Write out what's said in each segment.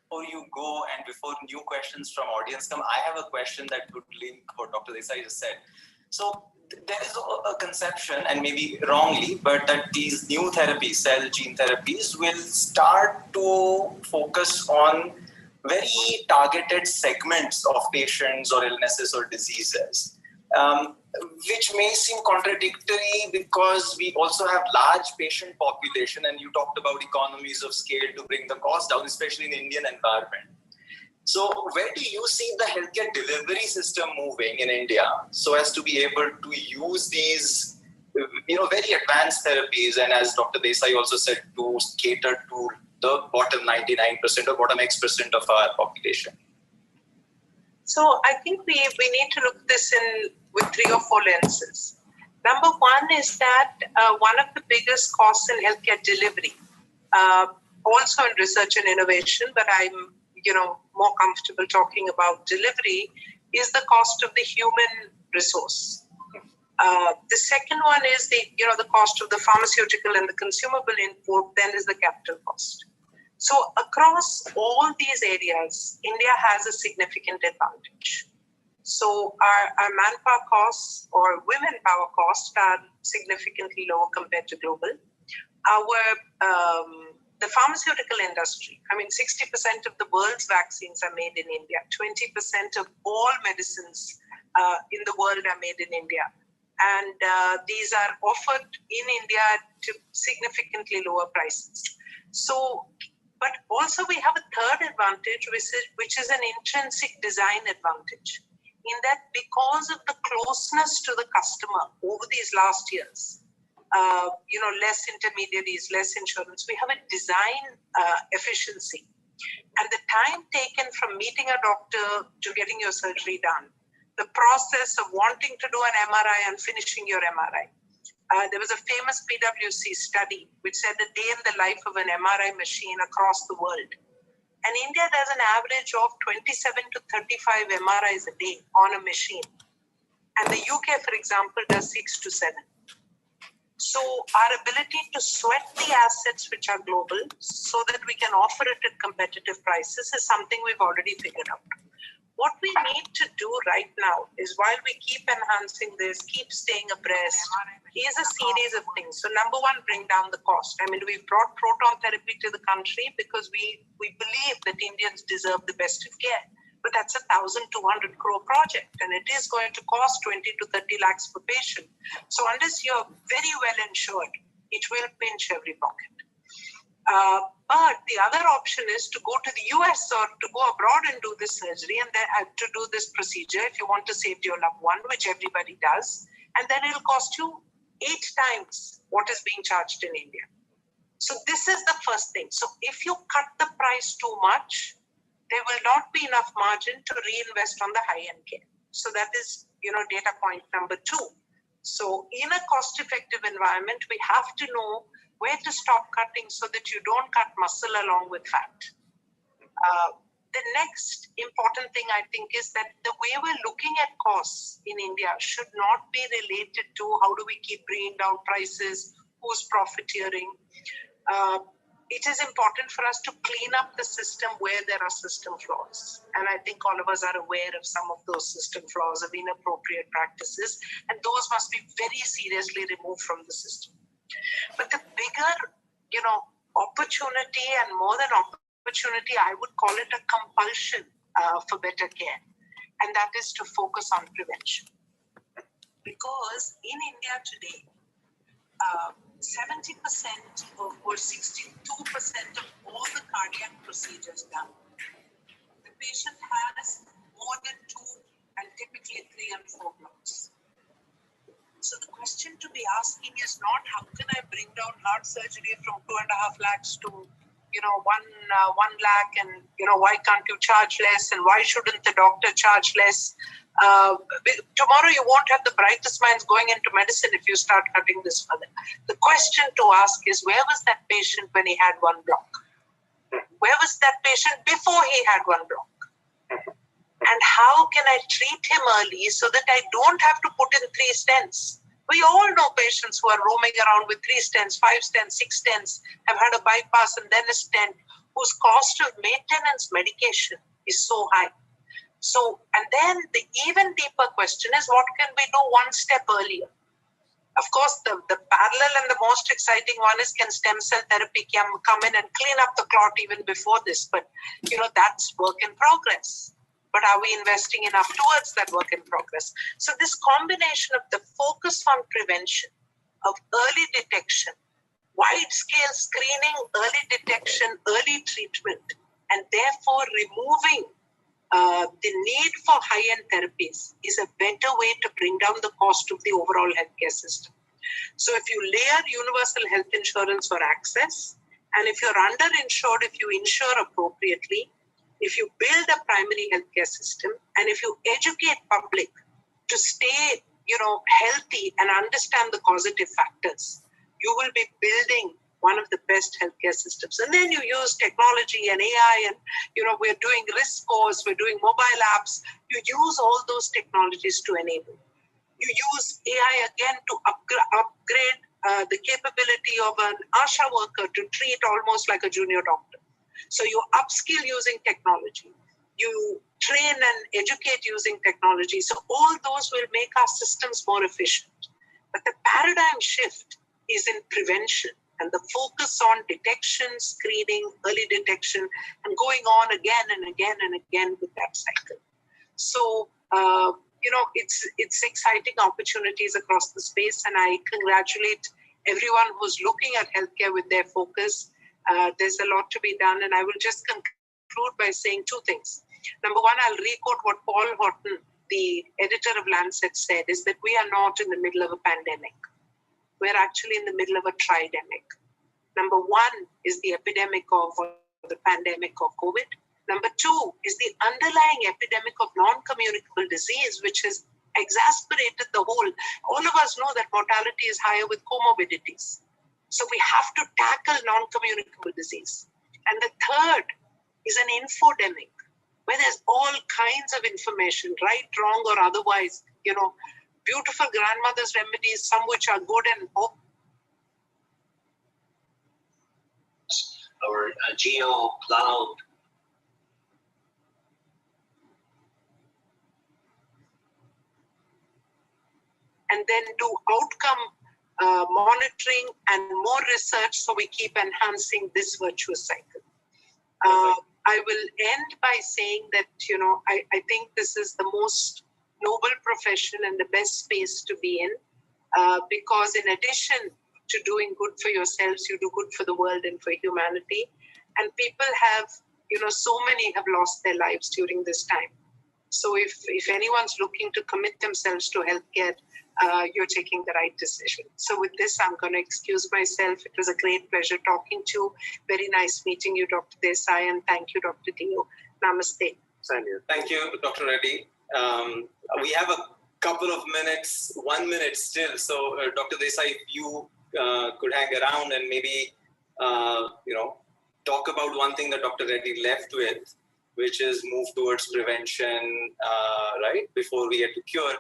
before you go and before new questions from audience come, I have a question that would link what Dr. Desai just said. So there is a conception, and maybe wrongly, but that these new therapies, cell gene therapies, will start to focus on very targeted segments of patients or illnesses or diseases, which may seem contradictory because we also have large patient population, and you talked about economies of scale to bring the cost down, especially in the Indian environment. So where do you see the healthcare delivery system moving in India so as to be able to use these, very advanced therapies, and as Dr. Desai also said, to cater to the bottom 99% or bottom X% of our population? So I think we need to look at this with 3 or 4 lenses. Number one is that one of the biggest costs in healthcare delivery, also in research and innovation, but I'm more comfortable talking about delivery, is the cost of the human resource. The second one is the cost of the pharmaceutical and the consumable input, then is the capital cost. So across all these areas, India has a significant advantage. So our manpower costs or women power costs are significantly lower compared to global. The pharmaceutical industry, 60% of the world's vaccines are made in India. 20% of all medicines in the world are made in India. And these are offered in India to significantly lower prices. So, but also we have a third advantage, which is an intrinsic design advantage. In that, because of the closeness to the customer over these last years, less intermediaries, less insurance, we have a design efficiency. And the time taken from meeting a doctor to getting your surgery done, the process of wanting to do an MRI and finishing your MRI. There was a famous PwC study which said a day in the life of an MRI machine across the world. And India does an average of 27 to 35 MRIs a day on a machine. And the UK, for example, does 6 to 7. So our ability to sweat the assets which are global so that we can offer it at competitive prices is something we've already figured out. What we need to do right now is, while we keep enhancing this, keep staying abreast, is a series of things. So number one, bring down the cost. We've brought proton therapy to the country because we believe that Indians deserve the best of care. But that's a 1,200 crore project, and it is going to cost 20 to 30 lakhs per patient. So unless you're very well insured, it will pinch every pocket. But the other option is to go to the US or to go abroad and do this surgery and then to do this procedure if you want to save your loved one, which everybody does. And then it'll cost you 8 times what is being charged in India. So this is the first thing. So if you cut the price too much, there will not be enough margin to reinvest on the high-end care. So that is, data point number 2. So in a cost-effective environment, we have to know where to stop cutting so that you don't cut muscle along with fat. The next important thing, I think, is that the way we're looking at costs in India should not be related to how do we keep bringing down prices, who's profiteering. It is important for us to clean up the system where there are system flaws. And I think all of us are aware of some of those system flaws of inappropriate practices, and those must be very seriously removed from the system. But the bigger, opportunity, and more than opportunity, I would call it a compulsion for better care. And that is to focus on prevention. Because in India today, 70% or 62% of all the cardiac procedures done, the patient has more than 2 and typically 3 and 4 blocks. So the question to be asking is not how can I bring down heart surgery from 2.5 lakhs to 1 lakh, and why can't you charge less, and why shouldn't the doctor charge less? Tomorrow you won't have the brightest minds going into medicine if you start cutting this further. The question to ask is, where was that patient when he had 1 block? Where was that patient before he had 1 block? And how can I treat him early so that I don't have to put in 3 stents? We all know patients who are roaming around with 3 stents, 5 stents, 6 stents, have had a bypass and then a stent, whose cost of maintenance medication is so high. So, and then the even deeper question is, what can we do one step earlier? Of course, the parallel and the most exciting one is, can stem cell therapy come in and clean up the clot even before this? But, that's work in progress. But are we investing enough towards that work in progress? So this combination of the focus on prevention, of early detection, wide-scale screening, early detection, early treatment, and therefore removing the need for high-end therapies is a better way to bring down the cost of the overall healthcare system. So if you layer universal health insurance for access, and if you're underinsured, if you insure appropriately, if you build a primary healthcare system, and if you educate public to stay, healthy and understand the causative factors, you will be building one of the best healthcare systems. And then you use technology and AI, and we're doing risk scores, we're doing mobile apps. You use all those technologies to enable. You use AI again to upgrade the capability of an ASHA worker to treat almost like a junior doctor. So you upskill using technology. You train and educate using technology. So all those will make our systems more efficient. But the paradigm shift is in prevention, and the focus on detection, screening, early detection, and going on again and again and again with that cycle. So, it's exciting opportunities across the space, and I congratulate everyone who's looking at healthcare with their focus. There's a lot to be done, and I will just conclude by saying two things. Number one, I'll re-quote what Paul Horton, the editor of Lancet, said, is that we are not in the middle of a pandemic. We're actually in the middle of a tridemic. Number one is the epidemic of the pandemic of COVID. Number two is the underlying epidemic of non-communicable disease, which has exacerbated the whole. All of us know that mortality is higher with comorbidities. So we have to tackle non-communicable disease. And the third is an infodemic, where there's all kinds of information, right, wrong, or otherwise, beautiful grandmother's remedies, some which are good and our geo cloud. And then do outcome monitoring and more research, so we keep enhancing this virtuous cycle. I will end by saying that, I think this is the most noble profession and the best space to be in, because in addition to doing good for yourselves, you do good for the world and for humanity. And people have, so many have lost their lives during this time. So if anyone's looking to commit themselves to healthcare, you're taking the right decision. So with this, I'm going to excuse myself. It was a great pleasure talking to you. Very nice meeting you, Dr. Desai, and thank you, Dr. Dio. Namaste. Thank you, Dr. Reddy. We have a couple of minutes, 1 minute still. So, Dr. Desai, if you could hang around and maybe, talk about one thing that Dr. Reddy left with, which is move towards prevention, right, before we get to cure.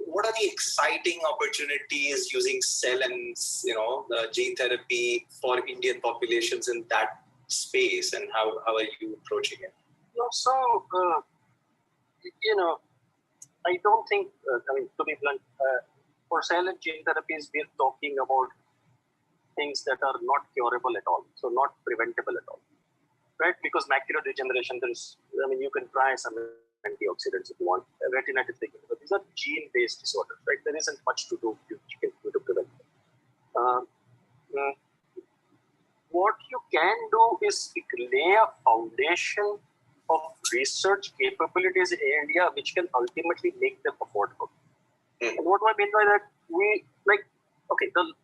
What are the exciting opportunities using cell and, the gene therapy for Indian populations in that space, and how are you approaching it? I don't think, to be blunt, for cell and gene therapies, we're talking about things that are not curable at all, so not preventable at all, right? Because macular degeneration, you can try some antioxidants if you want, retinitis pigmentosa, but these are gene-based disorders, right? There isn't much to do you can do to prevent them. What you can do is lay a foundation of research capabilities in India, which can ultimately make them affordable. And what do I mean by that?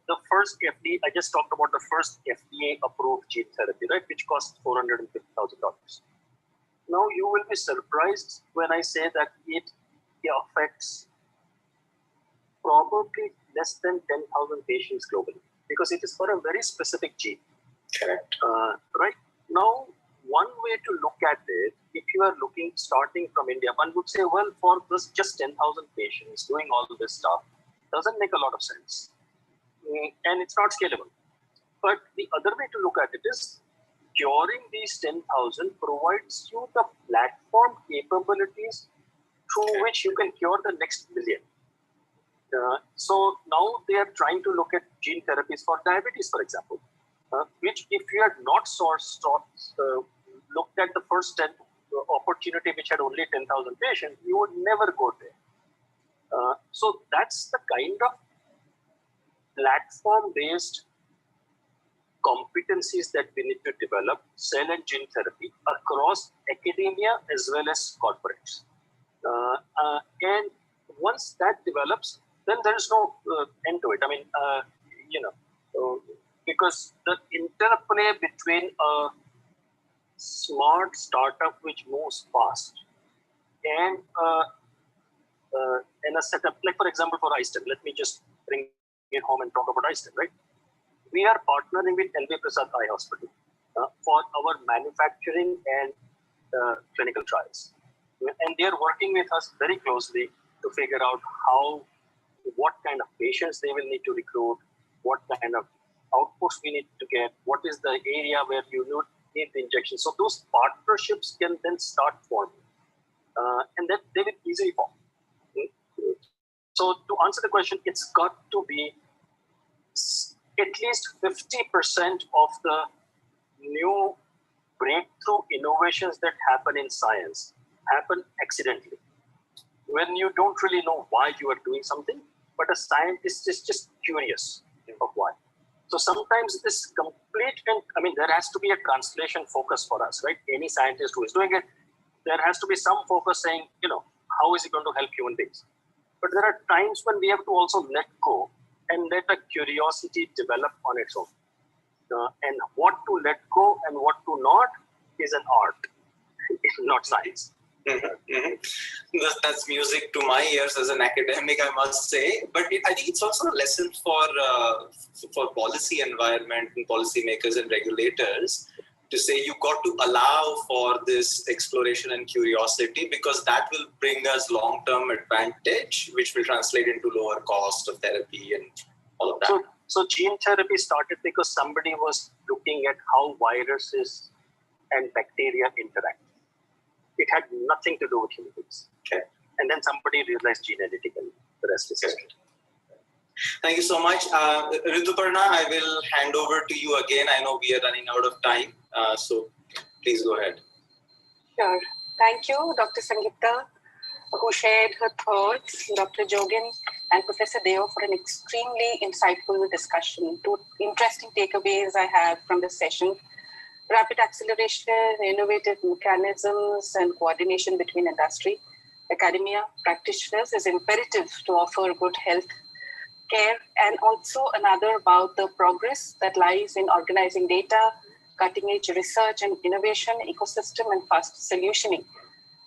The first FDA, I just talked about the first FDA-approved gene therapy, right, which costs $450,000. Now you will be surprised when I say that it affects probably less than 10,000 patients globally, because it is for a very specific gene. Correct. Right? Now, one way to look at it, if you are starting from India, one would say, well, for this just 10,000 patients doing all this stuff doesn't make a lot of sense. And it's not scalable. But the other way to look at it is, curing these 10,000 provides you the platform capabilities through which you can cure the next million. So now they are trying to look at gene therapies for diabetes, for example, which if you had not looked at the first 10 opportunity, which had only 10,000 patients, you would never go there. So that's the kind of platform-based competencies that we need to develop, cell and gene therapy, across academia as well as corporates. And once that develops, then there is no end to it. I mean, because the interplay between a smart startup which moves fast and a setup, like for example, for iStem, let me just bring it home and talk about iStem, right? We are partnering with LV Prasad Eye Hospital for our manufacturing and clinical trials. And they are working with us very closely to figure out what kind of patients they will need to recruit, what kind of outputs we need to get, what is the area where you need the injection. So those partnerships can then start forming, and then they will easily form. So to answer the question, it's got to be at least 50% of the new breakthrough innovations that happen in science happen accidentally, when you don't really know why you are doing something, but a scientist is just curious of why. So sometimes this complete, and I mean, there has to be a translation focus for us, right? Any scientist who is doing it, there has to be some focus saying, how is it going to help human beings? But there are times when we have to also let go and let a curiosity develop on its own. And what to let go and what to not is an art, not science. That's music to my ears as an academic, I must say. But I think it's also a lesson for policy environment and policymakers and regulators to say you got to allow for this exploration and curiosity, because that will bring us long-term advantage, which will translate into lower cost of therapy and all of that. So gene therapy started because somebody was looking at how viruses and bacteria interact. It had nothing to do with human beings. Okay. And then somebody realized gene editing, and the rest is history. Thank you so much. Rituparna, I will hand over to you again. I know we are running out of time, so please go ahead. Sure. Thank you, Dr. Sangeeta, who shared her thoughts, Dr. Jogin and Professor Deo for an extremely insightful discussion. Two interesting takeaways I have from this session: rapid acceleration, innovative mechanisms, and coordination between industry, academia, practitioners is imperative to offer good health care, and also another about the progress that lies in organizing data, cutting-edge research and innovation, ecosystem, and fast solutioning.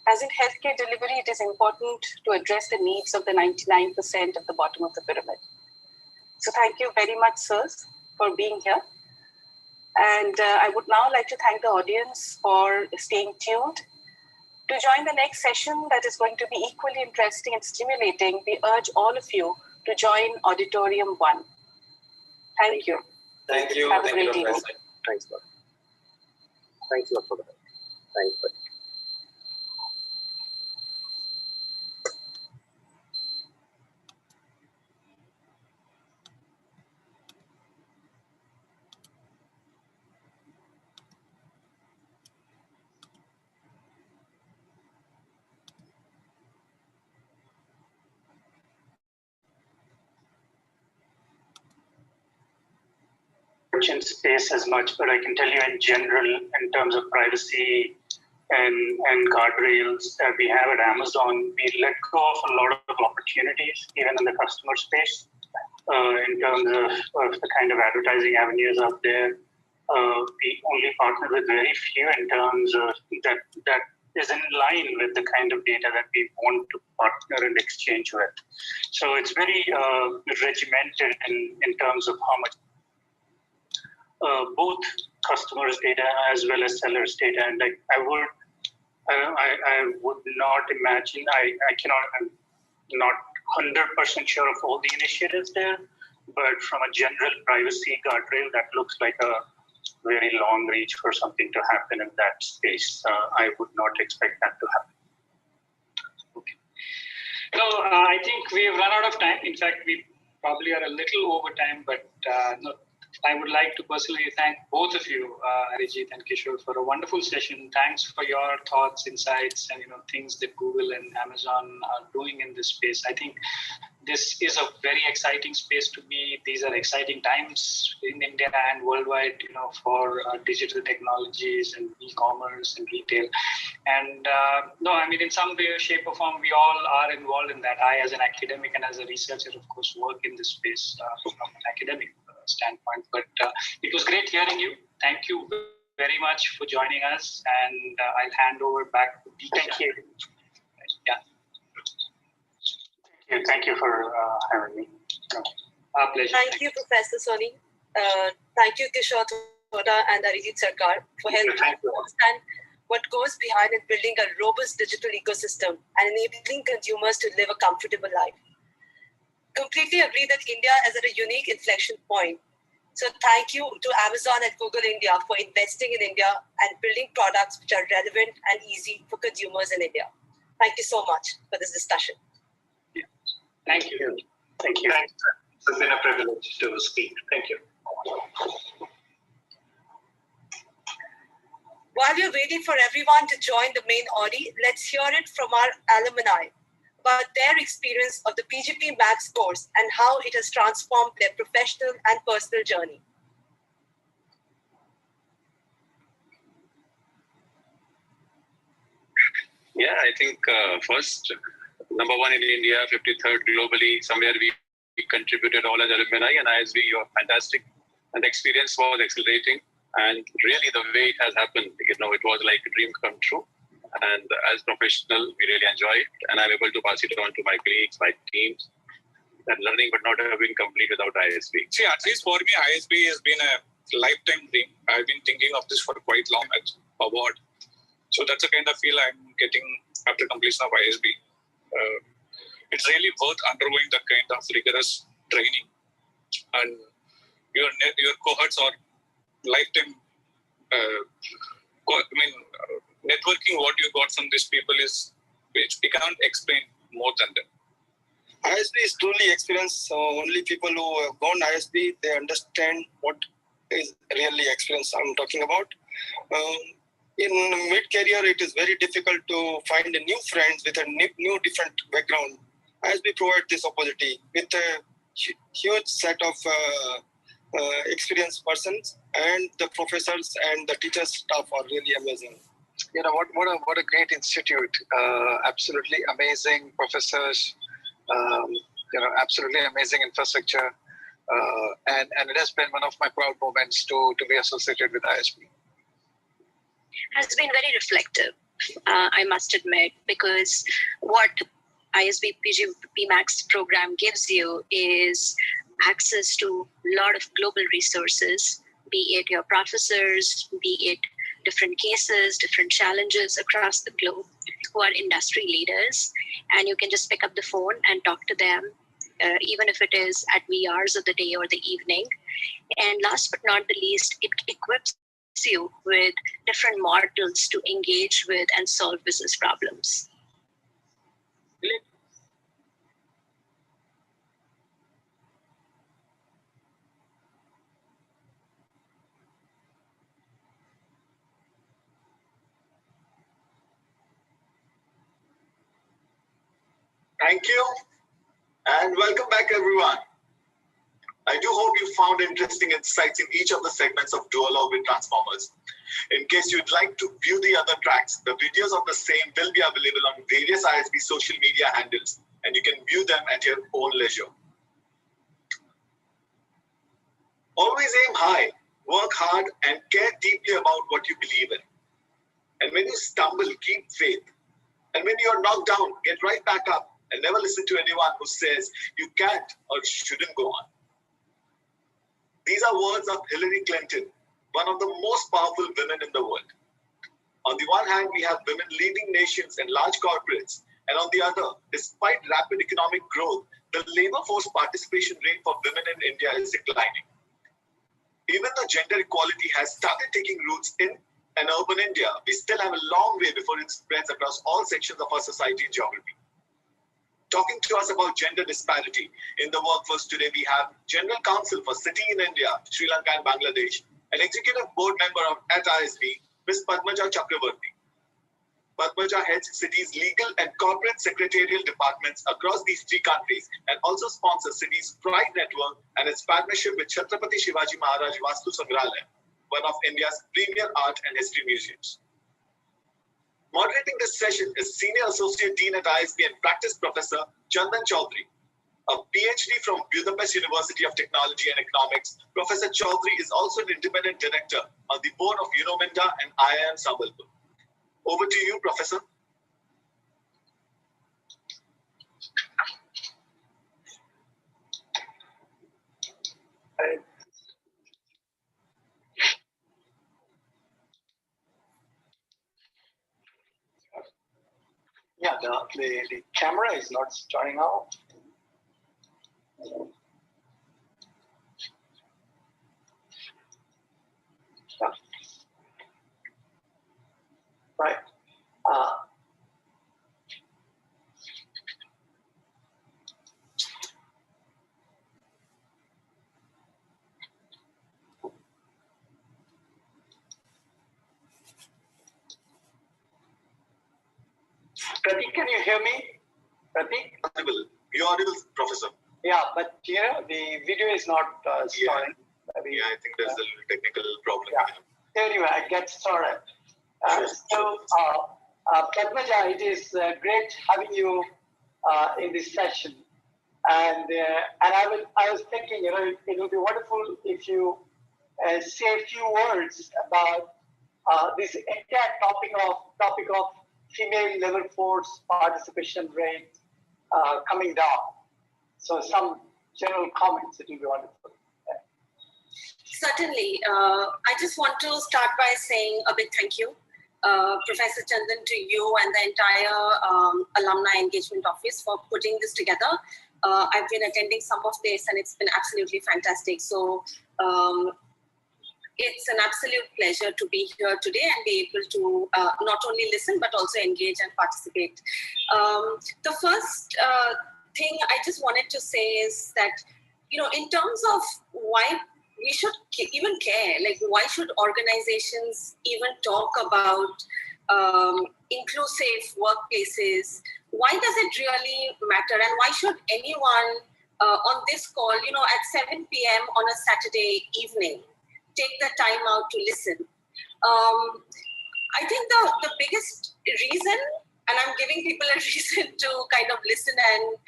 As in healthcare delivery, it is important to address the needs of the 99% of the bottom of the pyramid. So thank you very much, sirs, for being here. And I would now like to thank the audience for staying tuned. To join the next session that is going to be equally interesting and stimulating, we urge all of you to join Auditorium 1. Thank you. Thank you. Have a great evening. Thanks, Bob. Thanks a lot for that. Thanks, buddy. In space as much, but I can tell you in general, in terms of privacy and guardrails that we have at Amazon, we let go of a lot of opportunities, even in the customer space, in terms of the kind of advertising avenues out there. We only partner with very few in terms of that is in line with the kind of data that we want to partner and exchange with. So it's very regimented in terms of how much both customers' data as well as sellers' data. And like I would not imagine, I'm not 100% sure of all the initiatives there, but from a general privacy guardrail, that looks like a very long reach for something to happen in that space. I would not expect that to happen. Okay. So I think we have run out of time. In fact, we probably are a little over time, but no, I would like to personally thank both of you, Arijit and Kishore, for a wonderful session. Thanks for your thoughts, insights, and things that Google and Amazon are doing in this space. I think this is a very exciting space to be. These are exciting times in India and worldwide, for digital technologies and e-commerce and retail. And no, I mean, in some way, shape or form, we all are involved in that. I, as an academic and as a researcher, of course, work in this space from an academic standpoint. But it was great hearing you. Thank you very much for joining us. And I'll hand over back to Deeksha. Thank you. Yeah. Thank you for having me. Our pleasure. Thank you, Professor Soni. Thank you, Kishore Thoda and Arijit Sarkar, for helping us understand what goes behind in building a robust digital ecosystem and enabling consumers to live a comfortable life. Completely agree that India is at a unique inflection point. So thank you to Amazon and Google India for investing in India and building products which are relevant and easy for consumers in India. Thank you so much for this discussion. Thank you. Thank you. It's been a privilege to speak. Thank you. While we're waiting for everyone to join the main Audi, let's hear it from our alumni about their experience of the PGPMAX course and how it has transformed their professional and personal journey. Yeah, I think first, number one in India, 53rd globally, somewhere we contributed all as alumni, and ISB, you are fantastic. And the experience was exhilarating. And really the way it has happened, it was like a dream come true. And as professional, we really enjoy it. And I'm able to pass it on to my colleagues, my teams. That learning would not have been complete without ISB. See, at least for me, ISB has been a lifetime dream. I've been thinking of this for quite long as award. So that's the kind of feel I'm getting after completion of ISB. It's really worth undergoing that kind of rigorous training. And your cohorts are lifetime, networking what you got from these people is, which we can't explain more than that. ISB is truly experience. Only people who have gone ISB, they understand what is really experience I'm talking about. In mid-career, it is very difficult to find a new friends with a new different background. ISB provides this opportunity with a huge set of experienced persons, and the professors and the teachers staff are really amazing. What a great institute! Absolutely amazing professors. Absolutely amazing infrastructure, and it has been one of my proud moments to be associated with ISB. Has been very reflective, I must admit, because what ISB PGPMAX program gives you is access to a lot of global resources, be it your professors, be it different cases, different challenges across the globe who are industry leaders. And you can just pick up the phone and talk to them, even if it is at wee hours of the day or the evening. And last but not the least, it equips you with different models to engage with and solve business problems. Thank you, and welcome back, everyone. I do hope you found interesting insights in each of the segments of Dual Orbit Transformers. In case you'd like to view the other tracks, the videos of the same will be available on various ISB social media handles, and you can view them at your own leisure. Always aim high, work hard, and care deeply about what you believe in. And when you stumble, keep faith. And when you're knocked down, get right back up and never listen to anyone who says you can't or shouldn't go on. These are words of Hillary Clinton, one of the most powerful women in the world. On the one hand, we have women leading nations and large corporates, and on the other, despite rapid economic growth, the labor force participation rate for women in India is declining. Even though gender equality has started taking roots in an urban India, we still have a long way before it spreads across all sections of our society and geography. Talking to us about gender disparity in the workforce today, we have General Counsel for City in India, Sri Lanka and Bangladesh, an Executive Board Member at ISB, Ms. Padmaja Chakravarti. Padmaja heads City's legal and corporate secretarial departments across these three countries and also sponsors City's Pride Network and its partnership with Chhatrapati Shivaji Maharaj Vastu Sangrahalaya, one of India's premier art and history museums. Moderating this session is Senior Associate Dean at ISB and Practice Professor Chandan Chaudhary. A PhD from Budapest University of Technology and Economics, Professor Chaudhary is also an independent director on the board of Unominda and IIM Sambalpur. Over to you, Professor. Yeah, the camera is not starting out. Yeah. Right. Pratik, can you hear me? Pratik? Audible. You're audible, Professor. Yeah, but here the video is not starting. Yeah, I think there's a little technical problem. Yeah. Anyway, I get started. Padmaja, it is great having you in this session. And I was thinking, it would be wonderful if you say a few words about this entire topic of female labor force participation rate coming down. So some general comments, it will be wonderful. Certainly. I just want to start by saying a big thank you, Professor Chandan, to you and the entire Alumni Engagement Office for putting this together. I've been attending some of this and it's been absolutely fantastic. So it's an absolute pleasure to be here today and be able to not only listen, but also engage and participate. The first thing I just wanted to say is that, in terms of why we should even care, like why should organizations even talk about inclusive workplaces? Why does it really matter? And why should anyone on this call, at 7 p.m. on a Saturday evening, take the time out to listen? I think the biggest reason, and I'm giving people a reason to kind of listen and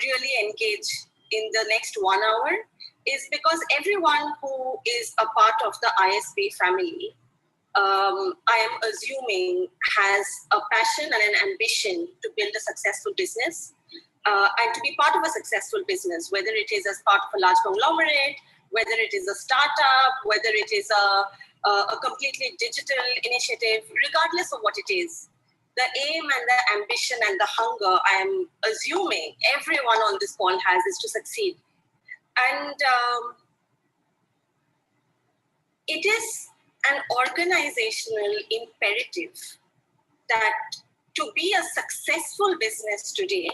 really engage in the next 1 hour, is because everyone who is a part of the ISB family, I am assuming, has a passion and an ambition to build a successful business and to be part of a successful business, whether it is as part of a large conglomerate, whether it is a startup, whether it is a completely digital initiative, regardless of what it is. The aim and the ambition and the hunger, I am assuming everyone on this call has, is to succeed. And it is an organizational imperative that to be a successful business today,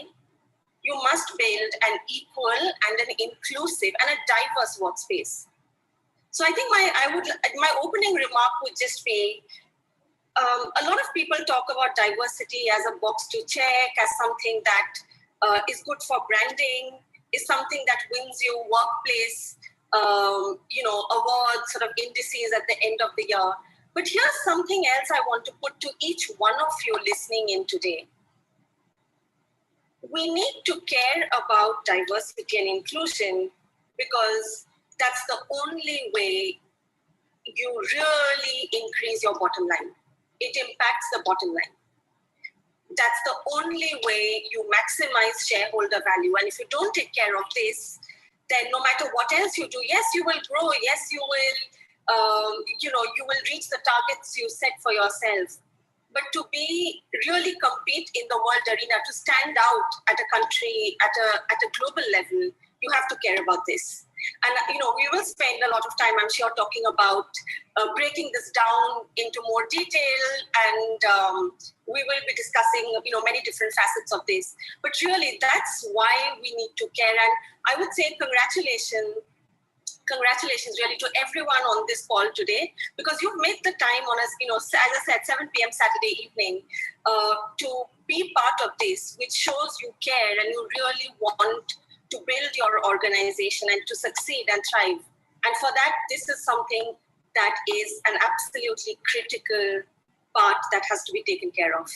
you must build an equal and an inclusive and a diverse workspace. So I think my opening remark would just be, a lot of people talk about diversity as a box to check, as something that is good for branding, is something that wins you workplace, awards, sort of indices at the end of the year. But here's something else I want to put to each one of you listening in today. We need to care about diversity and inclusion because that's the only way you really increase your bottom line. It impacts the bottom line. That's the only way you maximize shareholder value. And if you don't take care of this, then no matter what else you do, yes, you will grow. Yes, you will, you will reach the targets you set for yourself. But to really compete in the world arena, to stand out at a country, at a global level, you have to care about this. And, we will spend a lot of time, I'm sure, talking about breaking this down into more detail, and we will be discussing, many different facets of this. But really, that's why we need to care. And I would say congratulations really to everyone on this call today, because you've made the time on us, as I said, 7 p.m. Saturday evening, to be part of this, which shows you care and you really want to build your organization and to succeed and thrive. And for that, this is something that is an absolutely critical part that has to be taken care of.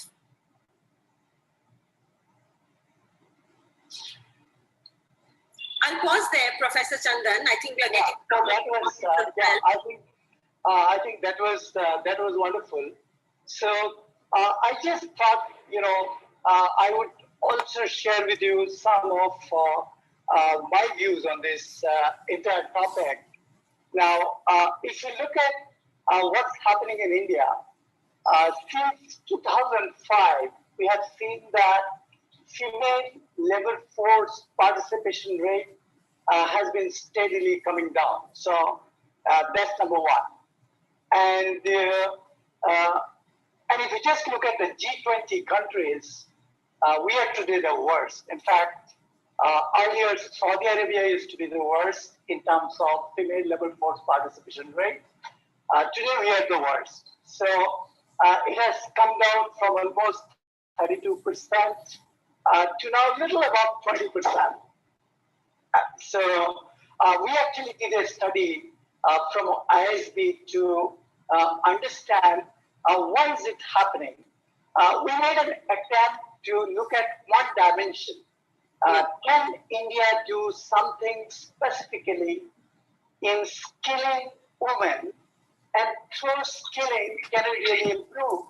I'll pause there, Professor Chandan. I think we are getting. So that was, I think that was wonderful. So I just thought, I would also share with you some of my views on this entire topic. Now, if you look at what's happening in India, since 2005, we have seen that female labor force participation rate has been steadily coming down. So that's number one. And if you just look at the G20 countries, we are today the worst. In fact, earlier Saudi Arabia used to be the worst in terms of female labor force participation rate. Today we are the worst. So it has come down from almost 32% to now a little above 20%. So we actually did a study from ISB to understand why is it happening. We made an attempt to look at one dimension. Can India do something specifically in skilling women, and through skilling, can it really improve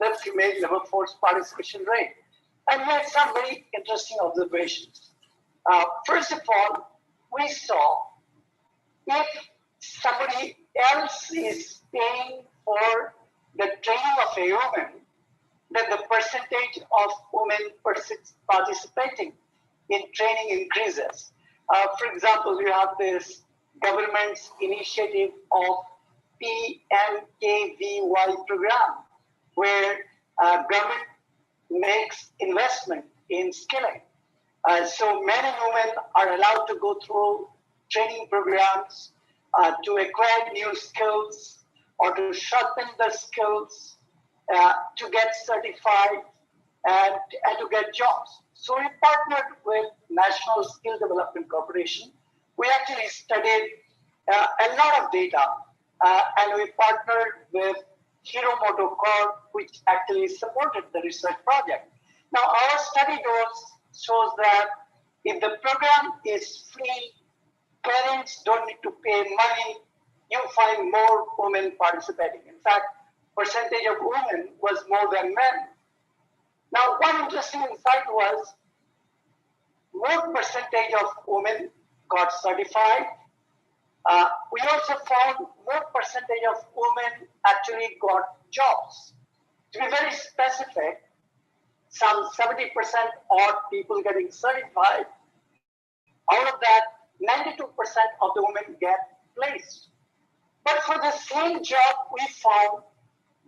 the female labor force participation rate? And we had some very interesting observations. First of all, we saw if somebody else is paying for the training of a woman, then the percentage of women participating in training increases. For example, you have this government's initiative of PMKVY program, where government makes investment in skilling. So men and women are allowed to go through training programs to acquire new skills or to sharpen the skills, to get certified and to get jobs. So we partnered with National Skill Development Corporation. We actually studied a lot of data, and we partnered with Hero Motocorp, which actually supported the research project. Now, our study shows that if the program is free, parents don't need to pay money, you find more women participating. In fact, percentage of women was more than men. Now, one interesting insight was more percentage of women got certified. We also found more percentage of women actually got jobs. To be very specific, some 70% odd people getting certified. Out of that, 92% of the women get placed. But for the same job, we found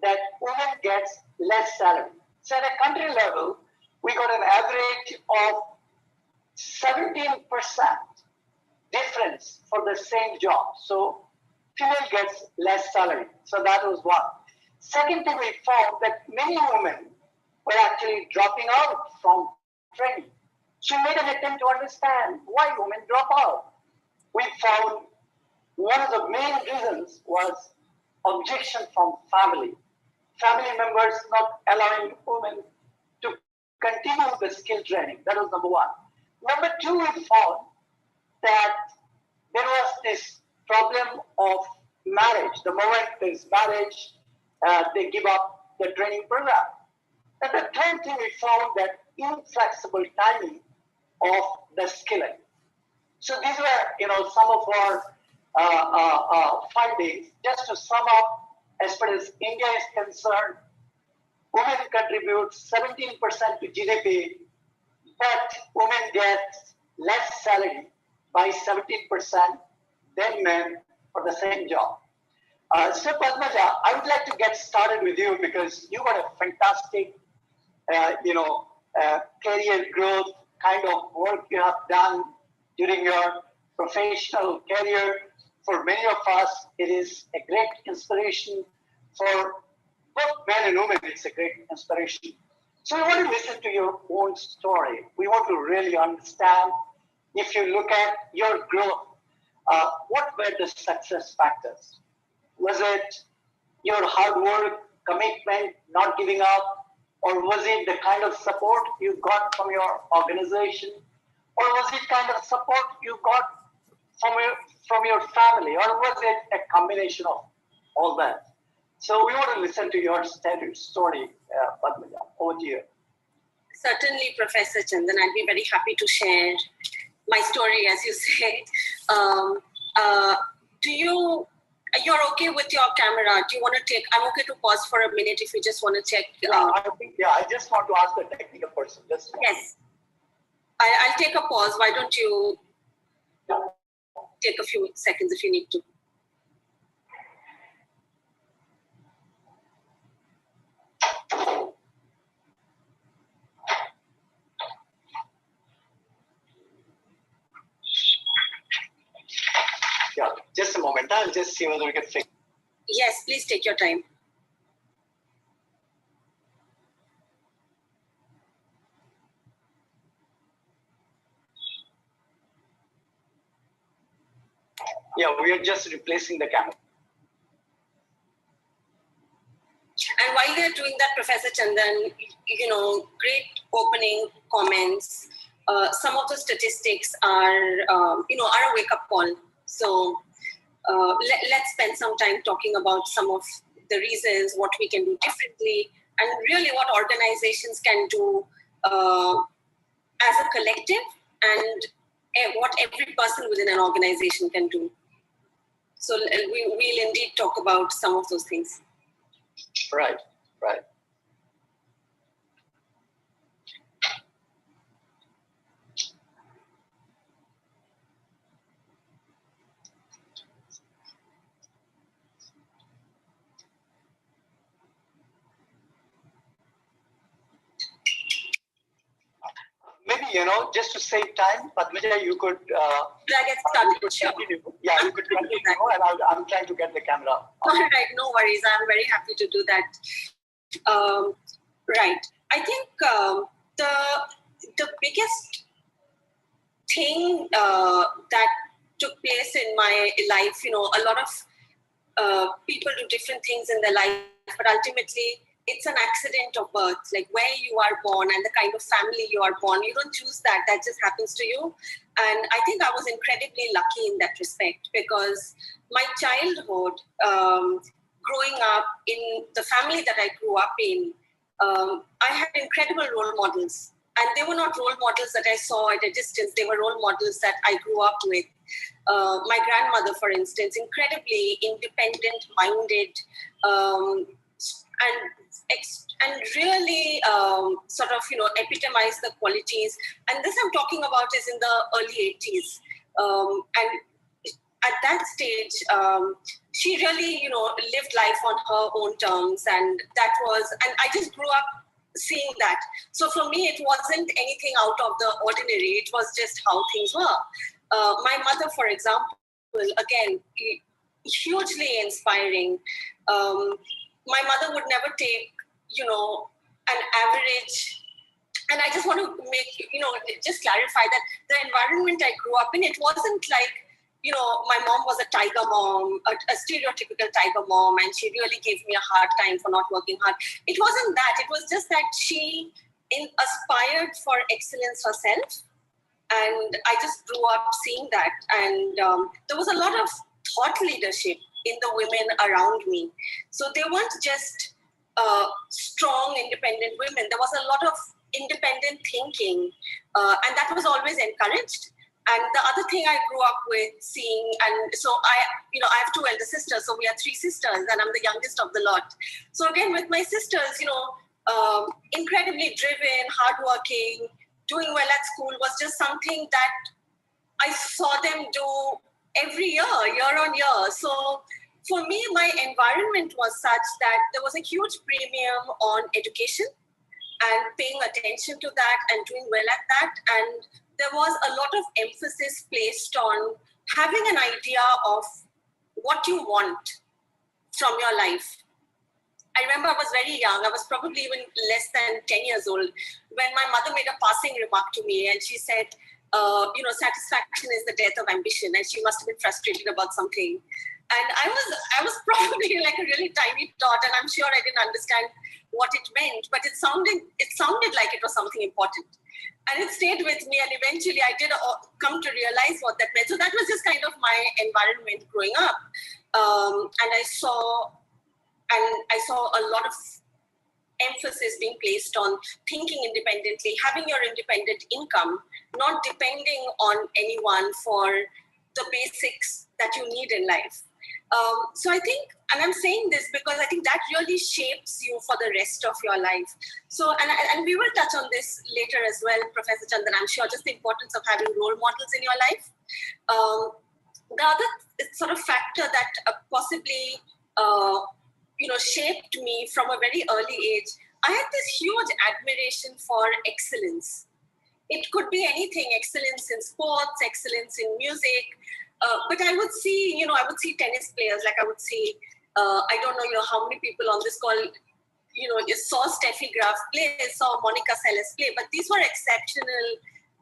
that women gets less salary. So at a country level, we got an average of 17% difference for the same job. So female gets less salary. So that was one. Second thing, we found that many women were actually dropping out from training. So we made an attempt to understand why women drop out. We found one of the main reasons was objection from family. Family members not allowing women to continue the skill training. That was number one. Number two, we found that there was this problem of marriage. The moment there's marriage, they give up the training program. And the third thing, we found that inflexible timing of the skilling. So these were, some of our findings. Just to sum up, as far as India is concerned, women contribute 17% to GDP, but women get less salary by 17% than men for the same job. So Padmaja, I would like to get started with you because you got a fantastic, career growth kind of work you have done during your professional career. For many of us, it is a great inspiration. For both men and women, it's a great inspiration. So we want to listen to your own story. We want to really understand, if you look at your growth, what were the success factors? Was it your hard work, commitment, not giving up? Or was it the kind of support you got from your organization? Or was it kind of support you got from your family? Or was it a combination of all that? So we want to listen to your story, Padmaja. Over to you. Certainly, Professor Chandan, I'd be very happy to share my story, as you said. You're okay with your camera? Do you want to take? I'm okay to pause for a minute if you just want to check. I just want to ask the technical person. Yes. I'll take a pause. Why don't you take a few seconds if you need to? Yeah, just a moment. I'll just see whether we can fix. Yes, please take your time. Yeah, we are just replacing the camera. And while they're doing that, Professor Chandan, great opening comments. Some of the statistics are a wake-up call. So let's spend some time talking about some of the reasons, what we can do differently, and really what organizations can do as a collective, and what every person within an organization can do. So we'll indeed talk about some of those things. Right. Maybe, just to save time, Padmaja, you could... get started? Sure. Yeah, you could continue, and I'm trying to get the camera. All right, no worries. I'm very happy to do that. Right. I think the biggest thing that took place in my life, a lot of people do different things in their life, but ultimately, it's an accident of birth, like where you are born and the kind of family you are born. You don't choose that. That just happens to you. And I think I was incredibly lucky in that respect because my childhood, growing up in the family that I grew up in, I had incredible role models. And they were not role models that I saw at a distance. They were role models that I grew up with. My grandmother, for instance, incredibly independent-minded, and really sort of, epitomize the qualities. And this I'm talking about is in the early 80s. And at that stage, she really, lived life on her own terms. And I just grew up seeing that. So for me, it wasn't anything out of the ordinary. It was just how things were. My mother, for example, again, hugely inspiring. My mother would never take, an average. And I just want to just clarify that the environment I grew up in, it wasn't like, my mom was a tiger mom, a stereotypical tiger mom, and she really gave me a hard time for not working hard. It wasn't that. It was just that she aspired for excellence herself. And I just grew up seeing that. And there was a lot of thought leadership in the women around me. So they weren't just strong, independent women. There was a lot of independent thinking, and that was always encouraged. And the other thing I grew up with seeing, and so I have two elder sisters, so we are three sisters, and I'm the youngest of the lot. So again, with my sisters, incredibly driven, hardworking, doing well at school was just something that I saw them do every year on year. So for me, my environment was such that there was a huge premium on education and paying attention to that and doing well at that. And there was a lot of emphasis placed on having an idea of what you want from your life. I remember I was very young. I was probably even less than 10 years old when my mother made a passing remark to me, and she said, satisfaction is the death of ambition, and she must have been frustrated about something. And I was probably like a really tiny tot, and I'm sure I didn't understand what it meant, but it sounded like it was something important. And it stayed with me, and eventually I did come to realize what that meant. So that was just kind of my environment growing up. And I saw a lot of emphasis being placed on thinking independently, having your independent income, not depending on anyone for the basics that you need in life. So I think, and I'm saying this because I think that really shapes you for the rest of your life. So, and we will touch on this later as well, Professor Chandan, I'm sure, just the importance of having role models in your life. The other sort of factor that possibly shaped me from a very early age, I had this huge admiration for excellence. It could be anything, excellence in sports, excellence in music, but I would see tennis players, like I would see, I don't know, how many people on this call, you saw Steffi Graf play, saw Monica Seles play, but these were exceptional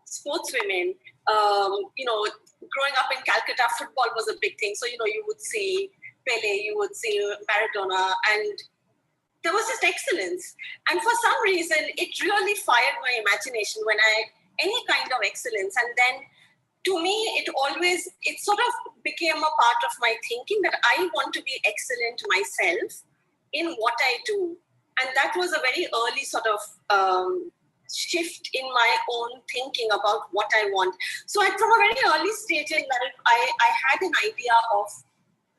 sportswomen. Growing up in Calcutta, football was a big thing. So, you would see Pele, you would see Maradona, and there was just excellence. And for some reason, it really fired my imagination when any kind of excellence. And then to me, it sort of became a part of my thinking that I want to be excellent myself in what I do. And that was a very early sort of shift in my own thinking about what I want. So from a very early stage in life, I had an idea of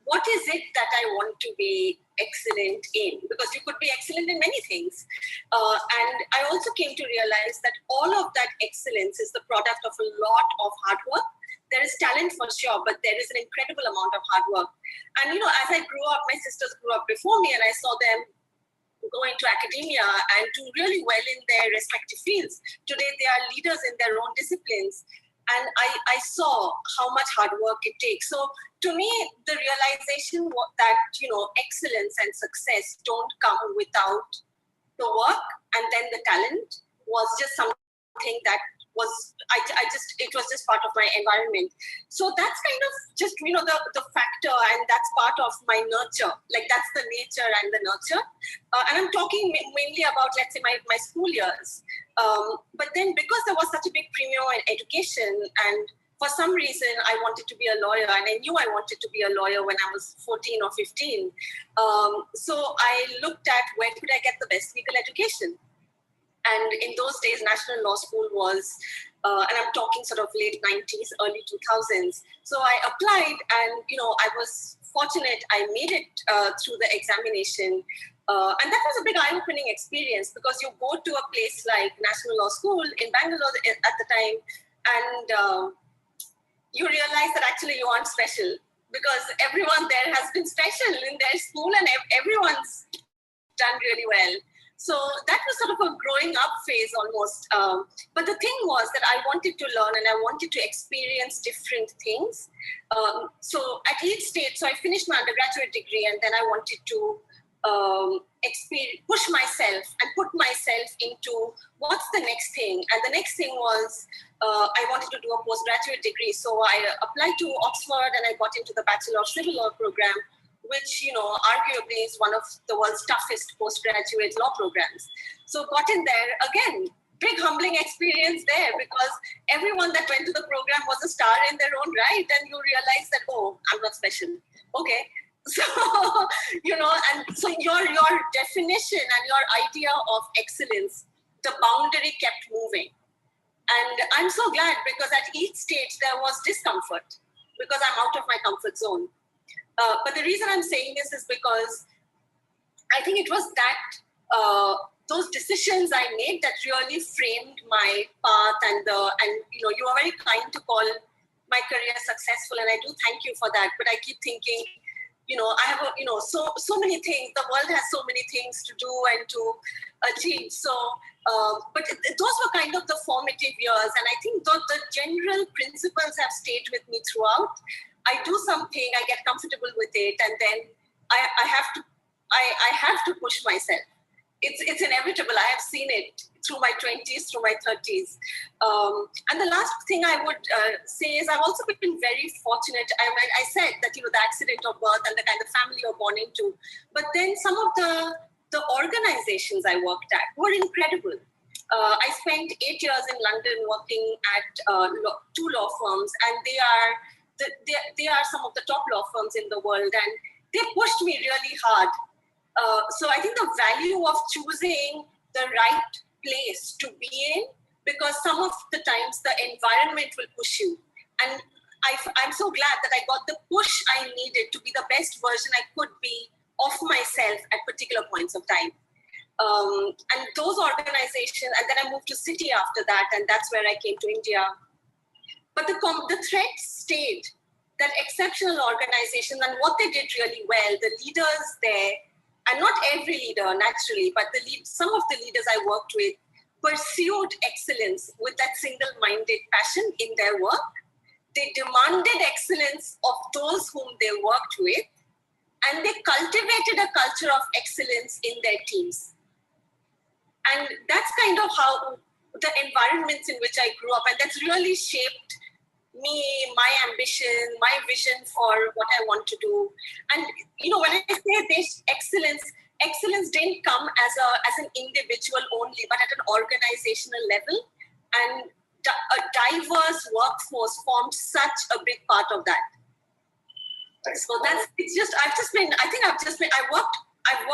what is it that I want to be excellent in? Because you could be excellent in many things. And I also came to realize that all of that excellence is the product of a lot of hard work. There is talent for sure, but there is an incredible amount of hard work. And, as I grew up, my sisters grew up before me, and I saw them go into academia and do really well in their respective fields. Today, they are leaders in their own disciplines. And I saw how much hard work it takes. So to me, the realization that, excellence and success don't come without the work and then the talent was just something that was, it was just part of my environment. So that's kind of just, the factor, and that's part of my nurture. Like that's the nature and the nurture. And I'm talking mainly about, let's say, my school years. But then because there was such a big premium in education, and for some reason I wanted to be a lawyer, and I knew I wanted to be a lawyer when I was 14 or 15. So I looked at where could I get the best legal education. And in those days, National Law School was, and I'm talking sort of late 90s, early 2000s. So I applied, and I was fortunate. I made it through the examination. And that was a big eye-opening experience, because you go to a place like National Law School in Bangalore at the time, and you realize that actually you aren't special, because everyone there has been special in their school, and everyone's done really well. So that was sort of a growing up phase almost. But the thing was that I wanted to learn, and I wanted to experience different things. So at each stage, so I finished my undergraduate degree, and then I wanted to push myself and put myself into what's the next thing. And the next thing was I wanted to do a postgraduate degree. So I applied to Oxford, and I got into the Bachelor of Civil Law program, which, arguably is one of the world's toughest postgraduate law programs. So got in there, again, big humbling experience there, because everyone that went to the program was a star in their own right, and you realize that, oh, I'm not special. Okay. So, and so your definition and your idea of excellence, the boundary kept moving. And I'm so glad, because at each stage there was discomfort, because I'm out of my comfort zone. But the reason I'm saying this is because I think it was that those decisions I made that really framed my path, and you were very kind to call my career successful, and I do thank you for that. But I keep thinking, I have, so many things. The world has so many things to do and to achieve. So, but those were kind of the formative years, and I think the general principles have stayed with me throughout. I do something, I get comfortable with it, and then I have to push myself. It's inevitable. I have seen it through my 20s, through my 30s. And the last thing I would say is I've also been very fortunate. I said that, the accident of birth and the kind of family you're born into, but then some of the organizations I worked at were incredible. I spent 8 years in London working at 2 law firms, and they are some of the top law firms in the world, and they pushed me really hard. So I think the value of choosing the right place to be in, because some of the times the environment will push you. And I'm so glad that I got the push I needed to be the best version I could be of myself at particular points of time. And those organizations, and then I moved to City after that, and that's where I came to India. But the thread stayed, that exceptional organization, and what they did really well, the leaders there, and not every leader naturally, but some of the leaders I worked with pursued excellence with that single-minded passion in their work. They demanded excellence of those whom they worked with, and they cultivated a culture of excellence in their teams. And that's kind of how the environments in which I grew up, and that's really shaped me, my ambition, my vision for what I want to do. And when I say this excellence didn't come as an individual only, but at an organizational level. And a diverse workforce formed such a big part of that. So I've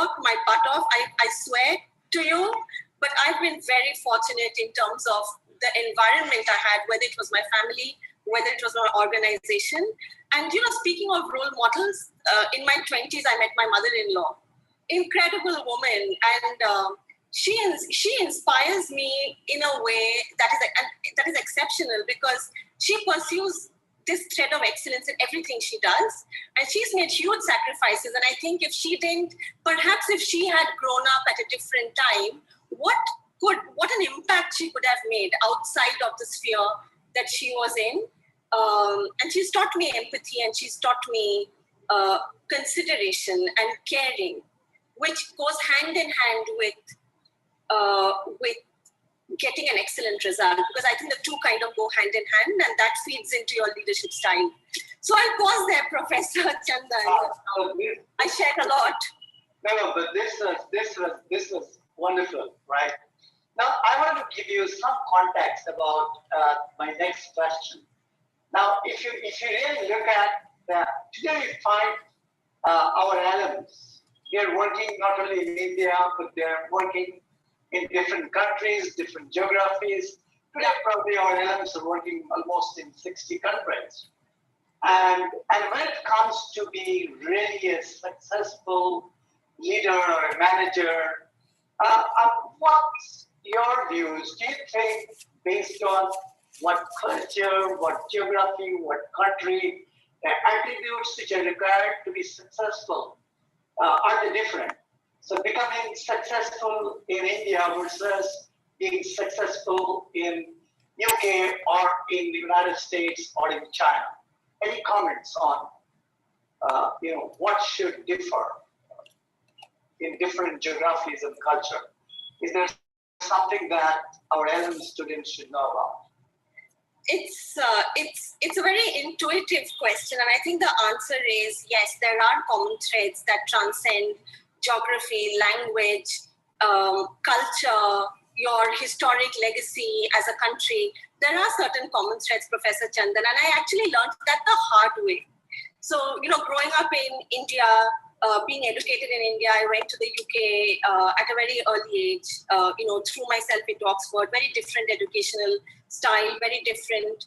worked my butt off. I swear to you, but I've been very fortunate in terms of the environment I had, whether it was my family, whether it was my organization. And, speaking of role models, in my 20s, I met my mother-in-law, incredible woman. And she inspires me in a way that is exceptional, because she pursues this thread of excellence in everything she does. And she's made huge sacrifices. And I think if she had grown up at a different time, what an impact she could have made outside of the sphere that she was in. And she's taught me empathy, and she's taught me consideration and caring, which goes hand in hand with getting an excellent result, because I think the two kind of go hand in hand, and that feeds into your leadership style. So I'll pause there, Professor Chandan. I shared a lot. No, but this was wonderful, right? Now, I want to give you some context about my next question. Now, if you really look at that, today we find our alums, they're working not only in India, but they're working in different countries, different geographies. Today, probably our alums are working almost in 60 countries. And when it comes to be really a successful leader or a manager, what's your views? Do you think, based on what culture, what geography, what country, the attributes which are required to be successful, are they different? So becoming successful in India versus being successful in UK or in the United States or in China. Any comments on what should differ in different geographies and culture? Is there something that our LM students should know about? It's a very intuitive question, and I think the answer is yes, there are common threads that transcend geography, language, culture, your historic legacy as a country. There are certain common threads, Professor Chandan, and I actually learned that the hard way. So, growing up in India, being educated in India, I went to the UK at a very early age, threw myself into Oxford, very different educational style, very different,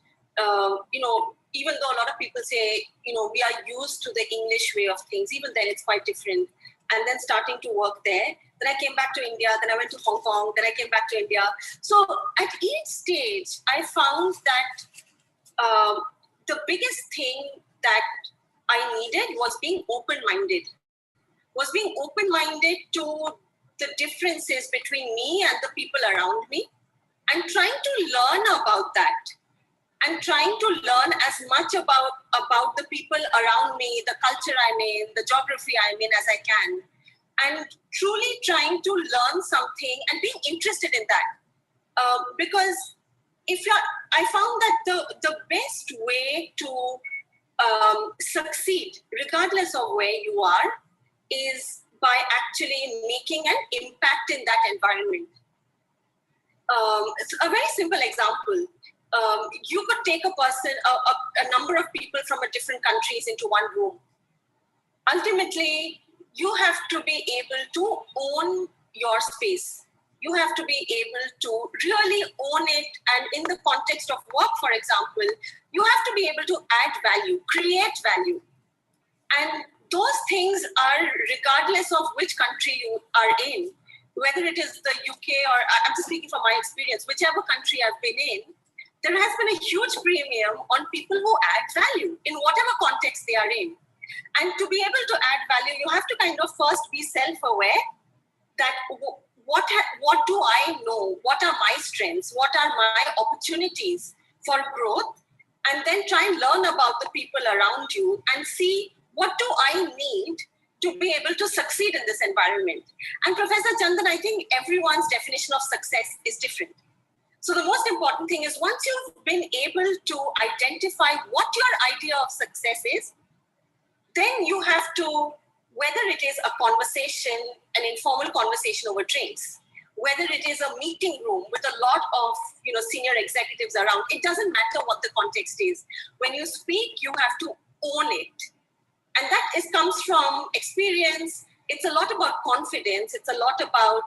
even though a lot of people say, we are used to the English way of things, even then it's quite different. And then starting to work there. Then I came back to India, then I went to Hong Kong, then I came back to India. So at each stage, I found that the biggest thing that I needed was being open-minded. To the differences between me and the people around me, and trying to learn about that, and trying to learn as much about the people around me, the culture I'm in, the geography I'm in as I can, and truly trying to learn something and being interested in that. Because I found that the best way to succeed, regardless of where you are, is by actually making an impact in that environment. It's a very simple example. You could take a number of people from different countries into one room. Ultimately, you have to be able to own your space. You have to be able to really own it. And in the context of work, for example, you have to be able to add value, create value. And those things are regardless of which country you are in, whether it is the UK or, I'm just speaking from my experience, whichever country I've been in, there has been a huge premium on people who add value in whatever context they are in. And to be able to add value, you have to kind of first be self-aware that what do I know? What are my strengths? What are my opportunities for growth? And then try and learn about the people around you and see what do I need to be able to succeed in this environment. And Professor Chandan, I think everyone's definition of success is different. So the most important thing is once you've been able to identify what your idea of success is, then you have to, whether it is a conversation, an informal conversation over drinks, whether it is a meeting room with a lot of senior executives around, it doesn't matter what the context is. When you speak, you have to own it. And that comes from experience. It's a lot about confidence. It's a lot about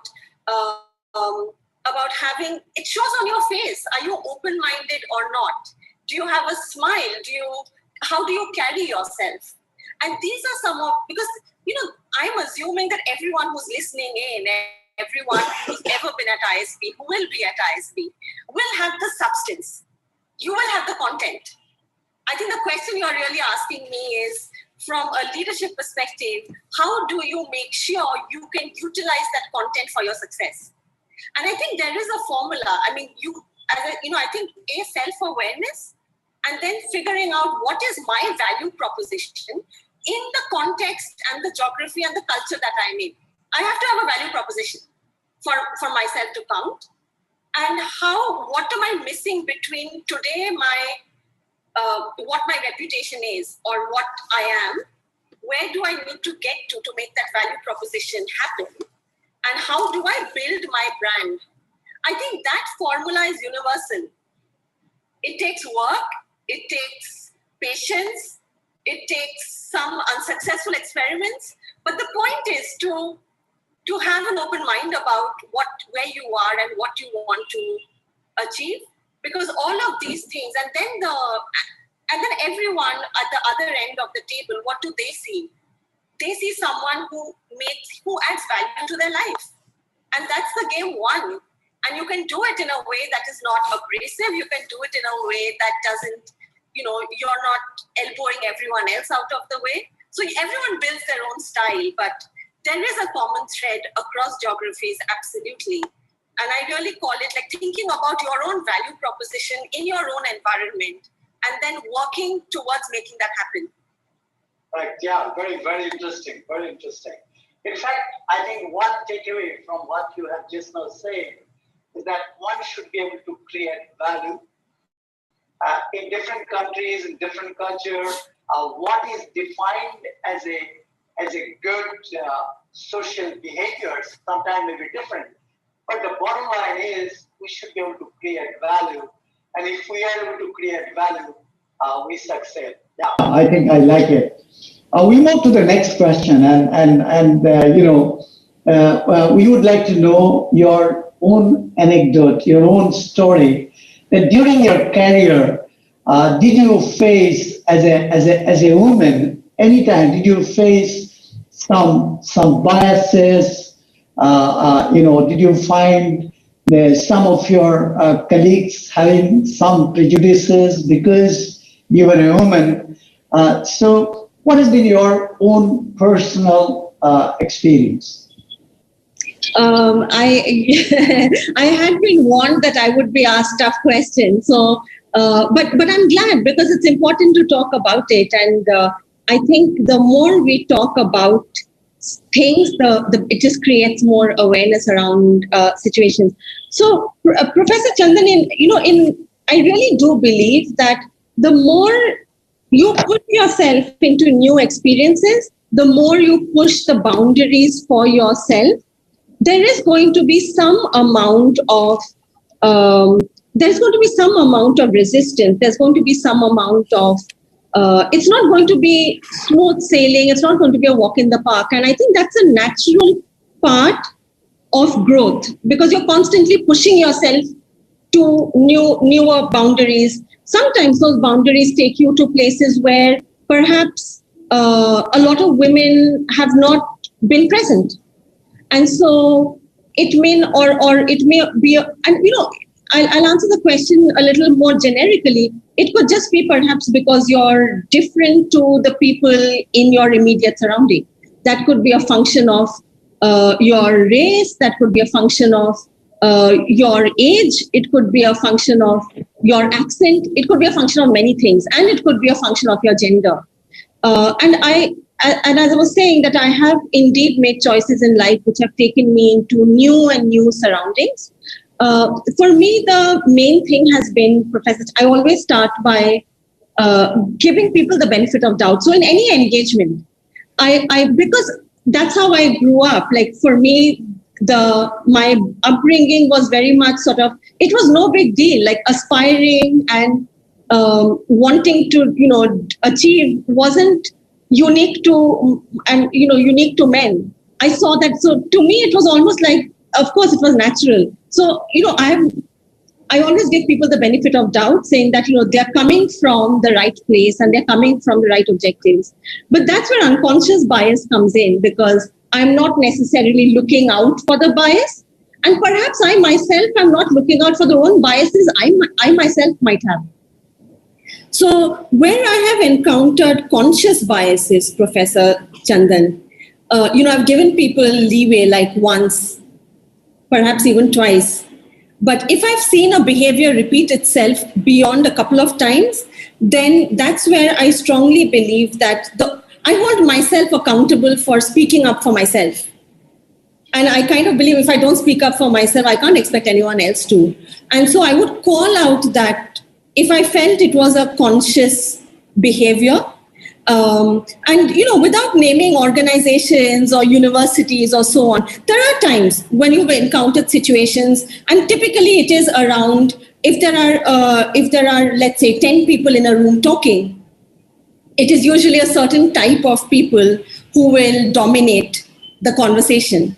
having, it shows on your face. Are you open-minded or not? Do you have a smile? How do you carry yourself? And these are some of, because, I'm assuming that everyone who's listening in, everyone who's ever been at ISB, who will be at ISB, will have the substance. You will have the content. I think the question you're really asking me is, from a leadership perspective, how do you make sure you can utilize that content for your success? And I think there is a formula. I mean, I think self-awareness, and then figuring out what is my value proposition in the context and the geography and the culture that I'm in. I have to have a value proposition for myself to count. And what am I missing between today, what my reputation is or what I am? Where do I need to get to make that value proposition happen? And how do I build my brand? I think that formula is universal. It takes work, it takes patience, it takes some unsuccessful experiments, but the point is to have an open mind about where you are and what you want to achieve, because all of these things, and then everyone at the other end of the table, what do they see? They see someone who adds value to their life, and that's the game won. And you can do it in a way that is not abrasive. You can do it in a way that doesn't, you're not elbowing everyone else out of the way. So everyone builds their own style, but there is a common thread across geographies, absolutely. And I really call it like thinking about your own value proposition in your own environment and then working towards making that happen. Right. Yeah, very, very interesting. Very interesting. In fact, I think one takeaway from what you have just now said is that one should be able to create value in different countries, in different cultures. What is defined as a good social behavior sometimes may be different. But the bottom line is we should be able to create value. And if we are able to create value, we succeed. Yeah. I think I like it. We move to the next question, and we would like to know your own anecdote, your own story. That during your career, did you face as a woman anytime? Did you face some biases? Did you find some of your colleagues having some prejudices because you were a woman. So what has been your own personal experience? I I had been warned that I would be asked tough questions. So, but I'm glad because it's important to talk about it. And I think the more we talk about things, it just creates more awareness around situations. So, Professor Chandan, I really do believe that the more you put yourself into new experiences, the more you push the boundaries for yourself, there is going to be some amount of resistance. There's going to be some amount of it's not going to be smooth sailing. It's not going to be a walk in the park. And I think that's a natural part of growth because you're constantly pushing yourself to newer boundaries. Sometimes those boundaries take you to places where perhaps a lot of women have not been present. And so it may, or it may be, I'll answer the question a little more generically. It could just be perhaps because you're different to the people in your immediate surrounding. That could be a function of your race. That could be a function of your age. It could be a function of your accent. It could be a function of many things. And it could be a function of your gender. And as I was saying, that I have indeed made choices in life which have taken me into new surroundings. For me, the main thing has been, Professor, I always start by giving people the benefit of doubt. So in any engagement, because that's how I grew up. Like for me, my upbringing was very much sort of, it was no big deal. Like aspiring and wanting to, achieve wasn't unique to men. I saw that. So to me, it was almost like, of course, it was natural. So, I always give people the benefit of doubt, saying that, they're coming from the right place and they're coming from the right objectives. But that's where unconscious bias comes in, because I'm not necessarily looking out for the bias. And perhaps I myself am not looking out for the own biases I myself might have. So where I have encountered conscious biases, Professor Chandan, I've given people leeway like once, perhaps even twice. But if I've seen a behavior repeat itself beyond a couple of times, then that's where I strongly believe that I hold myself accountable for speaking up for myself. And I kind of believe if I don't speak up for myself, I can't expect anyone else to. And so I would call out that if I felt it was a conscious behavior, and without naming organizations or universities or so on, there are times when you've encountered situations, and typically it is around if there are, let's say, 10 people in a room talking, it is usually a certain type of people who will dominate the conversation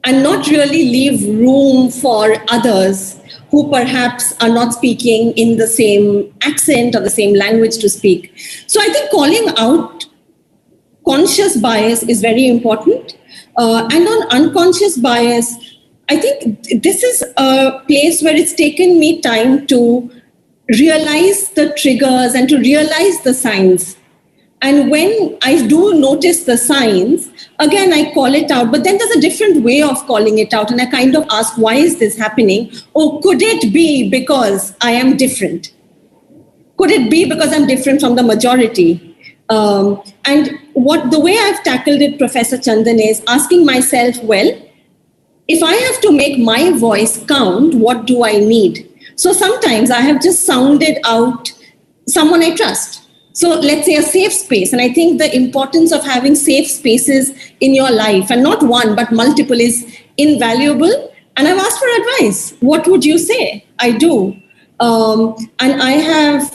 and not really leave room for others who perhaps are not speaking in the same accent or the same language to speak. So I think calling out conscious bias is very important. And on unconscious bias, I think this is a place where it's taken me time to realize the triggers and to realize the signs. And when I do notice the signs, again, I call it out, but then there's a different way of calling it out. And I kind of ask, why is this happening? Or could it be because I am different? Could it be because I'm different from the majority? And the way I've tackled it, Professor Chandan, is asking myself, well, if I have to make my voice count, what do I need? So sometimes I have just sounded out someone I trust. So let's say a safe space. And I think the importance of having safe spaces in your life, and not one, but multiple, is invaluable. And I've asked for advice. What would you say? I do. And I have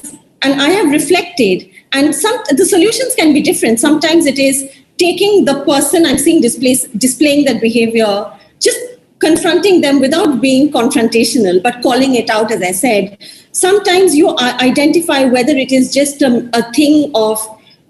reflected. And the solutions can be different. Sometimes it is taking the person I'm seeing displaying that behavior, just confronting them without being confrontational, but calling it out, as I said. Sometimes you identify whether it is just a thing of,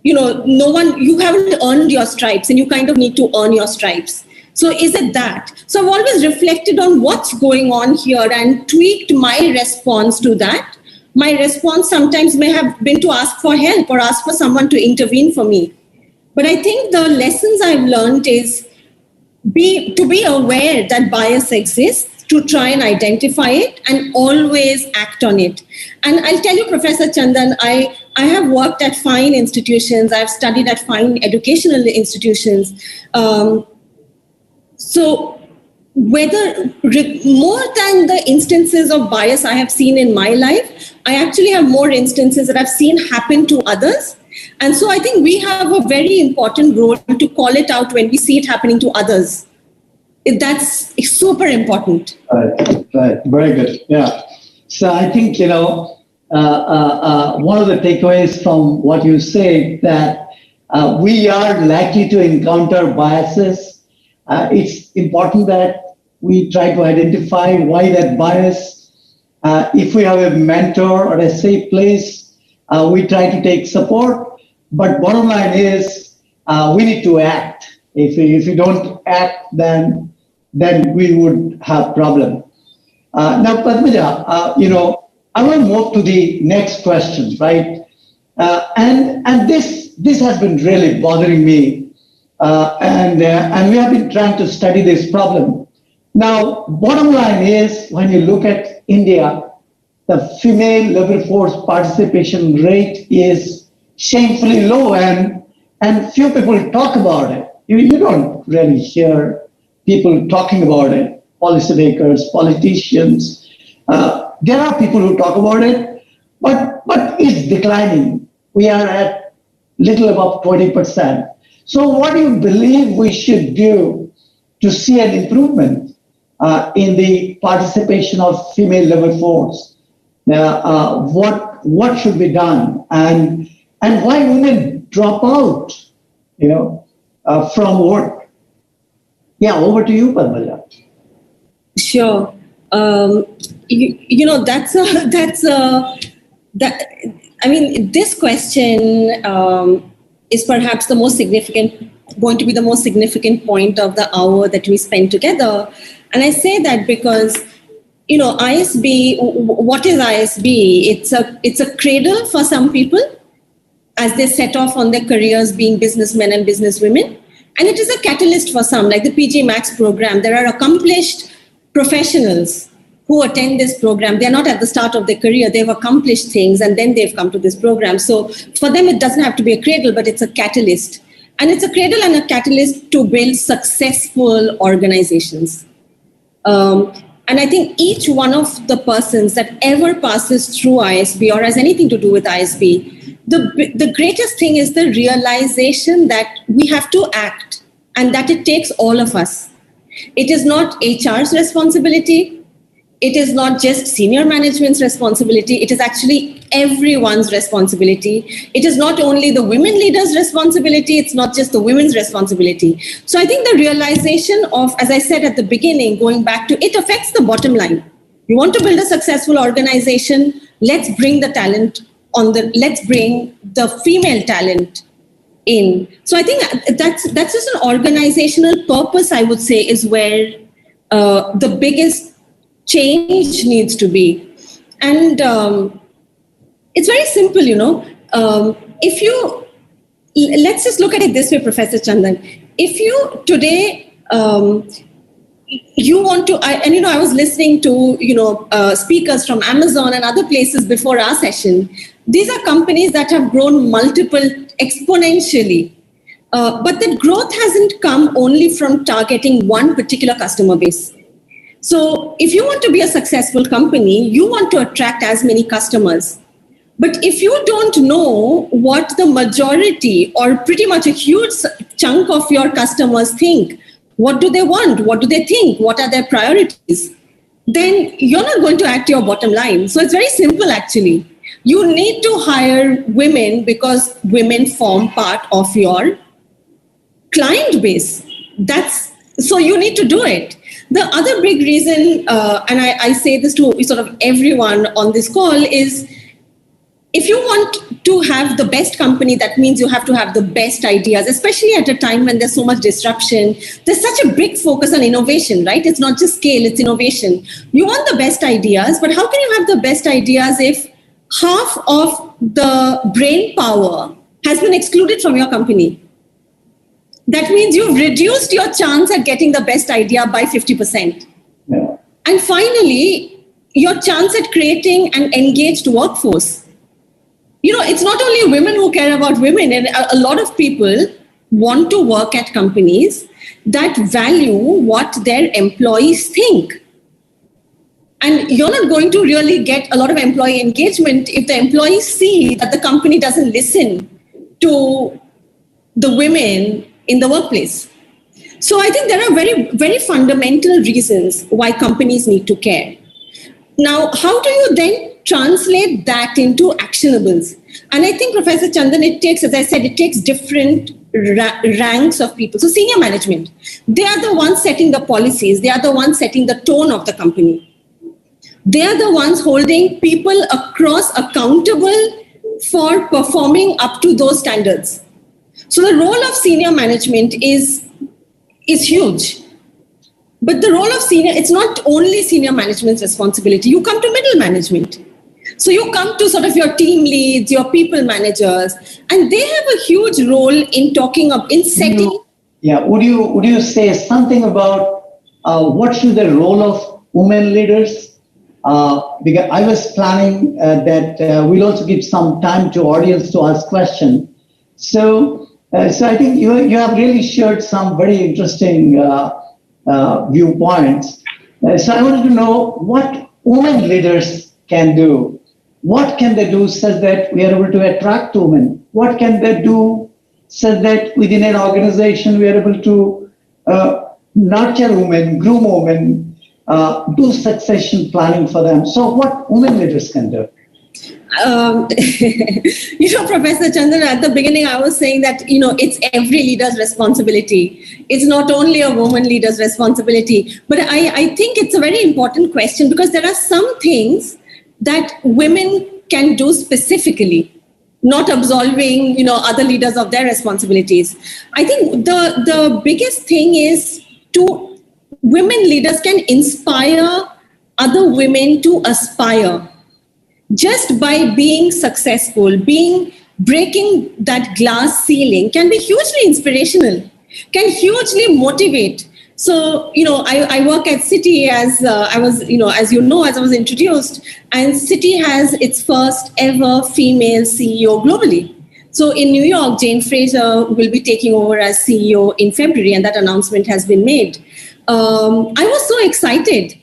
no one, you haven't earned your stripes and you kind of need to earn your stripes. So is it that? So I've always reflected on what's going on here and tweaked my response to that. my response sometimes may have been to ask for help or ask for someone to intervene for me. But I think the lessons I've learned is to be aware that bias exists, to try and identify it and always act on it. And I'll tell you, Professor Chandan, I have worked at fine institutions. I've studied at fine educational institutions. So whether more than the instances of bias I have seen in my life, I actually have more instances that I've seen happen to others. And so I think we have a very important role to call it out when we see it happening to others. That's super important. Right. Very good. Yeah. So I think, one of the takeaways from what you say that we are likely to encounter biases. It's important that we try to identify why that bias. If we have a mentor or a safe place, we try to take support. But bottom line is we need to act. If you don't act, then we would have problem. Now, Padmaja, I want to move to the next question, right? And this has been really bothering me, and we have been trying to study this problem. Now, bottom line is when you look at India, the female labor force participation rate is shamefully low, and few people talk about it. You don't really hear people talking about it, policymakers, politicians. There are people who talk about it, but it's declining. We are at little above 20%. So what do you believe we should do to see an improvement in the participation of female labor force? What should be done, and why women drop out, from work? Yeah, over to you, Padmaja. Sure. This question is perhaps going to be the most significant point of the hour that we spend together. And I say that because, ISB, what is ISB? It's a cradle for some people as they set off on their careers being businessmen and businesswomen. And it is a catalyst for some, like the PGPMAX program. There are accomplished professionals who attend this program. They're not at the start of their career. They've accomplished things and then they've come to this program. So for them, it doesn't have to be a cradle, but it's a catalyst. And it's a cradle and a catalyst to build successful organizations. And I think each one of the persons that ever passes through ISB or has anything to do with ISB, the greatest thing is the realization that we have to act and that it takes all of us. It is not HR's responsibility. It is not just senior management's responsibility. It is actually everyone's responsibility. It is not only the women leaders' responsibility. It's not just the women's responsibility. So I think the realization of, as I said at the beginning, going back to it affects the bottom line. You want to build a successful organization, let's bring the talent let's bring the female talent in. So I think that's just an organizational purpose, I would say, is where the biggest change needs to be. And it's very simple, let's just look at it this way, Professor Chandan. If you today, you want to, I was listening to, speakers from Amazon and other places before our session. These are companies that have grown exponentially. But that growth hasn't come only from targeting one particular customer base. So if you want to be a successful company, you want to attract as many customers. But if you don't know what the majority or pretty much a huge chunk of your customers think, what do they want? What do they think? What are their priorities? Then you're not going to act your bottom line. So it's very simple, actually. You need to hire women because women form part of your client base. So you need to do it. The other big reason, and I say this to sort of everyone on this call, is if you want to have the best company, that means you have to have the best ideas, especially at a time when there's so much disruption. There's such a big focus on innovation, right? It's not just scale, it's innovation. You want the best ideas, but how can you have the best ideas if half of the brain power has been excluded from your company. That means you've reduced your chance at getting the best idea by 50%. Yeah. And finally, your chance at creating an engaged workforce. You know, it's not only women who care about women, and a lot of people want to work at companies that value what their employees think. And you're not going to really get a lot of employee engagement if the employees see that the company doesn't listen to the women in the workplace. So I think there are very, very fundamental reasons why companies need to care. Now, how do you then translate that into actionables? And I think, Professor Chandan, it takes, as I said, it takes different ranks of people. So senior management, they are the ones setting the policies. They are the ones setting the tone of the company. They are the ones holding people across accountable for performing up to those standards. So the role of senior management is huge. But the role of senior, it's not only senior management's responsibility. You come to middle management. So you come to sort of your team leads, your people managers, and they have a huge role in setting. Would you say something about what should the role of women leaders? Because I was planning that we'll also give some time to audience to ask questions. So I think you have really shared some very interesting viewpoints. So I wanted to know what women leaders can do. What can they do such that we are able to attract women? What can they do such that within an organization we are able to nurture women, groom women, do succession planning for them? So what women leaders can do? Professor Chandra, at the beginning I was saying that, it's every leader's responsibility. It's not only a woman leader's responsibility. But I think it's a very important question because there are some things that women can do specifically, not absolving, other leaders of their responsibilities. I think the biggest thing is women leaders can inspire other women to aspire. Just by being successful, breaking that glass ceiling can be hugely inspirational, can hugely motivate. So, I work at Citi as I was introduced, and Citi has its first ever female CEO globally. So in New York, Jane Fraser will be taking over as CEO in February, and that announcement has been made. I was so excited.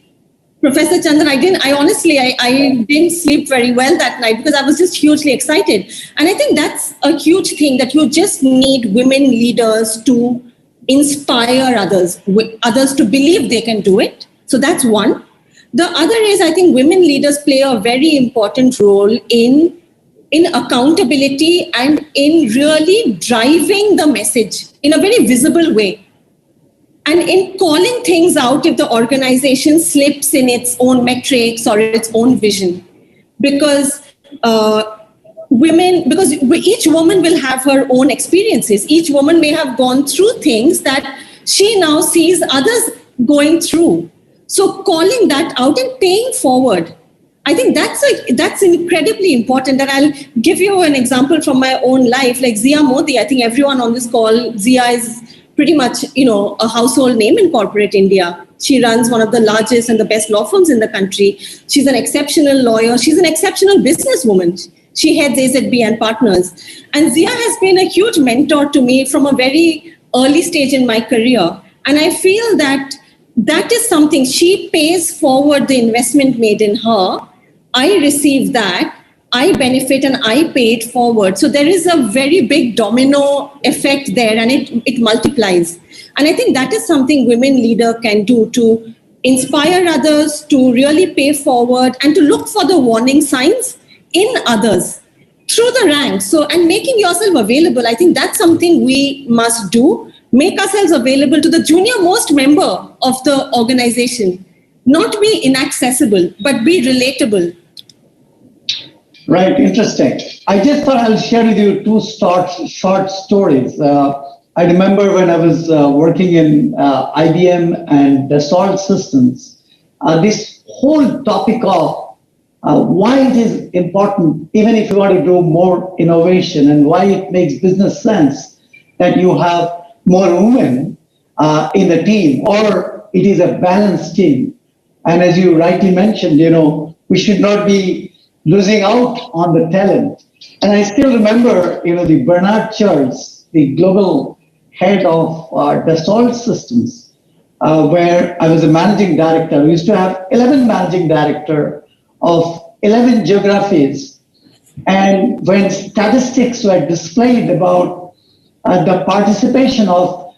Professor Chandan, I didn't sleep very well that night because I was just hugely excited. And I think that's a huge thing, that you just need women leaders to inspire others to believe they can do it. So that's one. The other is, I think women leaders play a very important role in accountability and in really driving the message in a very visible way. And in calling things out if the organization slips in its own metrics or its own vision. Because each woman will have her own experiences. Each woman may have gone through things that she now sees others going through. So calling that out and paying forward, I think that's incredibly important. And I'll give you an example from my own life. Like Zia Modi, I think everyone on this call, Zia is pretty much, a household name in corporate India. She runs one of the largest and the best law firms in the country. She's an exceptional lawyer. She's an exceptional businesswoman. She heads AZB and Partners. And Zia has been a huge mentor to me from a very early stage in my career. And I feel that is something. She pays forward the investment made in her. I receive that. I benefit and I pay it forward. So there is a very big domino effect there, and it multiplies. And I think that is something women leader can do to inspire others, to really pay forward and to look for the warning signs in others through the ranks. So, and making yourself available, I think that's something we must do. Make ourselves available to the junior most member of the organization. Not be inaccessible, but be relatable. Right, interesting. I just thought I'll share with you two short stories. I remember when I was working in IBM and Dassault Systems, this whole topic of why it is important, even if you want to do more innovation, and why it makes business sense that you have more women in the team, or it is a balanced team. And as you rightly mentioned, we should not be losing out on the talent. And I still remember, the Bernard Charles, the global head of Dassault Systems, where I was a managing director. We used to have 11 managing director of 11 geographies. And when statistics were displayed about the participation of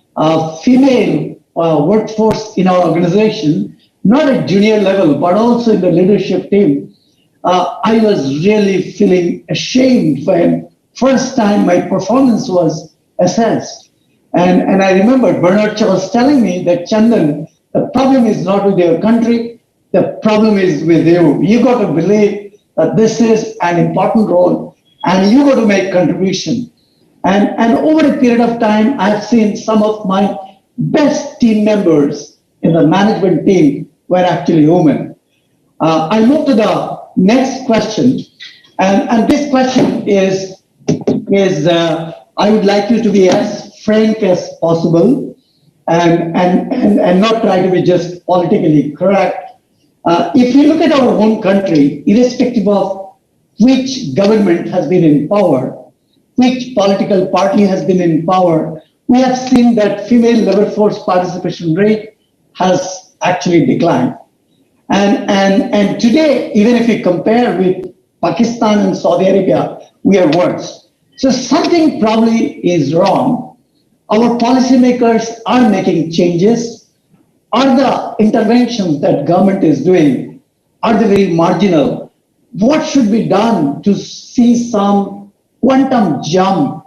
female workforce in our organization, not at junior level, but also in the leadership team, I was really feeling ashamed when first time my performance was assessed. And I remember Bernard Charles telling me that, Chandan, the problem is not with your country, the problem is with you. You got to believe that this is an important role and you got to make contribution. And over a period of time, I've seen some of my best team members in the management team were actually women. I'll move to the next question. And this question is I would like you to be as frank as possible and not try to be just politically correct. If you look at our own country, irrespective of which government has been in power, which political party has been in power, we have seen that female labor force participation rate has actually declined. And today, even if we compare with Pakistan and Saudi Arabia, we are worse. So something probably is wrong. Our policymakers are making changes. Are the interventions that government is doing, are they very marginal? What should be done to see some quantum jump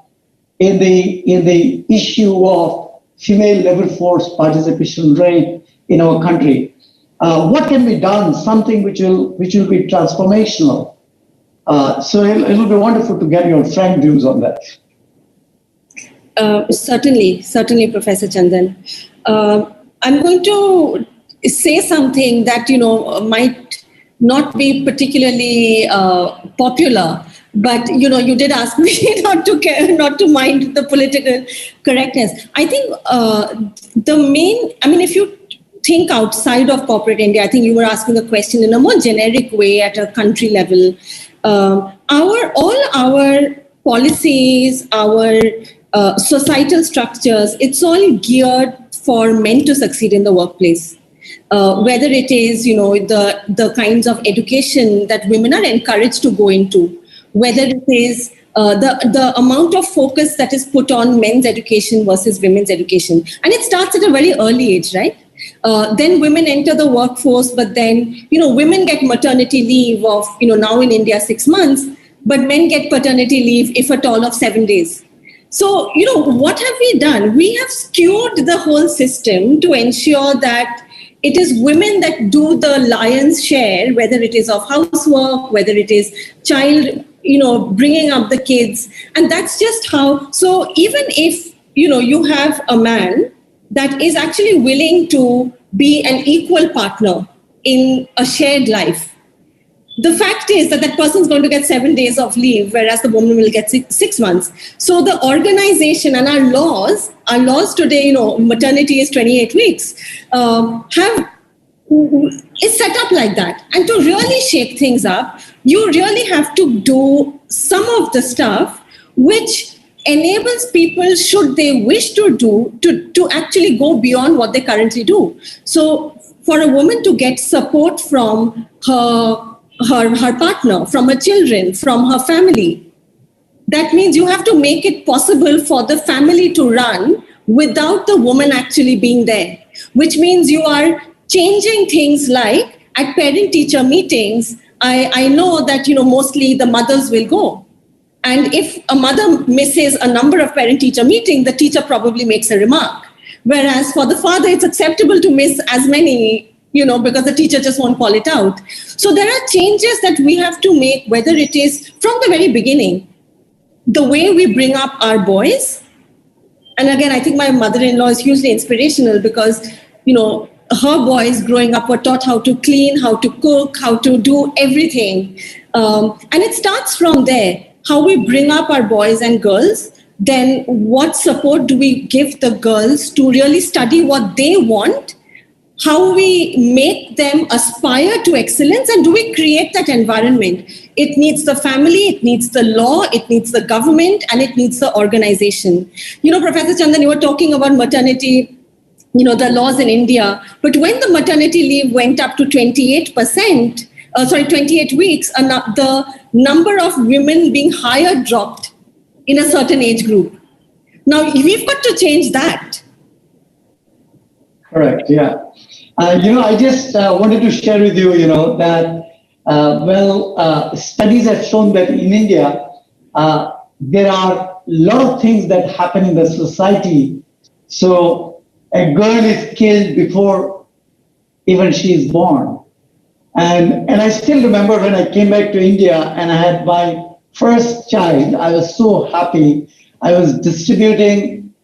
in the issue of female labor force participation rate in our country? What can be done? Something which will be transformational. So it will be wonderful to get your frank views on that. Certainly, Professor Chandan. I'm going to say something that might not be particularly popular, but you did ask me not to mind the political correctness. I think if you think outside of corporate India, I think you were asking a question in a more generic way at a country level. All our policies, our societal structures, it's all geared for men to succeed in the workplace. Whether it is, the kinds of education that women are encouraged to go into, whether it is the amount of focus that is put on men's education versus women's education. And it starts at a very early age, right? Then women enter the workforce, but then, women get maternity leave of, now in India, 6 months, but men get paternity leave, if at all, of 7 days. So, what have we done? We have skewed the whole system to ensure that it is women that do the lion's share, whether it is of housework, whether it is child, bringing up the kids. And that's just how, so even if, you have a man that is actually willing to be an equal partner in a shared life, the fact is that that person is going to get 7 days of leave, whereas the woman will get 6 months. So the organization and our laws today, maternity is 28 weeks, is set up like that. And to really shake things up, you really have to do some of the stuff which enables people, should they wish to do, to actually go beyond what they currently do. So for a woman to get support from her partner, from her children, from her family, that means you have to make it possible for the family to run without the woman actually being there, which means you are changing things like at parent-teacher meetings. I know that, mostly the mothers will go. And if a mother misses a number of parent-teacher meetings, the teacher probably makes a remark. Whereas for the father, it's acceptable to miss as many, because the teacher just won't call it out. So there are changes that we have to make, whether it is from the very beginning, the way we bring up our boys. And again, I think my mother-in-law is hugely inspirational because, her boys growing up were taught how to clean, how to cook, how to do everything. And it starts from there, how we bring up our boys and girls. Then what support do we give the girls to really study what they want? How we make them aspire to excellence, and do we create that environment? It needs the family, it needs the law, it needs the government, and it needs the organization. Professor Chandan, you were talking about maternity, the laws in India, but when the maternity leave went up to 28 weeks, the number of women being hired dropped in a certain age group. Now, we've got to change that. Correct, yeah. I just wanted to share with you, that, studies have shown that in India, there are a lot of things that happen in the society. So a girl is killed before even she is born. And I still remember when I came back to India and I had my first child, I was so happy. I was distributing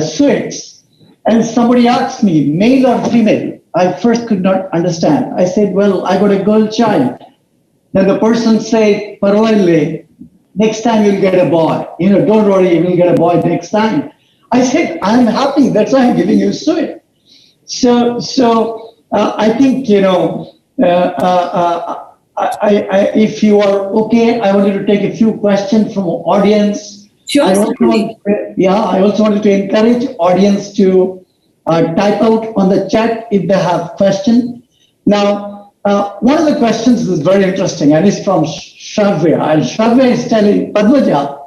sweets, and somebody asked me, male or female? I first could not understand. I said, well, I got a girl child. Then the person said, Parvaile, next time you'll get a boy. Don't worry, you'll get a boy next time. I said, I'm happy. That's why I'm giving you sweet. So I think, if you are okay, I wanted to take a few questions from audience. Sure. I also wanted to encourage audience to type out on the chat if they have questions. Now, one of the questions is very interesting, and it's from Shravya. And Shravya is telling Padmaja,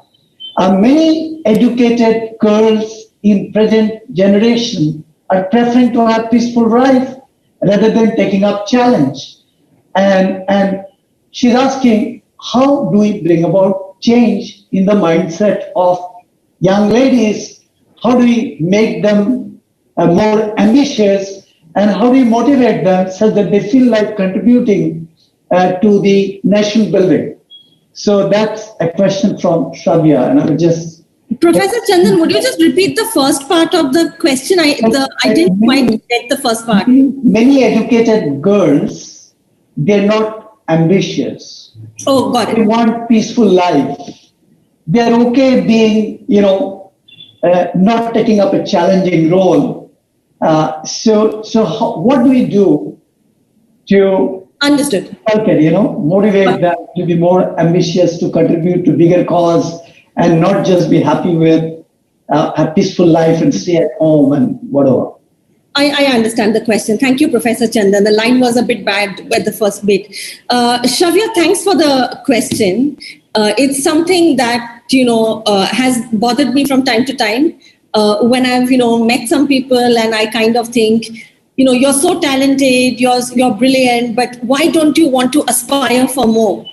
many educated girls in present generation are preferring to have peaceful life rather than taking up challenge. And she's asking, how do we bring about change in the mindset of young ladies? How do we make them more ambitious, and how do you motivate them so that they feel like contributing to the nation building? So that's a question from Shravya, and I will just... Professor Chandan, would you just repeat the first part of the question? I didn't quite get the first part. Many educated girls, they're not ambitious. Oh, got it. They want peaceful life. They're okay being, not taking up a challenging role. What do we do to motivate them to be more ambitious, to contribute to bigger cause, and not just be happy with a peaceful life and stay at home and whatever? I understand the question. Thank you, Professor Chandan. The line was a bit bad at the first bit. Shravya, thanks for the question. It's something that, has bothered me from time to time. When I've, met some people and I kind of think, you're so talented, you're brilliant, but why don't you want to aspire for more?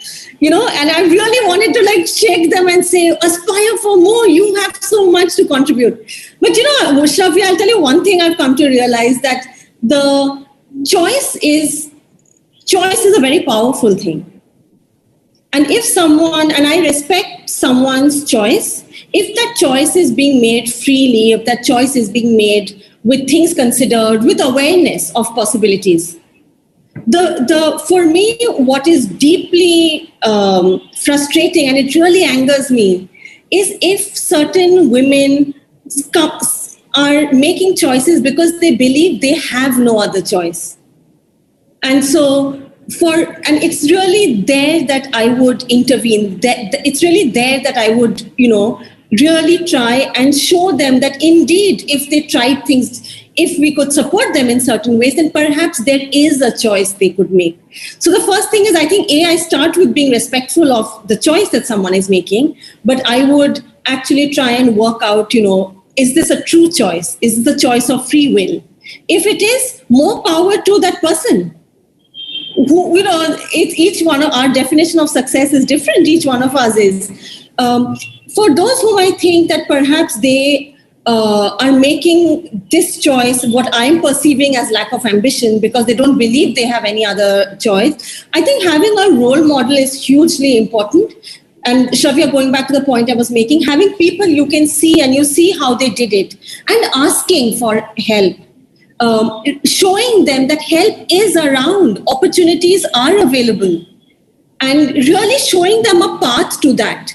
And I really wanted to shake them and say, aspire for more. You have so much to contribute. But Shravya, I'll tell you one thing I've come to realize, that the choice is a very powerful thing. And if someone, and I respect someone's choice, if that choice is being made freely, if that choice is being made with things considered, with awareness of possibilities, for me, what is deeply frustrating, and it really angers me, is if certain women are making choices because they believe they have no other choice. And so, and it's really there that I would intervene. It's really there that I would, really try and show them that indeed, if they tried things, if we could support them in certain ways, then perhaps there is a choice they could make. So the first thing is, I think, I start with being respectful of the choice that someone is making, but I would actually try and work out, is this a true choice? Is this a choice of free will? If it is, more power to that person. Each one of our definition of success is different. Each one of us is. For those whom I think that perhaps they are making this choice, what I'm perceiving as lack of ambition, because they don't believe they have any other choice, I think having a role model is hugely important. And Shravya, going back to the point I was making, having people you can see and you see how they did it, and asking for help. showing them that help is around, opportunities are available, and really showing them a path to that,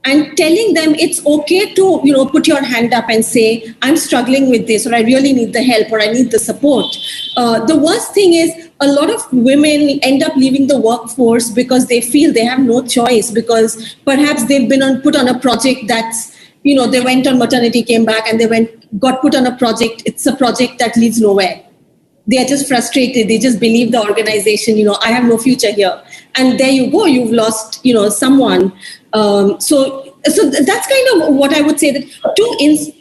and telling them it's okay to, put your hand up and say, I'm struggling with this, or I really need the help, or I need the support. The worst thing is a lot of women end up leaving the workforce because they feel they have no choice, because perhaps they've been put on a project that's, they went on maternity, came back, and got put on a project. It's a project that leads nowhere. They are just frustrated. They just believe the organization, I have no future here. And there you go, you've lost, someone. So that's kind of what I would say, that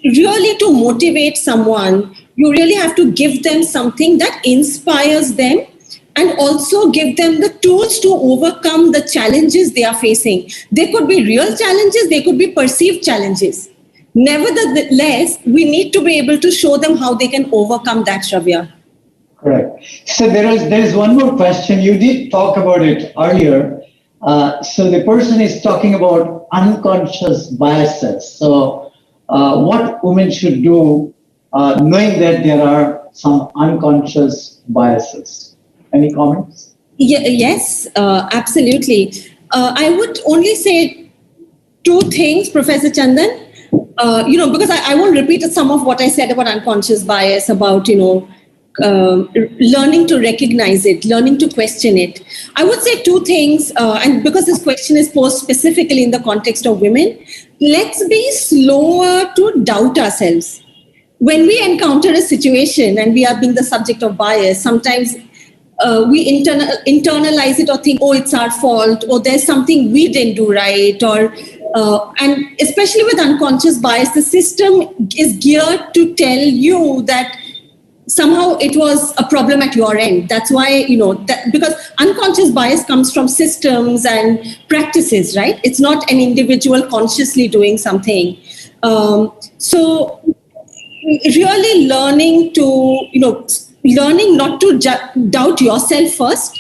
really to motivate someone, you really have to give them something that inspires them, and also give them the tools to overcome the challenges they are facing. They could be real challenges, they could be perceived challenges. Nevertheless, we need to be able to show them how they can overcome that, Shravya. Correct. So there is one more question. You did talk about it earlier. So the person is talking about unconscious biases. So what women should do, knowing that there are some unconscious biases. Any comments? Yes, absolutely. I would only say two things, Professor Chandan. Because I won't repeat some of what I said about unconscious bias, about, learning to recognize it, learning to question it. I would say two things, and because this question is posed specifically in the context of women, let's be slower to doubt ourselves. When we encounter a situation and we are being the subject of bias, sometimes we internalize it, or think, oh, it's our fault, or there's something we didn't do right, or and especially with unconscious bias, the system is geared to tell you that somehow it was a problem at your end. That's why, because unconscious bias comes from systems and practices, right? It's not an individual consciously doing something. So really learning not to doubt yourself first.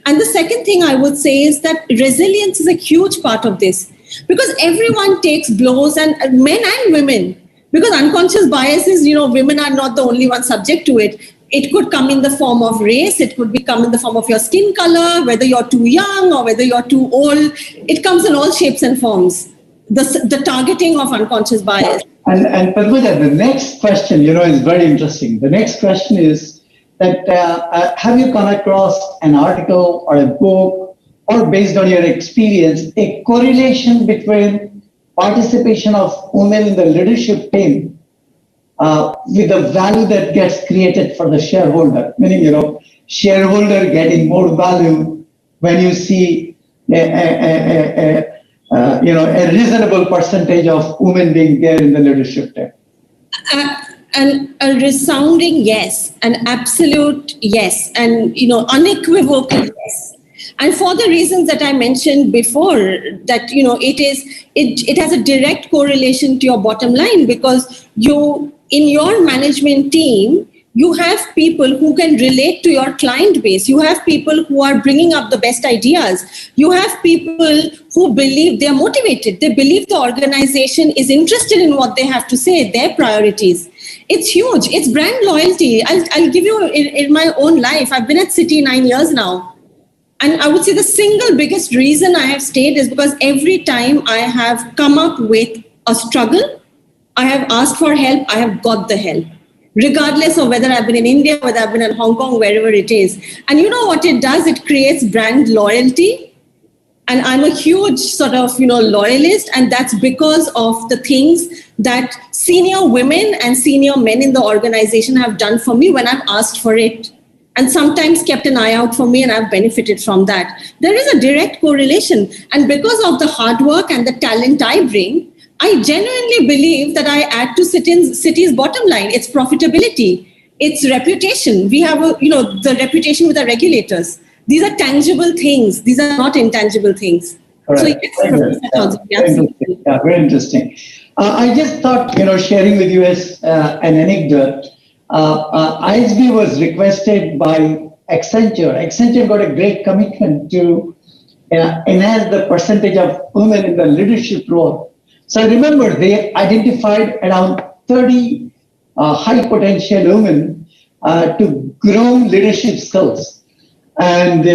And the second thing I would say is that resilience is a huge part of this, because everyone takes blows, and men and women. Because unconscious bias is, women are not the only one subject to it. It could come in the form of race. It could come in the form of your skin color, whether you're too young or whether you're too old. It comes in all shapes and forms, the targeting of unconscious bias. And Padmaja, the next question, is very interesting. The next question is that have you come across an article or a book, or based on your experience, a correlation between participation of women in the leadership team with the value that gets created for the shareholder? Meaning, shareholder getting more value when you see a reasonable percentage of women being there in the leadership team. And a resounding yes, an absolute yes, and unequivocal yes. And for the reasons that I mentioned before, that it has a direct correlation to your bottom line, because in your management team, you have people who can relate to your client base. You have people who are bringing up the best ideas. You have people who believe they're motivated. They believe the organization is interested in what they have to say, their priorities. It's huge. It's brand loyalty. I'll give you in my own life. I've been at Citi 9 years now. And I would say the single biggest reason I have stayed is because every time I have come up with a struggle, I have asked for help, I have got the help. Regardless of whether I've been in India, whether I've been in Hong Kong, wherever it is. And you know what it does? It creates brand loyalty. And I'm a huge sort of, loyalist. And that's because of the things that senior women and senior men in the organization have done for me when I've asked for it. And sometimes kept an eye out for me, and I've benefited from that. There is a direct correlation. And because of the hard work and the talent I bring, I genuinely believe that I add to Citi's bottom line. It's profitability. It's reputation. We have the reputation with our regulators. These are tangible things. These are not intangible things. Correct. So yes, very interesting. I just thought, sharing with you as an anecdote. ISB was requested by Accenture. Accenture got a great commitment to enhance the percentage of women in the leadership role. So I remember they identified around 30 high potential women to groom leadership skills. And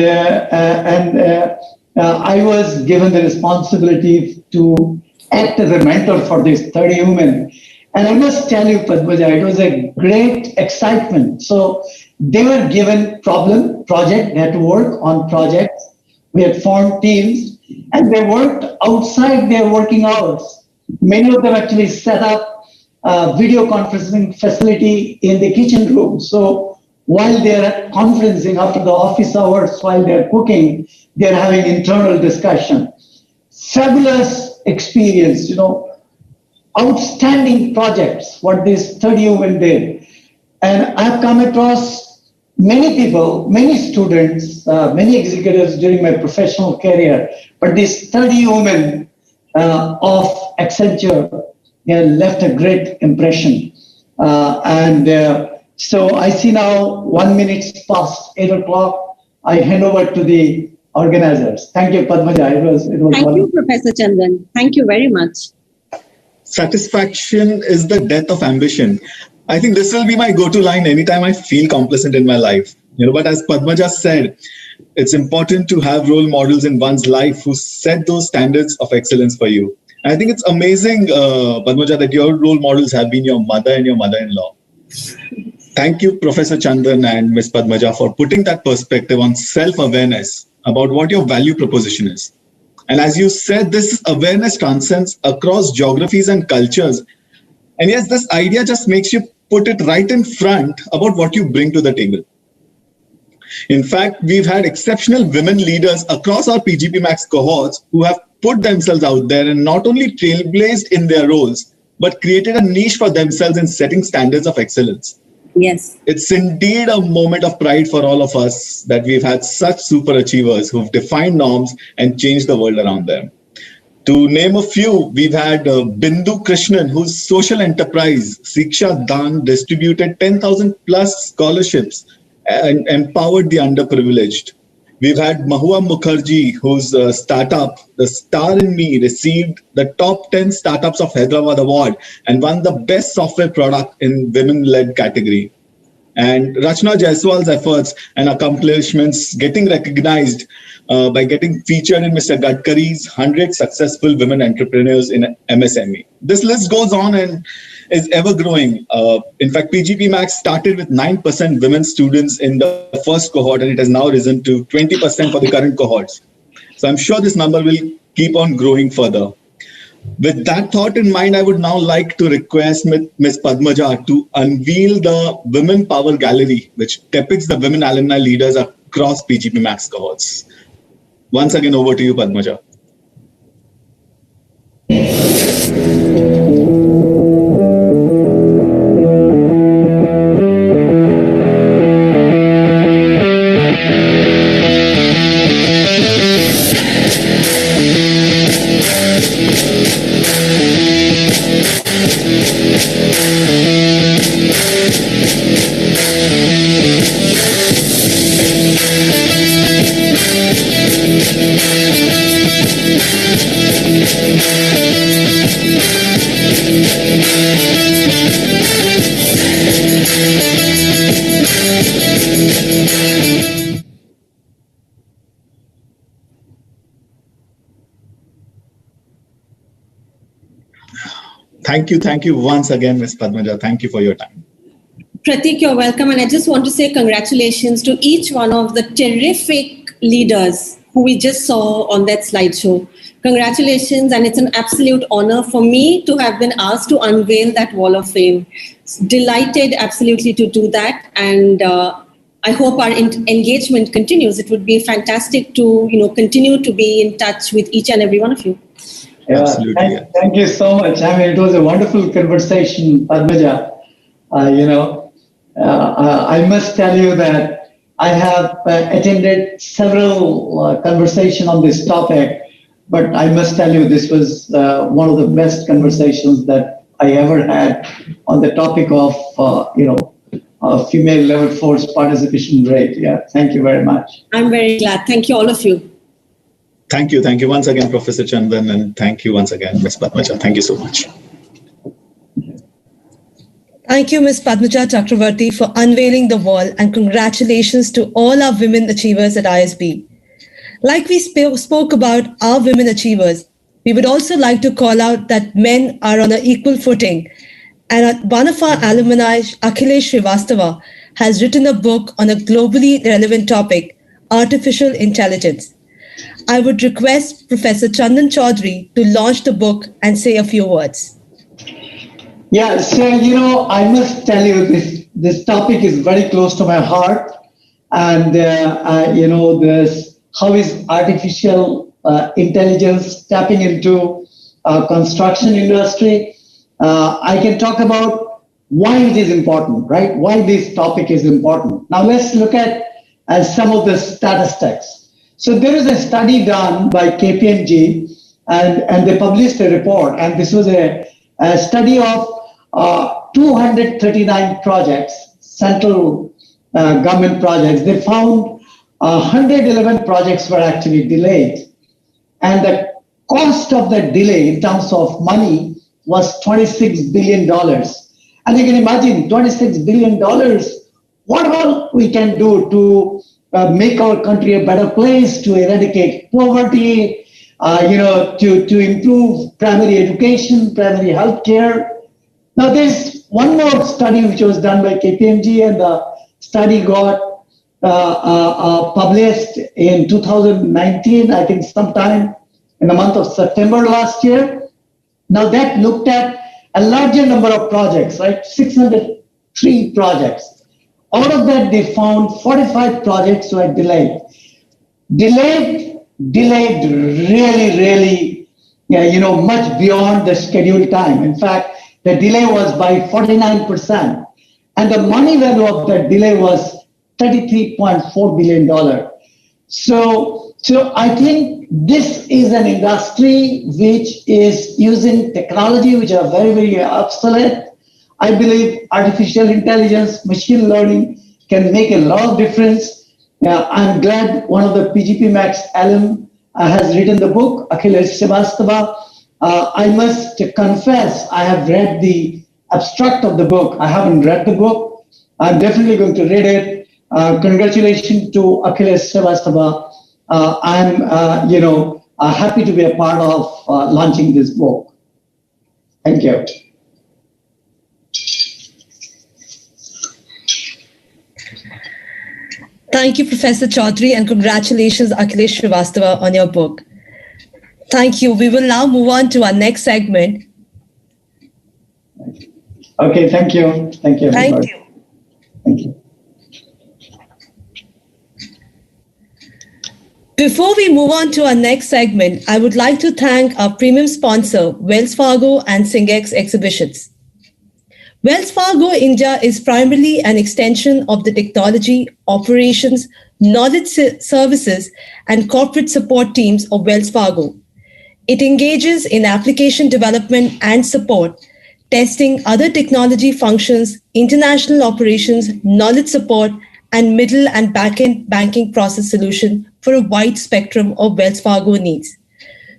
I was given the responsibility to act as a mentor for these 30 women. And I must tell you, Padmaja, it was a great excitement. So they were given project, they had to work on projects. We had formed teams, and they worked outside their working hours. Many of them actually set up a video conferencing facility in the kitchen room. So while they're conferencing after the office hours, while they're cooking, they're having internal discussion. Fabulous experience, outstanding projects, what these 30 women did. And I've come across many people, many students, many executives during my professional career, but these 30 women of Accenture left a great impression. So I see now 1 minute past 8 o'clock. I hand over to the organizers. Thank you, Padmaja. It was Thank wonderful. you, Professor Chandan. Thank you very much. Satisfaction is the death of ambition. I think this will be my go-to line anytime I feel complacent in my life. But as Padmaja said, it's important to have role models in one's life who set those standards of excellence for you. And I think it's amazing, Padmaja, that your role models have been your mother and your mother-in-law. Thank you, Professor Chandan and Ms. Padmaja, for putting that perspective on self-awareness about what your value proposition is. And as you said, this awareness transcends across geographies and cultures. And yes, this idea just makes you put it right in front about what you bring to the table. In fact, we've had exceptional women leaders across our PGPMAX cohorts who have put themselves out there and not only trailblazed in their roles, but created a niche for themselves in setting standards of excellence. Yes. It's indeed a moment of pride for all of us that we've had such super achievers who've defined norms and changed the world around them. To name a few, we've had Bindu Krishnan, whose social enterprise, Siksha Dan, distributed 10,000 plus scholarships and empowered the underprivileged. We've had Mahua Mukherjee, whose startup, The Star in Me, received the top 10 startups of Hyderabad award and won the best software product in women-led category. And Rachna Jaiswal's efforts and accomplishments getting recognized by getting featured in Mr. Gadkari's 100 Successful Women Entrepreneurs in MSME. This list goes on and is ever growing. In fact, PGPMAX started with 9% women students in the first cohort, and it has now risen to 20% for the current cohorts. So I'm sure this number will keep on growing further. With that thought in mind, I would now like to request Ms. Padmaja to unveil the Women Power Gallery, which depicts the women alumni leaders across PGPMAX cohorts. Once again, over to you, Padmaja. Thank you once again, Ms. Padmaja. Thank you for your time. Pratik, you're welcome. And I just want to say congratulations to each one of the terrific leaders who we just saw on that slideshow. Congratulations, and it's an absolute honor for me to have been asked to unveil that wall of fame. Delighted absolutely to do that, and I hope our engagement continues. It would be fantastic to continue to be in touch with each and every one of you. Yeah, thank you so much. I mean, it was a wonderful conversation, Padmaja. I must tell you that I have attended several conversations on this topic, but I must tell you this was one of the best conversations that I ever had on the topic of female level force participation rate. Yeah, thank you very much. I'm very glad. Thank you, all of you. Thank you once again, Professor Chandan, and thank you once again, Ms. Padmaja. Thank you so much. Thank you, Ms. Padmaja Chakravarti, for unveiling the wall, and congratulations to all our women achievers at ISB. Like we spoke about our women achievers, we would also like to call out that men are on an equal footing. And one of our alumni, Akhilesh Srivastava, has written a book on a globally relevant topic, artificial intelligence. I would request Professor Chandan Chaudhary to launch the book and say a few words. Yeah, so I must tell you this topic is very close to my heart, and this how is artificial intelligence tapping into construction industry. I can talk about why it is important, right? Why this topic is important. Now let's look at some of the statistics. So there is a study done by KPMG, and they published a report, and this was a study of 239 projects, central government projects. They found 111 projects were actually delayed. And the cost of the delay in terms of money was $26 billion. And you can imagine $26 billion, what all we can do to make our country a better place, to eradicate poverty, to improve primary education, primary health care. Now, there's one more study which was done by KPMG, and the study got published in 2019, I think sometime in the month of September last year. Now, that looked at a larger number of projects, right? 603 projects. Out of that, they found 45 projects were delayed. Delayed really, much beyond the scheduled time. In fact, the delay was by 49%. And the money value of that delay was $33.4 billion. So I think this is an industry which is using technology which are very, very obsolete. I believe artificial intelligence, machine learning can make a lot of difference. I'm glad one of the PGPMAX alum has written the book, Akhilesh Srivastava. I must confess, I have read the abstract of the book. I haven't read the book. I'm definitely going to read it. Congratulations to Akhilesh Srivastava. I'm, happy to be a part of launching this book. Thank you. Thank you, Professor Chaudhary, and congratulations, Akhilesh Srivastava, on your book. Thank you. We will now move on to our next segment. Okay, thank you. Thank you. Thank you. Thank you. Before we move on to our next segment, I would like to thank our premium sponsor, Wells Fargo and Singex Exhibitions. Wells Fargo India is primarily an extension of the technology, operations, knowledge services, and corporate support teams of Wells Fargo. It engages in application development and support, testing other technology functions, international operations, knowledge support, and middle and back-end banking process solution for a wide spectrum of Wells Fargo needs.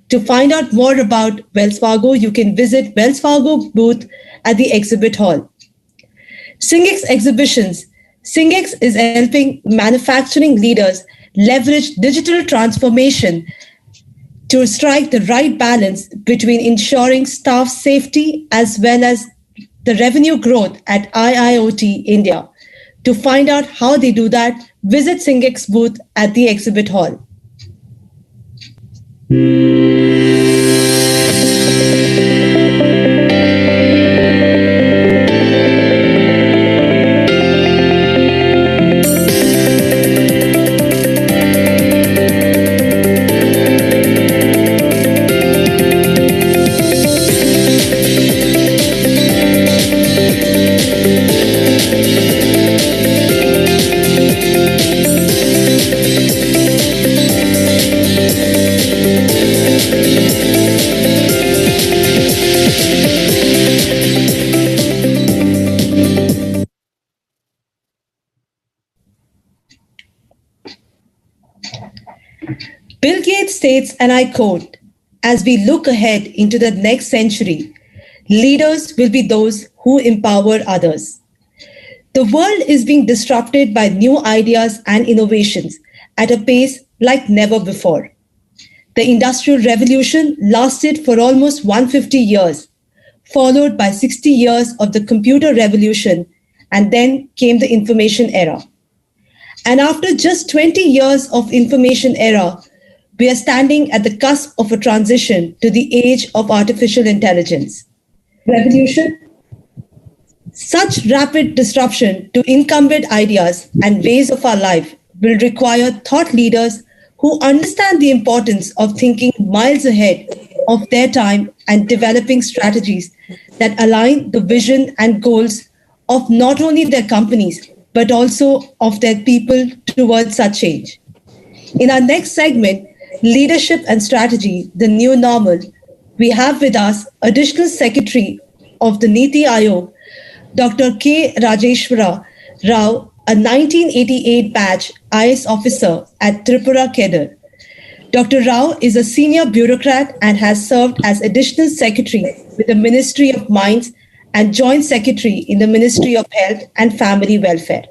To find out more about Wells Fargo, you can visit Wells Fargo booth at the exhibit hall. Singex Exhibitions. Singex is helping manufacturing leaders leverage digital transformation to strike the right balance between ensuring staff safety as well as the revenue growth at IIoT India. To find out how they do that, visit Singex booth at the exhibit hall. Bill Gates states, and I quote, "As we look ahead into the next century, Leaders will be those who empower others. The world is being disrupted by new ideas and innovations at a pace like never before. The Industrial Revolution lasted for almost 150 years, followed by 60 years of the Computer Revolution, and then came the Information Era. And after just 20 years of Information Era, we are standing at the cusp of a transition to the age of artificial intelligence. Revolution. Such rapid disruption to incumbent ideas and ways of our life will require thought leaders who understand the importance of thinking miles ahead of their time and developing strategies that align the vision and goals of not only their companies, but also of their people towards such change. In our next segment, Leadership and Strategy, the New Normal, we have with us Additional Secretary of the Niti Aayog, Dr. K. Rajeshwara Rao, a 1988 batch IS officer at Tripura Kedar. Dr. Rao is a senior bureaucrat and has served as Additional Secretary with the Ministry of Mines and Joint Secretary in the Ministry of Health and Family Welfare.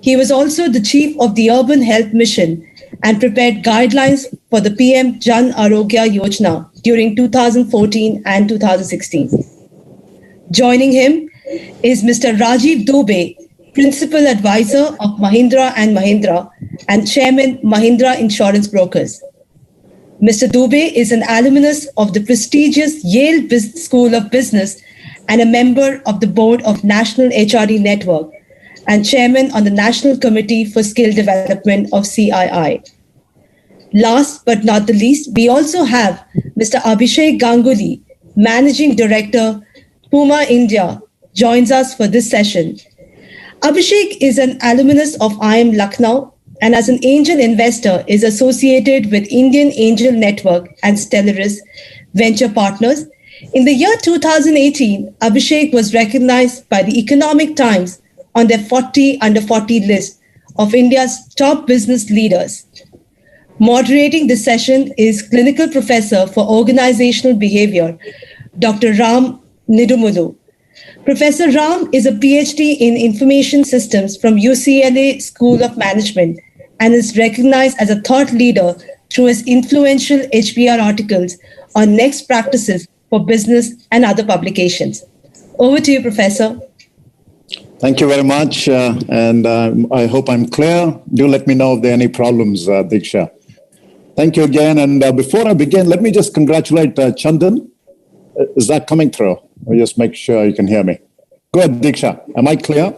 He was also the Chief of the Urban Health Mission and prepared guidelines for the PM Jan Arogya Yojana during 2014 and 2016. Joining him is Mr. Rajiv Dubey, Principal Advisor of Mahindra & Mahindra and Chairman Mahindra Insurance Brokers. Mr. Dubey is an alumnus of the prestigious Yale School of Business and a member of the board of National HRD Network and chairman on the National Committee for Skill Development of CII. Last but not the least, we also have Mr. Abhishek Ganguly, Managing Director, Puma India, joins us for this session. Abhishek is an alumnus of IIM Lucknow and as an angel investor is associated with Indian Angel Network and Stellaris Venture Partners. In the year 2018, Abhishek was recognized by the Economic Times on their 40 under 40 list of India's top business leaders. Moderating this session is Clinical Professor for Organizational Behavior, Dr. Ram Nidumulu. Professor Ram is a PhD in Information Systems from UCLA School of Management and is recognized as a thought leader through his influential HBR articles on next practices for business and other publications. Over to you, Professor. Thank you very much, and I hope I'm clear. Do let me know if there are any problems, Diksha. Thank you again, and before I begin, let me just congratulate Chandan. Is that coming through? I'll just make sure you can hear me. Go ahead, Diksha. Am I clear?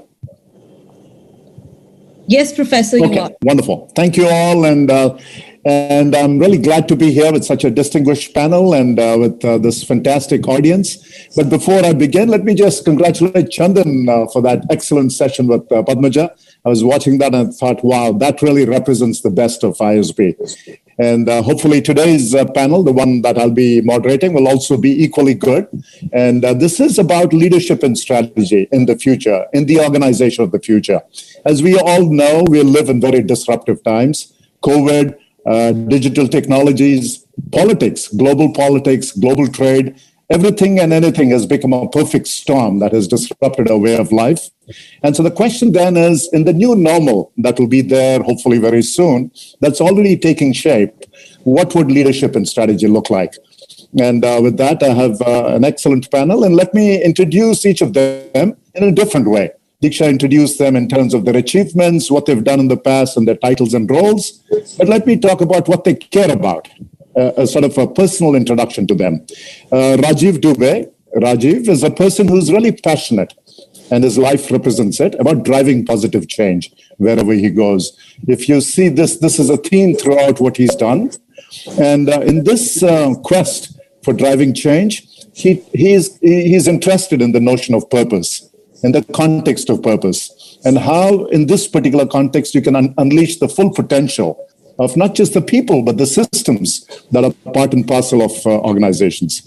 Yes, Professor, okay, you are. Wonderful. Thank you all, and I'm really glad to be here with such a distinguished panel and with this fantastic audience. But before I begin, let me just congratulate Chandan for that excellent session with Padmaja. I was watching that and thought, wow, that really represents the best of ISB. And hopefully today's panel, the one that I'll be moderating, will also be equally good. And this is about leadership and strategy in the future, in the organization of the future. As we all know, we live in very disruptive times. COVID, digital technologies, politics, global trade, everything and anything has become a perfect storm that has disrupted our way of life. And so the question then is, in the new normal that will be there hopefully very soon, that's already taking shape, what would leadership and strategy look like? And with that, I have an excellent panel, and let me introduce each of them in a different way. Diksha introduced them in terms of their achievements, what they've done in the past, and their titles and roles. But let me talk about what they care about, a sort of a personal introduction to them. Rajiv Dubey. Rajiv is a person who's really passionate, and his life represents it, about driving positive change wherever he goes. If you see this is a theme throughout what he's done. And in this quest for driving change, he's interested in the notion of purpose, in the context of purpose, and how in this particular context you can unleash the full potential of not just the people, but the systems that are part and parcel of organizations.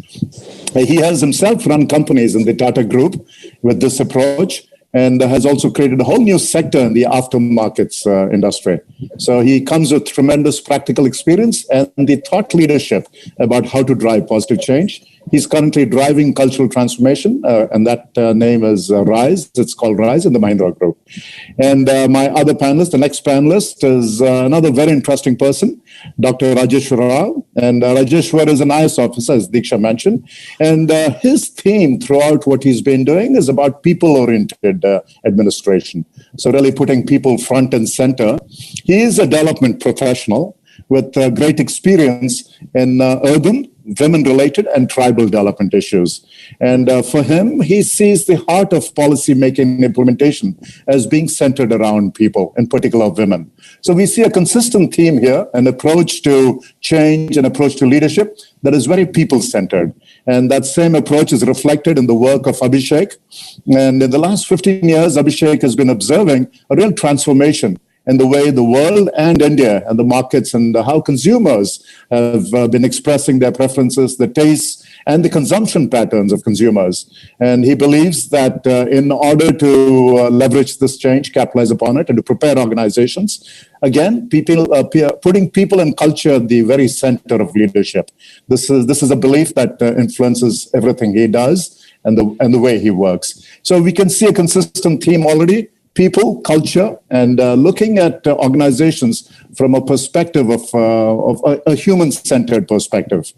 He has himself run companies in the Tata Group with this approach, and has also created a whole new sector in the aftermarkets industry. So he comes with tremendous practical experience and the thought leadership about how to drive positive change. He's currently driving cultural transformation, and that name is RISE. It's called RISE in the Mahindra Group. And my other panelist, the next panelist, is another very interesting person, Dr. Rajeshwar Rao. And Rajeshwar is an IS officer, as Diksha mentioned. And his theme throughout what he's been doing is about people-oriented administration. So really putting people front and center. He is a development professional with great experience in urban, women-related, and tribal development issues. And for him, he sees the heart of policy making and implementation as being centered around people, in particular women. So we see a consistent theme here, an approach to change, an approach to leadership that is very people-centered. And that same approach is reflected in the work of Abhishek. And in the last 15 years, Abhishek has been observing a real transformation in the way the world and India and the markets and how consumers have been expressing their preferences, the tastes, and the consumption patterns of consumers. And he believes that in order to leverage this change, capitalize upon it, and to prepare organizations, again, putting people and culture at the very center of leadership. This is a belief that influences everything he does and the way he works. So we can see a consistent theme already. People, culture, and looking at organizations from a perspective of a human-centered perspective.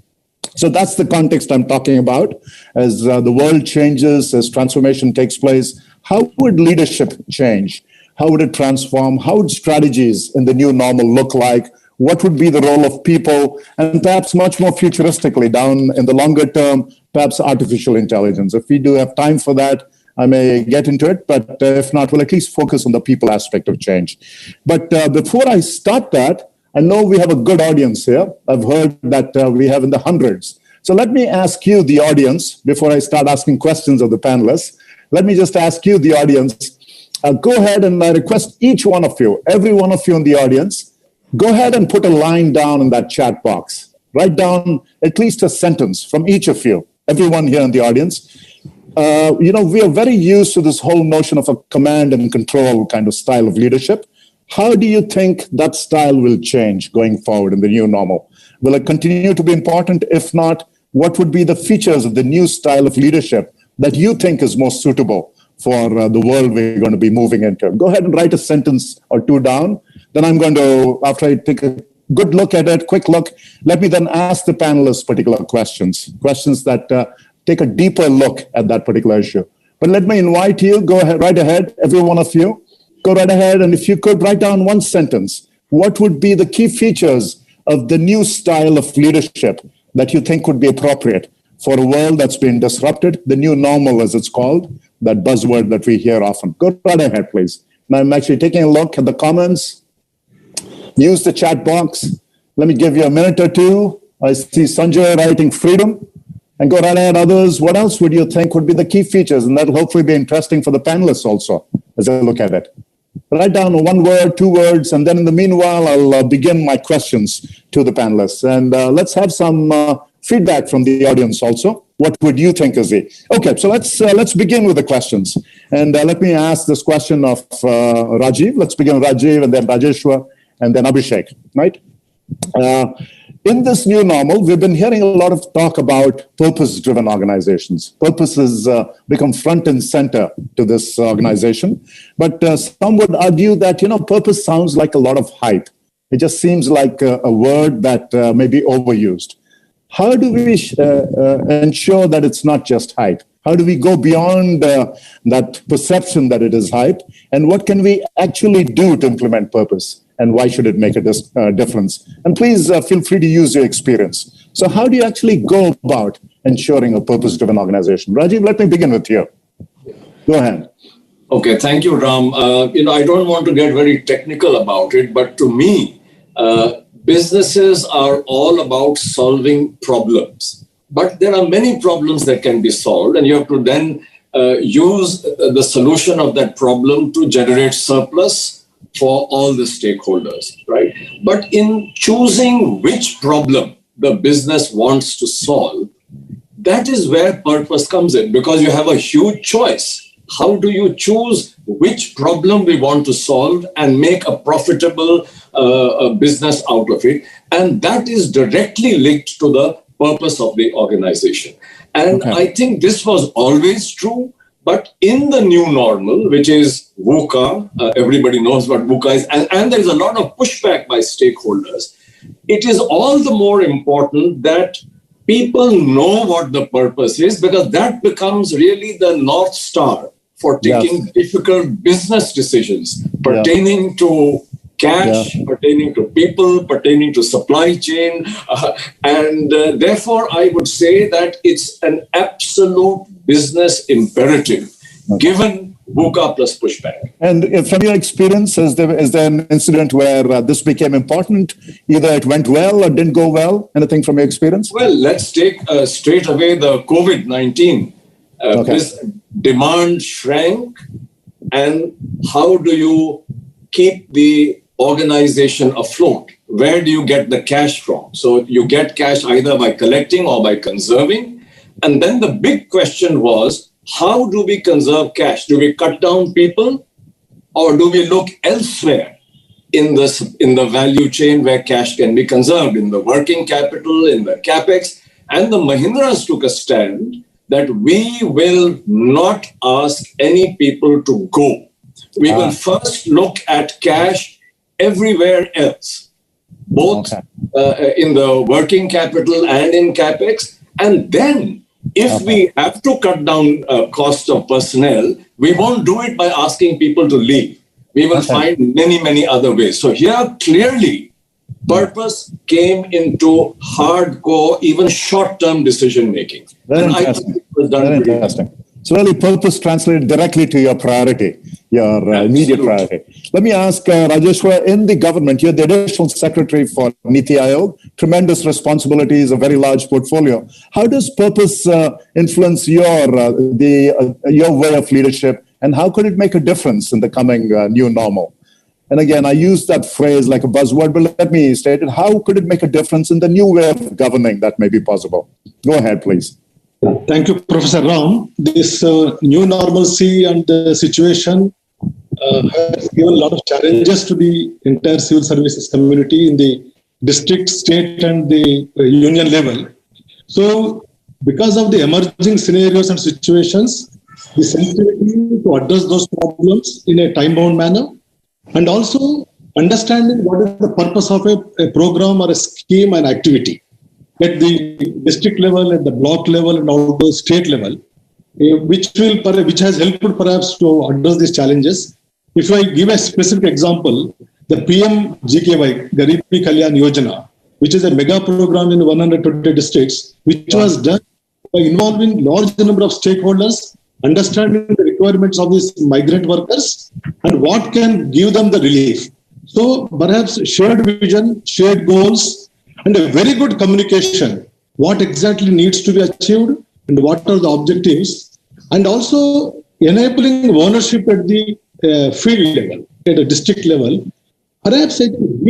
So that's the context I'm talking about. As the world changes, as transformation takes place, how would leadership change? How would it transform? How would strategies in the new normal look like? What would be the role of people? And perhaps much more futuristically, down in the longer term, perhaps artificial intelligence. If we do have time for that, I may get into it, but if not, we'll at least focus on the people aspect of change. But before I start that, I know we have a good audience here. I've heard that we have in the hundreds. So let me ask you, the audience, before I start asking questions of the panelists, let me just ask you, the audience, go ahead and I request each one of you, every one of you in the audience, go ahead and put a line down in that chat box. Write down at least a sentence from each of you, everyone here in the audience. We are very used to this whole notion of a command and control kind of style of leadership. How do you think that style will change going forward in the new normal? Will it continue to be important? If not, what would be the features of the new style of leadership that you think is most suitable for the world we're going to be moving into? Go ahead and write a sentence or two down. Then I'm going to, after I take a good look at it, quick look, let me then ask the panelists particular questions that take a deeper look at that particular issue. But let me invite you, go ahead, right ahead, every one of you, go right ahead, and if you could write down one sentence, what would be the key features of the new style of leadership that you think would be appropriate for a world that's been disrupted, the new normal as it's called, that buzzword that we hear often. Go right ahead, please. Now I'm actually taking a look at the comments. Use the chat box. Let me give you a minute or two. I see Sanjay writing freedom. And go right ahead, others. What else would you think would be the key features? And that'll hopefully be interesting for the panelists also as I look at it. Write down one word, two words, and then in the meanwhile, I'll begin my questions to the panelists. And let's have some feedback from the audience also. What would you think is the... Okay, so let's begin with the questions. And let me ask this question of Rajiv. Let's begin with Rajiv and then Rajeshwar and then Abhishek, right? In this new normal, we've been hearing a lot of talk about purpose-driven organizations. Purpose has become front and center to this organization. But some would argue that, purpose sounds like a lot of hype. It just seems like a word that may be overused. How do we ensure that it's not just hype? How do we go beyond that perception that it is hype? And what can we actually do to implement purpose? And why should it make a difference? And please feel free to use your experience. So how do you actually go about ensuring a purpose-driven organization? Rajiv, let me begin with you. Go ahead. Okay, thank you, Ram. I don't want to get very technical about it, but to me, businesses are all about solving problems. But there are many problems that can be solved, and you have to then use the solution of that problem to generate surplus for all the stakeholders, right? But in choosing which problem the business wants to solve, that is where purpose comes in, because you have a huge choice. How do you choose which problem we want to solve and make a profitable business out of it? And that is directly linked to the purpose of the organization. And I think this was always true, but in the new normal, which is VUCA, everybody knows what VUCA is, and there is a lot of pushback by stakeholders. It is all the more important that people know what the purpose is, because that becomes really the North Star for taking difficult business decisions pertaining to cash, pertaining to people, pertaining to supply chain. And therefore, I would say that it's an absolute business imperative, given VUCA plus pushback. And from your experience, is there an incident where this became important? Either it went well or didn't go well? Anything from your experience? Well, let's take straight away the COVID-19. This demand shrank, and how do you keep the organization afloat? Where do you get the cash from? So you get cash either by collecting or by conserving. And then the big question was, how do we conserve cash? Do we cut down people, or do we look elsewhere in the value chain where cash can be conserved, in the working capital, in the capex? And the Mahindras took a stand that we will not ask any people to go. We will first look at cash everywhere else, both in the working capital and in capex. And then if we have to cut down cost of personnel, we won't do it by asking people to leave. We will find many, many other ways. So here, clearly, purpose came into hardcore, even short-term decision-making. Very interesting. Very interesting. So really, purpose translated directly to your priority, your immediate priority. Let me ask Rajeshwar, in the government, you're the additional secretary for Niti Aayog, tremendous responsibilities, a very large portfolio. How does purpose influence your way of leadership, and how could it make a difference in the coming new normal? And again, I use that phrase like a buzzword, but let me state it. How could it make a difference in the new way of governing that may be possible? Go ahead, please. Thank you, Professor Ram. This new normalcy and situation has given a lot of challenges to the entire civil services community in the district, state, and the union level. So, because of the emerging scenarios and situations, the sensitivity to address those problems in a time-bound manner, and also understanding what is the purpose of a program or a scheme and activity at the district level, at the block level, and also state level, which has helped perhaps to address these challenges. If I give a specific example, the PMGKY, Garibi Kalyan Yojana, which is a mega program in 120 districts, which was done by involving large number of stakeholders, understanding the requirements of these migrant workers and what can give them the relief. So perhaps shared vision, shared goals, and a very good communication, what exactly needs to be achieved and what are the objectives, and also enabling ownership at the field level, at a district level. Perhaps I think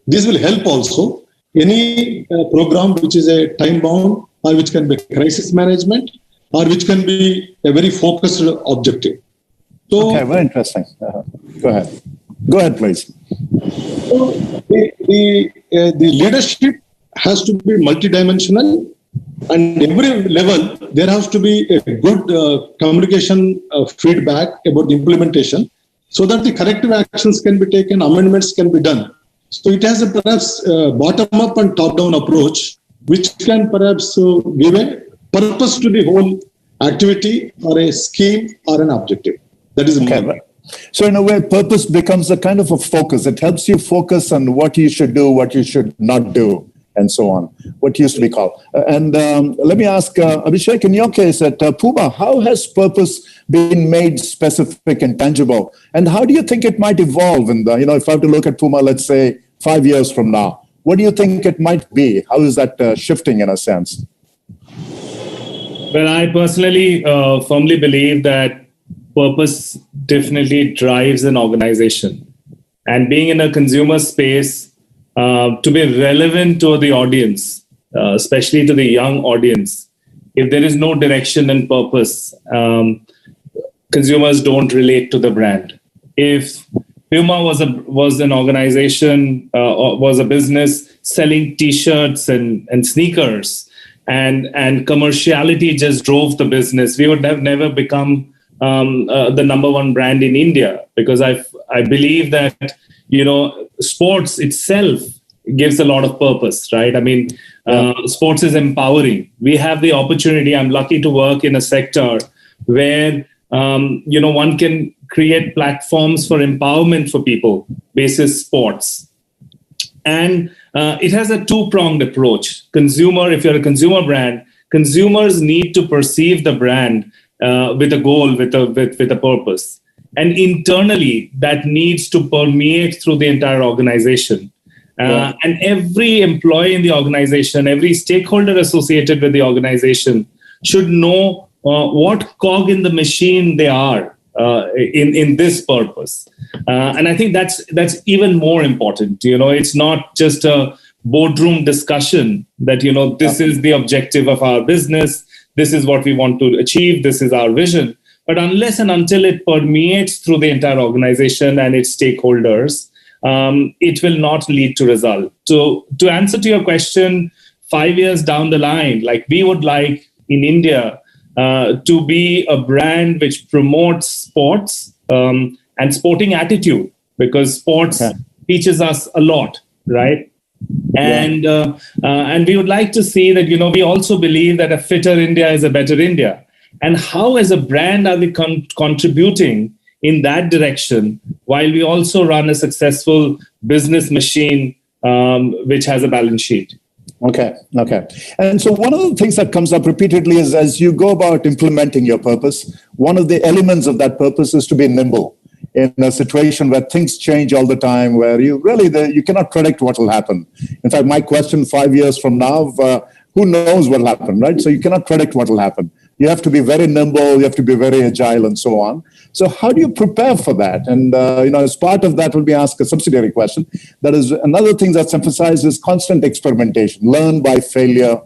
these will help also any program which is a time-bound or which can be crisis management or which can be a very focused objective. So, okay, very interesting. Go ahead. Go ahead, please. So the leadership has to be multidimensional, and every level there has to be a good communication feedback about the implementation, so that the corrective actions can be taken, amendments can be done. So it has a perhaps bottom-up and top-down approach, which can perhaps give a purpose to the whole activity or a scheme or an objective. That is okay. So in a way, purpose becomes a kind of a focus. It helps you focus on what you should do, what you should not do, and so on, what used to be called. And let me ask, Abhishek, in your case at Puma, how has purpose been made specific and tangible? And how do you think it might evolve? And, if I have to look at Puma, let's say 5 years from now, what do you think it might be? How is that shifting in a sense? Well, I personally firmly believe that purpose definitely drives an organization. And being in a consumer space, to be relevant to the audience, especially to the young audience, if there is no direction and purpose, consumers don't relate to the brand. If Puma was an organization, or was a business selling T-shirts and sneakers, and commerciality just drove the business, we would have never become the number one brand in India, because I believe that, sports itself gives a lot of purpose, right? I mean, sports is empowering. We have the opportunity. I'm lucky to work in a sector where, one can create platforms for empowerment for people, basis sports. And it has a two-pronged approach. If you're a consumer brand, consumers need to perceive the brand with a goal, with a purpose. And internally, that needs to permeate through the entire organization. And every employee in the organization, every stakeholder associated with the organization should know what cog in the machine they are in this purpose. And I think that's even more important. It's not just a boardroom discussion that, this is the objective of our business, this is what we want to achieve, this is our vision. But unless and until it permeates through the entire organization and its stakeholders, it will not lead to result. So to answer to your question, 5 years down the line, like we would like in India to be a brand which promotes sports and sporting attitude, because sports teaches us a lot, right? And we would like to see that, we also believe that a fitter India is a better India. And how as a brand are we contributing in that direction, while we also run a successful business machine which has a balance sheet. Okay. And so one of the things that comes up repeatedly is, as you go about implementing your purpose, one of the elements of that purpose is to be nimble in a situation where things change all the time, where you cannot predict what will happen. In fact, my question 5 years from now, who knows what will happen, right? So you cannot predict what will happen. You have to be very nimble, you have to be very agile, and so on. So how do you prepare for that? And, as part of that, will be asked a subsidiary question. That is another thing that's emphasized is constant experimentation, learn by failure,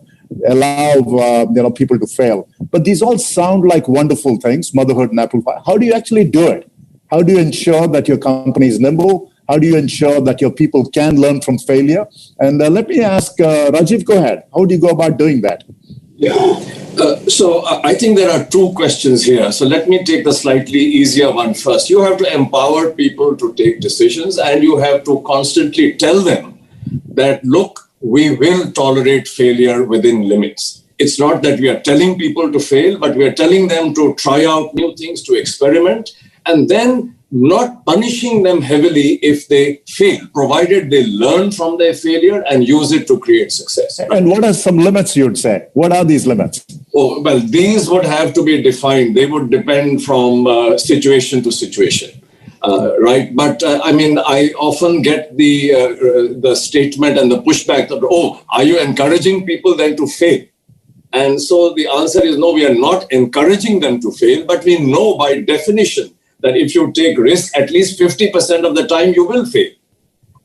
allow people to fail. But these all sound like wonderful things, motherhood and apple pie. How do you actually do it? How do you ensure that your company is nimble? How do you ensure that your people can learn from failure? And let me ask, Rajiv, go ahead. How do you go about doing that? Yeah. So I think there are two questions here. So let me take the slightly easier one first. You have to empower people to take decisions, and you have to constantly tell them that, look, we will tolerate failure within limits. It's not that we are telling people to fail, but we are telling them to try out new things, to experiment, and then not punishing them heavily if they fail, provided they learn from their failure and use it to create success. And what are some limits, you'd say? What are these limits? Oh, well, these would have to be defined. They would depend from situation to situation, right? But I often get the statement and the pushback that, are you encouraging people then to fail? And so the answer is no, we are not encouraging them to fail, but we know by definition that if you take risk, at least 50% of the time you will fail.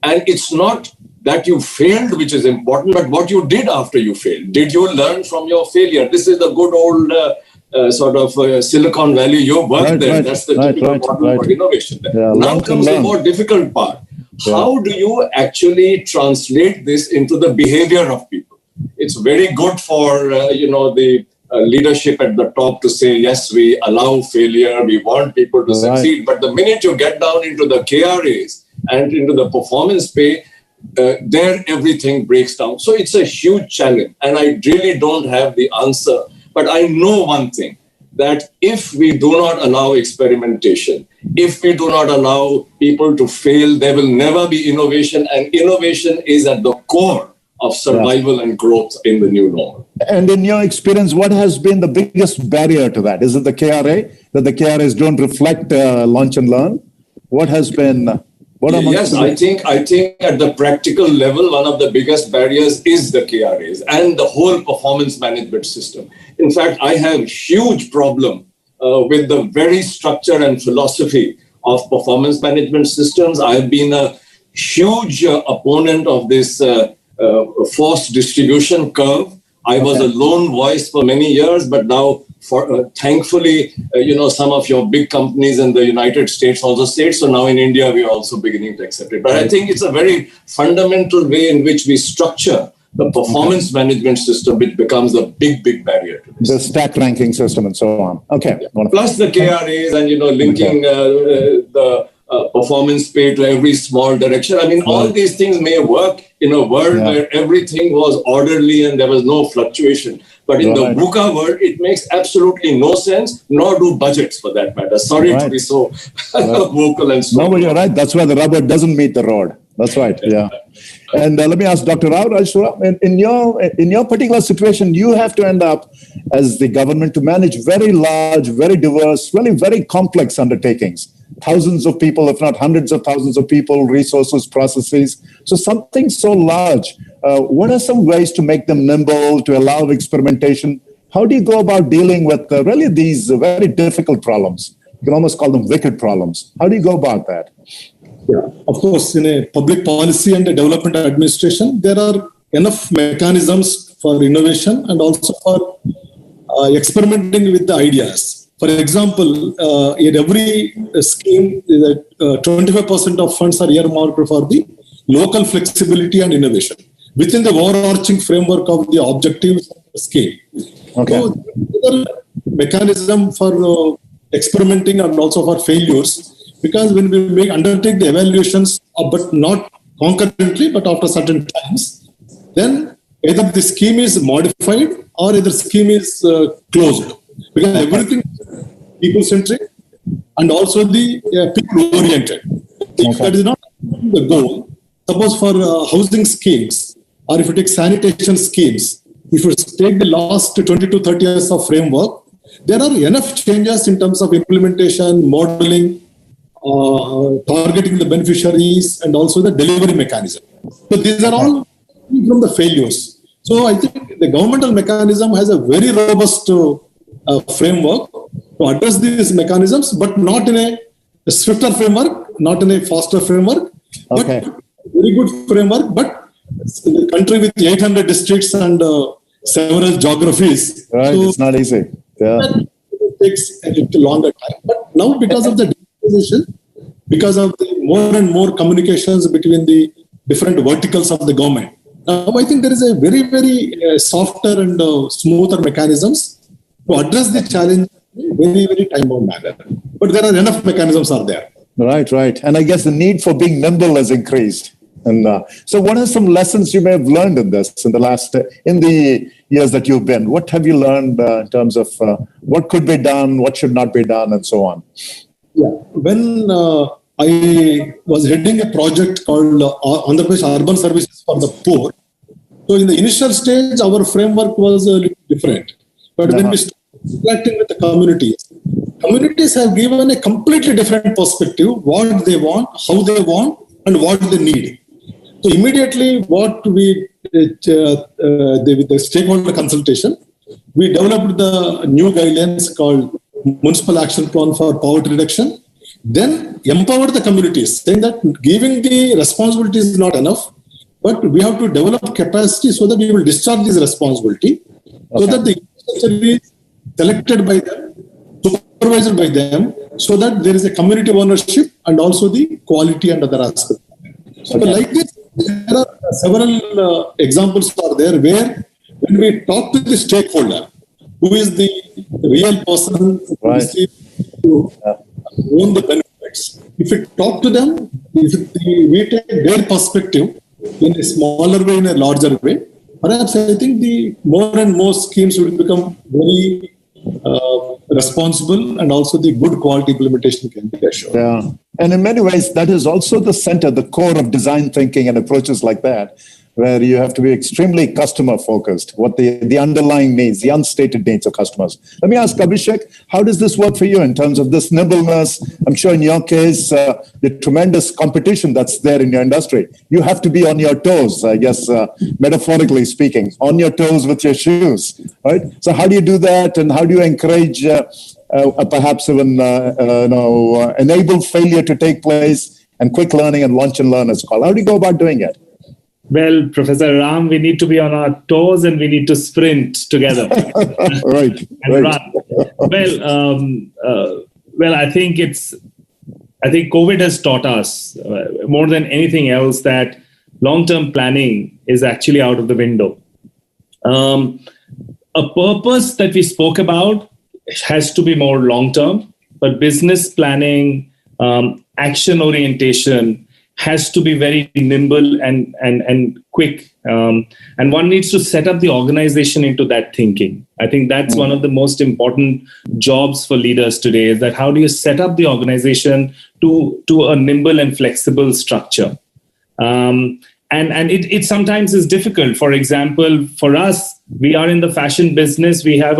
And it's not that you failed, which is important, but what you did after you failed. Did you learn from your failure? This is the good old Silicon Valley. You worked there. That's the typical model for innovation there. Yeah, now comes the more difficult part. Yeah. How do you actually translate this into the behavior of people? It's very good for, the leadership at the top to say, yes, we allow failure, we want people to succeed. But the minute you get down into the KRAs and into the performance pay, there everything breaks down. So it's a huge challenge. And I really don't have the answer. But I know one thing, that if we do not allow experimentation, if we do not allow people to fail, there will never be innovation. And innovation is at the core of survival and growth in the new normal. And in your experience, what has been the biggest barrier to that? Is it the KRA, that the KRAs don't reflect launch and learn? What has been... Yes, I think at the practical level, one of the biggest barriers is the KRAs and the whole performance management system. In fact, I have huge problem with the very structure and philosophy of performance management systems. I've been a huge opponent of this forced distribution curve. I was a lone voice for many years, but now thankfully, some of your big companies in the United States also say it. So now in India, we are also beginning to accept it. But I think it's a very fundamental way in which we structure the performance management system, which becomes a big, big barrier to this. The stack ranking system and so on. Okay. Yeah. Plus the KRAs and, linking the performance pay to every small direction. I mean, all these things may work in a world where everything was orderly and there was no fluctuation. But in the VUCA world, it makes absolutely no sense, nor do budgets for that matter. Sorry to be so vocal and so. No, but you're right. That's why the rubber doesn't meet the road. That's right. Yeah. And let me ask Dr. Rao, in your particular situation, you have to end up as the government to manage very large, very diverse, really very complex undertakings. Thousands of people, if not hundreds of thousands of people, resources, processes. So something so large, what are some ways to make them nimble, to allow experimentation? How do you go about dealing with really these very difficult problems? You can almost call them wicked problems. How do you go about that? Yeah, of course, in a public policy and a development administration, there are enough mechanisms for innovation and also for experimenting with the ideas. For example, in every scheme, 25% of funds are earmarked for the local flexibility and innovation within the overarching framework of the objectives of the scheme. Okay. So, there are mechanism for experimenting and also for failures. Because when we undertake the evaluations, but not concurrently, but after certain times, then either the scheme is modified or either scheme is closed. Because everything is people-centric and also the people-oriented. If that is not the goal, suppose for housing schemes, or if you take sanitation schemes, if you take the last 20 to 30 years of framework, there are enough changes in terms of implementation, modeling, targeting the beneficiaries and also the delivery mechanism. So these are all from the failures. So I think the governmental mechanism has a very robust framework to address these mechanisms, but not in a swifter framework, not in a faster framework, but very good framework. But the country with 800 districts and several geographies. Right, so it's not easy. Yeah. It takes a little longer time. But now because of the because of the more and more communications between the different verticals of the government. Now, I think there is a very, very softer and smoother mechanisms to address the challenge in a very, very time-bound manner. But there are enough mechanisms are there. Right, right. And I guess the need for being nimble has increased. And so what are some lessons you may have learned in this in the years that you've been? What have you learned in terms of what could be done, what should not be done, and so on? Yeah, when I was heading a project called Andhra Pradesh Urban Services for the Poor. So in the initial stage, our framework was a little different. But when we started interacting with the communities have given a completely different perspective, what they want, how they want, and what they need. So immediately what we, with the stakeholder consultation, we developed the new guidelines called Municipal Action Plan for Poverty Reduction, then empowered the communities, saying that giving the responsibility is not enough, but we have to develop capacity so that we will discharge this responsibility, so that the infrastructure is selected by them, supervised by them, so that there is a community ownership and also the quality and other aspects. So like this, there are several examples are there where when we talk to the stakeholder, who is the real person who own the benefits. If we talk to them, if we take their perspective in a smaller way, in a larger way, perhaps I think the more and more schemes will become very responsible and also the good quality implementation can be assured. Yeah. And in many ways, that is also the center, the core of design thinking and approaches like that, where you have to be extremely customer focused, what the underlying needs, the unstated needs of customers. Let me ask Abhishek, how does this work for you in terms of this nimbleness? I'm sure in your case, the tremendous competition that's there in your industry, you have to be on your toes, I guess, metaphorically speaking, on your toes with your shoes, right? So how do you do that, and how do you encourage perhaps even enable failure to take place and quick learning and launch and learn, it's called? How do you go about doing it? Well, Professor Ram, we need to be on our toes and we need to sprint together. Right. And run. Well, I think COVID has taught us more than anything else that long-term planning is actually out of the window. A purpose that we spoke about has to be more long-term, but business planning, action orientation has to be very nimble and quick. And one needs to set up the organization into that thinking. I think that's one of the most important jobs for leaders today, is that how do you set up the organization to a nimble and flexible structure? And it sometimes is difficult. For example, for us, we are in the fashion business. We have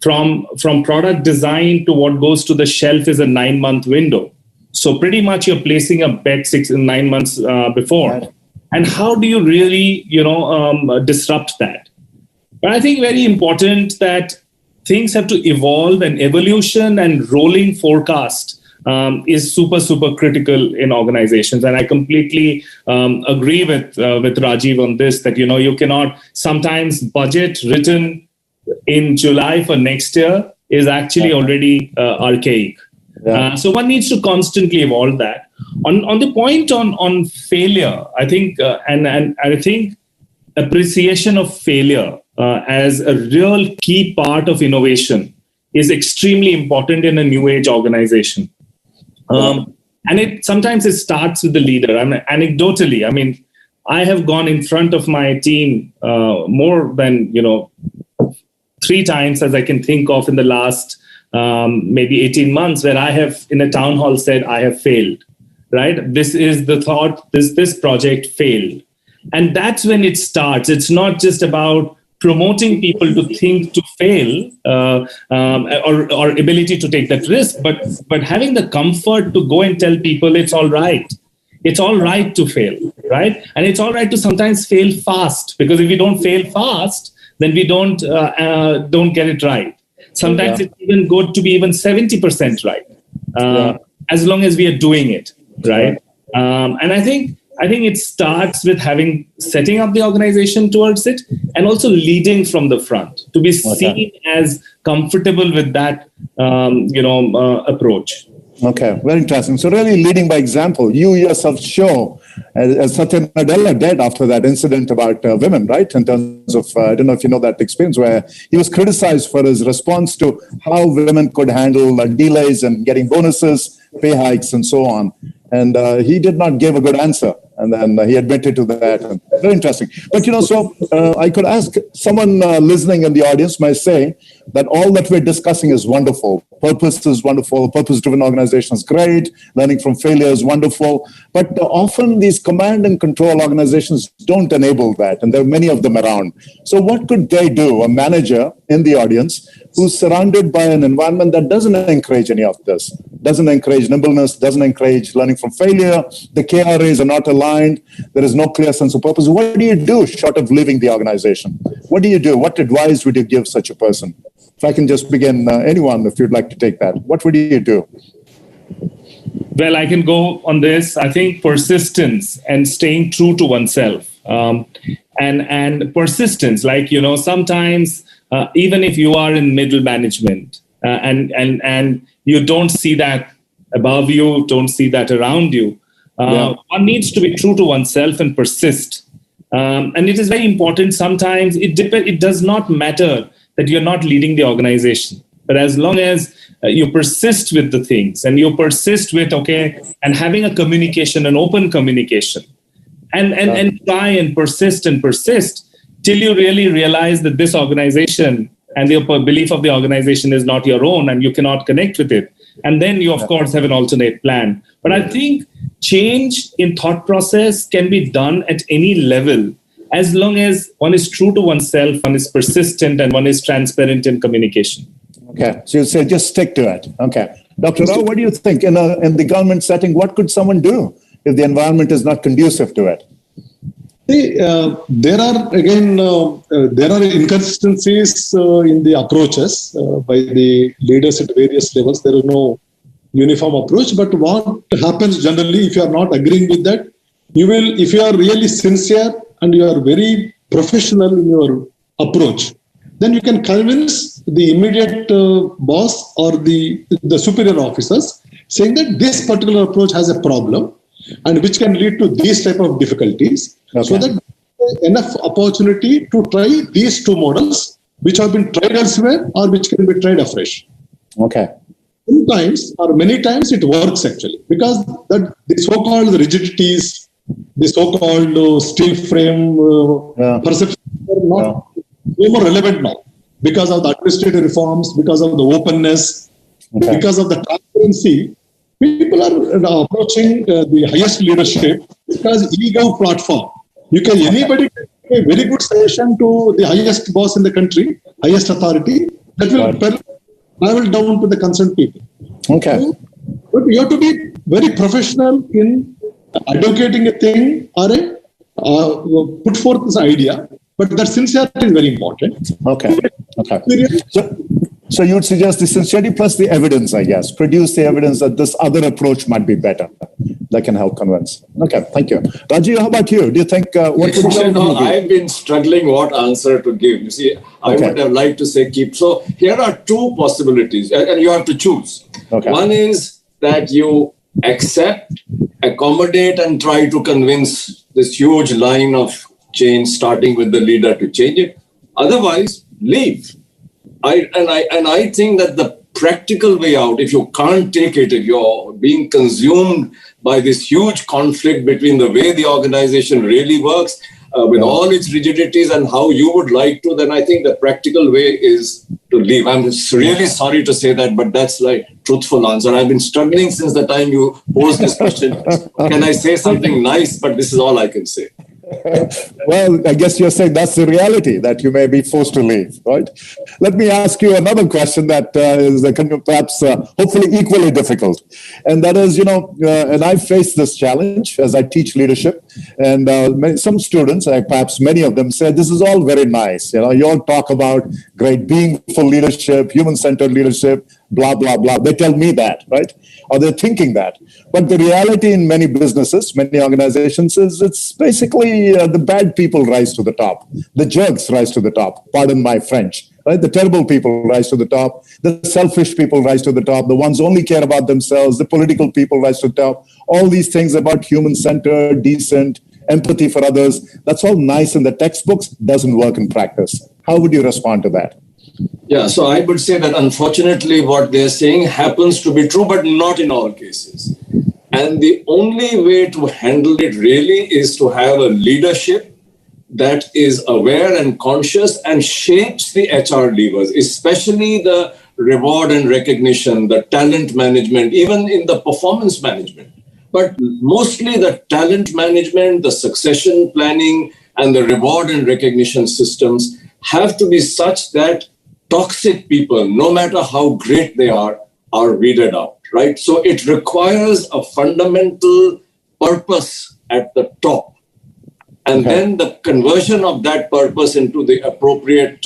from product design to what goes to the shelf is a 9-month window. So pretty much you're placing a bet 6 and 9 months before. Right. And how do you really, disrupt that? But I think very important that things have to evolve, and evolution and rolling forecast is super, super critical in organizations. And I completely agree with Rajiv on this, that, you cannot sometimes budget written in July for next year is actually already archaic. Yeah. So one needs to constantly evolve that. On the point on failure, I think, and I think appreciation of failure as a real key part of innovation is extremely important in a new age organization. And sometimes it starts with the leader. Anecdotally, I have gone in front of my team more than 3 times as I can think of in the last maybe 18 months, where I have in a town hall said, I have failed, right? This is the thought, this project failed. And that's when it starts. It's not just about promoting people to think to fail or ability to take that risk, but having the comfort to go and tell people it's all right. It's all right to fail, right? And it's all right to sometimes fail fast, because if we don't fail fast, then we don't get it right. Sometimes it's even good to be even 70% right, as long as we are doing it, right? And I think it starts with setting up the organization towards it, and also leading from the front to be seen as comfortable with that, approach. Okay, very interesting. So really leading by example. You yourself show, as Satya Nadella did after that incident about women, right? In terms of, I don't know if you know that experience, where he was criticized for his response to how women could handle delays and getting bonuses, pay hikes, and so on. And he did not give a good answer. And then he admitted to that. And very interesting. But, I could ask someone listening in the audience might say that all that we're discussing is wonderful. Purpose is wonderful. Purpose-driven organization is great. Learning from failure is wonderful. But often these command and control organizations don't enable that. And there are many of them around. So what could they do, a manager in the audience who's surrounded by an environment that doesn't encourage any of this, doesn't encourage nimbleness, doesn't encourage learning from failure, the KRAs are not aligned, there is no clear sense of purpose? What do you do short of leaving the organization? What do you do? What advice would you give such a person? If I can just begin, anyone, if you'd like to take that, what would you do? Well, I can go on this. I think persistence and staying true to oneself, and persistence, sometimes even if you are in middle management and you don't see that above you, don't see that around you, one needs to be true to oneself and persist. And it is very important. Sometimes it does not matter that you're not leading the organization, but as long as you persist with the things, and you persist with, and having a communication, an open communication, and try and persist till you really realize that this organization and the belief of the organization is not your own and you cannot connect with it. And then you, of course, have an alternate plan. But I think change in thought process can be done at any level, as long as one is true to oneself, one is persistent, and one is transparent in communication. Okay, so you say just stick to it. Okay. Dr. Rao, what do you think? In the government setting, what could someone do if the environment is not conducive to it? See, there are inconsistencies in the approaches by the leaders at various levels. There is no uniform approach. But what happens generally, if you are not agreeing with that, if you are really sincere and you are very professional in your approach, then you can convince the immediate boss or the superior officers, saying that this particular approach has a problem and which can lead to these type of difficulties, so that enough opportunity to try these two models which have been tried elsewhere or which can be tried afresh. Okay. Sometimes or many times it works actually, because that the so-called rigidities, the so-called steel frame perception are not no more relevant now because of the administrative reforms, because of the openness, because of the transparency. People are approaching the highest leadership because ego platform. You can anybody can give a very good suggestion to the highest boss in the country, highest authority, that will travel down to the concerned people. Okay. So, but you have to be very professional in advocating a thing or put forth this idea. But that sincerity is very important. Okay. So you'd suggest the sincerity plus the evidence, I guess. Produce the evidence that this other approach might be better. That can help convince. Okay, thank you. Rajiv, how about you? Do you think what would you I've been struggling what answer to give. You see, I would have liked to say keep. So here are two possibilities, and you have to choose. One is that you accept, accommodate, and try to convince this huge line of change, starting with the leader, to change it. Otherwise, leave. I think that the practical way out, if you can't take it, if you're being consumed by this huge conflict between the way the organization really works, with all its rigidities and how you would like to, then I think the practical way is to leave. I'm really sorry to say that, but that's like truthful answer. I've been struggling since the time you posed this question. Can I say something nice? But this is all I can say. Well, I guess you're saying that's the reality, that you may be forced to leave, right? Let me ask you another question that is perhaps hopefully equally difficult. And that is, and I face this challenge as I teach leadership. And some students, perhaps many of them, say, this is all very nice. You all talk about great being for leadership, human-centered leadership, blah, blah, blah. They tell me that, right? Or they're thinking that. But the reality in many businesses, many organizations, is it's basically the bad people rise to the top. The jerks rise to the top. Pardon my French. Right? The terrible people rise to the top. The selfish people rise to the top. The ones who only care about themselves. The political people rise to the top. All these things about human-centered, decent, empathy for others, that's all nice in the textbooks, doesn't work in practice. How would you respond to that? Yeah, so I would say that unfortunately what they're saying happens to be true, but not in all cases. And the only way to handle it really is to have a leadership that is aware and conscious and shapes the HR levers, especially the reward and recognition, the talent management, even in the performance management. But mostly the talent management, the succession planning, and the reward and recognition systems have to be such that toxic people, no matter how great they are weeded out, right? So it requires a fundamental purpose at the top. And then the conversion of that purpose into the appropriate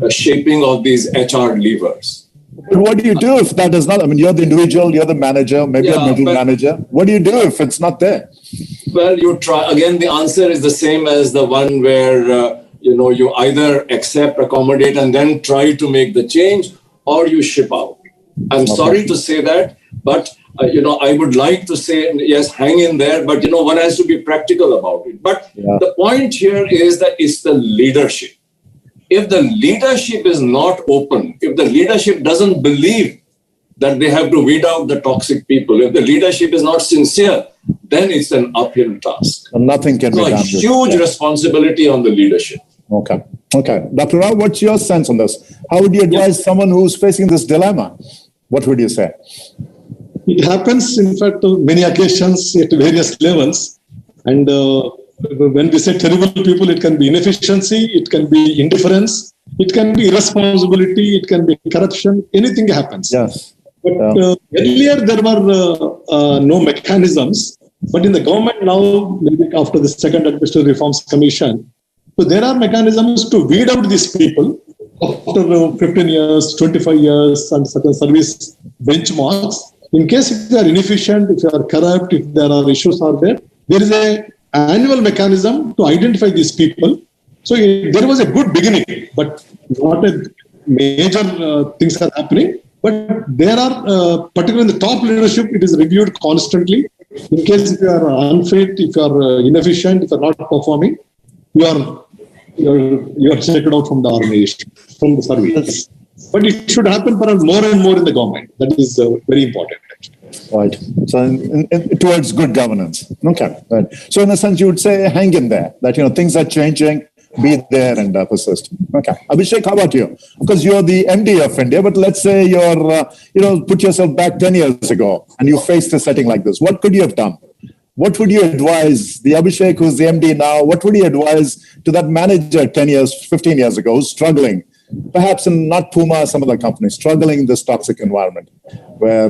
shaping of these HR levers. But what do you do if that is not? I mean, you're the individual, you're the manager, maybe a middle manager. What do you do if it's not there? Well, you try. Again, the answer is the same as the one where, you either accept, accommodate, and then try to make the change, or you ship out. I'm sorry to say that, but, I would like to say, yes, hang in there, but, one has to be practical about it. But the point here is that it's the leadership. If the leadership is not open, if the leadership doesn't believe that they have to weed out the toxic people, if the leadership is not sincere, then it's an uphill task. And nothing can be done. So a huge responsibility on the leadership. Okay. Dr. Rao, what's your sense on this? How would you advise someone who's facing this dilemma? What would you say? It happens, in fact, on many occasions at various levels. And when we say terrible people, it can be inefficiency, it can be indifference, it can be irresponsibility, it can be corruption, anything happens. Yes. But earlier there were no mechanisms, but in the government now, maybe after the second Administrative Reforms Commission, so there are mechanisms to weed out these people after 15 years, 25 years, and certain service benchmarks. In case if they are inefficient, if they are corrupt, if there are issues are there, there is an annual mechanism to identify these people So there was a good beginning, but not a major things are happening. But there are, particularly in the top leadership, it is reviewed constantly. In case if you are unfit, if you are inefficient, if you are not performing, you are checked out from the organization, from the service. But it should happen for more and more in the government. That is very important. Right. So towards good governance. Okay. Right. So in a sense, you would say hang in there. That things are changing. Be there and persist. Okay. Abhishek, how about you? Because you're the MD of India, but let's say you're, put yourself back 10 years ago and you faced a setting like this. What could you have done? What would you advise the Abhishek who's the MD now? What would you advise to that manager 10 years, 15 years ago who's struggling? Perhaps in not Puma, some other companies, struggling in this toxic environment where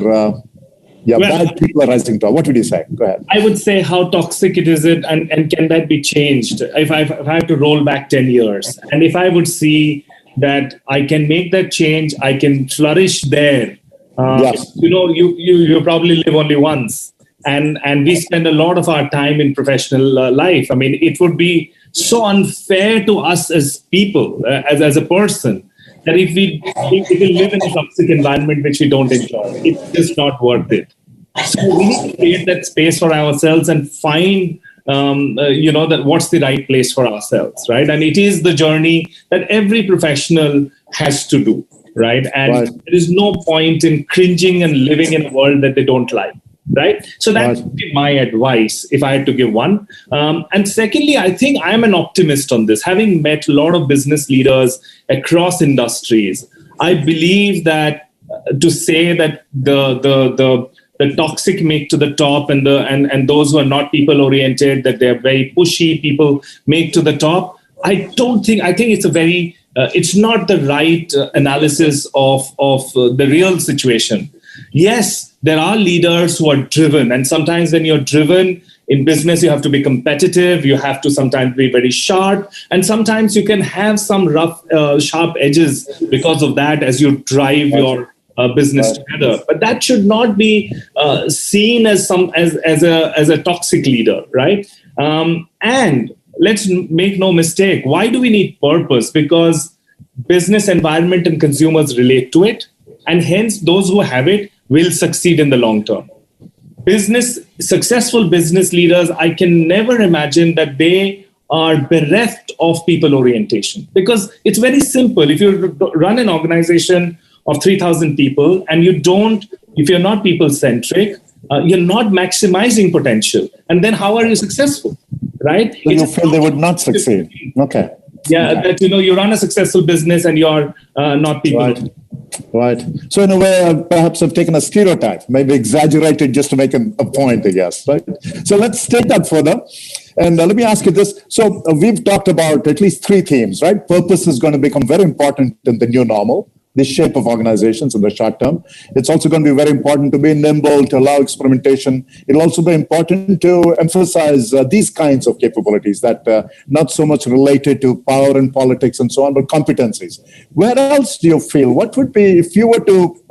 bad people are rising to. What would you say? Go ahead. I would say how toxic it is, and can that be changed? If I have to roll back 10 years, and if I would see that I can make that change, I can flourish there. Yes. You probably live only once, and we spend a lot of our time in professional life. I mean, it would be so unfair to us as people, as a person, that if we live in a toxic environment which we don't enjoy, it's just not worth it. So we need to create that space for ourselves and find, that what's the right place for ourselves, right? And it is the journey that every professional has to do, right? And there is no point in cringing and living in a world that they don't like. Right. So that would be my advice if I had to give one. And secondly, I think I'm an optimist on this. Having met a lot of business leaders across industries, I believe that to say that the toxic make to the top and those who are not people oriented, that they're very pushy people make to the top. I think it's a very it's not the right analysis of the real situation. Yes, there are leaders who are driven, and sometimes when you're driven in business, you have to be competitive. You have to sometimes be very sharp, and sometimes you can have some rough, sharp edges because of that as you drive your business together. But that should not be seen as a toxic leader, right? And let's make no mistake. Why do we need purpose? Because business environment and consumers relate to it, and hence those who have it will succeed in the long term. Successful business leaders, I can never imagine that they are bereft of people orientation, because it's very simple. If you run an organization of 3,000 people and if you're not people centric, you're not maximizing potential. And then how are you successful, right? So you feel they would not succeed. Okay. Yeah, that you run a successful business and you're not people. Right. So in a way, perhaps I've taken a stereotype, maybe exaggerated just to make a point, I guess. Right. So let's take that further. And let me ask you this. So we've talked about at least three themes, right? Purpose is going to become very important in the new normal, the shape of organizations in the short term. It's also going to be very important to be nimble, to allow experimentation. It'll also be important to emphasize these kinds of capabilities that not so much related to power and politics and so on, but competencies. Where else do you feel? What would be, if you were to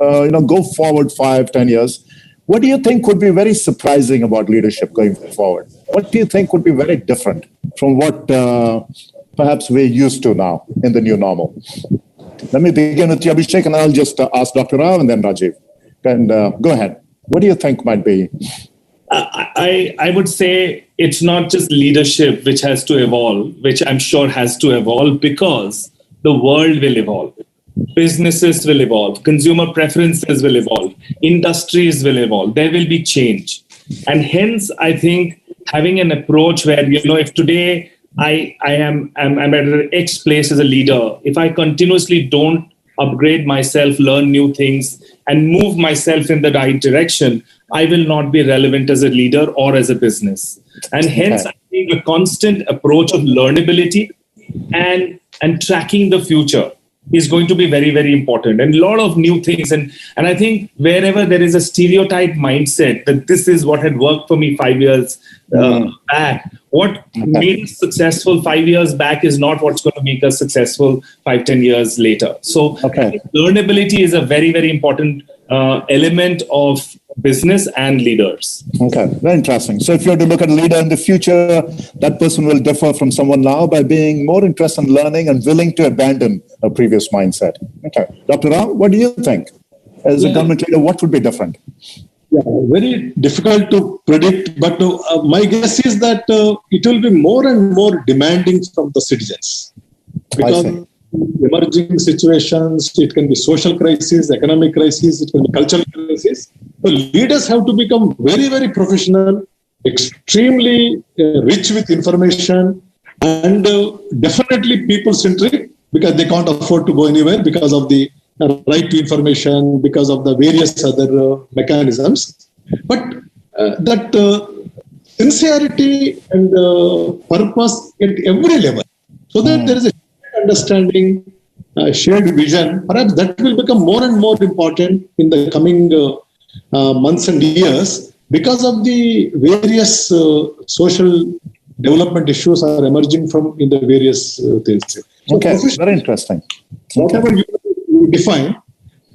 go forward 5-10 years, what do you think would be very surprising about leadership going forward? What do you think would be very different from what perhaps we're used to now in the new normal? Let me begin with you, Abhishek, and I'll just ask Dr. Rao and then Rajiv. And go ahead. What do you think might be? I would say it's not just leadership which has to evolve, which I'm sure has to evolve, because the world will evolve. Businesses will evolve. Consumer preferences will evolve. Industries will evolve. There will be change. And hence, I think having an approach where, if today I'm at an X place as a leader, if I continuously don't upgrade myself, learn new things, and move myself in the right direction, I will not be relevant as a leader or as a business. And hence, I think a constant approach of learnability and tracking the future is going to be very, very important, and a lot of new things. And I think wherever there is a stereotype mindset that this is what had worked for me 5 years back, what made us successful 5 years back is not what's going to make us successful 5-10 years later. So I think learnability is a very, very important element of business and leaders. Okay, very interesting. So if you were to look at a leader in the future, that person will differ from someone now by being more interested in learning and willing to abandon a previous mindset. Okay. Dr. Ram, what do you think? As a government leader, what would be different? Yeah, very difficult to predict, but my guess is that it will be more and more demanding from the citizens. Because emerging situations, it can be social crisis, economic crisis, it can be cultural crisis. So leaders have to become very, very professional, extremely rich with information, and definitely people-centric, because they can't afford to go anywhere because of the right to information, because of the various other mechanisms. But that sincerity and purpose at every level, so that there is a understanding, shared vision, perhaps that will become more and more important in the coming months and years, because of the various social development issues are emerging from in the various things. So okay, very interesting. Whatever you define,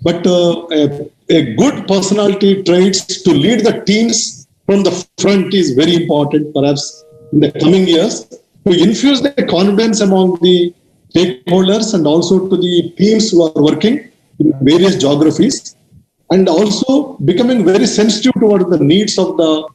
but a good personality traits to lead the teams from the front is very important, perhaps in the coming years, to infuse the confidence among the stakeholders and also to the teams who are working in various geographies, and also becoming very sensitive toward the needs of the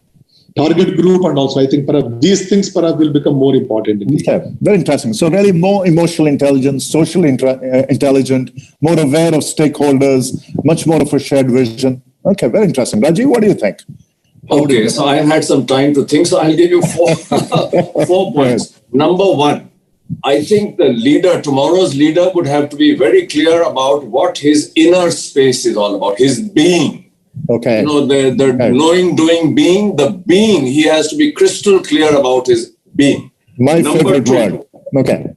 target group. And also, I think perhaps these things will become more important. Okay, very interesting. So really more emotional intelligence, social intelligent, more aware of stakeholders, much more of a shared vision. Okay, very interesting. Rajiv, what do you think? Okay, so I had some time to think, so I'll give you 4 points. Number one, I think the leader, tomorrow's leader, would have to be very clear about what his inner space is all about, his being. Okay. You know, the knowing, doing, being, the being, he has to be crystal clear about his being. My favorite word. Okay.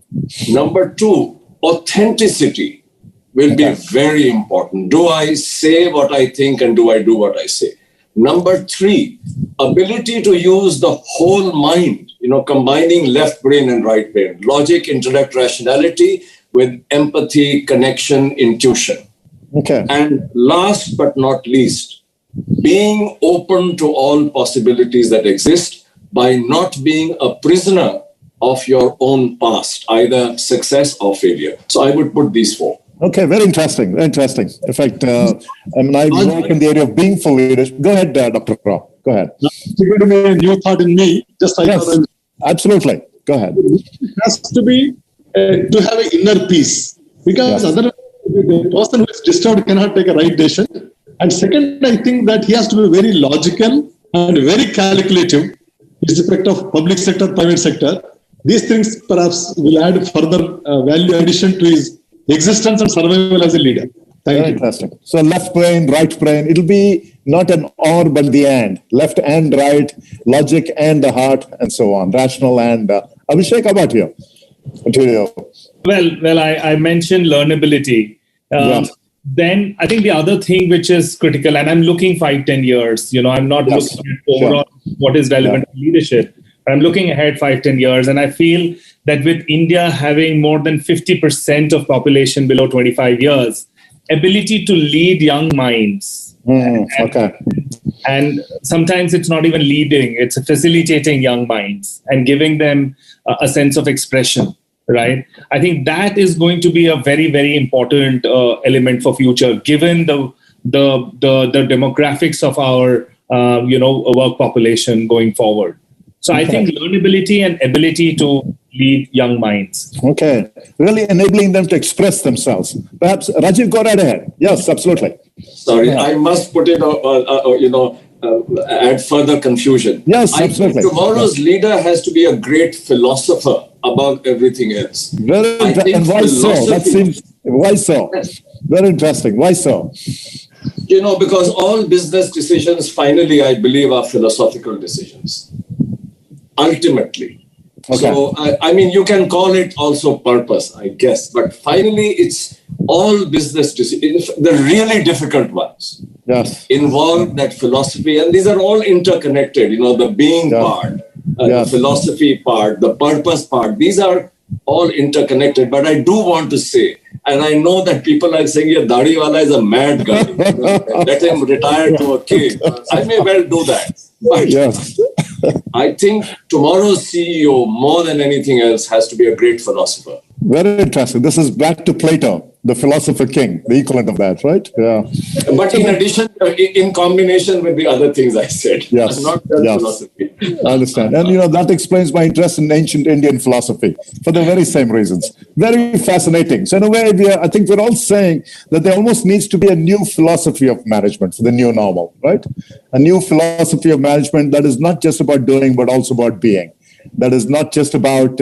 Number two, authenticity will be very important. Do I say what I think and do I do what I say? Number three, ability to use the whole mind, you know, combining left brain and right brain, logic, intellect, rationality with empathy, connection, intuition. Okay. And last but not least, being open to all possibilities that exist by not being a prisoner of your own past, either success or failure. So I would put these 4. Okay, very interesting. Very interesting. In fact, I work in the area of being for leadership. Go ahead, Dr. Rao. Go ahead. It's going to be a new thought in me. Yes, absolutely. Go ahead. It has to be to have an inner peace, because otherwise the person who is disturbed cannot take a right decision. And second, I think that he has to be very logical and very calculative in respect of public sector, private sector. These things perhaps will add further value addition to his existence and survival as a leader. Very interesting. So left brain, right brain, it'll be not an or but the and. Left and right, logic and the heart, and so on. Rational and Abhishek, how about you? Well, I mentioned learnability. Then I think the other thing which is critical, and I'm looking 5-10 years, you know, I'm not looking at overall what is relevant to leadership. I'm looking ahead 5-10 years, and I feel that with India having more than 50% of population below 25 years, ability to lead young minds. And sometimes it's not even leading, it's facilitating young minds and giving them a sense of expression, right? I think that is going to be a very, very important element for future, given the demographics of our work population going forward. So I think learnability and ability to lead young minds. Okay. Really enabling them to express themselves. Perhaps, Rajiv, go right ahead. Yes, absolutely. Sorry, I must put it, add further confusion. Yes, I absolutely. think tomorrow's leader has to be a great philosopher above everything else. Very interesting. And why so? That seems, why so? Very interesting. Why so? You know, because all business decisions, finally, I believe, are philosophical decisions. Ultimately. Okay. So, I mean, you can call it also purpose, I guess. But finally, it's all business decisions, the really difficult ones. Yes. Involve that philosophy. And these are all interconnected, you know, the being part, the philosophy part, the purpose part. These are all interconnected. But I do want to say and I know that people are saying, "Yeah, Dadi wala is a mad guy. Let him retire to a cave." I may well do that. But yes. I think tomorrow's CEO, more than anything else, has to be a great philosopher. Very interesting. This is back to Plato, the philosopher king, the equivalent of that, right? Yeah. But in addition, in combination with the other things I said, yes, not just philosophy. I understand. And, that explains my interest in ancient Indian philosophy for the very same reasons. Very fascinating. So in a way, I think we're all saying that there almost needs to be a new philosophy of management for the new normal, right? A new philosophy of management that is not just about doing, but also about being. That is not just about,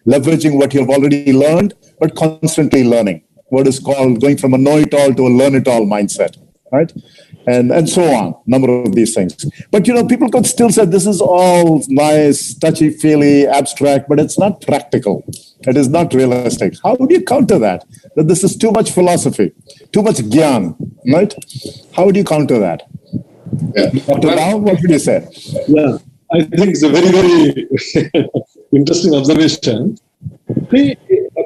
leveraging what you've already learned, but constantly learning. What is called going from a know-it-all to a learn-it-all mindset, right? And so on, number of these things. But, people could still say this is all nice, touchy-feely, abstract, but it's not practical. It is not realistic. How would you counter that? That this is too much philosophy, too much gyan, right? How would you counter that? Yeah. Dr. Rao, what would you say? Yeah, I think it's a very, very interesting observation. See,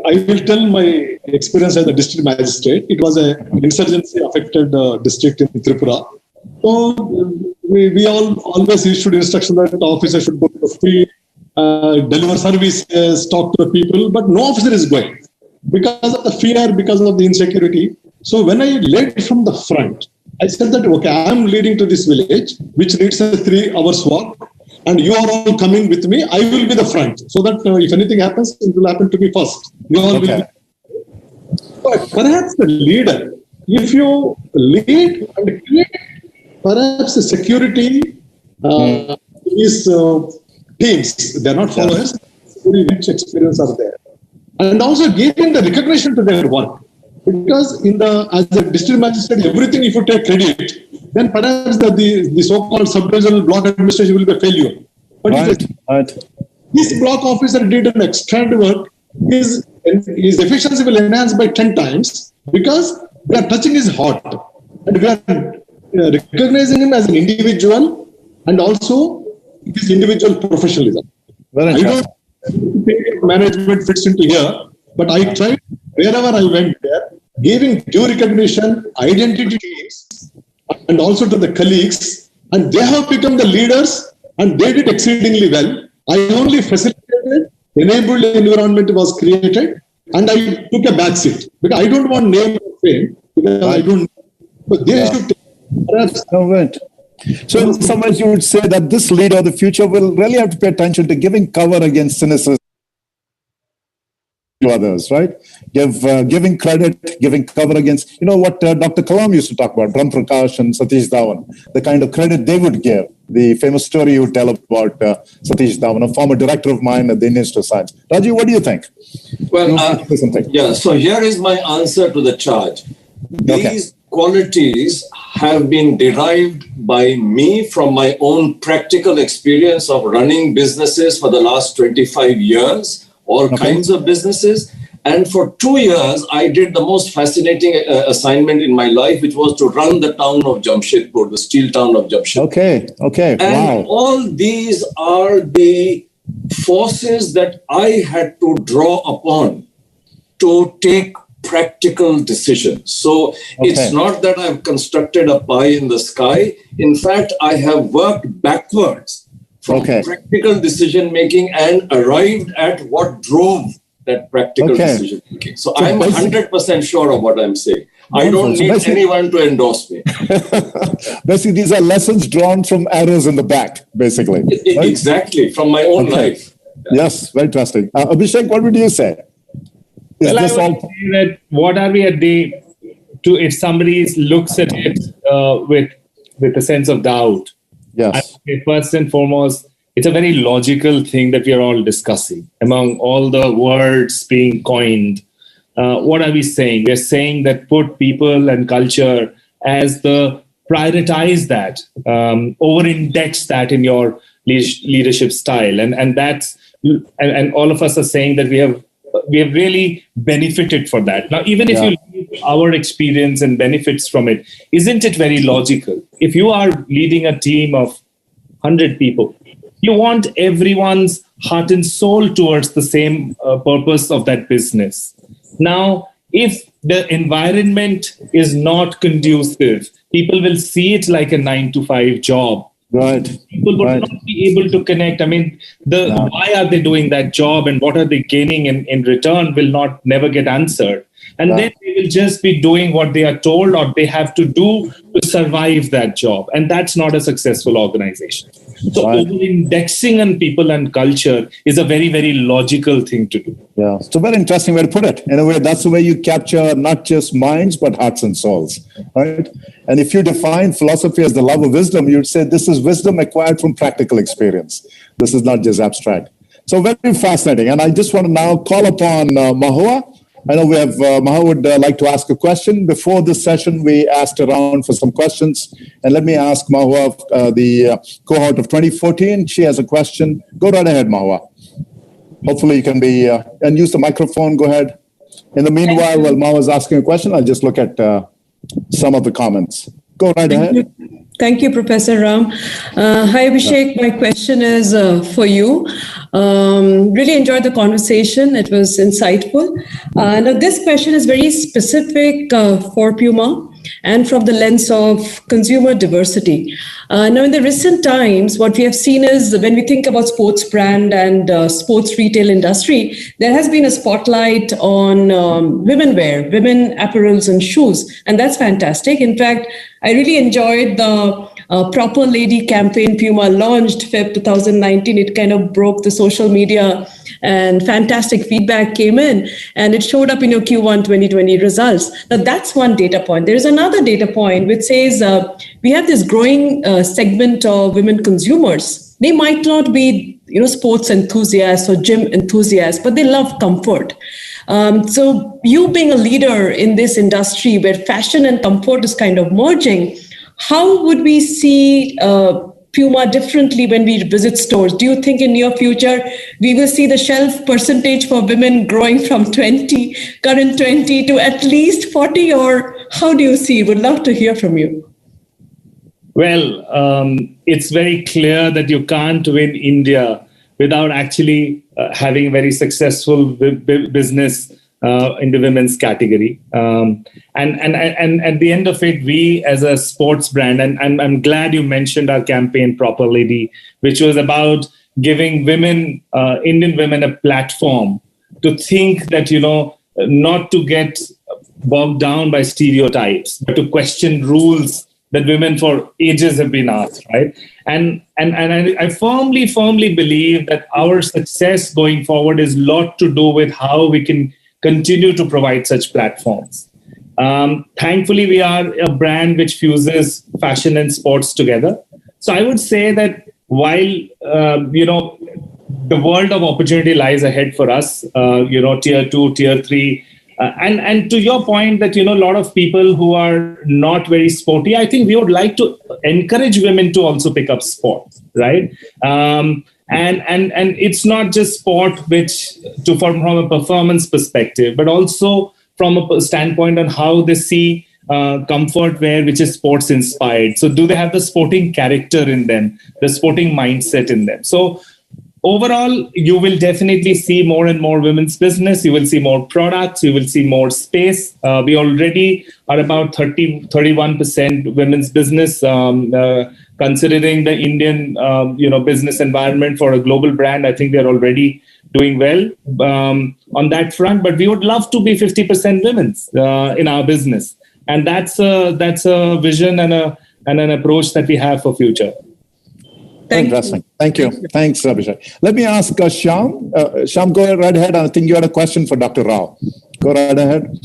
I will tell my experience as a district magistrate. It was an insurgency-affected district in Tripura. So we all always issued instruction that the officer should go to the field, deliver services, talk to the people, but no officer is going because of the fear, because of the insecurity. So when I led from the front, I said that, okay, I am leading to this village, which needs a 3 hours walk, and you are all coming with me. I will be the front, so that if anything happens, it will happen to me first. You all will be. But perhaps the leader, if you lead and create perhaps the security, these teams, they're not followers, very rich experience are there. And also giving the recognition to their work. Because as a district magistrate, everything if you take credit, then perhaps the so-called sub-regional block administration will be a failure. But this block officer did an extraordinary work, his efficiency will enhance by 10 times because we are touching his heart. And we are recognizing him as an individual and also his individual professionalism. I don't think management fits into here, but I tried wherever I went there, giving due recognition, identity teams, and also to the colleagues, and they have become the leaders, and they did exceedingly well. I only facilitated, enabled environment was created, and I took a back seat because I don't want name or fame because I don't. But they should perhaps. So in some ways, you would say that this leader of the future will really have to pay attention to giving cover against cynicism to others, right? Giving credit, giving cover against, what Dr. Kalam used to talk about, Ram Prakash and Satish Dhawan, the kind of credit they would give. The famous story you would tell about Satish Dhawan, a former director of mine at the Indian Institute of Science. Raji, what do you think? Well, so here is my answer to the charge. These qualities have been derived by me from my own practical experience of running businesses for the last 25 years, all kinds of businesses. And for 2 years, I did the most fascinating assignment in my life, which was to run the town of Jamshedpur, the steel town of Jamshedpur. Okay. And all these are the forces that I had to draw upon to take practical decisions. So it's not that I've constructed a pie in the sky. In fact, I have worked backwards from practical decision making and arrived at what drove that practical decision making. So I'm 100% sure of what I'm saying. I don't need anyone to endorse me. Basically, these are lessons drawn from arrows in the back, basically. Right? Exactly, from my own life. Yes, very interesting. Abhishek, what would you say? Well, I would say that what are we at if somebody looks at it with a sense of doubt, I say first and foremost, it's a very logical thing that we are all discussing. Among all the words being coined, what are we saying? We're saying that put people and culture as prioritize that, over-index that in your leadership style. And that's, and all of us are saying that we have really benefited for that. Now, even if you leave our experience and benefits from it, isn't it very logical? If you are leading a team of 100 people, you want everyone's heart and soul towards the same purpose of that business. Now, if the environment is not conducive, people will see it like a 9-to-5 job. Right. People would not be able to connect. I mean, why are they doing that job and what are they gaining in return will never get answered. And then they will just be doing what they are told or they have to do to survive that job. And that's not a successful organization. So over-indexing on people and culture is a very, very logical thing to do. Yeah, it's a very interesting way to put it. In a way, that's the way you capture not just minds, but hearts and souls, right? And if you define philosophy as the love of wisdom, you'd say this is wisdom acquired from practical experience. This is not just abstract. So very fascinating. And I just want to now call upon Mahua. I know we have, Maha would like to ask a question. Before this session, we asked around for some questions. And let me ask Mahua, the cohort of 2014. She has a question. Go right ahead, Mahua. Hopefully you can be, and use the microphone. Go ahead. In the meanwhile, while Mahua is asking a question, I'll just look at some of the comments. Go right ahead. Thank you, Professor Ram. Hi, Abhishek. My question is for you. Really enjoyed the conversation. It was insightful. Now, this question is very specific for Puma and from the lens of consumer diversity. Now, in the recent times, what we have seen is when we think about sports brand and sports retail industry, there has been a spotlight on women wear, women apparels and shoes. And that's fantastic. In fact, I really enjoyed the Proper Lady campaign Puma launched Feb 2019. It kind of broke the social media and fantastic feedback came in and it showed up in your Q1 2020 results. Now that's one data point. There is another data point which says we have this growing segment of women consumers. They might not be, sports enthusiasts or gym enthusiasts, but they love comfort. So you being a leader in this industry where fashion and comfort is kind of merging, how would we see Puma differently when we visit stores? Do you think in near future we will see the shelf percentage for women growing from current 20 to at least 40, or how do you see? Would love to hear from you. Well, it's very clear that you can't win India without actually having a very successful business in the women's category. And at the end of it, we as a sports brand, and I'm glad you mentioned our campaign Proper Lady, which was about giving women, Indian women, a platform to think that, not to get bogged down by stereotypes, but to question rules that women for ages have been asked, right? And I firmly believe that our success going forward is a lot to do with how we can continue to provide such platforms. Thankfully, we are a brand which fuses fashion and sports together. So I would say that while, the world of opportunity lies ahead for us, tier 2, tier 3, and to your point that, a lot of people who are not very sporty, I think we would like to encourage women to also pick up sport, right? And it's not just sport from a performance perspective, but also from a standpoint on how they see comfort wear, which is sports inspired. So do they have the sporting character in them, the sporting mindset in them? So overall, you will definitely see more and more women's business. You will see more products. You will see more space. We already are about 31% women's business, considering the Indian, business environment for a global brand. I think they're already doing well on that front. But we would love to be 50% women's in our business, and that's a vision and an approach that we have for future. Interesting. Thank you. Thanks, Abhishek. Let me ask Shyam. Shyam, go right ahead. I think you had a question for Dr. Rao. Go right ahead.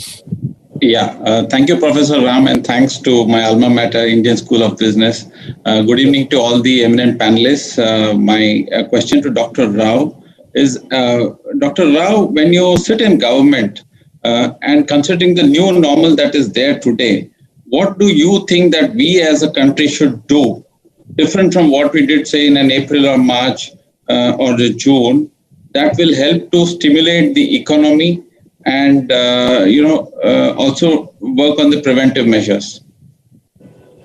Yeah. Thank you, Professor Ram, and thanks to my alma mater, Indian School of Business. Good evening to all the eminent panelists. My question to Dr. Rao is, Dr. Rao, when you sit in government and considering the new normal that is there today, what do you think that we as a country should do different from what we did, say, in an April or March or June, that will help to stimulate the economy and, also work on the preventive measures?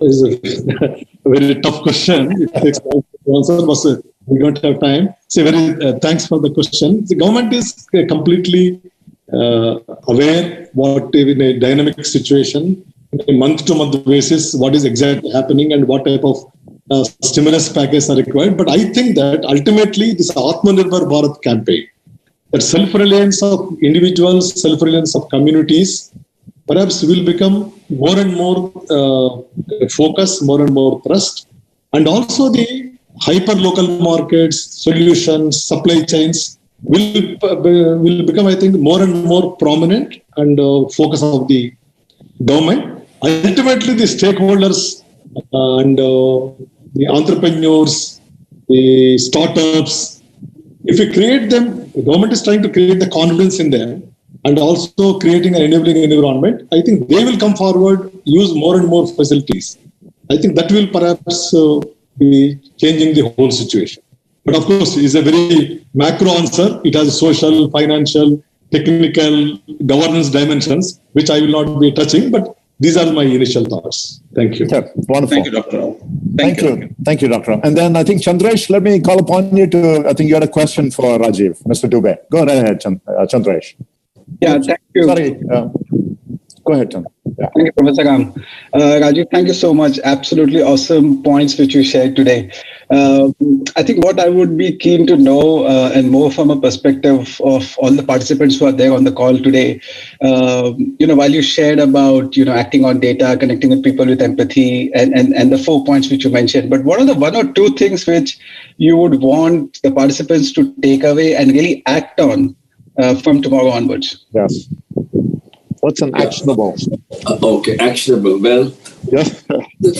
It's a very tough question. It takes time to answer, but we don't have time. So thanks for the question. The government is completely aware what in a dynamic situation, a month-to-month basis, what is exactly happening and what type of stimulus packages are required. But I think that ultimately this Atmanirbhar Bharat campaign, that self-reliance of individuals, self-reliance of communities, perhaps will become more and more focus, more and more thrust, and also the hyper-local markets, solutions, supply chains will become, I think, more and more prominent and focus of the government. Ultimately, the stakeholders and the entrepreneurs, the startups, if we create them, the government is trying to create the confidence in them and also creating an enabling environment. I think they will come forward, use more and more facilities. I think that will perhaps be changing the whole situation. But of course, it's a very macro answer. It has social, financial, technical, governance dimensions, which I will not be touching, but these are my initial thoughts. Thank you. Okay, wonderful. Thank you, Dr. Rao. Thank you. Thank you, Dr. Rao. And then I think, Chandresh, let me call upon you to, I think you had a question for Rajiv, Mr. Dubey. Go ahead, Chandresh. Yeah, thank you. Sorry. Go ahead, Chandresh. Yeah. Thank you, Professor Ram. Rajiv, thank you so much. Absolutely awesome points which you shared today. I think what I would be keen to know, and more from a perspective of all the participants who are there on the call today, while you shared about, acting on data, connecting with people with empathy, and the 4 points which you mentioned, but what are the 1 or 2 things which you would want the participants to take away and really act on from tomorrow onwards? Yes. What's an actionable? Okay, actionable. Well,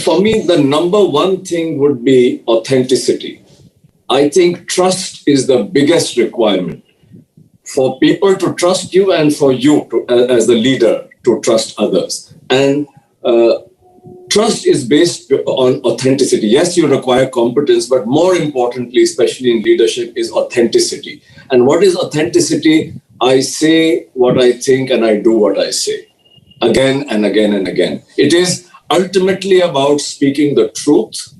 for me, the number 1 thing would be authenticity. I think trust is the biggest requirement for people to trust you and for you to, as the leader to trust others. And trust is based on authenticity. Yes, you require competence, but more importantly, especially in leadership, is authenticity. And what is authenticity? I say what I think and I do what I say, again and again and again. It is ultimately about speaking the truth,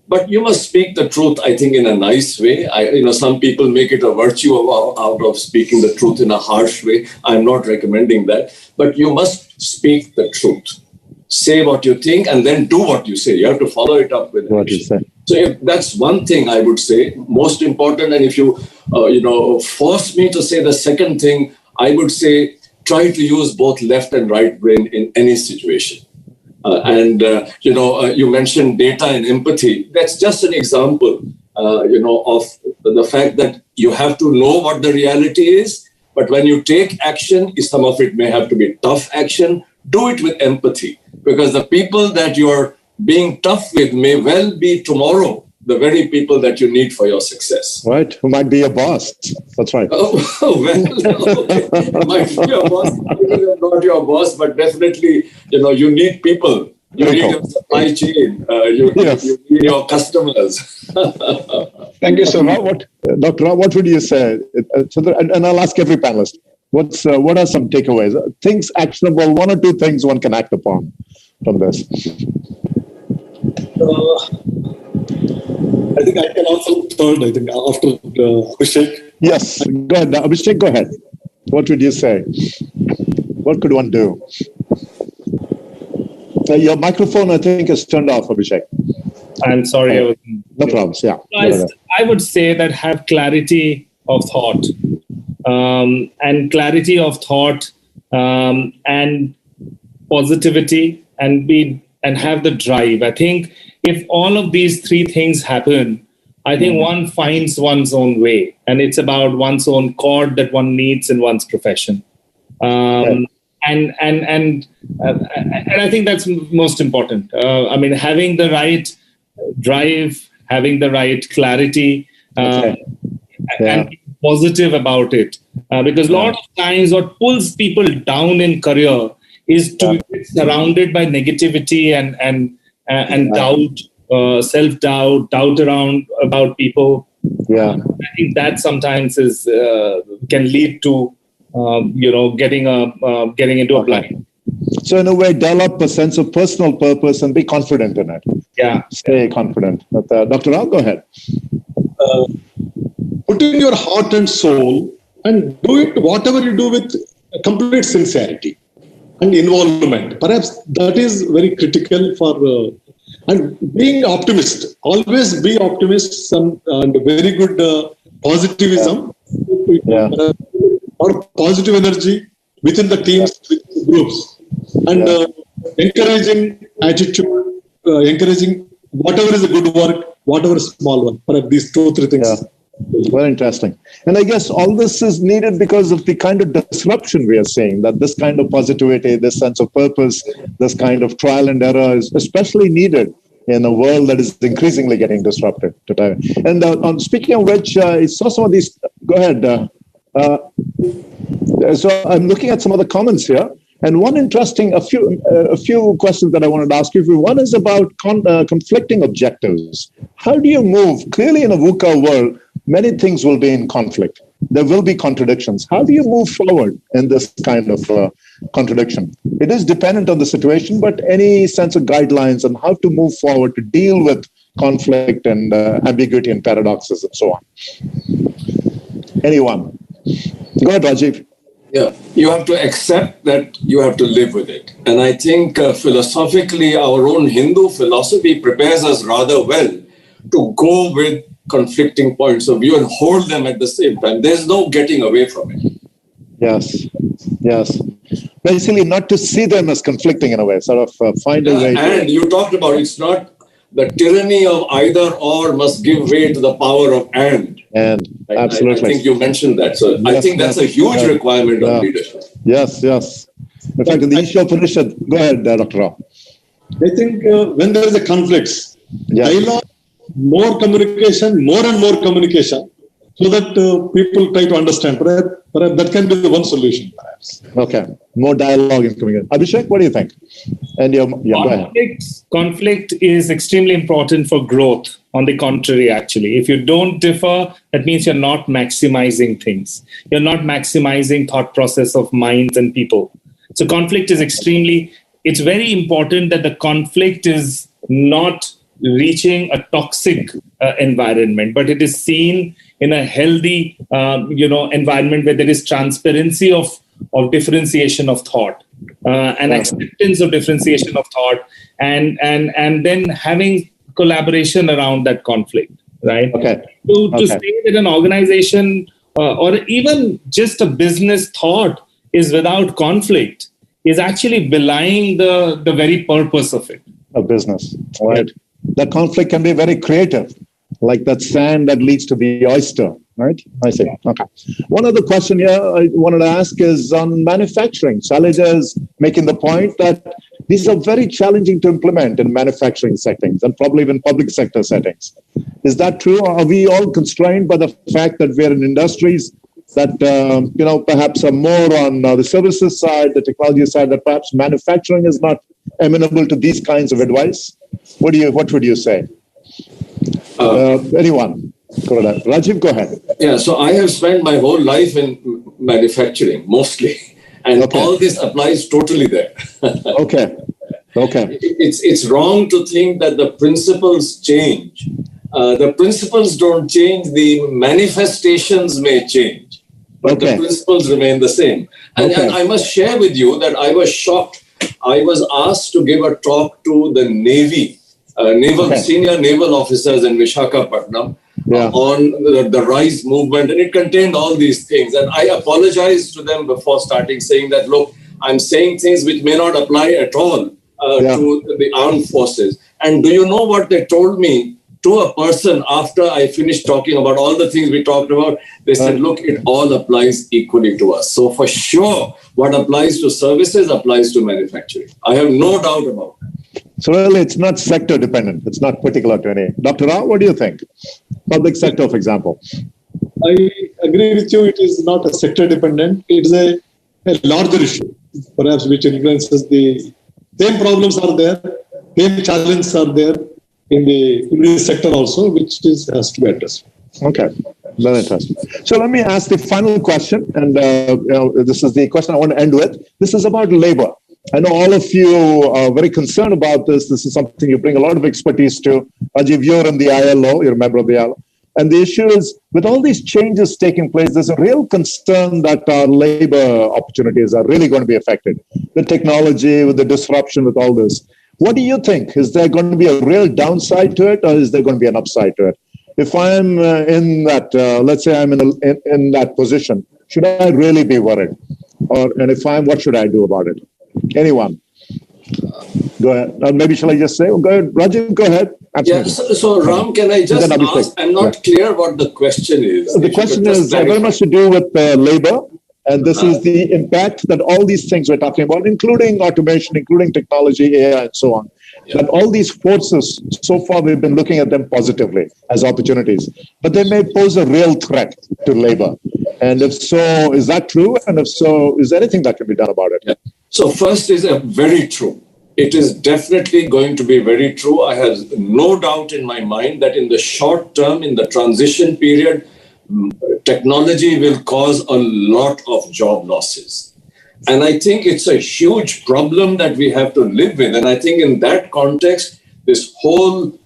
but you must speak the truth, I think, in a nice way. Some people make it a virtue out of speaking the truth in a harsh way. I'm not recommending that, but you must speak the truth. Say what you think and then do what you say. You have to follow it up with what you say. So if that's one thing I would say, most important. And if you, force me to say the second thing, I would say try to use both left and right brain in any situation. You mentioned data and empathy. That's just an example, of the fact that you have to know what the reality is. But when you take action, some of it may have to be tough action. Do it with empathy, because the people that you're being tough with may well be tomorrow the very people that you need for your success. Right, who might be your boss. That's right. Might be your boss, even not your boss, but definitely, you need people. You need your supply chain. You need your customers. Thank you so much. Dr. Rao, what would you say? And I'll ask every panelist. What are some takeaways? Things actionable, 1 or 2 things one can act upon from this. I think I can also third, I think, after Abhishek. Yes, go ahead. Abhishek, go ahead. What would you say? What could one do? Your microphone, I think, is turned off, Abhishek. I'm sorry. No problems, yeah. I would say that have clarity of thought. And clarity of thought and positivity and have the drive. I think if all of these 3 things happen, I think one finds one's own way, and it's about one's own chord that one needs in one's profession. And I think that's most important. Having the right drive, having the right clarity, and be positive about it. Because a lot of times what pulls people down in career is to be surrounded by negativity and doubt, self-doubt, doubt about people. Yeah, I think that sometimes can lead to getting into a blind. So in a way, develop a sense of personal purpose and be confident in it. Yeah, stay confident. Dr. Rao, go ahead. Put in your heart and soul and do it. Whatever you do with complete sincerity and involvement. Perhaps that is very critical for and being optimist. Always be optimist and very good positivism. Yeah. Or positive energy within the teams, within the groups, and encouraging attitude, encouraging whatever is a good work, whatever is small work. Perhaps these 2-3 things. Yeah. Very interesting. And I guess all this is needed because of the kind of disruption we are seeing, that this kind of positivity, this sense of purpose, this kind of trial and error is especially needed in a world that is increasingly getting disrupted today. And on speaking of which, I saw some of these. Go ahead. So I'm looking at some of the comments here. And one interesting, a few questions that I wanted to ask you. One is about conflicting objectives. How do you move? Clearly, in a VUCA world, many things will be in conflict. There will be contradictions. How do you move forward in this kind of contradiction? It is dependent on the situation, but any sense of guidelines on how to move forward to deal with conflict and ambiguity and paradoxes and so on. Anyone? Go ahead, Rajiv. Yeah, you have to accept that you have to live with it. And I think philosophically, our own Hindu philosophy prepares us rather well to go with conflicting points of view and hold them at the same time. There's no getting away from it. Yes, yes. Basically, not to see them as conflicting in a way, sort of find a way. And you talked about it's not the tyranny of either or must give way to the power of and. And absolutely. I think you mentioned that. So yes, I think that's a huge requirement of leadership. Yes, yes. In fact, in the Isha Upanishad, go ahead, Dr. Rao. I think when there is a conflict, dialogue, more communication, more and more communication, so that people try to understand. Perhaps that can be the one solution, perhaps. Okay. More dialogue and communication. Abhishek, what do you think? And go ahead. Conflict is extremely important for growth. On the contrary, actually, if you don't differ, that means you're not maximizing things. You're not maximizing thought process of minds and people. So conflict is it's very important that the conflict is not reaching a toxic environment, but it is seen in a healthy, environment where there is transparency of differentiation of thought and acceptance of differentiation of thought, and then having collaboration around that conflict, right? Okay. To say that an organization or even just a business thought is without conflict is actually belying the very purpose of it. A business, right? Yeah. That conflict can be very creative, like that sand that leads to the oyster, right? I see. Okay. One other question here I wanted to ask is on manufacturing. Shailaja is making the point that these are very challenging to implement in manufacturing settings and probably even public sector settings. Is that true? Or are we all constrained by the fact that we're in industries that, perhaps are more on the services side, the technology side, that perhaps manufacturing is not amenable to these kinds of advice? What would you say? Anyone? Rajiv, go ahead. Yeah, so I have spent my whole life in manufacturing, mostly. And all this applies totally there. Okay. It's wrong to think that the principles change. The principles don't change. The manifestations may change, but the principles remain the same. And I must share with you that I was shocked. I was asked to give a talk to the Navy, senior naval officers in Visakhapatnam on the RISE movement, and it contained all these things. And I apologized to them before starting, saying that, look, I'm saying things which may not apply at all to the armed forces. And do you know what they told me to a person after I finished talking about all the things we talked about? They said, look, it all applies equally to us. So for sure, what applies to services applies to manufacturing. I have no doubt about that. So really, it's not sector dependent. It's not particular to any. Dr. Rao, what do you think? Public sector, for example. I agree with you. It is not a sector dependent. It's a larger issue, perhaps, which influences the same problems are there, same challenges are there in the sector also, which has to be addressed. Okay, very interesting. So let me ask the final question, and this is the question I want to end with. This is about labor. I know all of you are very concerned about this. This is something you bring a lot of expertise to. Rajiv, you're in the ILO. You're a member of the ILO. And the issue is, with all these changes taking place, there's a real concern that our labor opportunities are really going to be affected. With technology, with the disruption, with all this. What do you think? Is there going to be a real downside to it, or is there going to be an upside to it? If I'm in that, let's say I'm in that position, should I really be worried? And if I'm, what should I do about it? Anyone? Go ahead. Maybe shall I just say? Go ahead. Rajiv, go ahead. Absolutely. Yeah, so Ram, can I just ask? I'm not clear what the question is. The question is very much to do with labor. And this is the impact that all these things we're talking about, including automation, including technology, AI, and so on. Yeah. That all these forces, so far we've been looking at them positively as opportunities, but they may pose a real threat to labor. And if so, is that true? And if so, is there anything that can be done about it? Yeah. So first is very true. It is definitely going to be very true. I have no doubt in my mind that in the short term, in the transition period, technology will cause a lot of job losses. And I think it's a huge problem that we have to live with. And I think in that context, this whole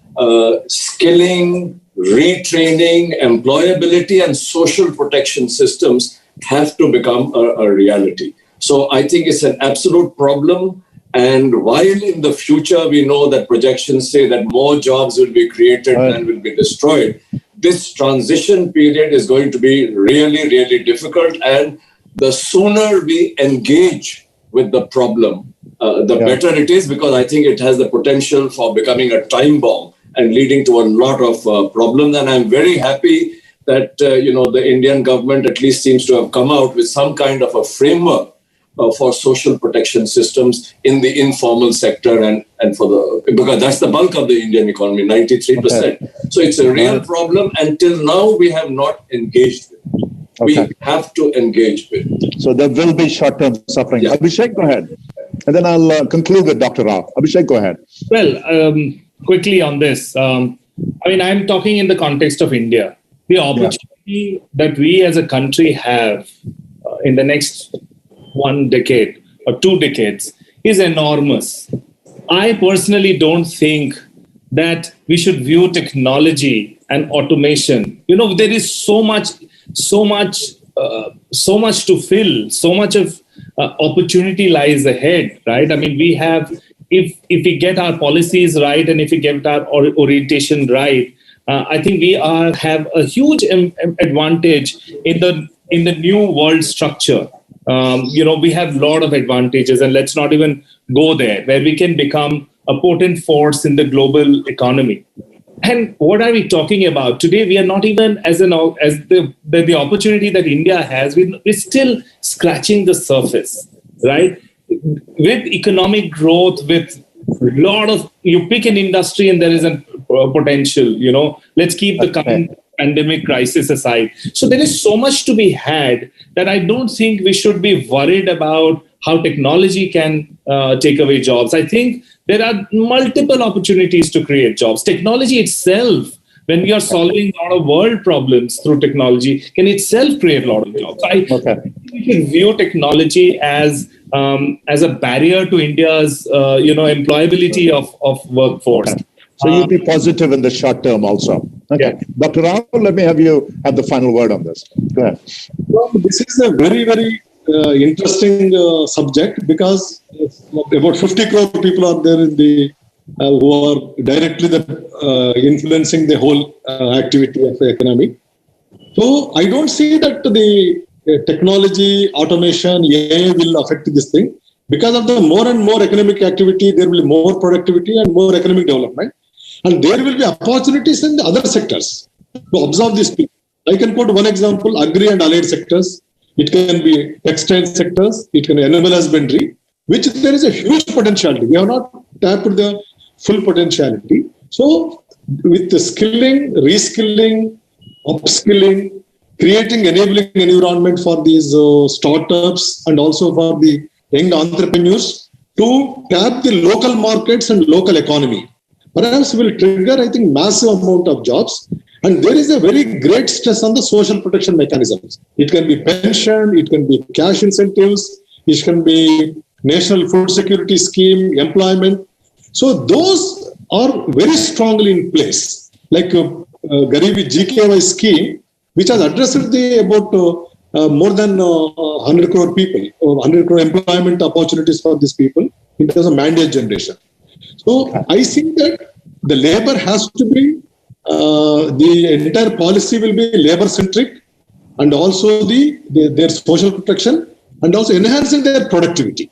skilling, retraining, employability, and social protection systems have to become a reality. So I think it's an absolute problem. And while in the future, we know that projections say that more jobs will be created than will be destroyed, this transition period is going to be really, really difficult. And the sooner we engage with the problem, the better it is, because I think it has the potential for becoming a time bomb and leading to a lot of problems. And I'm very happy that, the Indian government at least seems to have come out with some kind of a framework for social protection systems in the informal sector and because that's the bulk of the Indian economy, 93%. Okay. So it's a real problem. Until now, we have not engaged with it. Okay. We have to engage with it. So there will be short-term suffering. Yeah. Abhishek, go ahead. And then I'll conclude with Dr. Rao. Abhishek, go ahead. Well, quickly on this. I'm talking in the context of India. The opportunity that we as a country have in the next 1 decade or 2 decades is enormous. I personally don't think that we should view technology and automation. There is so much to fill, so much of opportunity lies ahead, right? We have, if we get our policies right and if we get our orientation right, I think we have a huge advantage in the new world structure. We have a lot of advantages, and let's not even go there, where we can become a potent force in the global economy. And what are we talking about? Today, we are not even, as the opportunity that India has, we're still scratching the surface, right? With economic growth, with a lot of, you pick an industry and there is a potential, let's keep the current pandemic crisis aside. So there is so much to be had that I don't think we should be worried about how technology can take away jobs. I think there are multiple opportunities to create jobs. Technology itself, when we are solving a lot of world problems through technology, can itself create a lot of jobs. I think we should view technology as a barrier to India's employability of workforce. So you'd be positive in the short term also. Okay. Yeah. Dr. Rao, let me have you have the final word on this. Go ahead. Well, this is a very, very interesting subject, because about 50 crore people are there in the who are directly influencing the whole activity of the economy. So I don't see that the technology, automation, AI will affect this thing. Because of the more and more economic activity, there will be more productivity and more economic development. And there will be opportunities in the other sectors to observe these people. I can quote one example, agri and allied sectors. It can be textile sectors. It can be animal husbandry, which there is a huge potentiality. We have not tapped the full potentiality. So with the skilling, reskilling, upskilling, creating enabling environment for these startups and also for the young entrepreneurs to tap the local markets and local economy, perhaps will trigger, I think, massive amount of jobs. And there is a very great stress on the social protection mechanisms. It can be pension, it can be cash incentives, it can be national food security scheme, employment. So those are very strongly in place. Like Garibi GKY scheme, which has addressed about more than 100 crore people, or 100 crore employment opportunities for these people in terms of mandate generation. So I think that the labor has to be, the entire policy will be labor centric, and also their social protection, and also enhancing their productivity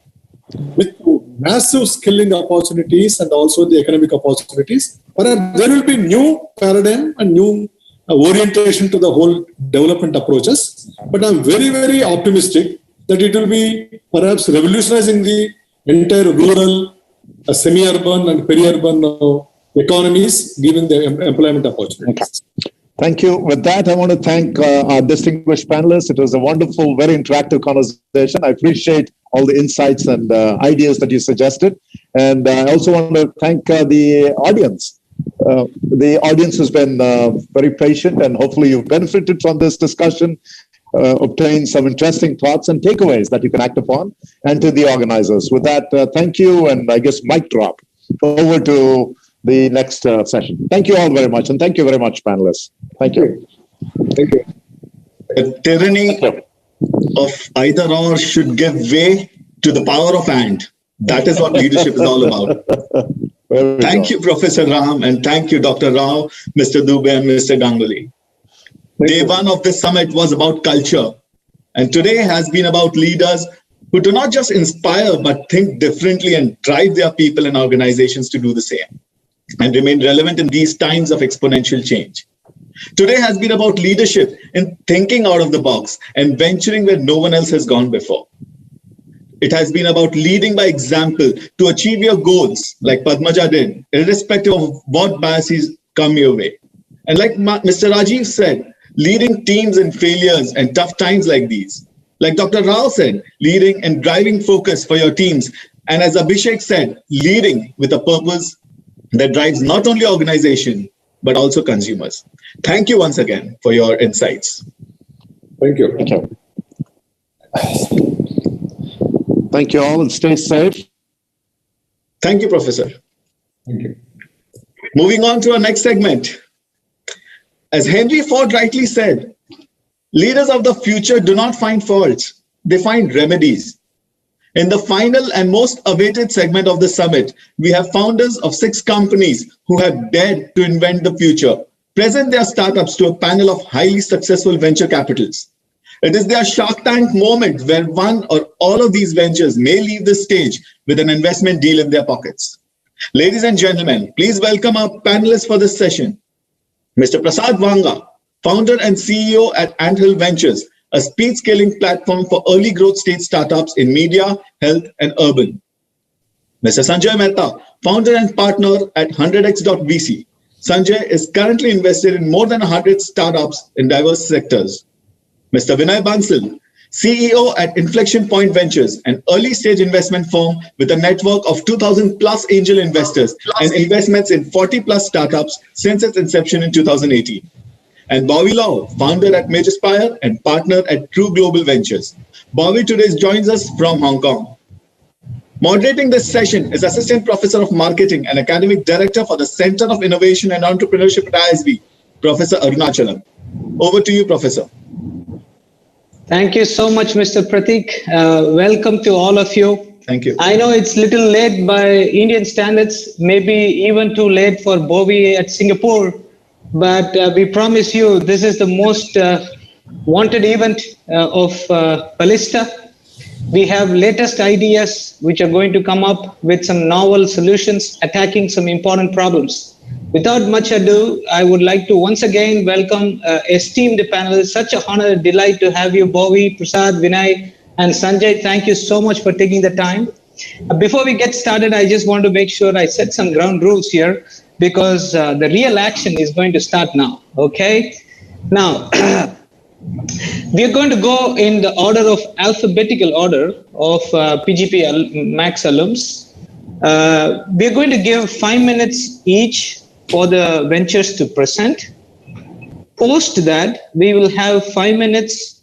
with massive skilling opportunities and also the economic opportunities. But there will be new paradigm and new orientation to the whole development approaches. But I'm very, very optimistic that it will be perhaps revolutionizing the entire rural, semi-urban and peri-urban economies, given the employment opportunities. Okay. Thank you. With that, I want to thank our distinguished panelists. It was a wonderful, very interactive conversation. I appreciate all the insights and ideas that you suggested. And I also want to thank the audience. The audience has been very patient, and hopefully you've benefited from this discussion, obtained some interesting thoughts and takeaways that you can act upon, and to the organizers. With that, thank you, and I guess mic drop. Over to the next session. Thank you all very much, and thank you very much, panelists. Thank you. Thank you. The tyranny of either or should give way to the power of and. That is what leadership is all about. Thank you, Professor Ram, and thank you, Dr. Rao, Mr. Dubey, and Mr. Ganguly. Day one of this summit was about culture, and today has been about leaders who do not just inspire, but think differently and drive their people and organizations to do the same and remain relevant in these times of exponential change. Today has been about leadership in thinking out of the box and venturing where no one else has gone before. It has been about leading by example to achieve your goals, like Padmaja did, irrespective of what biases come your way. And like Mr. Rajiv said, leading teams in failures and tough times like these. Like Dr. Rao said, leading and driving focus for your teams. And as Abhishek said, leading with a purpose that drives not only organization, but also consumers. Thank you once again for your insights. Thank you. Thank you. Thank you all, and stay safe. Thank you, Professor. Thank you. Moving on to our next segment. As Henry Ford rightly said, leaders of the future do not find faults, they find remedies. In the final and most awaited segment of the summit, we have founders of 6 companies who have dared to invent the future, present their startups to a panel of highly successful venture capitals. It is their Shark Tank moment where one or all of these ventures may leave the stage with an investment deal in their pockets. Ladies and gentlemen, please welcome our panelists for this session. Mr. Prasad Vanga, founder and CEO at Anthill Ventures, a speed scaling platform for early growth stage startups in media, health, and urban. Mr. Sanjay Mehta, founder and partner at 100x.vc. Sanjay is currently invested in more than 100 startups in diverse sectors. Mr. Vinay Bansal, CEO at Inflection Point Ventures, an early stage investment firm with a network of 2,000 plus angel investors and investments in 40 plus startups since its inception in 2018. And Bobby Lau, founder at Magespire and partner at True Global Ventures. Bobby today joins us from Hong Kong. Moderating this session is Assistant Professor of Marketing and Academic Director for the Center of Innovation and Entrepreneurship at ISB, Professor Arunachalam. Over to you, Professor. Thank you so much, Mr. Pratik. Welcome to all of you. Thank you. I know it's little late by Indian standards, maybe even too late for Bobby at Singapore, but we promise you this is the most wanted event of Ballista. We have latest ideas which are going to come up with some novel solutions attacking some important problems. Without much ado, I would like to once again welcome esteemed panelists. Such a honor and delight to have you, Bobby, Prasad, Vinay, and Sanjay. Thank you so much for taking the time. Before we get started, I just want to make sure I set some ground rules here because the real action is going to start now. Okay? Now, we are going to go in the order of alphabetical order of PGPMAX alums. We are going to give 5 minutes each for the ventures to present. Post that, we will have 5 minutes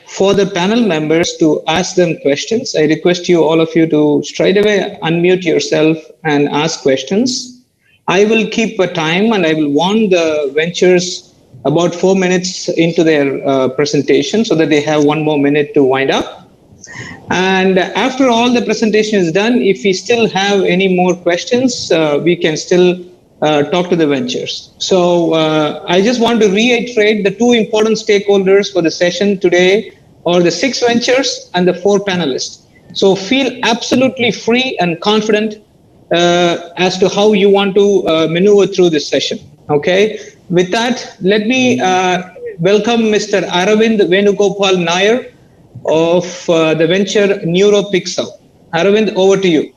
for the panel members to ask them questions. I request you, all of you, to straight away unmute yourself and ask questions. I will keep a time and I will warn the ventures about 4 minutes into their presentation so that they have 1 more minute to wind up. And after all the presentation is done, if we still have any more questions, we can still talk to the ventures. So I just want to reiterate the 2 important stakeholders for the session today are the 6 ventures and the 4 panelists. So feel absolutely free and confident as to how you want to maneuver through this session. Okay. With that, let me welcome Mr. Aravind Venugopal Nair of the venture NeuroPixel. Aravind, over to you.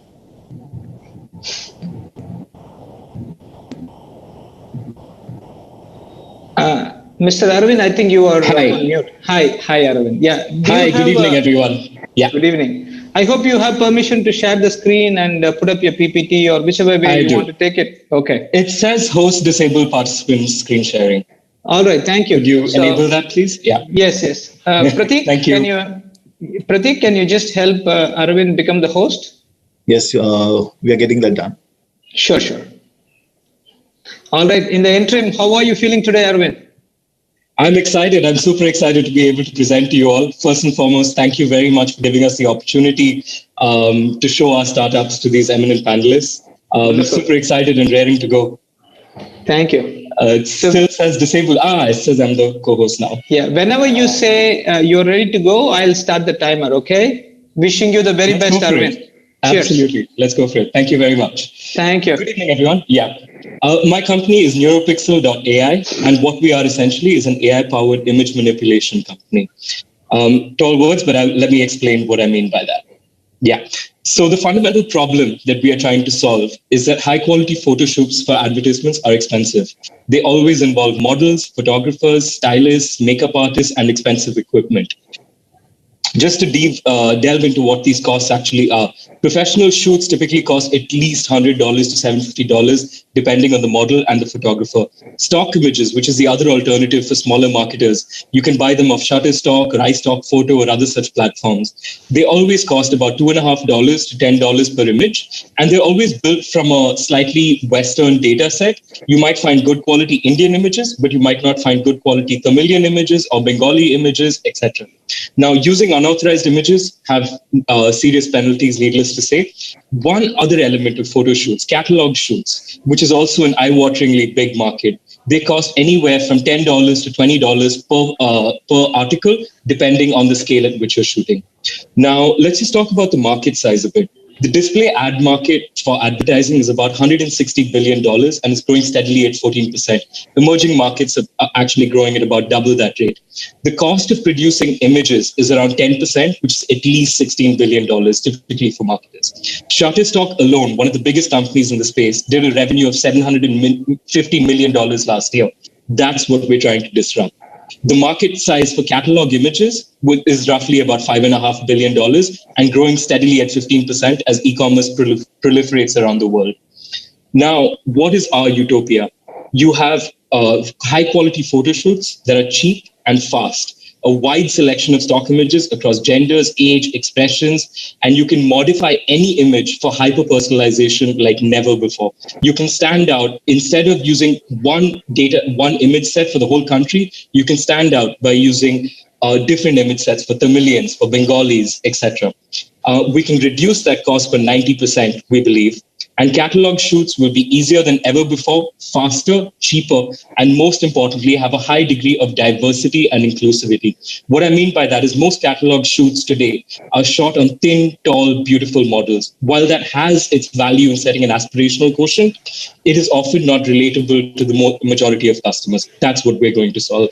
Mr. Aravind, I think you are on mute. Hi, Aravind. Yeah. Hi, good evening, everyone. Yeah. Good evening. I hope you have permission to share the screen and put up your PPT or whichever way you want to take it. Okay. It says host disable participant screen sharing. All right. Thank you. Could you enable that, please? Yeah. Yes. Pratik, thank you. Pratik, can you just help Aravind become the host? Yes, we are getting that done. Sure. All right. In the interim, how are you feeling today, Aravind? I'm excited. I'm super excited to be able to present to you all. First and foremost, thank you very much for giving us the opportunity to show our startups to these eminent panelists. Super excited and raring to go. Thank you. It still says disabled. It says I'm the co-host now. Yeah. Whenever you say you're ready to go, I'll start the timer. Okay. Wishing you the very best, Aravind. Absolutely. Let's go for it. Thank you very much. Thank you. Good evening, everyone. Yeah. My company is neuropixel.ai, and what we are essentially is an AI-powered image manipulation company. Tall words, but let me explain what I mean by that. Yeah. So the fundamental problem that we are trying to solve is that high-quality photo shoots for advertisements are expensive. They always involve models, photographers, stylists, makeup artists, and expensive equipment. Just to delve into what these costs actually are. Professional shoots typically cost at least $100 to $750, depending on the model and the photographer. Stock images, which is the other alternative for smaller marketers, you can buy them off Shutterstock or iStock Photo or other such platforms. They always cost about $2.50 to $10 per image, and they're always built from a slightly Western data set. You might find good quality Indian images, but you might not find good quality Tamilian images or Bengali images, etc. Now, using unauthorized images have serious penalties, needless to say. One other element of photo shoots, catalog shoots, which is also an eye-wateringly big market. They cost anywhere from $10 to $20 per article, depending on the scale at which you're shooting. Now, let's just talk about the market size a bit. The display ad market for advertising is about $160 billion and is growing steadily at 14%. Emerging markets are actually growing at about double that rate. The cost of producing images is around 10%, which is at least $16 billion typically for marketers. Shutterstock alone, one of the biggest companies in the space, did a revenue of $750 million last year. That's what we're trying to disrupt. The market size for catalog images is roughly about $5.5 billion and growing steadily at 15% as e-commerce proliferates around the world. Now, what is our utopia? You have high-quality photo shoots that are cheap and fast, a wide selection of stock images across genders, age, expressions, and you can modify any image for hyper-personalization like never before. You can stand out. Instead of using one image set for the whole country, you can stand out by using different image sets for Tamilians, for Bengalis, etc. We can reduce that cost by 90%, we believe. And catalog shoots will be easier than ever before, faster, cheaper, and most importantly, have a high degree of diversity and inclusivity. What I mean by that is most catalog shoots today are shot on thin, tall, beautiful models. While that has its value in setting an aspirational quotient, it is often not relatable to the majority of customers. That's what we're going to solve.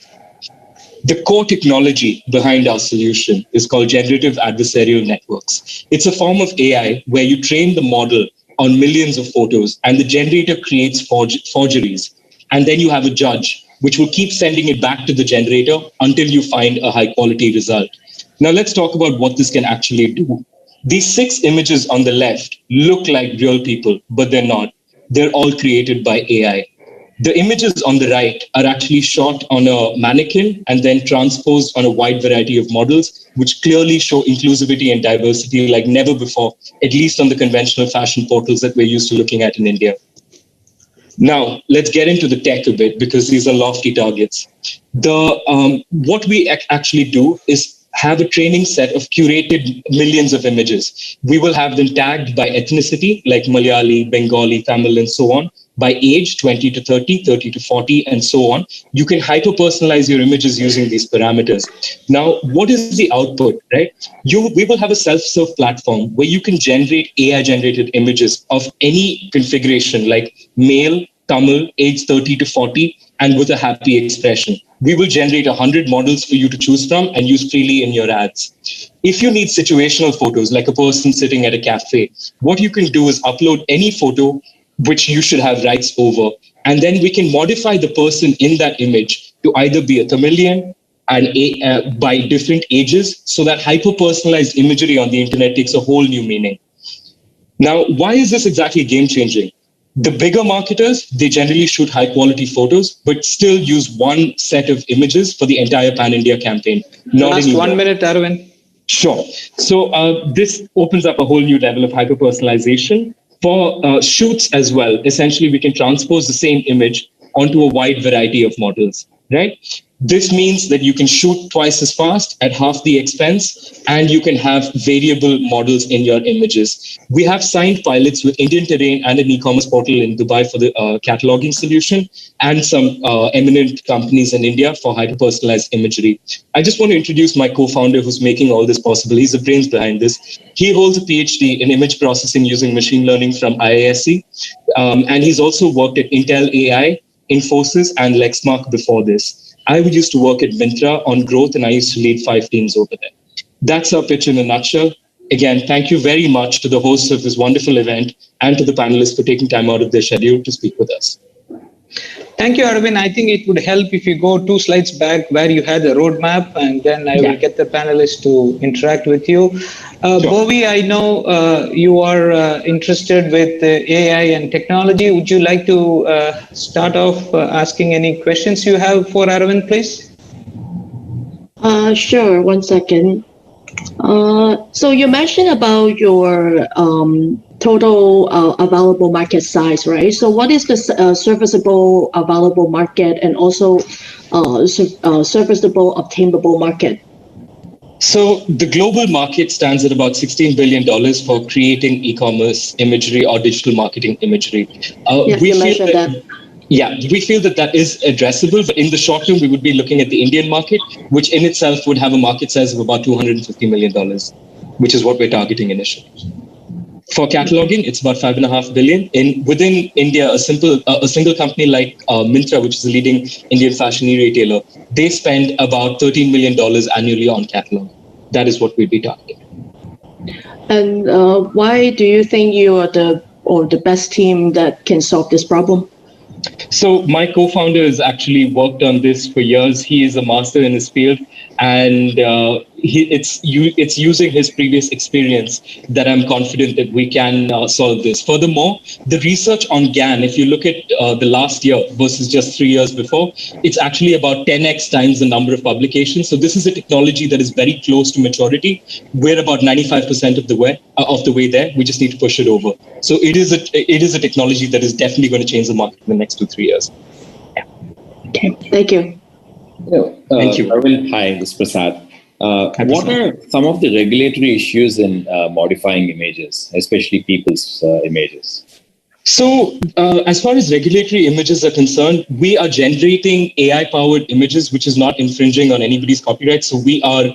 The core technology behind our solution is called generative adversarial networks. It's a form of AI where you train the model on millions of photos and the generator creates forgeries. And then you have a judge, which will keep sending it back to the generator until you find a high quality result. Now let's talk about what this can actually do. These 6 images on the left look like real people, but they're not. They're all created by AI. The images on the right are actually shot on a mannequin and then transposed on a wide variety of models, which clearly show inclusivity and diversity like never before, at least on the conventional fashion portals that we're used to looking at in India. Now, let's get into the tech a bit because these are lofty targets. What we actually do is have a training set of curated millions of images. We will have them tagged by ethnicity, like Malayali, Bengali, Tamil, and so on, by age, 20 to 30, 30 to 40, and so on. You can hyper-personalize your images using these parameters. Now, what is the output, right? We will have a self-serve platform where you can generate AI-generated images of any configuration, like male, Tamil, age 30 to 40, and with a happy expression. We will generate 100 models for you to choose from and use freely in your ads. If you need situational photos, like a person sitting at a cafe, what you can do is upload any photo which you should have rights over. And then we can modify the person in that image to either be a Tamilian and by different ages, so that hyper-personalized imagery on the internet takes a whole new meaning. Now, why is this exactly game-changing? The bigger marketers, they generally shoot high-quality photos, but still use one set of images for the entire Pan-India campaign. Last 1 minute, Arvind. Sure. So this opens up a whole new level of hyper-personalization. For shoots as well, essentially, we can transpose the same image onto a wide variety of models, right? This means that you can shoot twice as fast at half the expense, and you can have variable models in your images. We have signed pilots with Indian Terrain and an e-commerce portal in Dubai for the cataloging solution, and some eminent companies in India for hyper-personalized imagery. I just want to introduce my co-founder who's making all this possible. He's the brains behind this. He holds a PhD in image processing using machine learning from IISc, and he's also worked at Intel AI, Infosys, and Lexmark before this. I used to work at Myntra on growth, and I used to lead 5 teams over there. That's our pitch in a nutshell. Again, thank you very much to the hosts of this wonderful event and to the panelists for taking time out of their schedule to speak with us. Thank you, Arvind. I think it would help if you go 2 slides back where you had the roadmap, and then I will get the panelists to interact with you. Bovi, I know you are interested with AI and technology. Would you like to start off asking any questions you have for Arvind, please? Sure, 1 second. So you mentioned about your total available market size, right? So what is the serviceable available market, and also serviceable obtainable market? So the global market stands at about $16 billion for creating e-commerce imagery or digital marketing imagery. You mentioned that. Yeah, we feel that that is addressable, but in the short term, we would be looking at the Indian market, which in itself would have a market size of about $250 million, which is what we're targeting initially. For cataloging, it's about $5.5 billion. Within India, a single company like Myntra, which is a leading Indian fashion retailer, they spend about $13 million annually on catalog. That is what we'd be targeting. And why do you think you are the best team that can solve this problem? So my co-founder has actually worked on this for years. He is a master in his field, and it's using his previous experience that I'm confident that we can solve this. Furthermore, the research on GAN, if you look at the last year versus just 3 years before, it's actually about 10x times the number of publications. So this is a technology that is very close to maturity. We're about 95% of the way there. We just need to push it over. So it is a technology that is definitely going to change the market in the next 2-3 years. Yeah. Okay, thank you. Thank you. Arvind, hi, this is Prasad. What are some of the regulatory issues in modifying images, especially people's images? So as far as regulatory images are concerned, we are generating AI-powered images, which is not infringing on anybody's copyright. So we are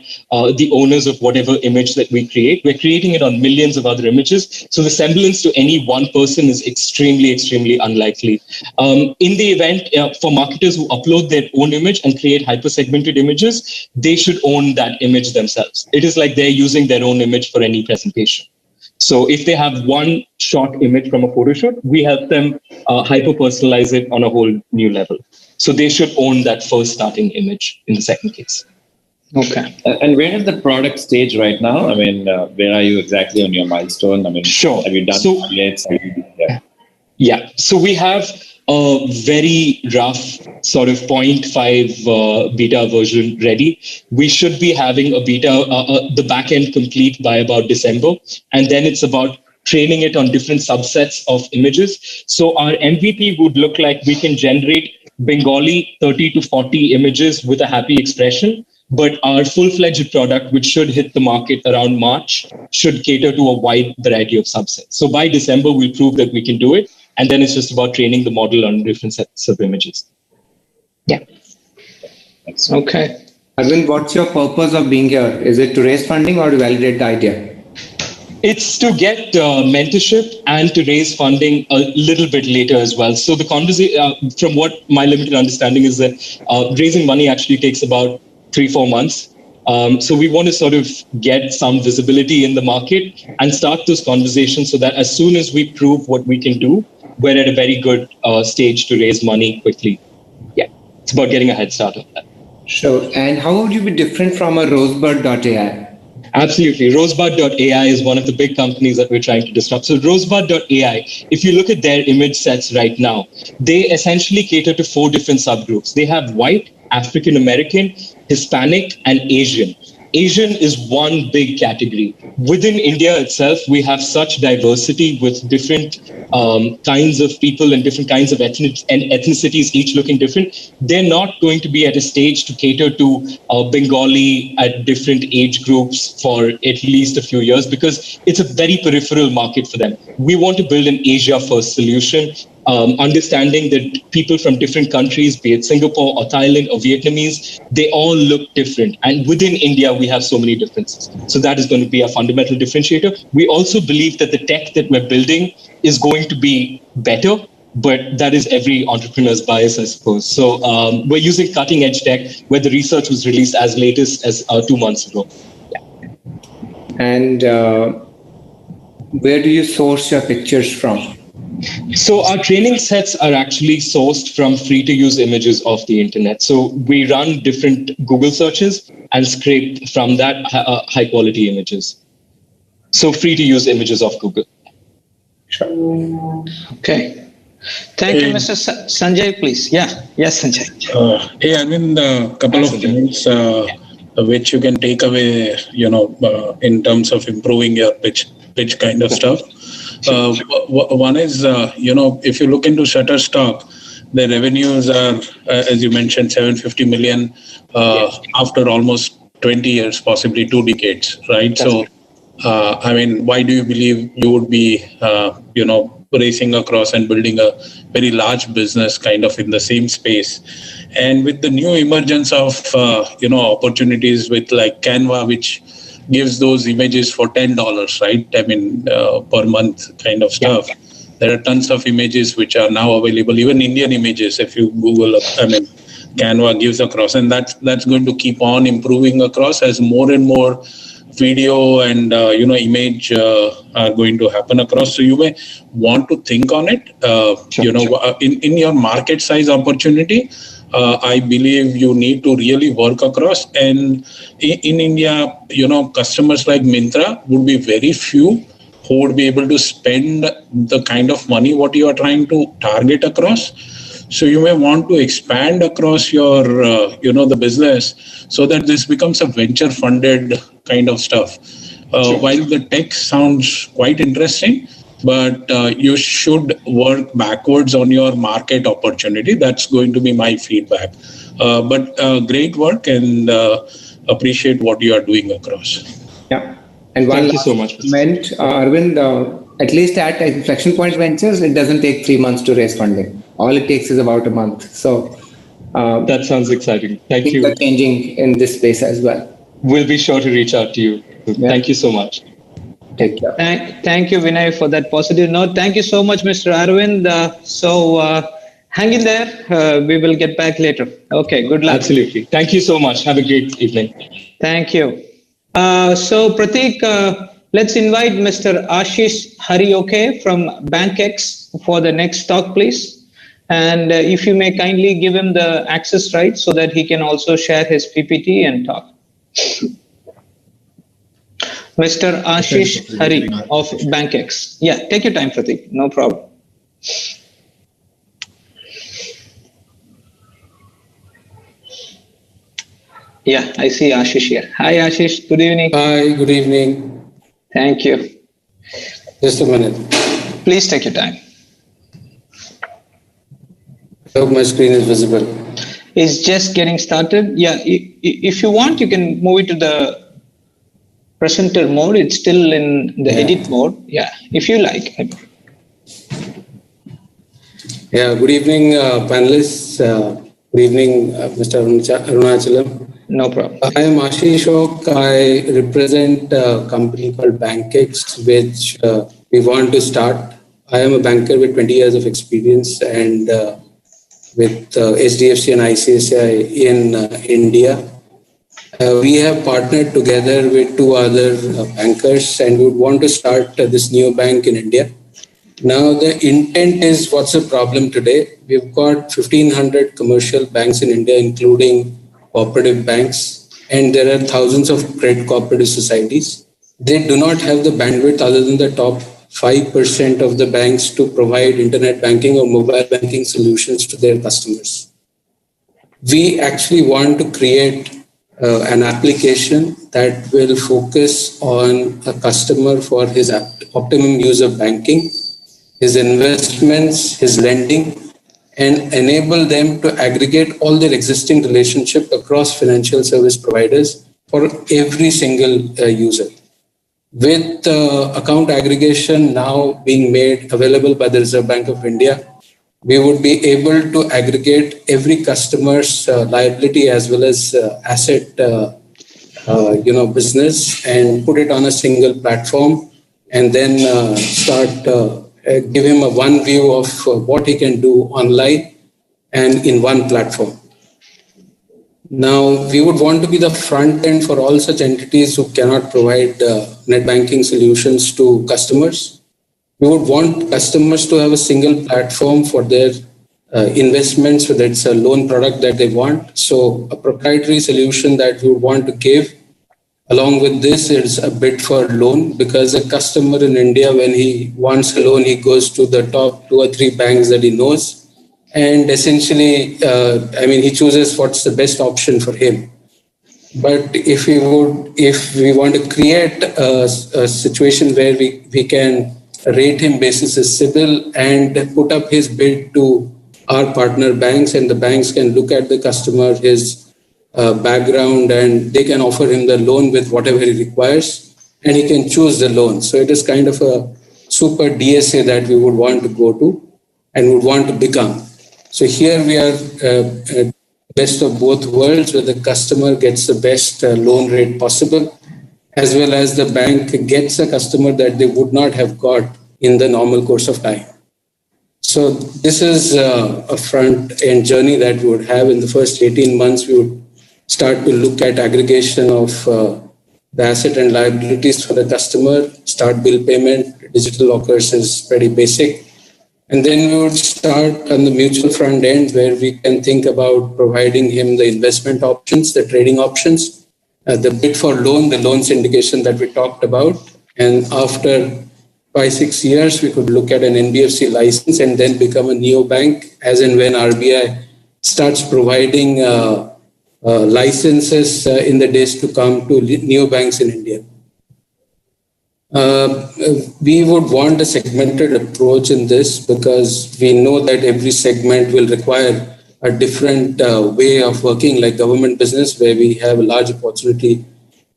the owners of whatever image that we create. We're creating it on millions of other images. So the semblance to any one person is extremely, extremely unlikely. In the event, for marketers who upload their own image and create hyper-segmented images, they should own that image themselves. It is like they're using their own image for any presentation. So if they have one shot image from a photo shoot, we help them hyper-personalize it on a whole new level. So they should own that first starting image in the second case. Okay. And where is the product stage right now? I mean, where are you exactly on your milestone? I mean, sure. Have you done pilots? Yeah. So we have a very rough sort of 0.5 beta version ready. We should be having a beta, the backend complete by about December. And then it's about training it on different subsets of images. So our MVP would look like we can generate Bengali 30 to 40 images with a happy expression. But our full-fledged product, which should hit the market around March, should cater to a wide variety of subsets. So by December, we'll prove that we can do it. And then it's just about training the model on different sets of images. Yeah. Okay. Arvind, what's your purpose of being here? Is it to raise funding or to validate the idea? It's to get mentorship and to raise funding a little bit later as well. So the conversation, from what my limited understanding is that raising money actually takes about 3-4 months. So we want to sort of get some visibility in the market and start those conversations so that as soon as we prove what we can do, we're at a very good stage to raise money quickly. Yeah, it's about getting a head start on that. Sure. And how would you be different from a Rosebud.ai? Absolutely. Rosebud.ai is one of the big companies that we're trying to disrupt. So Rosebud.ai, if you look at their image sets right now, they essentially cater to 4 different subgroups. They have white, African American, Hispanic, and Asian. Asian is one big category. Within India itself, we have such diversity with different kinds of people and different kinds of ethnicities, each looking different. They're not going to be at a stage to cater to Bengali at different age groups for at least a few years because it's a very peripheral market for them. We want to build an Asia-first solution, understanding that people from different countries, be it Singapore or Thailand or Vietnamese, they all look different. And within India, we have so many differences. So that is going to be a fundamental differentiator. We also believe that the tech that we're building is going to be better, but that is every entrepreneur's bias, I suppose. So we're using cutting edge tech where the research was released as late as 2 months ago. Yeah. And where do you source your pictures from? So our training sets are actually sourced from free-to-use images of the internet. So we run different Google searches and scrape from that high-quality images. So free-to-use images of Google. Sure. Okay. Thank you, Mr. Sanjay, please. Yeah. Yes, Sanjay. Hey, I mean, a couple of things which you can take away, in terms of improving your pitch kind of stuff. One is, if you look into Shutterstock, the revenues are, as you mentioned, 750 million after almost 20 years, possibly 2 decades, right? So, I mean, why do you believe you would be, racing across and building a very large business kind of in the same space? And with the new emergence of, opportunities with like Canva, which gives those images for $10, right? I mean, per month kind of stuff. Yeah. There are tons of images which are now available, even Indian images. If you Google, Canva gives across, and that's going to keep on improving across as more and more video and image are going to happen across. So you may want to think on it. In your market size opportunity, I believe you need to really work across. And in India, customers like Myntra would be very few who would be able to spend the kind of money what you are trying to target across. So you may want to expand across your, the business so that this becomes a venture funded kind of stuff. While the tech sounds quite interesting, but you should work backwards on your market opportunity. That's going to be my feedback. But great work, and appreciate what you are doing across. Yeah. And one last comment, Arvind, at least at Inflection Point Ventures, it doesn't take 3 months to raise funding. All it takes is about a month. So that sounds exciting. Thank you. Things are changing in this space as well. We'll be sure to reach out to you. Yeah. Thank you so much. Take care. Thank you, Vinay, for that positive note. Thank you so much, Mr. Arvind. Hang in there. We will get back later. Okay, good luck. Absolutely. Thank you so much. Have a great evening. Thank you. So, Prateek, let's invite Mr. Ashish Harioke from BankX for the next talk, please. And if you may kindly give him the access right so that he can also share his PPT and talk. Mr. Ashish Hari of BankX. Yeah, take your time, Prateek. No problem. Yeah, I see Ashish here. Hi, Ashish. Good evening. Hi, good evening. Thank you. Just a minute. Please take your time. I hope my screen is visible. It's just getting started. Yeah, if you want, you can move it to the presenter mode. It's still in the edit mode. Yeah, if you like. Yeah, good evening, panelists. Good evening, Mr. Arunachalam. No problem. I am Ashish Shok. I represent a company called BankX, which we want to start. I am a banker with 20 years of experience and with HDFC and ICICI in India. We have partnered together with two other bankers and we would want to start this new bank in India. Now, the intent is, what's the problem today? We've got 1,500 commercial banks in India, including cooperative banks, and there are thousands of credit cooperative societies. They do not have the bandwidth other than the top 5% of the banks to provide internet banking or mobile banking solutions to their customers. We actually want to create an application that will focus on a customer for his optimum use of banking, his investments, his lending, and enable them to aggregate all their existing relationship across financial service providers for every single user. With account aggregation now being made available by the Reserve Bank of India, we would be able to aggregate every customer's liability as well as asset, business, and put it on a single platform, and then give him a one view of what he can do online and in one platform. Now, we would want to be the front end for all such entities who cannot provide net banking solutions to customers. We would want customers to have a single platform for their investments, whether it's a loan product that they want. So a proprietary solution that we would want to give. Along with this is a bid for loan, because a customer in India, when he wants a loan, he goes to the top 2 or 3 banks that he knows. And essentially, he chooses what's the best option for him. But if we want to create a situation where we can rate him basis his CIBIL and put up his bid to our partner banks, and the banks can look at the customer, his background, and they can offer him the loan with whatever he requires, and he can choose the loan. So it is kind of a super DSA that we would want to go to and would want to become. So here we are best of both worlds, where the customer gets the best loan rate possible, as well as the bank gets a customer that they would not have got in the normal course of time. So this is a front-end journey that we would have. In the first 18 months, we would start to look at aggregation of the asset and liabilities for the customer, start bill payment, digital lockers is pretty basic. And then we would start on the mutual front end, where we can think about providing him the investment options, the trading options, the bid for loan, the loan syndication that we talked about. And after 5-6 years, we could look at an NBFC license and then become a neobank, as and when RBI starts providing licenses in the days to come to neobanks in India. We would want a segmented approach in this, because we know that every segment will require a different way of working, like government business, where we have a large opportunity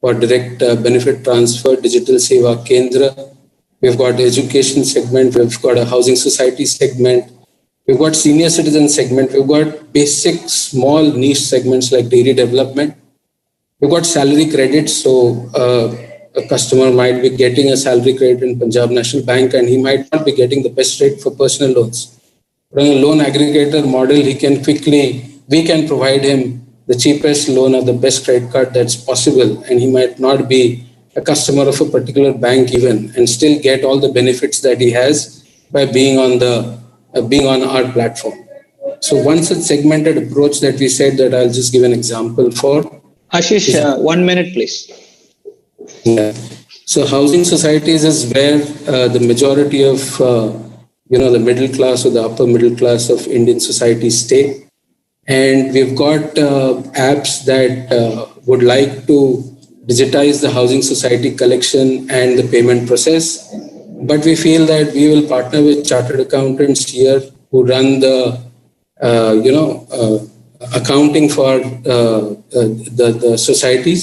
for direct benefit transfer, digital seva kendra. We've got education segment, we've got a housing society segment, we've got senior citizen segment, we've got basic small niche segments like dairy development. We've got salary credits, so a customer might be getting a salary credit in Punjab National Bank and he might not be getting the best rate for personal loans. But in a loan aggregator model, we can provide him the cheapest loan or the best credit card that's possible, and he might not be a customer of a particular bank even, and still get all the benefits that he has by being on our platform. So one such segmented approach that we said, that I'll just give an example for. Ashish, 1 minute, please. Yeah. So housing societies is where the majority of the middle class or the upper middle class of Indian society stay, and we've got apps that would like to digitize the housing society collection and the payment process, but we feel that we will partner with chartered accountants here who run the accounting for the societies.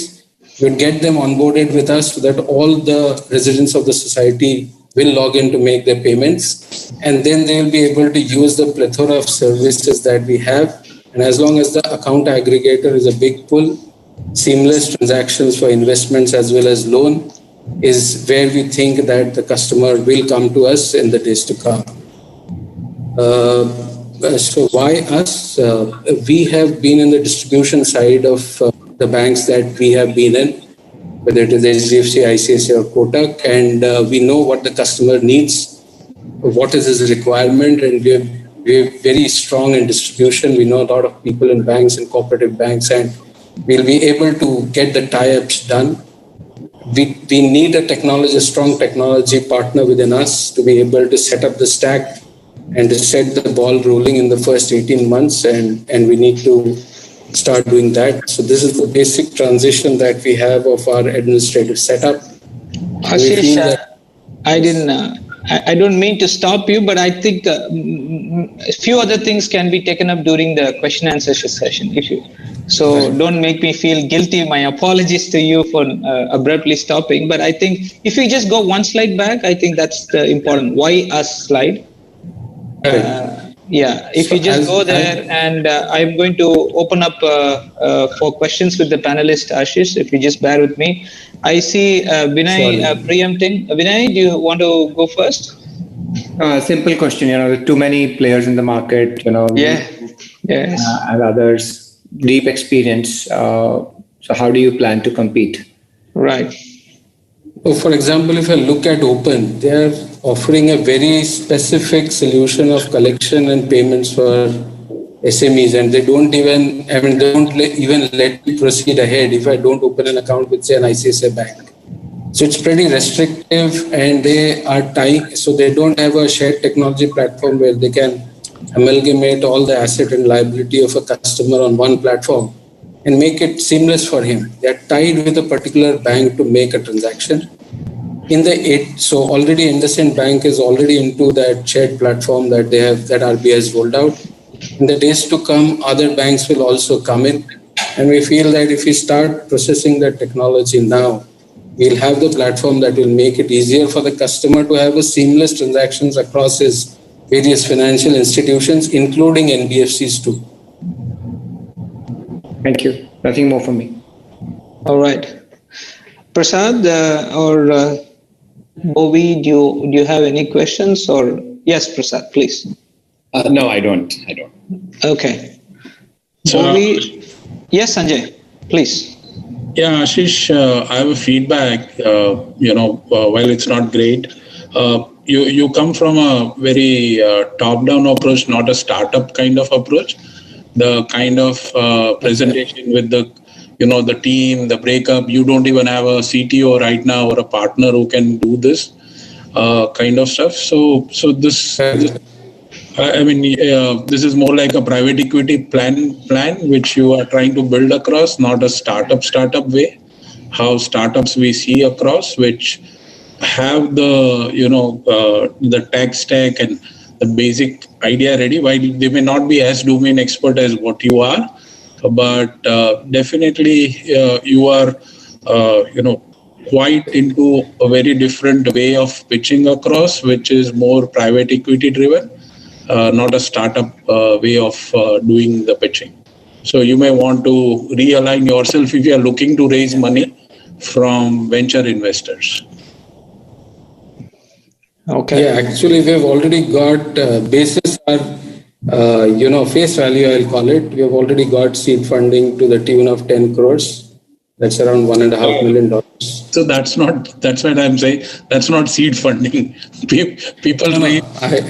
We'll get them onboarded with us so that all the residents of the society will log in to make their payments, and then they'll be able to use the plethora of services that we have. And as long as the account aggregator is a big pull, seamless transactions for investments as well as loan is where we think that the customer will come to us in the days to come. So why us? We have been in the distribution side of the banks that we have been in, whether it is HDFC, ICICI or Kotak, and we know what the customer needs, what is his requirement, and we're very strong in distribution. We know a lot of people in banks and cooperative banks, and we'll be able to get the tie-ups done. We need a strong technology partner within us to be able to set up the stack and to set the ball rolling in the first 18 months, and we need to start doing that. So this is the basic transition that we have of our administrative setup. Ashish, I don't mean to stop you, but I think a few other things can be taken up during the question answer session. Don't make me feel guilty. My apologies to you for abruptly stopping. But I think if we just go one slide back, I think that's the important why us slide. If you just go there, and I'm going to open up for questions with the panelist, Ashish, if you just bear with me. I see Vinay preempting. Vinay, do you want to go first? Simple question, there are too many players in the market, Yes. And others, deep experience. So how do you plan to compete? Right. So for example, if I look at Open, they are offering a very specific solution of collection and payments for SMEs, and they don't even let me proceed ahead if I don't open an account with, say, an ICICI bank. So it's pretty restrictive, and they are tying, so they don't have a shared technology platform where they can amalgamate all the asset and liability of a customer on one platform and make it seamless for him. They're tied with a particular bank to make a transaction. So already IndusInd Bank is already into that shared platform that they have, that RBI has rolled out. In the days to come, other banks will also come in, and we feel that if we start processing that technology now, we'll have the platform that will make it easier for the customer to have a seamless transactions across his various financial institutions, including NBFCs too. Thank you. Nothing more from me. All right. Prasad or Bovi, do you have any questions? Or yes, Prasad, please. No, I don't. Okay. So, Bovi, yes, Sanjay, please. Yeah, Ashish, I have a feedback. While it's not great, you come from a very top-down approach, not a startup kind of approach. The kind of presentation with the team, the breakup. You don't even have a CTO right now or a partner who can do this kind of stuff. So this is more like a private equity plan which you are trying to build across, not a startup way. How startups we see across, which have the tech stack and the basic idea ready, while they may not be as domain expert as what you are, but definitely you are quite into a very different way of pitching across, which is more private equity driven, not a startup way of doing the pitching. So you may want to realign yourself if you are looking to raise money from venture investors. Okay. Yeah, actually, we've already got basis our face value, I'll call it. We have already got seed funding to the tune of 10 crores. That's around $1.5 million. So that's what I'm saying. That's not seed funding. People raise a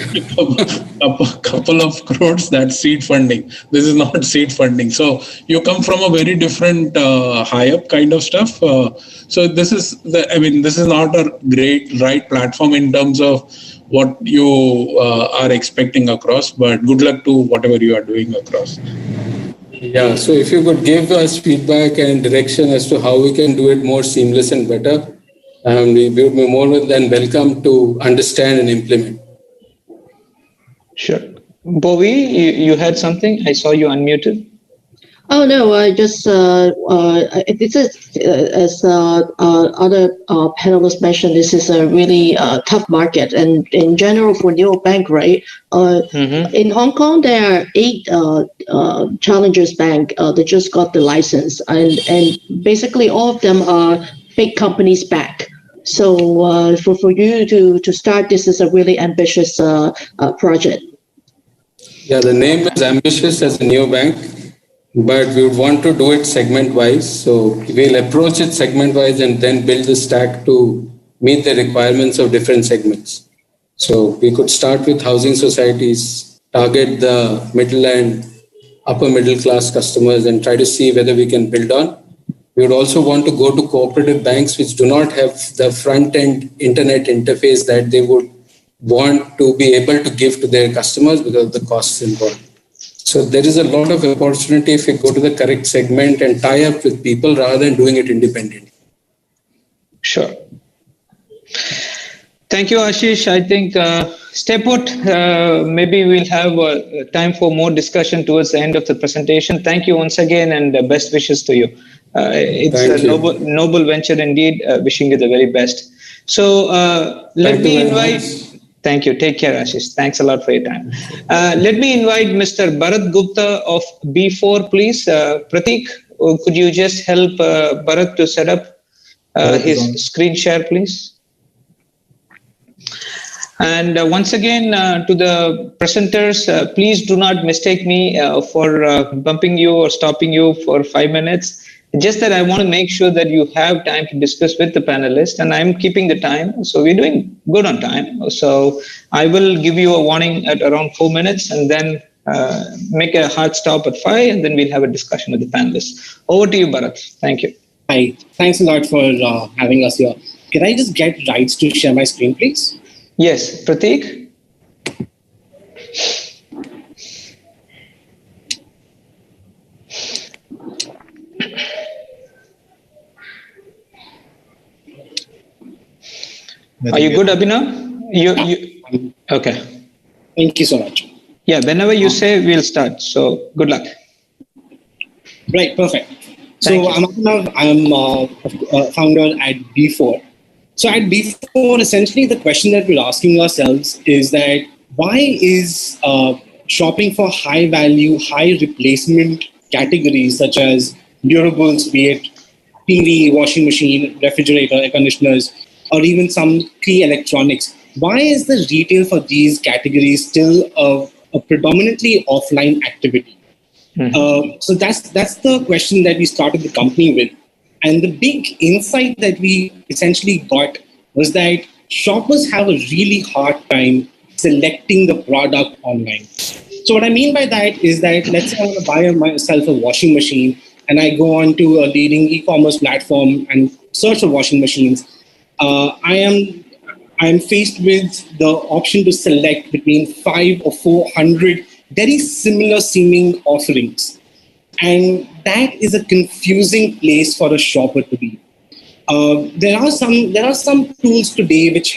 couple of crores. That's seed funding. This is not seed funding. So you come from a very different high up kind of stuff. So this is not a right platform in terms of what you are expecting across. But good luck to whatever you are doing across. Yeah, so if you could give us feedback and direction as to how we can do it more seamless and better, we would be more than welcome to understand and implement. Sure. Bovi, you had something? I saw you unmuted. Oh no! This is as other panelists mentioned. This is a really tough market, and in general for neobank, right? In Hong Kong, there are 8 challengers bank that just got the license, and basically all of them are big companies back. So for you to start, this is a really ambitious project. Yeah, the name is ambitious as a neobank. But we would want to do it segment-wise. So we'll approach it segment-wise and then build the stack to meet the requirements of different segments. So we could start with housing societies, target the middle and upper middle class customers and try to see whether we can build on. We would also want to go to cooperative banks which do not have the front-end internet interface that they would want to be able to give to their customers because of the costs involved. So there is a lot of opportunity if we go to the correct segment and tie up with people rather than doing it independently. Sure. Thank you, Ashish. I think stay put. Maybe we'll have time for more discussion towards the end of the presentation. Thank you once again, and best wishes to you. It's a noble venture indeed. Wishing you the very best. So let me invite. Thank you. Take care, Ashish. Thanks a lot for your time. Let me invite Mr. Bharat Gupta of B4, please. Prateek, could you just help Bharat to set up his screen share, please? And once again, to the presenters, please do not mistake me for bumping you or stopping you for 5 minutes. Just that I want to make sure that you have time to discuss with the panelists, and I'm keeping the time. So we're doing good on time. So I will give you a warning at around 4 minutes and then make a hard stop at 5, and then we'll have a discussion with the panelists. Over to you, Bharat. Thank you. Hi. Thanks a lot for having us here. Can I just get rights to share my screen, please? Yes. Prateek? Are you good, Abhinav? You okay. Thank you so much. Yeah, whenever you say, we'll start. So good luck. Right, perfect. So I'm Abhinav. I'm a founder at B4. So at B4, essentially the question that we're asking ourselves is that why is shopping for high value, high replacement categories such as durables, be it TV, washing machine, refrigerator, air conditioners, or even some key electronics, why is the retail for these categories still a predominantly offline activity? So that's the question that we started the company with. And the big insight that we essentially got was that shoppers have a really hard time selecting the product online. So what I mean by that is that let's say I want to buy myself a washing machine and I go on to a leading e-commerce platform and search for washing machines. I am faced with the option to select between 500 or 400 very similar seeming offerings. And that is a confusing place for a shopper to be. There are some tools today which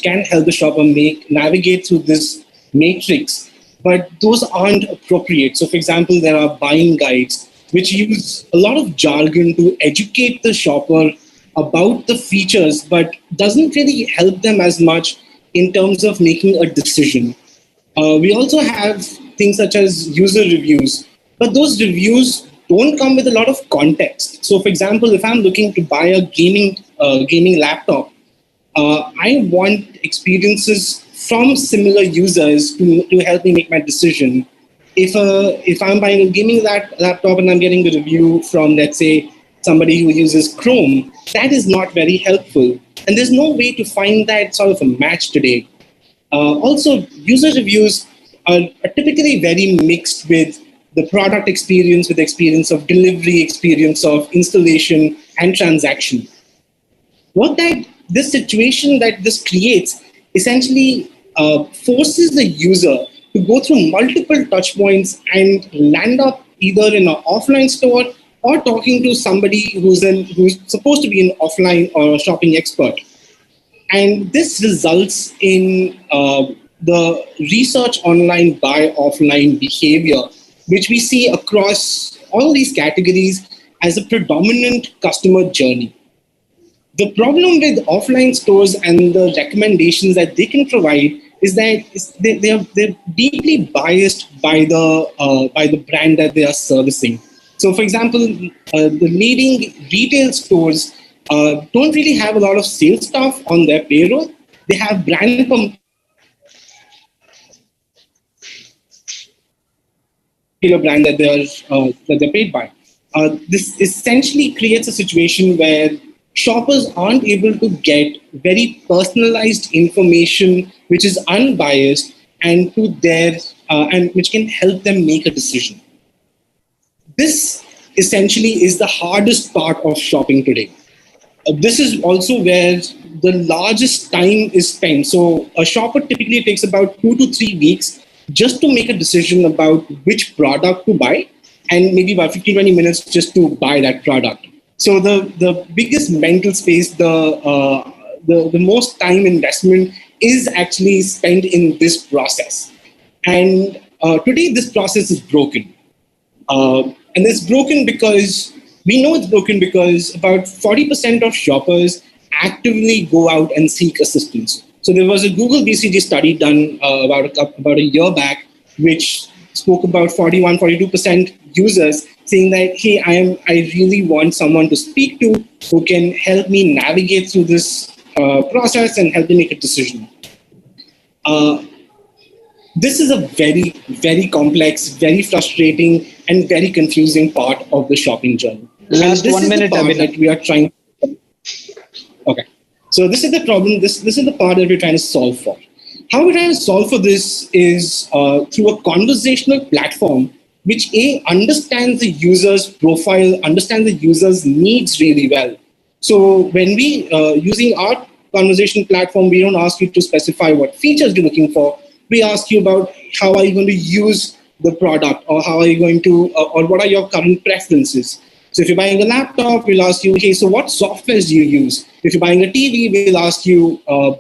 can help the shopper navigate through this matrix, but those aren't appropriate. So for example, there are buying guides which use a lot of jargon to educate the shopper about the features, but doesn't really help them as much in terms of making a decision. We also have things such as user reviews, but those reviews don't come with a lot of context. So for example, if I'm looking to buy a gaming laptop, I want experiences from similar users to help me make my decision. If I'm buying a gaming laptop and I'm getting a review from, let's say, somebody who uses Chrome, that is not very helpful. And there's no way to find that sort of a match today. Also, user reviews are typically very mixed with the product experience, with the experience of delivery, experience of installation and transaction. This situation that this creates essentially forces the user to go through multiple touch points and land up either in an offline store or talking to somebody who's supposed to be an offline or a shopping expert. And this results in the research online by offline behavior, which we see across all these categories as a predominant customer journey. The problem with offline stores and the recommendations that they can provide is that they're deeply biased by the brand that they are servicing. So, for example, the leading retail stores don't really have a lot of sales staff on their payroll. They have brand brand that they're paid by. This essentially creates a situation where shoppers aren't able to get very personalized information which is unbiased and which can help them make a decision. This essentially is the hardest part of shopping today. This is also where the largest time is spent. So a shopper typically takes about 2 to 3 weeks just to make a decision about which product to buy, and maybe about 15-20 minutes just to buy that product. So the biggest mental space, the most time investment is actually spent in this process. And today this process is broken. And it's broken because we know it's broken because about 40% of shoppers actively go out and seek assistance. So there was a Google BCG study done about a year back, which spoke about 42% users saying that, hey, I really want someone to speak to who can help me navigate through this process and help me make a decision. This is a very, very complex, very frustrating, and very confusing part of the shopping journey. Last 1 minute, that we are trying. Okay, so this is the problem. This is the part that we're trying to solve for. How we're trying to solve for this is through a conversational platform which understands the user's profile, understands the user's needs really well. So when we using our conversation platform, we don't ask you to specify what features you're looking for. We ask you about how are you going to use the product, or how are you going to, or what are your current preferences. So if you're buying a laptop, we'll ask you, hey, so what softwares do you use? If you're buying a TV, we'll ask you,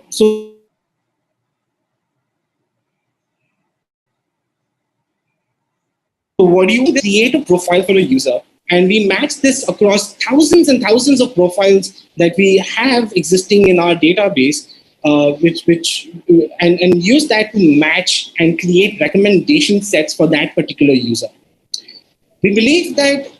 so what do you create a profile for a user? And we match this across thousands and thousands of profiles that we have existing in our database, and use that to match and create recommendation sets for that particular user. We believe that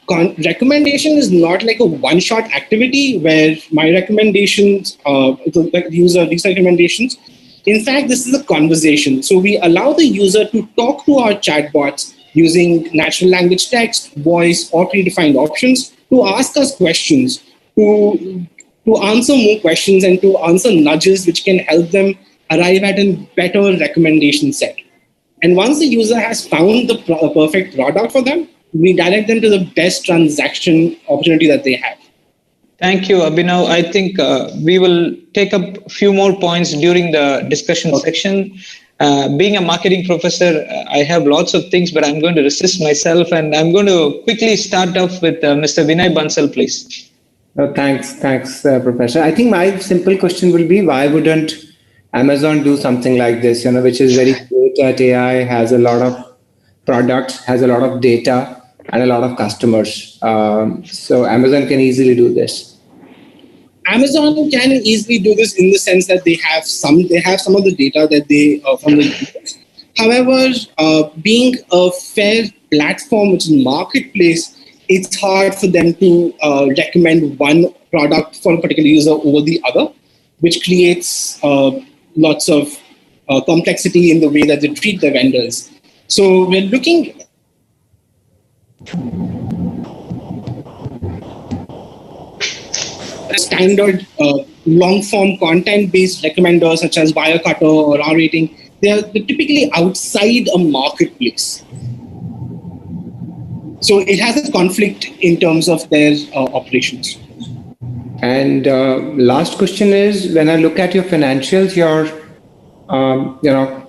recommendation is not like a one-shot activity where my recommendations, the user these recommendations. In fact, this is a conversation. So we allow the user to talk to our chatbots using natural language text, voice, or predefined options to ask us questions, to answer more questions and to answer nudges which can help them arrive at a better recommendation set. And once the user has found the perfect product for them, we direct them to the best transaction opportunity that they have. Thank you, Abhinav. I think we will take up a few more points during the discussion section. Being a marketing professor, I have lots of things, but I'm going to resist myself, and I'm going to quickly start off with Mr. Vinay Bansal, please. Thanks, Professor. I think my simple question will be, why wouldn't Amazon do something like this, which is very great at AI, has a lot of products, has a lot of data, and a lot of customers. So Amazon can easily do this. Amazon can easily do this in the sense that they have some of the data that they from the users. However, being a fair platform, which is a marketplace, it's hard for them to recommend one product for a particular user over the other, which creates lots of complexity in the way that they treat their vendors. So we're looking at standard long-form content-based recommenders such as Wirecutter or R-Rating. They're typically outside a marketplace. So it has a conflict in terms of their operations. And last question is, when I look at your financials, your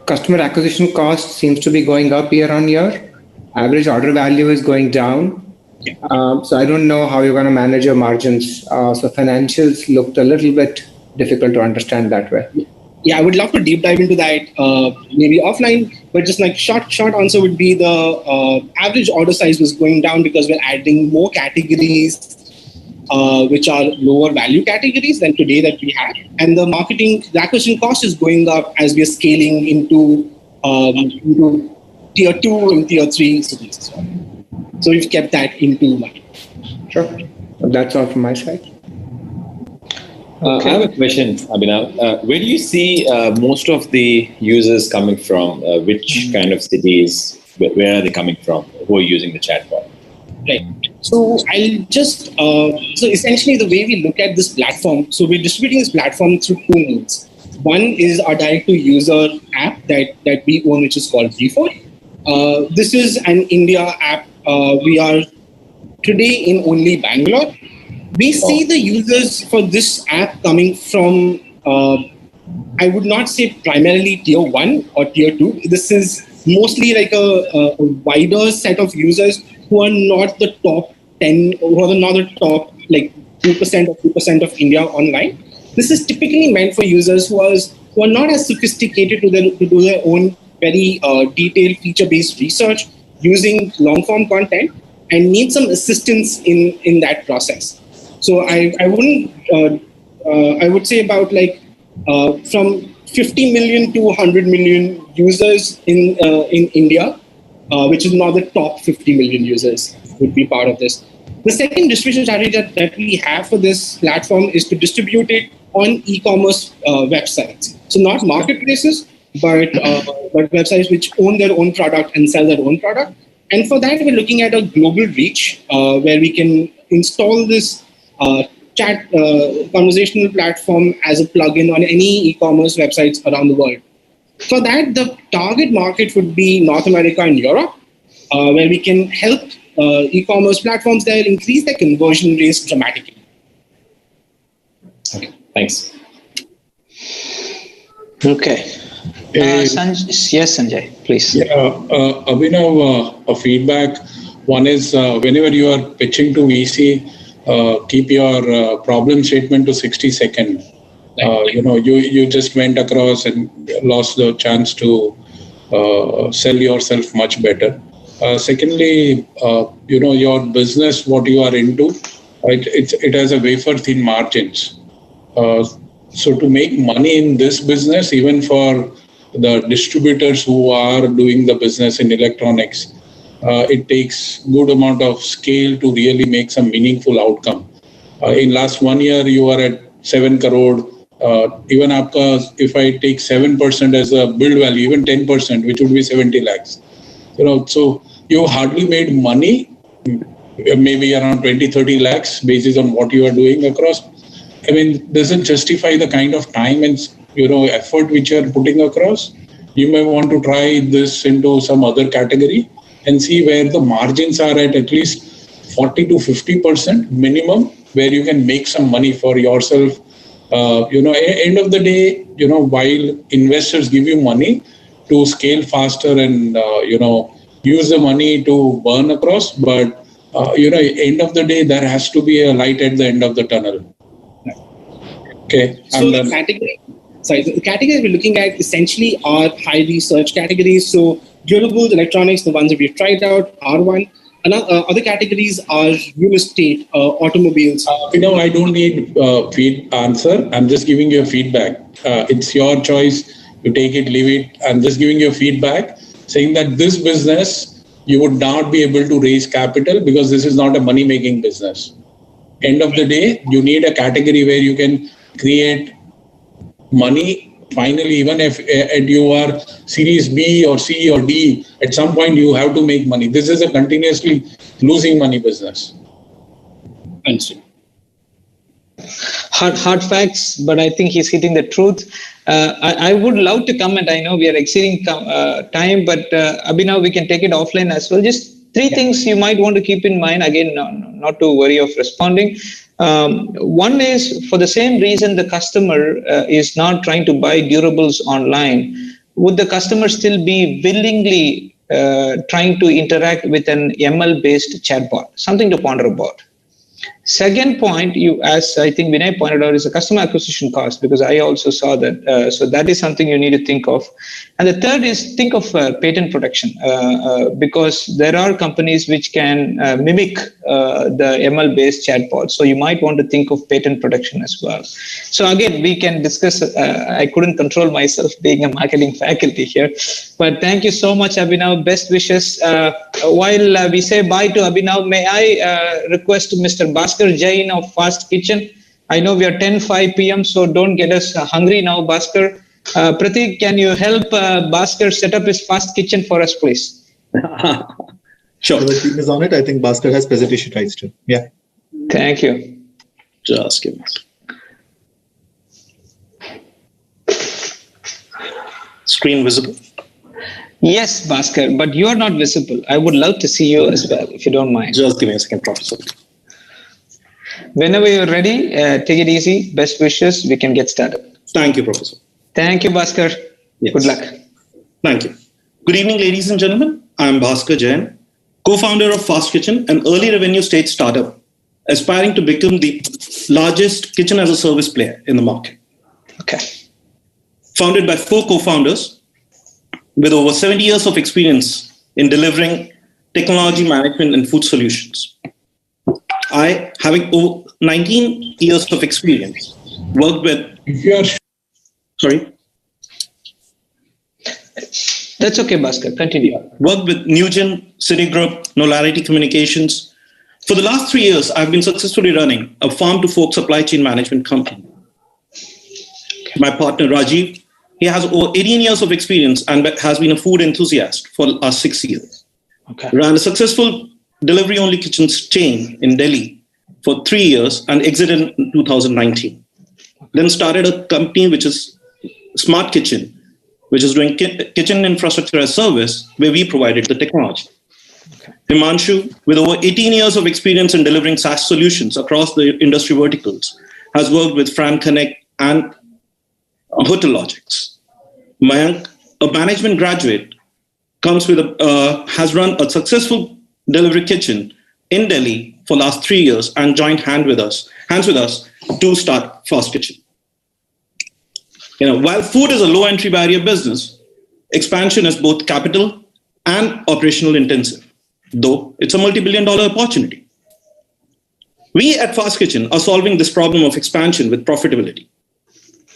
customer acquisition cost seems to be going up year on year. Average order value is going down. So I don't know how you're going to manage your margins. So financials looked a little bit difficult to understand that way. Yeah, I would love to deep dive into that maybe offline, but just like short answer would be the average order size was going down because we're adding more categories which are lower value categories than today that we have. And the acquisition cost is going up as we are scaling into tier 2 and tier 3 cities as well. So we've kept that into mind. Sure. That's all from my side. I have a question, Abhinav. Where do you see most of the users coming from? Which kind of cities? Where are they coming from? Who are using the chatbot? Right. So I'll just, so essentially the way we look at this platform, so we're distributing this platform through two means. One is our direct-to-user app that we own, which is called G4. This is an India app. We are today in only Bangalore. We see the users for this app coming from, I would not say primarily tier 1 or tier 2. This is mostly like a wider set of users who are not the top 10, who are not the top like 2% or 2% of India online. This is typically meant for users who are not as sophisticated to do their own very detailed feature-based research using long-form content and need some assistance in that process. So I would say about like from 50 million to 100 million users in India, which is now the top 50 million users would be part of this. The second distribution strategy that we have for this platform is to distribute it on e-commerce websites. So not marketplaces, but websites which own their own product and sell their own product. And for that, we're looking at a global reach where we can install this chat conversational platform as a plugin on any e-commerce websites around the world. For that, the target market would be North America and Europe, where we can help e-commerce platforms there increase their conversion rates dramatically. Okay, thanks. Okay. Yes, Sanjay, please. Yeah, Abhinav, a feedback. One is whenever you are pitching to VC, keep your problem statement to 60 seconds. You just went across and lost the chance to sell yourself much better. Secondly, your business, what you are into, it has a wafer thin margins. So to make money in this business, even for the distributors who are doing the business in electronics, it takes good amount of scale to really make some meaningful outcome. In last 1 year, you are at 7 crore. Even if I take 7% as a build value, even 10%, which would be 70 lakhs. So you hardly made money, maybe around 20-30 lakhs basis on what you are doing across. I mean, doesn't justify the kind of time and effort which you are putting across. You may want to try this into some other category and see where the margins are at least 40 to 50% minimum, where you can make some money for yourself. End of the day, while investors give you money to scale faster and use the money to burn across, but end of the day, there has to be a light at the end of the tunnel. Okay. So the categories we're looking at essentially are high research categories. So durables, electronics, the ones that we've tried out are one. Other categories are real estate, automobiles. I don't need answer. I'm just giving you a feedback. It's your choice. You take it, leave it. I'm just giving you a feedback saying that this business, you would not be able to raise capital because this is not a money-making business. End of the day, you need a category where you can create money. Finally, even if you are series B or C or D, at some point you have to make money. This is a continuously losing money business. Understood. Hard facts, but I think he's hitting the truth. I would love to comment. I know we are exceeding time, but Abhinav, we can take it offline as well. Just three things you might want to keep in mind. Again, not to worry of responding. One is, for the same reason the customer is not trying to buy durables online, would the customer still be willingly trying to interact with an ML-based chatbot. Something to ponder about. Second point, as I think Vinay pointed out, is the customer acquisition cost, because I also saw that. So that is something you need to think of. And the third is think of patent protection, because there are companies which can mimic the ML-based chatbot. So you might want to think of patent protection as well. So again, we can discuss. I couldn't control myself being a marketing faculty here, but thank you so much, Abhinav. Best wishes. While we say bye to Abhinav, may I request Mr. Bhaskar Jain of Fast Kitchen. I know we are 10:05 p.m., so don't get us hungry now, Bhaskar. Pratik, can you help Bhaskar set up his Fast Kitchen for us, please? Sure. The team is on it. I think Bhaskar has presentation rights too. Yeah. Thank you. Just give me. Screen visible? Yes, Bhaskar, but you are not visible. I would love to see you as well, if you don't mind. Just give me a second, Professor. Whenever you're ready, take it easy. Best wishes. We can get started. Thank you, Professor. Thank you, Bhaskar. Yes. Good luck. Thank you. Good evening, ladies and gentlemen. I'm Bhaskar Jain, co-founder of Fast Kitchen, an early revenue stage startup aspiring to become the largest kitchen as a service player in the market. Okay. Founded by 4 co-founders with over 70 years of experience in delivering technology management and food solutions. I, having over 19 years of experience, worked with... Sorry? That's okay, Bhaskar. Continue. Worked with Newgen, Citigroup, Nolarity Communications. For the last 3 years, I've been successfully running a farm-to-fork supply chain management company. My partner, Rajiv, he has over 18 years of experience and has been a food enthusiast for the last 6 years. Okay. Ran a successful delivery-only kitchens chain in Delhi for 3 years and exited in 2019. Then started a company which is Smart Kitchen, which is doing kitchen infrastructure as service, where we provided the technology. Okay. Himanshu, with over 18 years of experience in delivering SaaS solutions across the industry verticals, has worked with Fran Connect and Hotel Logics. Mayank, a management graduate, has run a successful delivery kitchen in Delhi for the last 3 years and joined hands with us to start Fast Kitchen. While food is a low entry barrier business, expansion is both capital and operational intensive, though it's a multi-billion-dollar opportunity. We at Fast Kitchen are solving this problem of expansion with profitability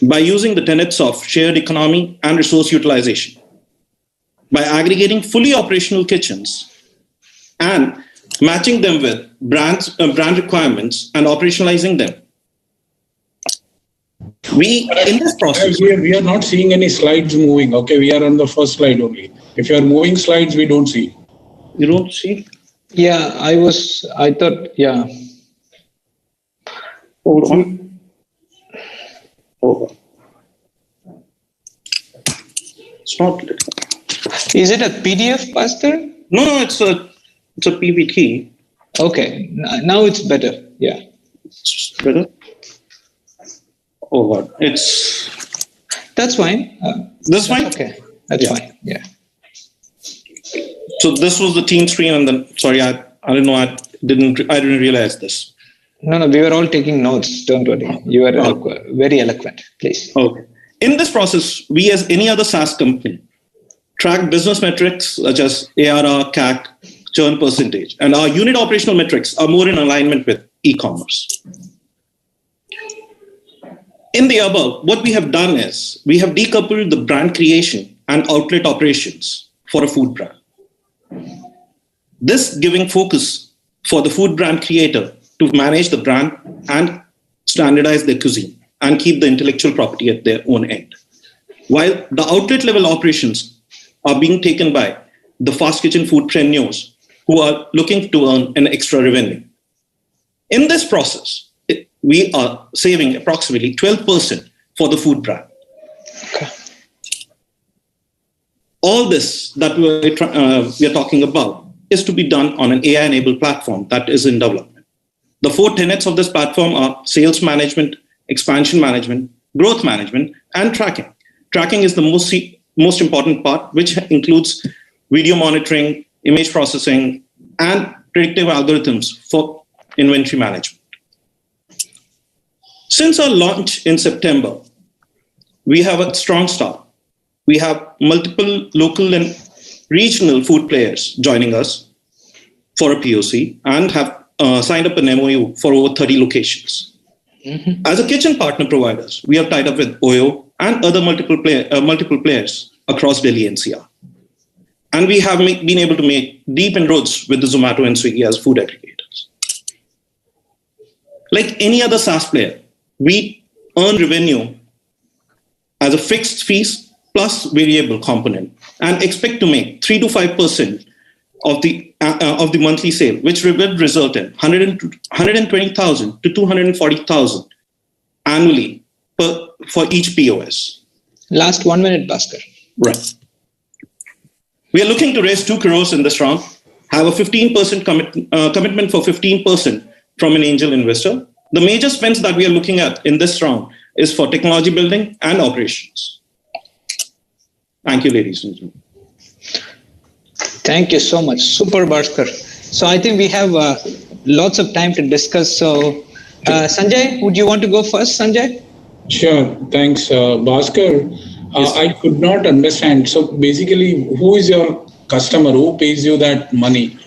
by using the tenets of shared economy and resource utilization, by aggregating fully operational kitchens and matching them with brand requirements and operationalizing them. In this process, we are not seeing any slides moving. Okay, we are on the first slide only. If you are moving slides, we don't see. You don't see? Yeah, I thought, yeah. Hold on. It's not. Is it a PDF, Bhaskar? No, it's a PPT. Okay, now it's better. Yeah. It's better. Oh God, That's fine. This fine? Okay, that's fine. Yeah. So this was the team screen, and then sorry, I didn't know. I didn't realize this. No, we were all taking notes. Don't worry. You were very eloquent. Please. Okay. In this process, we, as any other SaaS company, track business metrics such as ARR, CAC, churn percentage, and our unit operational metrics are more in alignment with e-commerce. In the above, what we have done is we have decoupled the brand creation and outlet operations for a food brand. This giving focus for the food brand creator to manage the brand and standardize their cuisine and keep the intellectual property at their own end. While the outlet level operations are being taken by the Fast Kitchen foodpreneurs who are looking to earn an extra revenue. In this process, we are saving approximately 12% for the food brand. Okay. All this that we are talking about is to be done on an AI-enabled platform that is in development. The 4 tenets of this platform are sales management, expansion management, growth management, and tracking. Tracking is the most important part, which video monitoring, image processing, and predictive algorithms for inventory management. Since our launch in September, we have a strong start. We have multiple local and regional food players joining us for a POC and have signed up an MOU for over 30 locations. As a kitchen partner providers, we have tied up with OYO and other multiple players across Delhi NCR. And we have been able to make deep inroads with the Zomato and Swiggy as food aggregators. Like any other SaaS player, we earn revenue as a fixed fees plus variable component and expect to make 3 to 5% of the monthly sale, which will result in 120,000 to 240,000 annually for each POS. Last 1 minute, Bhaskar. Right. We are looking to raise 2 crores in this round, have a 15% commitment for 15% from an angel investor. The major spends that we are looking at in this round is for technology building and operations. Thank you, ladies and gentlemen. Thank you so much. Super, Bhaskar. So I think we have lots of time to discuss. So Sanjay, would you want to go first, Sanjay? Sure. Thanks, Bhaskar. I could not understand. So basically, who is your customer? Who pays you that money?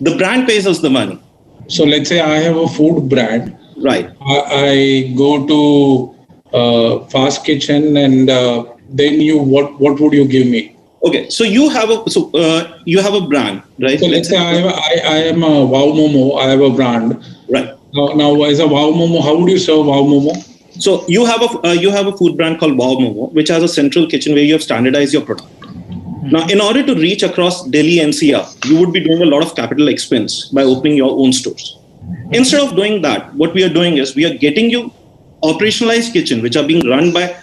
The brand pays us the money. So let's say I have a food brand. Right. I go to Fast Kitchen, and then what would you give me? Okay, so you have a brand, right? So let's say I am a Wow Momo. I have a brand. Right. Now as a Wow Momo, how would you serve Wow Momo? So you have a food brand called Wow Momo, which has a central kitchen where you have standardized your product. Now, in order to reach across Delhi NCR, you would be doing a lot of capital expense by opening your own stores. Instead of doing that, what we are doing is we are getting you operationalized kitchen, which are being run by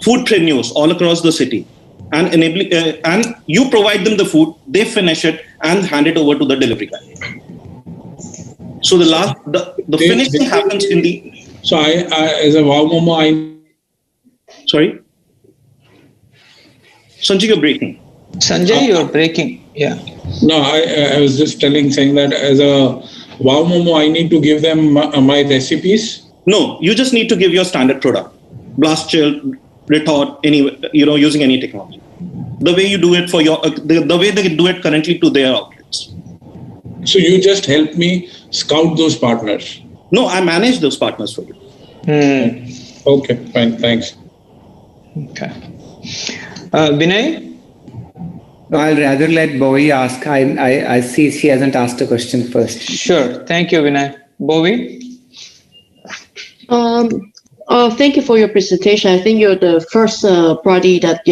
foodpreneurs all across the city, and enabling, and you provide them the food, they finish it and hand it over to the delivery guy. So the finishing happens in the. So I as a Wow Momo, Sorry, Sanjay, you're breaking. Sanjay, you're breaking. Yeah. No, I was just saying that as a Wow Momo, I need to give them my recipes. No, you just need to give your standard product, blast chill, retort, using any technology. The way you do it for your, the way they do it currently to their outlets. So you just help me scout those partners. No, I manage those partners for you. Okay, fine, thanks. Okay. Vinay? No, I'll rather let Bowie ask. I see she hasn't asked a question first. Sure. Thank you, Vinay. Bowie? Thank you for your presentation. I think you're the first party that,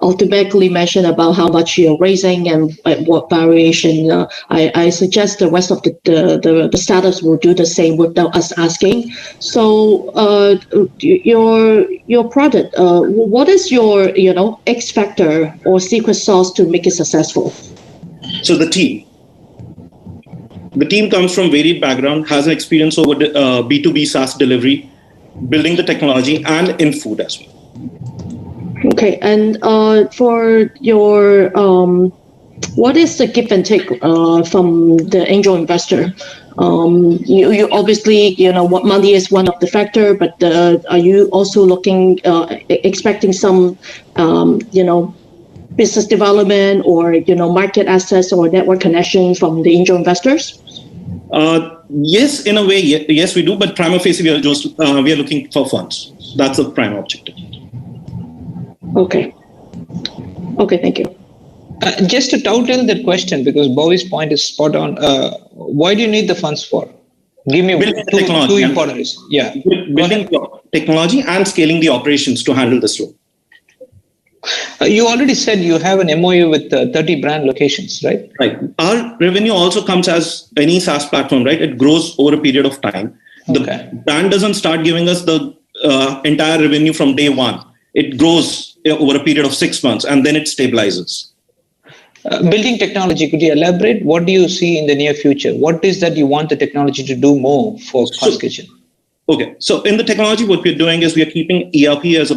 ultimately mentioned about how much you're raising and at what variation. I suggest the rest of the startups will do the same without us asking. So your product, what is your X factor or secret sauce to make it successful? So the team comes from varied background, has an experience over B2B SaaS delivery, building the technology, and in food as well. Okay, and for your, what is the give and take from the angel investor? You obviously, what money is one of the factor, but are you also looking, expecting some, business development or, market access or network connection from the angel investors? Yes, in a way, yes, we do. But prima facie, we are looking for funds. That's the prime objective. Okay, thank you. Just to tackle that question, because Bowie's point is spot on. What do you need the funds for? Give me two important reasons. Yeah. Building technology and scaling the operations to handle this role. You already said you have an MOU with 30 brand locations, right? Right. Our revenue also comes as any SaaS platform, right? It grows over a period of time. The brand doesn't start giving us the entire revenue from day one. It grows over a period of 6 months and then it stabilizes. Building technology, could you elaborate? What do you see in the near future? What is that you want the technology to do more for Fast Kitchen? Okay, so in the technology, what we're doing is we are keeping ERP as a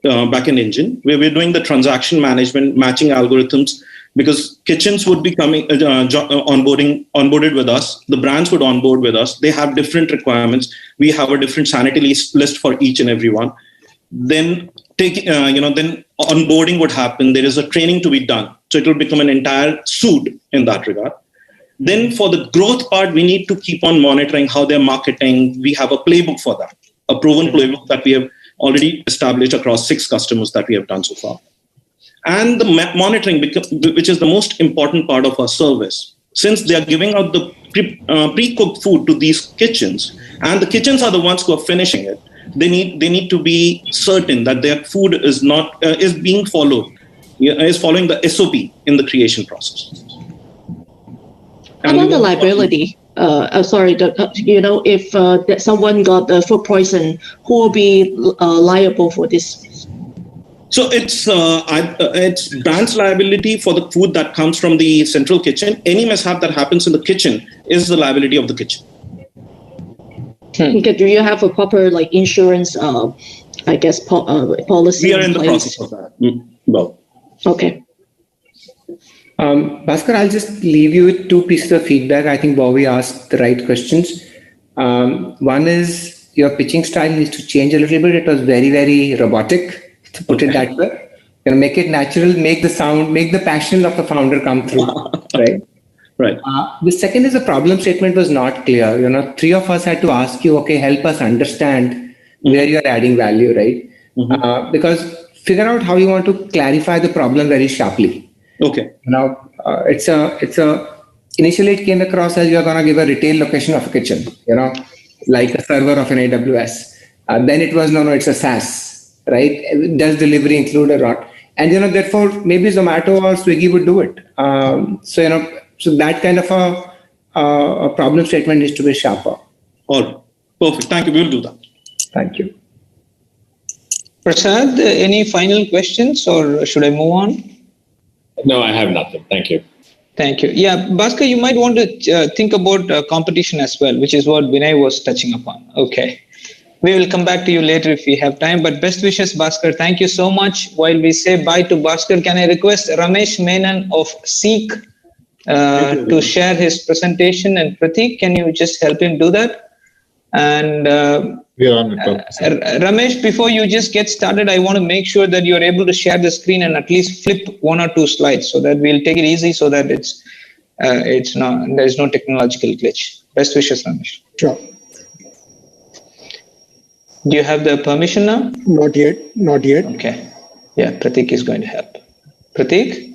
backend engine where we're doing the transaction management, matching algorithms, because kitchens would be coming onboarded with us. The brands would onboard with us. They have different requirements. We have a different sanity list for each and every one. Then then onboarding would happen. There is a training to be done. So it will become an entire suite in that regard. Then for the growth part, we need to keep on monitoring how they're marketing. We have a playbook for that, a proven playbook that we have already established across 6 customers that we have done so far. And the monitoring, which is the most important part of our service, since they are giving out the pre-cooked food to these kitchens, and the kitchens are the ones who are finishing it. They need to be certain that their food is being followed, is following the SOP in the creation process. How about the liability? If someone got food poison, who will be liable for this? So it's brand's liability for the food that comes from the central kitchen. Any mishap that happens in the kitchen is the liability of the kitchen. Okay, do you have a proper insurance, policy? We are in the process of that. Well, okay. Bhaskar, I'll just leave you with 2 pieces of feedback. I think Bobby asked the right questions. One is your pitching style needs to change a little bit. It was very, very robotic, to put it that way. Make it natural, make the sound, make the passion of the founder come through, right? Right. The second is the problem statement was not clear. 3 of us had to ask you, okay, help us understand where you're adding value, right? Because figure out how you want to clarify the problem very sharply. Okay. Now, initially it came across as you're going to give a retail location of a kitchen, like a server of an AWS. Then it was, no, it's a SaaS, right? Does delivery include or not? And, therefore, maybe Zomato or Swiggy would do it. So that kind of a problem statement needs to be sharper. All right. Perfect. Thank you. We'll do that. Thank you. Prasad, any final questions or should I move on? No, I have nothing. Thank you. Thank you. Yeah, Bhaskar, you might want to think about competition as well, which is what Vinay was touching upon. Okay. We will come back to you later if we have time, but best wishes, Bhaskar. Thank you so much. While we say bye to Bhaskar, can I request Ramesh Menon of Seek to share his presentation, and Prateek, can you just help him do that? And we are on it. Ramesh, before you just get started, I want to make sure that you're able to share the screen and at least flip 1 or 2 slides so that we'll take it easy so that there's no technological glitch. Best wishes, Ramesh. Sure. Do you have the permission now? Not yet. Okay. Yeah, Prateek is going to help. Prateek?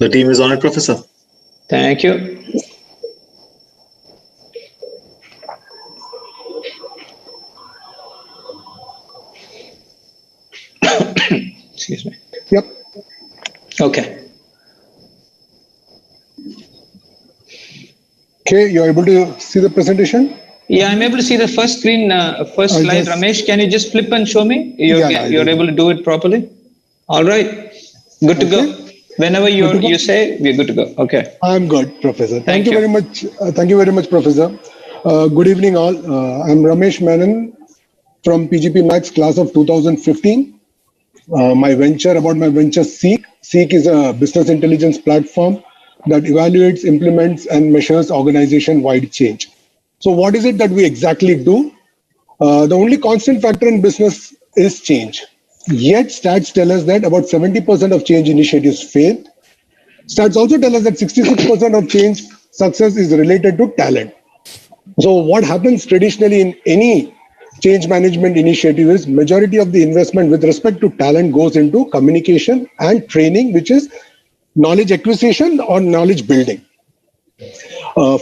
The team is on it, Professor. Thank you. Excuse me. Yep. Okay. Okay, you're able to see the presentation? Yeah, I'm able to see the first screen, first slide. Ramesh, can you just flip and show me? You're able to do it properly? All right. Good to go. Whenever you say, we're good to go. Okay. I'm good, Professor. Thank you very much. Thank you very much, Professor. Good evening, all. I'm Ramesh Menon from PGPMAX class of 2015. My venture Seek. Seek is a business intelligence platform that evaluates, implements, and measures organization-wide change. So what is it that we exactly do? The only constant factor in business is change. Yet stats tell us that about 70% of change initiatives fail. Stats also tell us that 66% of change success is related to talent. So what happens traditionally in any change management initiative is majority of the investment with respect to talent goes into communication and training, which is knowledge acquisition or knowledge building.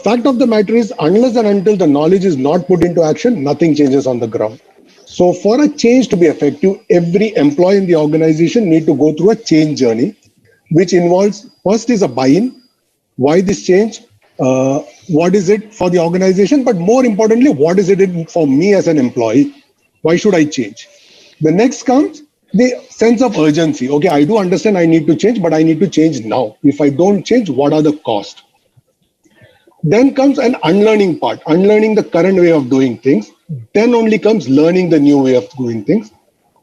Fact of the matter is, unless and until the knowledge is not put into action, nothing changes on the ground. So for a change to be effective, every employee in the organization need to go through a change journey, which involves, first is a buy-in, why this change, what is it for the organization, but more importantly, what is it for me as an employee? Why should I change? The next comes the sense of urgency. Okay, I do understand I need to change, but I need to change now. If I don't change, what are the costs? Then comes an unlearning part, unlearning the current way of doing things. Then only comes learning the new way of doing things.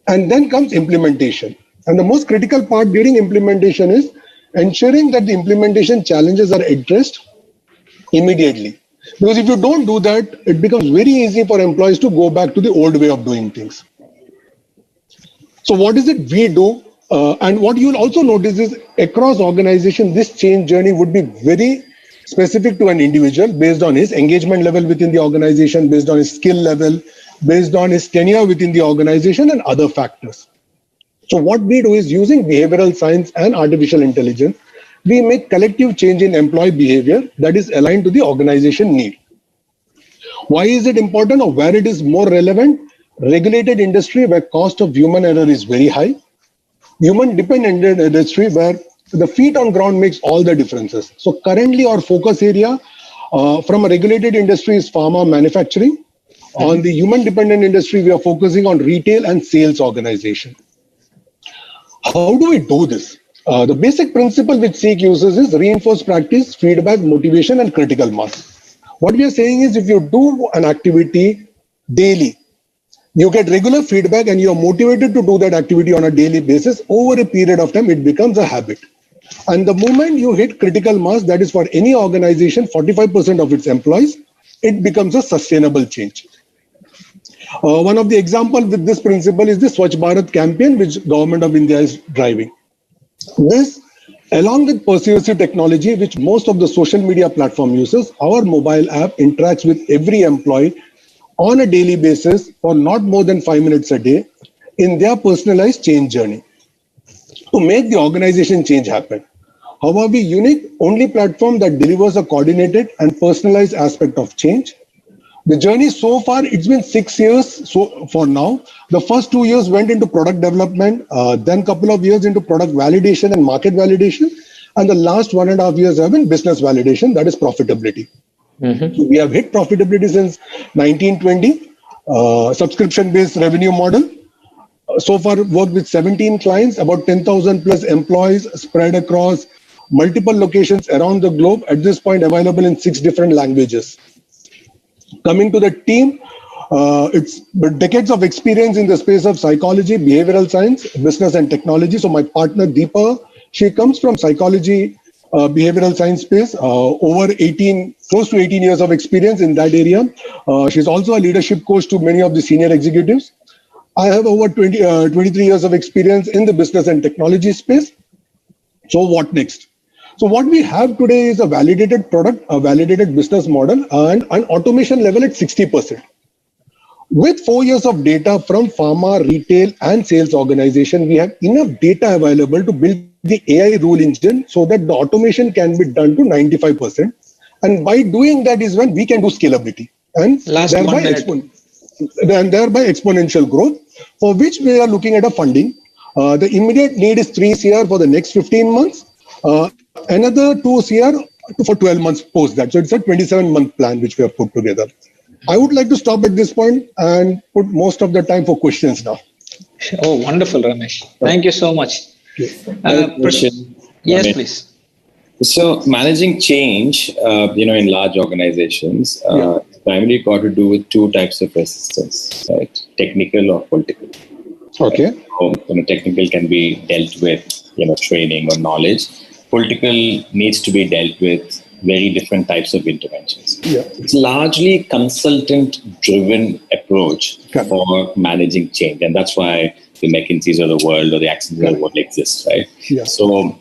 And then comes implementation. And the most critical part during implementation is ensuring that the implementation challenges are addressed immediately. Because if you don't do that, it becomes very easy for employees to go back to the old way of doing things. So what is it we do? And what you'll also notice is across organization, this change journey would be very specific to an individual based on his engagement level within the organization, based on his skill level, based on his tenure within the organization and other factors. So what we do is using behavioral science and artificial intelligence, we make collective change in employee behavior that is aligned to the organization need. Why is it important or where it is more relevant? Regulated industry where cost of human error is very high. Human dependent industry where the feet on ground makes all the differences. So currently our focus area from a regulated industry is pharma manufacturing. On the human dependent industry, we are focusing on retail and sales organization. How do we do this? The basic principle which Seek uses is reinforced practice, feedback, motivation, and critical mass. What we are saying is if you do an activity daily, you get regular feedback and you are motivated to do that activity on a daily basis, over a period of time, it becomes a habit. And the moment you hit critical mass, that is for any organization, 45% of its employees, it becomes a sustainable change. One of the examples with this principle is the Swachh Bharat campaign, which government of India is driving. This, along with persuasive technology, which most of the social media platform uses, our mobile app interacts with every employee on a daily basis for not more than 5 minutes a day in their personalized change journey to make the organization change happen. How are we unique? Only platform that delivers a coordinated and personalized aspect of change. The journey so far, it's been 6 years so for now. The first 2 years went into product development, then couple of years into product validation and market validation. And the last 1.5 years have been business validation, that is profitability. So we have hit profitability since 1920, subscription-based revenue model. So far worked with 17 clients, about 10,000 plus employees spread across multiple locations around the globe, at this point available in 6 different languages. Coming to the team, it's decades of experience in the space of psychology, behavioral science, business and technology. So my partner Deepa, she comes from psychology, behavioral science space, close to 18 years of experience in that area. She's also a leadership coach to many of the senior executives. I have over 23 years of experience in the business and technology space. So what next? So what we have today is a validated product, a validated business model, and an automation level at 60%. With 4 years of data from pharma, retail, and sales organization, we have enough data available to build the AI rule engine so that the automation can be done to 95%. And by doing that is when we can do scalability and thereby exponential growth, for which we are looking at a funding. The immediate need is 3 CR for the next 15 months. Another 2 CR for 12 months post that. So it's a 27-month plan which we have put together. I would like to stop at this point and put most of the time for questions now. Oh, wonderful, Ramesh. Thank you so much. Yes, please. So managing change, in large organizations, primarily got to do with 2 types of resistance, right? Technical or political. Okay. So, technical can be dealt with, training or knowledge. Political needs to be dealt with very different types of interventions. Yeah. It's largely consultant-driven approach for managing change, and that's why the McKinseys of the world or the Accents of the world exist, right? Yeah. So,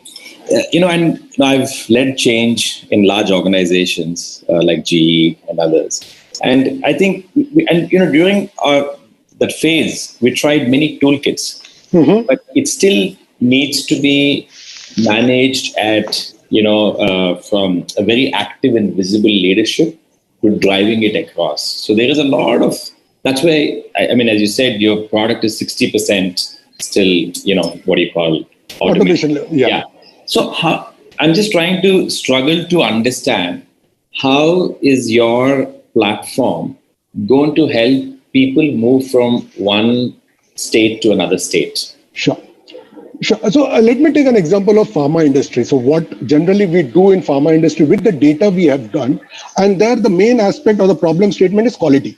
and I've led change in large organizations like GE and others, and I think, during that phase, we tried many toolkits, but it still needs to be managed at, from a very active and visible leadership to driving it across. So there is a lot of, that's why, as you said, your product is 60% still, what do you call automation? Yeah. So I'm just trying to struggle to understand, how is your platform going to help people move from one state to another state? Sure. So let me take an example of pharma industry. So what generally we do in pharma industry with the data we have done, and there the main aspect of the problem statement is quality.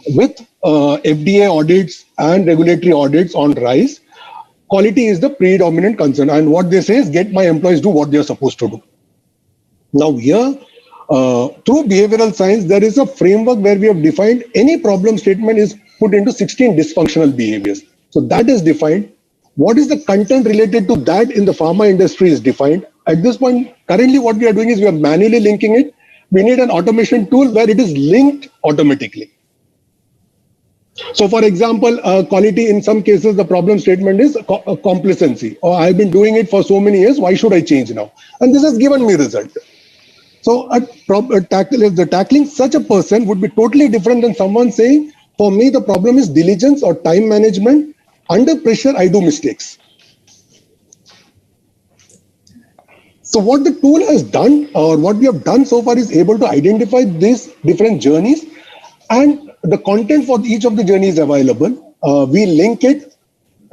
With FDA audits and regulatory audits on rice, quality is the predominant concern. And what they say is get my employees do what they're supposed to do. Now here, through behavioral science, there is a framework where we have defined any problem statement is put into 16 dysfunctional behaviors. So that is defined. What is the content related to that in the pharma industry is defined. At this point, currently what we are doing is we are manually linking it. We need an automation tool where it is linked automatically. So for example, quality, in some cases, the problem statement is complacency. Or I've been doing it for so many years, why should I change now? And this has given me result. So tackling such a person would be totally different than someone saying, for me, the problem is diligence or time management. Under pressure, I do mistakes. So what the tool has done, or what we have done so far, is able to identify these different journeys, and the content for each of the journeys available. We link it.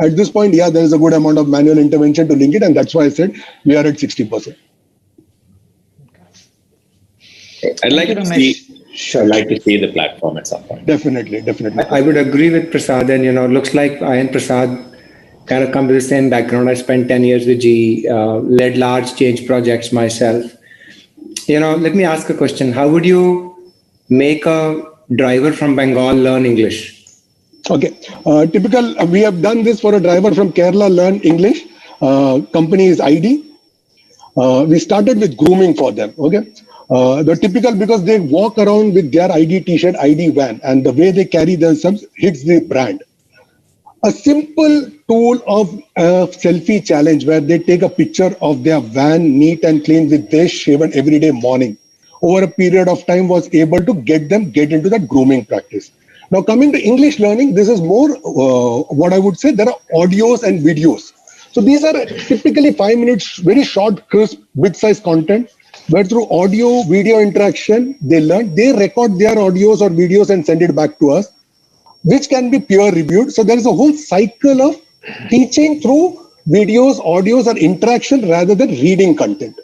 At this point, yeah, there is a good amount of manual intervention to link it, and that's why I said we are at 60%. I'd like to see the platform at some point. Definitely. I would agree with Prasad, and looks like I and Prasad kind of come with the same background. I spent 10 years with GE, led large change projects myself. Let me ask a question. How would you make a driver from Bengal learn English? Okay, we have done this for a driver from Kerala learn English. Company is ID. We started with grooming for them. Okay. The typical, because they walk around with their ID t-shirt, ID van, and the way they carry themselves hits the brand. A simple tool of a selfie challenge where they take a picture of their van neat and clean with their shaven every day morning over a period of time was able to get into that grooming practice. Now coming to English learning, this is more what I would say, there are audios and videos. So these are typically 5 minutes, very short, crisp, bit-sized content, where through audio, video interaction, they learn, they record their audios or videos and send it back to us, which can be peer reviewed. So there is a whole cycle of teaching through videos, audios, and interaction rather than reading content.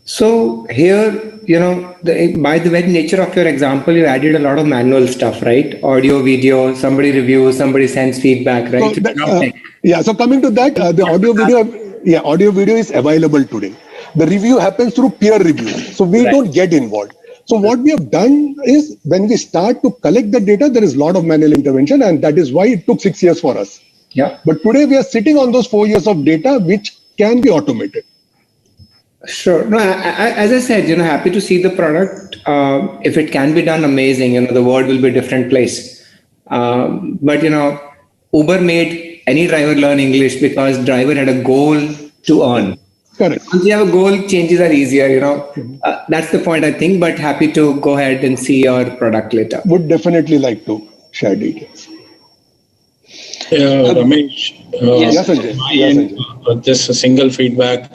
So here, by the very nature of your example, you added a lot of manual stuff, right? Audio, video, somebody reviews, somebody sends feedback, right? So so coming to that, the audio video is available today. The review happens through peer review. So we don't get involved. So what we have done is when we start to collect the data, there is a lot of manual intervention, and that is why it took 6 years for us. Yeah. But today we are sitting on those 4 years of data, which can be automated. Sure. No, as I said, happy to see the product. If it can be done, amazing. The world will be a different place. But Uber made any driver learn English because driver had a goal to earn. Correct. Once you have a goal, changes are easier. That's the point, I think. But happy to go ahead and see your product later. Would definitely like to share details. Ramesh, yes, Sanjay. Just a single feedback.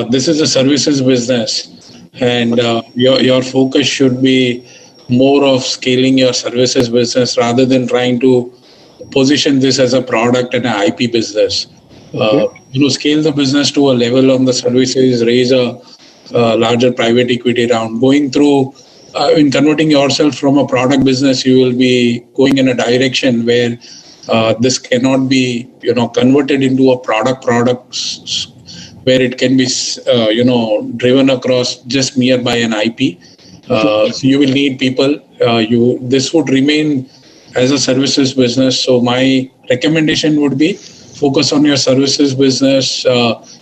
This is a services business, and your focus should be more of scaling your services business rather than trying to position this as a product and an IP business. Scale the business to a level on the services, raise a larger private equity round. Going through, in converting yourself from a product business, you will be going in a direction where this cannot be, converted into a product where it can be, driven across just nearby an IP. So you will need people. This would remain as a services business. So my recommendation would be focus on your services business.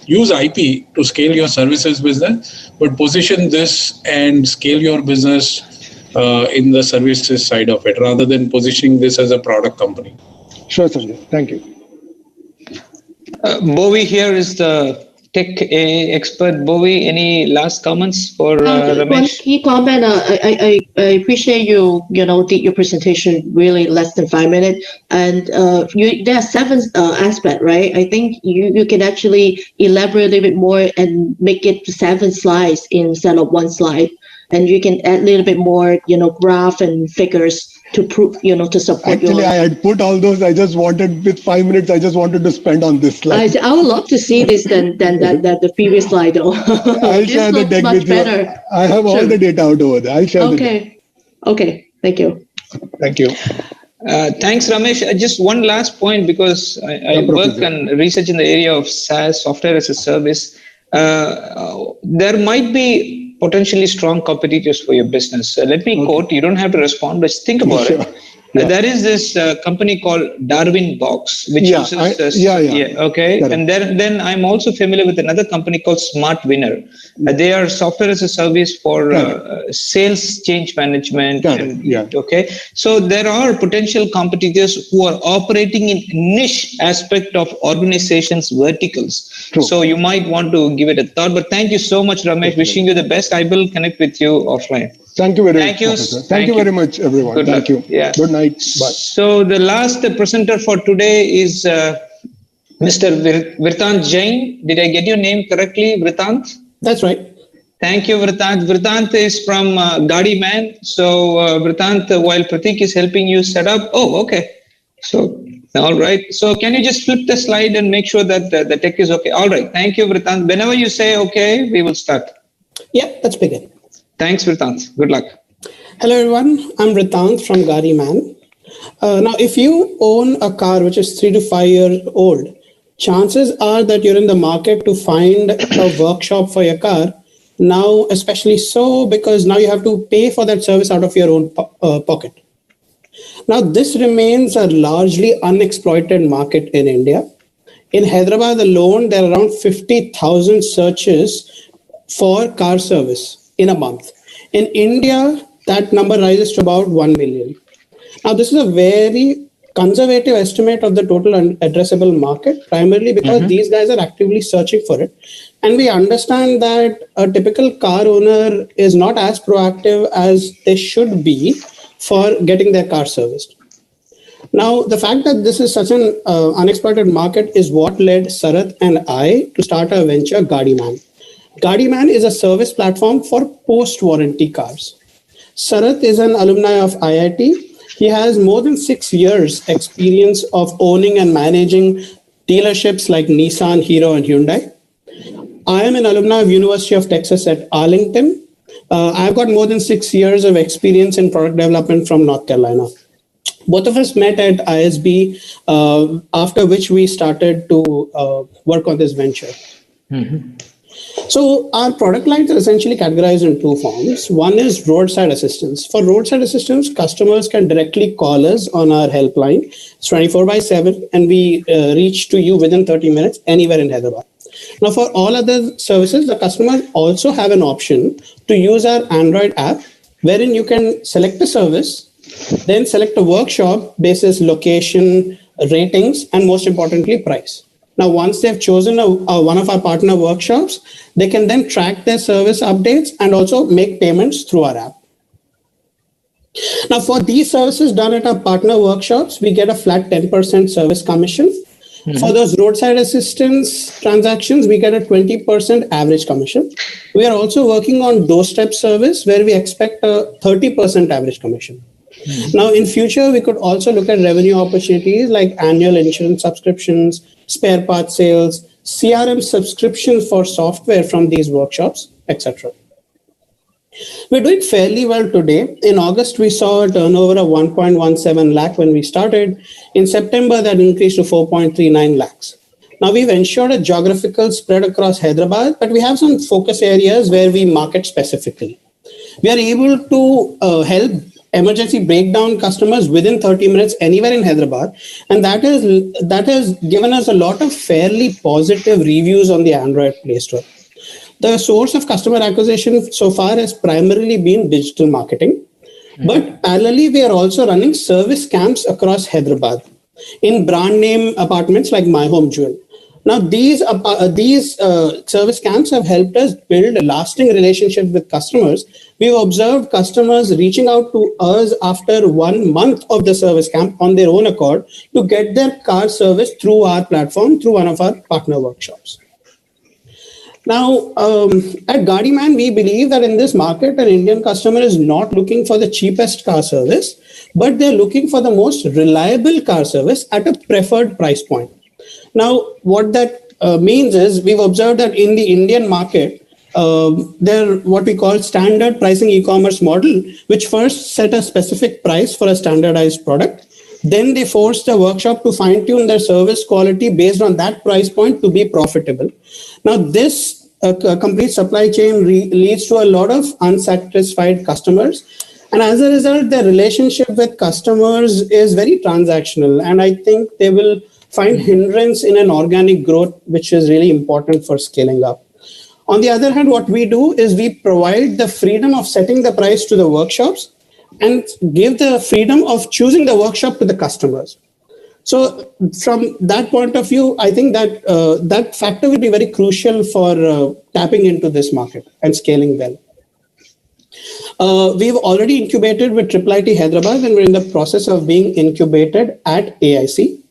Use IP to scale your services business, but position this and scale your business in the services side of it, rather than positioning this as a product company. Sure, Sanjay. Thank you. Bowie here is the tech expert. Bowie, any last comments for Ramesh? One key comment. I appreciate you. Did your presentation really less than 5 minutes, and there are 7 aspects, right? I think you can actually elaborate a little bit more and make it 7 slides instead of 1 slide, and you can add a little bit more, graph and figures to prove, to support. Actually, I had put all those. I just wanted, with 5 minutes, I just wanted to spend on this slide. I would love to see this than the previous slide, though. I'll share the deck with better. you. I have all the data out over there. I'll share the deck. Okay. Thank you. Thank you. Thanks, Ramesh. Just one last point, because I work and research in the area of SaaS, software as a service. There might be potentially strong competitors for your business. Let me quote, you don't have to respond, but think about it. There is this company called Darwin Box, which uses okay. Correct. And then I'm also familiar with another company called Smart Winner. They are software as a service for sales change management. Okay, so there are potential competitors who are operating in niche aspect of organizations' verticals. True. So you might want to give it a thought. But thank you so much, Ramesh. Wishing you the best. I will connect with you offline. Thank you very much, Professor. Thank you very much, everyone. Good Thank luck. you. Yeah. Good night. Bye. So the last presenter for today is Mr. Virtant Jain. Did I get your name correctly, Virtant? That's right. Thank you, Virtant. Virtant is from Gadi Man. So Virtant, while Pratik is helping you set up. Oh, okay. So, all right. So can you just flip the slide and make sure that the tech is okay? All right. Thank you, Virtant. Whenever you say okay, we will start. Yeah, let's begin. Thanks, Virtant. Good luck. Hello, everyone. I'm Virtant from Gadi Man. Now, if you own a car which is 3 to 5 years old, chances are that you're in the market to find a workshop for your car. Now, especially so because now you have to pay for that service out of your own pocket. Now, this remains a largely unexploited market in India. In Hyderabad alone, there are around 50,000 searches for car service in a month. In India, that number rises to about 1 million. Now, this is a very conservative estimate of the total addressable market, primarily because these guys are actively searching for it. And we understand that a typical car owner is not as proactive as they should be for getting their car serviced. Now, the fact that this is such an unexploited market is what led Sarath and I to start our venture, Gadi Man. Gadi Man is a service platform for post-warranty cars. Sarath is an alumni of IIT. He has more than 6 years experience of owning and managing dealerships like Nissan, Hero, and Hyundai. I am an alumni of University of Texas at Arlington. I've got more than 6 years of experience in product development from North Carolina. Both of us met at ISB, after which we started to work on this venture. So our product lines are essentially categorized in two forms. One is roadside assistance. For roadside assistance, customers can directly call us on our helpline. It's 24/7, and we reach to you within 30 minutes anywhere in Hyderabad. Now, for all other services, the customers also have an option to use our Android app, wherein you can select a service, then select a workshop basis location, ratings, and most importantly, price. Now, once they've chosen one of our partner workshops, they can then track their service updates and also make payments through our app. Now, for these services done at our partner workshops, we get a flat 10% service commission. For those roadside assistance transactions, we get a 20% average commission. We are also working on doorstep service where we expect a 30% average commission. Now, in future, we could also look at revenue opportunities like annual insurance subscriptions, spare part sales, CRM subscriptions for software from these workshops, etc. We're doing fairly well today. In August, we saw a turnover of 1.17 lakh when we started. In September, that increased to 4.39 lakhs. Now, we've ensured a geographical spread across Hyderabad, but we have some focus areas where we market specifically. We are able to help emergency breakdown customers within 30 minutes anywhere in Hyderabad. And that has given us a lot of fairly positive reviews on the Android Play Store. The source of customer acquisition so far has primarily been digital marketing. But parallelly, we are also running service camps across Hyderabad in brand name apartments like My Home Jewel. Now, these service camps have helped us build a lasting relationship with customers. We've observed customers reaching out to us after 1 month of the service camp on their own accord to get their car serviced through our platform, through one of our partner workshops. Now, at Gadi Man, we believe that in this market, an Indian customer is not looking for the cheapest car service, but they're looking for the most reliable car service at a preferred price point. Now, what that means is we've observed that in the Indian market, they're what we call standard pricing e-commerce model, which first set a specific price for a standardized product. Then they force the workshop to fine tune their service quality based on that price point to be profitable. Now, this complete supply chain leads to a lot of unsatisfied customers. And as a result, their relationship with customers is very transactional. And I think they will find hindrance in an organic growth, which is really important for scaling up. On the other hand, what we do is we provide the freedom of setting the price to the workshops and give the freedom of choosing the workshop to the customers. So from that point of view, I think that that factor will be very crucial for tapping into this market and scaling well. We've already incubated with IIIT Hyderabad, and we're in the process of being incubated at AIC.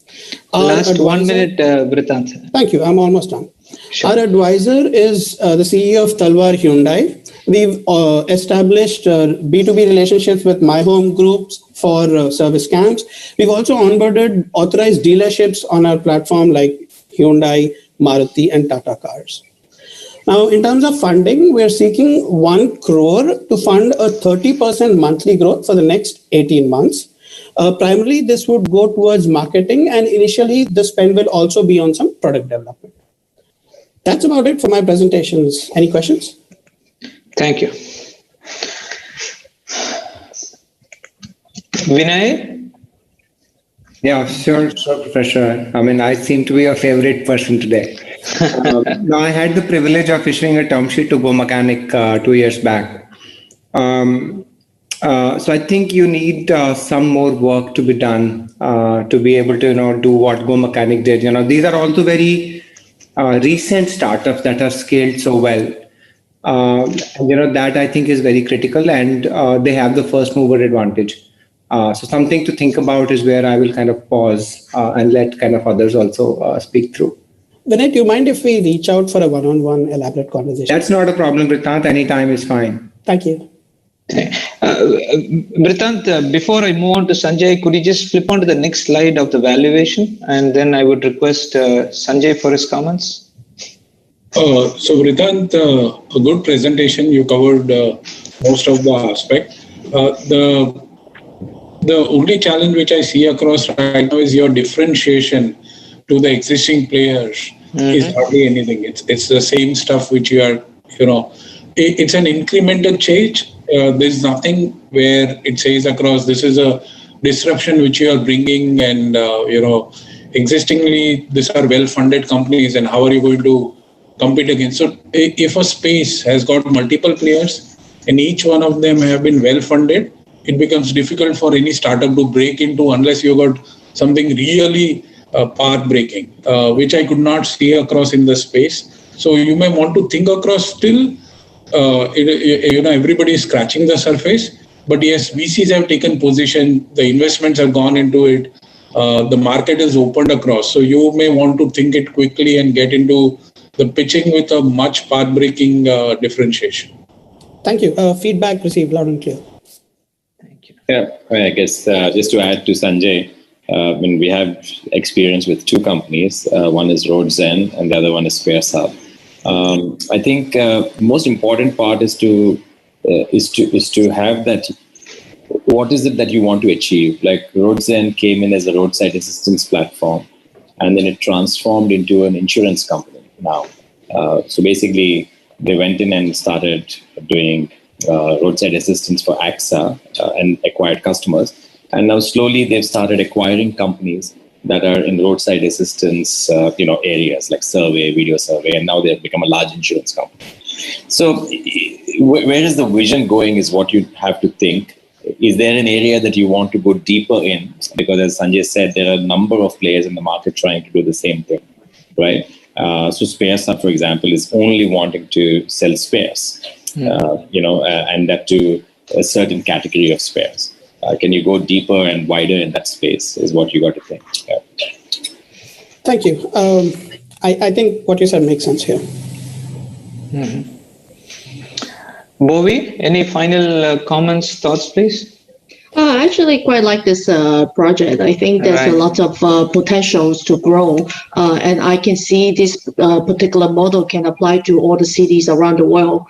Last 1 minute, Britant. Thank you. I'm almost done. Sure. Our advisor is the CEO of Talwar Hyundai. We've established B2B relationships with My Home groups for service camps. We've also onboarded authorized dealerships on our platform like Hyundai, Maruti, and Tata Cars. Now, in terms of funding, we're seeking 1 crore to fund a 30% monthly growth for the next 18 months. Primarily, this would go towards marketing, and initially, the spend will also be on some product development. That's about it for my presentations. Any questions? Thank you. Vinay? Yeah, sure, Professor. I mean, I seem to be your favorite person today. Now, I had the privilege of issuing a term sheet to Go Mechanic 2 years back. So I think you need some more work to be done to be able to, do what Go Mechanic did. These are also very recent startups that are scaled so well. That I think is very critical, and they have the first mover advantage. So something to think about is where I will kind of pause and let kind of others also speak through. Vinay, do you mind if we reach out for a one-on-one elaborate conversation? That's not a problem, Britant. Anytime is fine. Thank you. Britant, before I move on to Sanjay, could you just flip on to the next slide of the valuation? And then I would request Sanjay for his comments. So Britant, a good presentation. You covered most of the aspect. The only challenge which I see across right now is your differentiation to the existing players is hardly anything. It's the same stuff which you are, it's an incremental change. There's nothing where it says across this is a disruption which you are bringing, and existingly these are well-funded companies, and how are you going to compete against? So if a space has got multiple players and each one of them have been well-funded, it becomes difficult for any startup to break into unless you got something really path-breaking, which I could not see across in the space. So you may want to think across still. Everybody is scratching the surface, but yes, VCs have taken position, the investments have gone into it, the market is opened across. So you may want to think it quickly and get into the pitching with a much path-breaking differentiation. Thank you. Feedback received loud and clear. Thank you. Yeah, I guess just to add to Sanjay, we have experience with 2 companies. One is RoadZen and the other one is SpareSub. I think most important part is to have that. What is it that you want to achieve? Like RoadZen came in as a roadside assistance platform, and then it transformed into an insurance company now. So basically, they went in and started doing roadside assistance for AXA and acquired customers. And now slowly they've started acquiring companies that are in roadside assistance, areas like survey, video survey, and now they've become a large insurance company. So where is the vision going is what you have to think. Is there an area that you want to go deeper in? Because as Sanjay said, there are a number of players in the market trying to do the same thing, right? So SpareSub, for example, is only wanting to sell spares, and that to a certain category of spares. Can you go deeper and wider in that space is what you got to think. Yeah. Thank you. I think what you said makes sense here. Bovi, any final comments, thoughts, please? I actually quite like this project. I think there's a lot of potentials to grow, and I can see this particular model can apply to all the cities around the world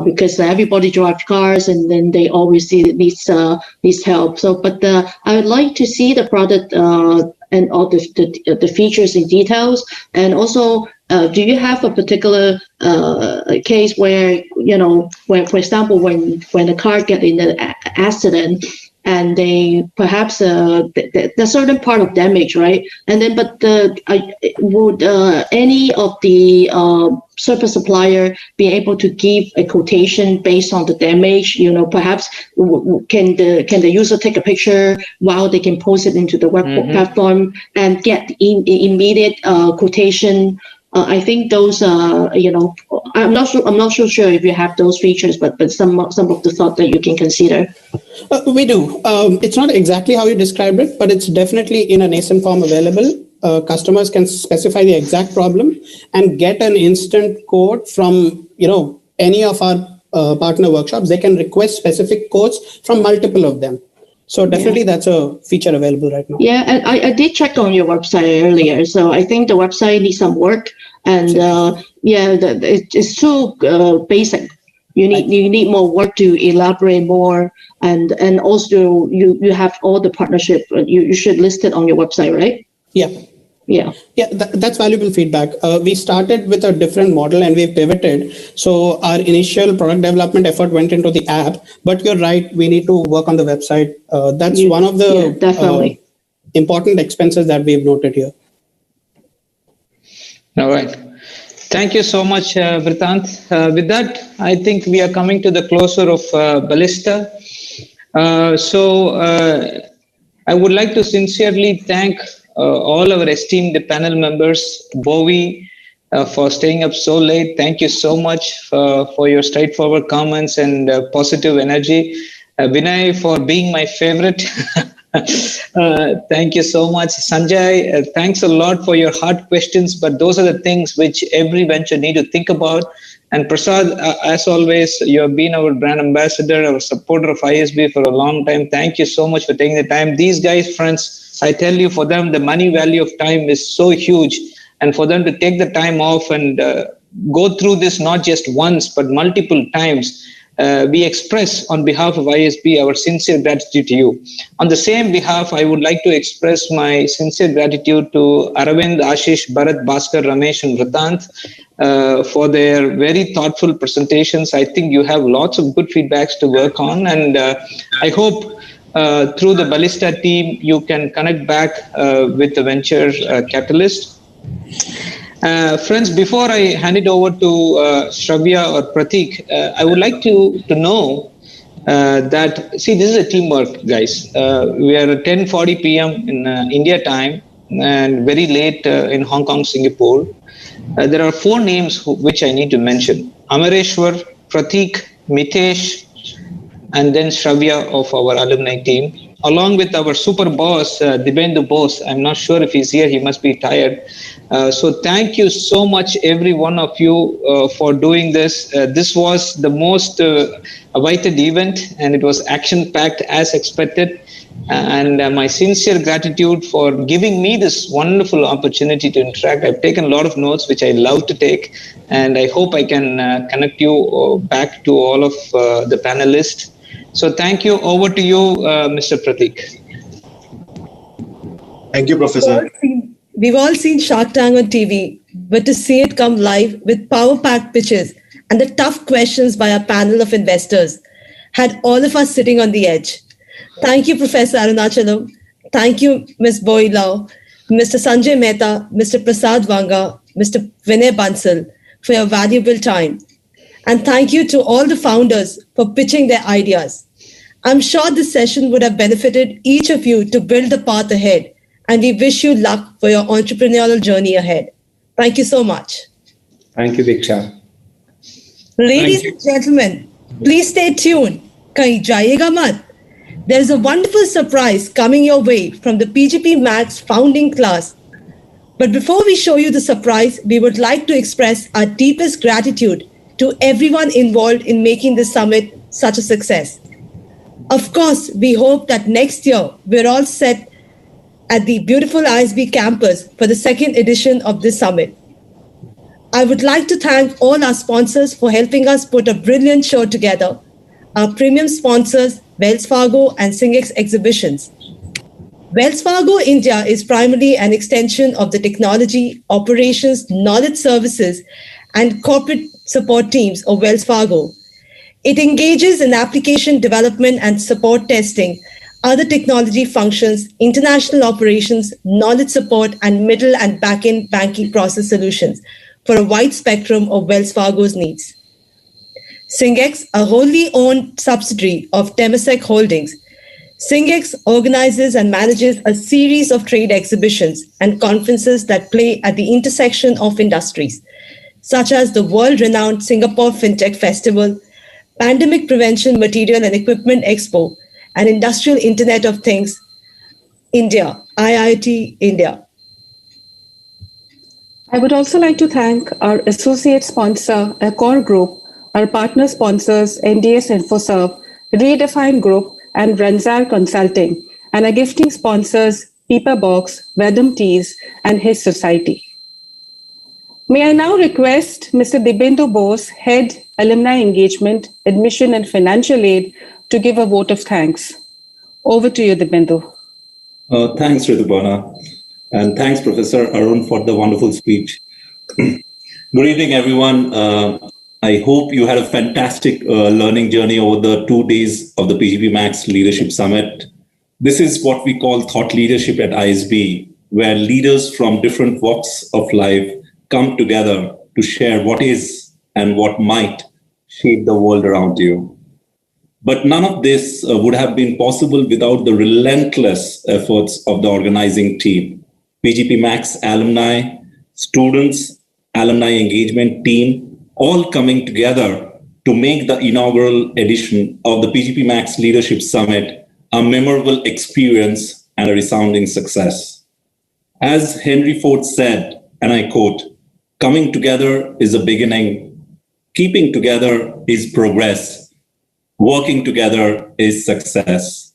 because everybody drives cars, and then they always needs help. So, but I would like to see the product and all the features in details, and also. Do you have a particular case where, when, for example, when a car get in an accident and they perhaps there's certain part of damage, right? And then, but would any of the service supplier be able to give a quotation based on the damage? Perhaps can the user take a picture while they can post it into the web platform and get immediate quotation? I think those I'm not so sure if you have those features, but some of the thought that you can consider. We do. It's not exactly how you described it, but it's definitely in a nascent form available. Customers can specify the exact problem and get an instant quote from any of our partner workshops. They can request specific quotes from multiple of them. So definitely that's a feature available right now. Yeah, and I did check on your website earlier. So I think the website needs some work. And it's too basic. You need more work to elaborate more. And also you have all the partnership. You should list it on your website, right? Yeah, that's valuable feedback. We started with a different model and we've pivoted. So our initial product development effort went into the app, but you're right, we need to work on the website. That's one of the definitely important expenses that we've noted here. All right. Thank you so much, Vritant. With that, I think we are coming to the closure of Ballista. I would like to sincerely thank all our esteemed panel members, Bowie, for staying up so late. Thank you so much for your straightforward comments and positive energy. Vinay, for being my favorite. Thank you so much. Sanjay, thanks a lot for your hard questions, but those are the things which every venture need to think about. And Prasad, as always, you have been our brand ambassador, our supporter of ISB for a long time. Thank you so much for taking the time. These guys, friends, I tell you, for them, the money value of time is so huge. And for them to take the time off and go through this not just once, but multiple times, we express on behalf of ISB our sincere gratitude to you. On the same behalf, I would like to express my sincere gratitude to Aravind, Ashish, Bharat, Bhaskar, Ramesh, and Vritant for their very thoughtful presentations. I think you have lots of good feedbacks to work on, and I hope through the Ballista team you can connect back with the venture catalyst. Friends, before I hand it over to Shravya or Pratik, I would like to know that, see, this is a teamwork, guys. We are at 10:40 p.m. in India time and very late in Hong Kong, Singapore. There are 4 names which I need to mention. Amareshwar, Pratik, Mitesh, and then Shravya of our alumni team, along with our super boss, Dibendu Bose. I'm not sure if he's here. He must be tired. So thank you so much, every one of you, for doing this. This was the most awaited event, and it was action-packed as expected. And my sincere gratitude for giving me this wonderful opportunity to interact. I've taken a lot of notes, which I love to take, and I hope I can connect you back to all of the panelists. So thank you. Over to you, Mr. Pratik. Thank you, Professor. We've all seen Shark Tank on TV, but to see it come live with power-packed pitches and the tough questions by a panel of investors had all of us sitting on the edge. Thank you, Professor Arunachalam. Thank you, Ms. Boy Lau, Mr. Sanjay Mehta, Mr. Prasad Vanga, Mr. Vinay Bansal for your valuable time. And thank you to all the founders for pitching their ideas. I'm sure this session would have benefited each of you to build the path ahead, and we wish you luck for your entrepreneurial journey ahead. Thank you so much. Thank you, Diksha. Ladies and gentlemen, please stay tuned. Kahin jayega mat. There is a wonderful surprise coming your way from the PGPMAX founding class. But before we show you the surprise, we would like to express our deepest gratitude to everyone involved in making this summit such a success. Of course, we hope that next year we're all set at the beautiful ISB campus for the second edition of this summit. I would like to thank all our sponsors for helping us put a brilliant show together. Our premium sponsors, Wells Fargo and Singex Exhibitions. Wells Fargo India is primarily an extension of the technology, operations, knowledge services, and corporate support teams of Wells Fargo. It engages in application development and support testing, other technology functions, international operations, knowledge support, and middle and back-end banking process solutions for a wide spectrum of Wells Fargo's needs. Singex, a wholly owned subsidiary of Temasek Holdings. Singex organizes and manages a series of trade exhibitions and conferences that play at the intersection of industries, such as the world-renowned Singapore FinTech Festival, Pandemic Prevention Material and Equipment Expo, and Industrial Internet of Things, India, IIT India. I would also like to thank our associate sponsor, Accor Group, our partner sponsors, NDS InfoServe, Redefine Group, and Ranzar Consulting, and our gifting sponsors, Paperbox, Vedam Teas, and His Society. May I now request Mr. Dibyendu Bose, Head, Alumni Engagement, Admission and Financial Aid, to give a vote of thanks. Over to you, Dibyendu. Thanks, Ritubana. And thanks, Professor Arun, for the wonderful speech. Good evening, everyone. I hope you had a fantastic learning journey over the 2 days of the PGPMAX Leadership Summit. This is what we call thought leadership at ISB, where leaders from different walks of life come together to share what is and what might shape the world around you. But none of this would have been possible without the relentless efforts of the organizing team, PGPMAX alumni, students, alumni engagement team, all coming together to make the inaugural edition of the PGPMAX Leadership Summit a memorable experience and a resounding success. As Henry Ford said, and I quote, "Coming together is a beginning, keeping together is progress, working together is success."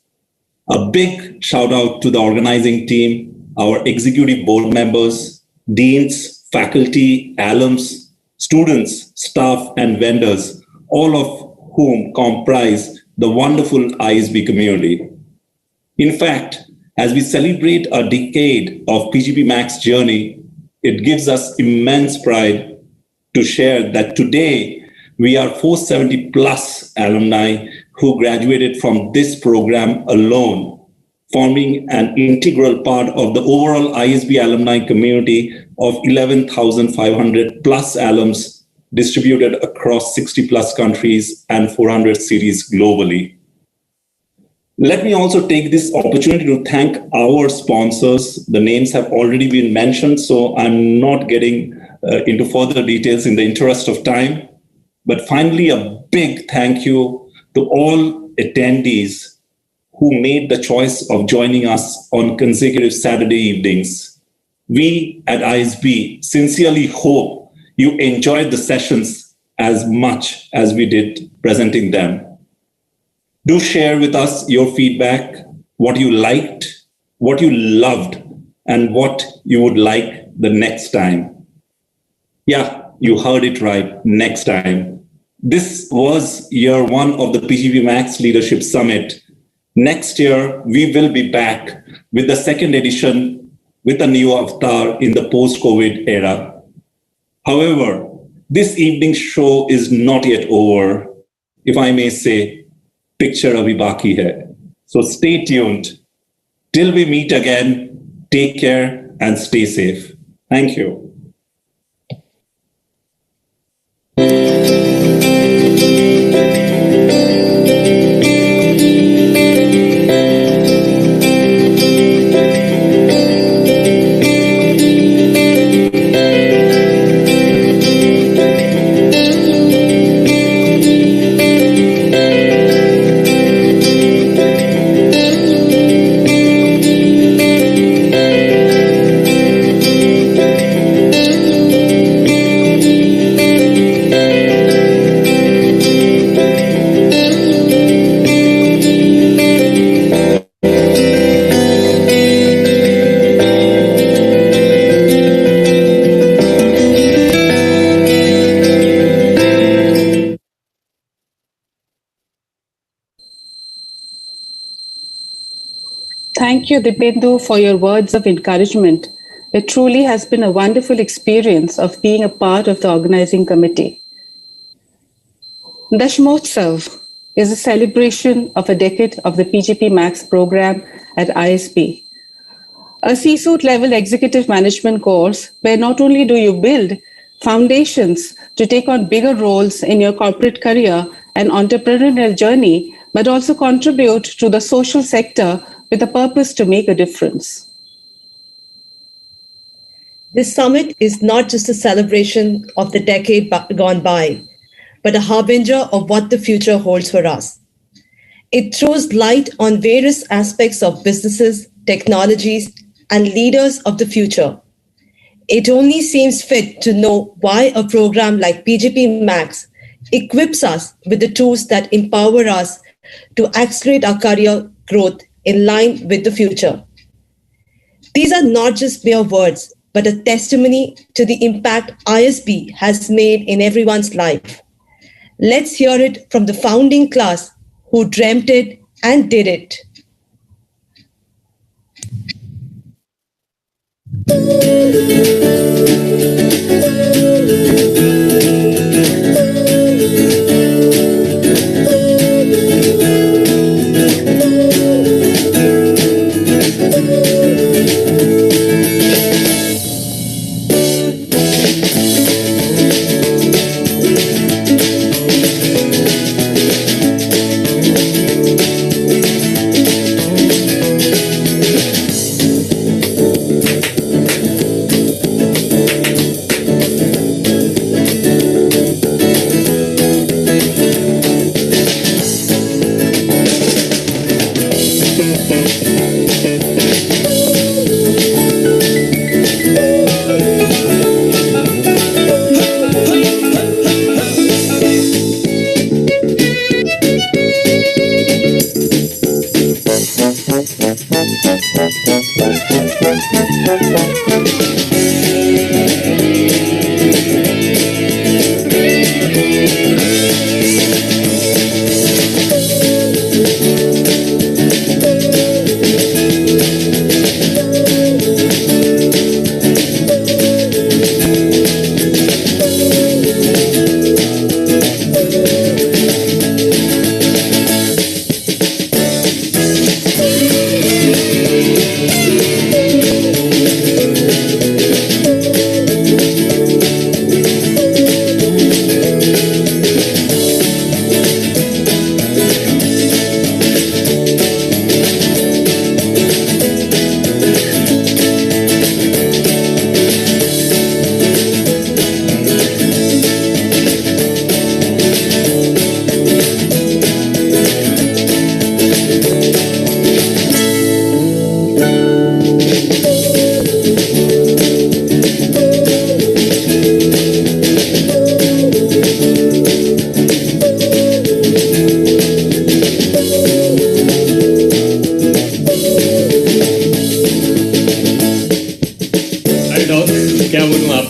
A big shout out to the organizing team, our executive board members, deans, faculty, alums, students, staff, and vendors, all of whom comprise the wonderful ISB community. In fact, as we celebrate a decade of PGPMAX journey, it gives us immense pride to share that today we are 470 plus alumni who graduated from this program alone, forming an integral part of the overall ISB alumni community of 11,500 plus alums distributed across 60 plus countries and 400 cities globally. Let me also take this opportunity to thank our sponsors. The names have already been mentioned, so I'm not getting into further details in the interest of time. But finally, a big thank you to all attendees who made the choice of joining us on consecutive Saturday evenings. We at ISB sincerely hope you enjoyed the sessions as much as we did presenting them. Do share with us your feedback, what you liked, what you loved, and what you would like the next time. Yeah, you heard it right, next time. This was year one of the PGPMAX Leadership Summit. Next year, we will be back with the second edition with a new avatar in the post-COVID era. However, this evening's show is not yet over. If I may say, picture abhi baki hai. So stay tuned. Till we meet again, take care and stay safe. Thank you. thank you, Dipendra, for your words of encouragement. It truly has been a wonderful experience of being a part of the organizing committee. Dashmotsav is a celebration of a decade of the PGPMAX program at ISB. A C-suite level executive management course where not only do you build foundations to take on bigger roles in your corporate career and entrepreneurial journey, but also contribute to the social sector with a purpose to make a difference. This summit is not just a celebration of the decade gone by, but a harbinger of what the future holds for us. It throws light on various aspects of businesses, technologies, and leaders of the future. It only seems fit to know why a program like PGPMAX equips us with the tools that empower us to accelerate our career growth in line with the future. These are not just mere words, but a testimony to the impact ISB has made in everyone's life. Let's hear it from the founding class who dreamt it and did it.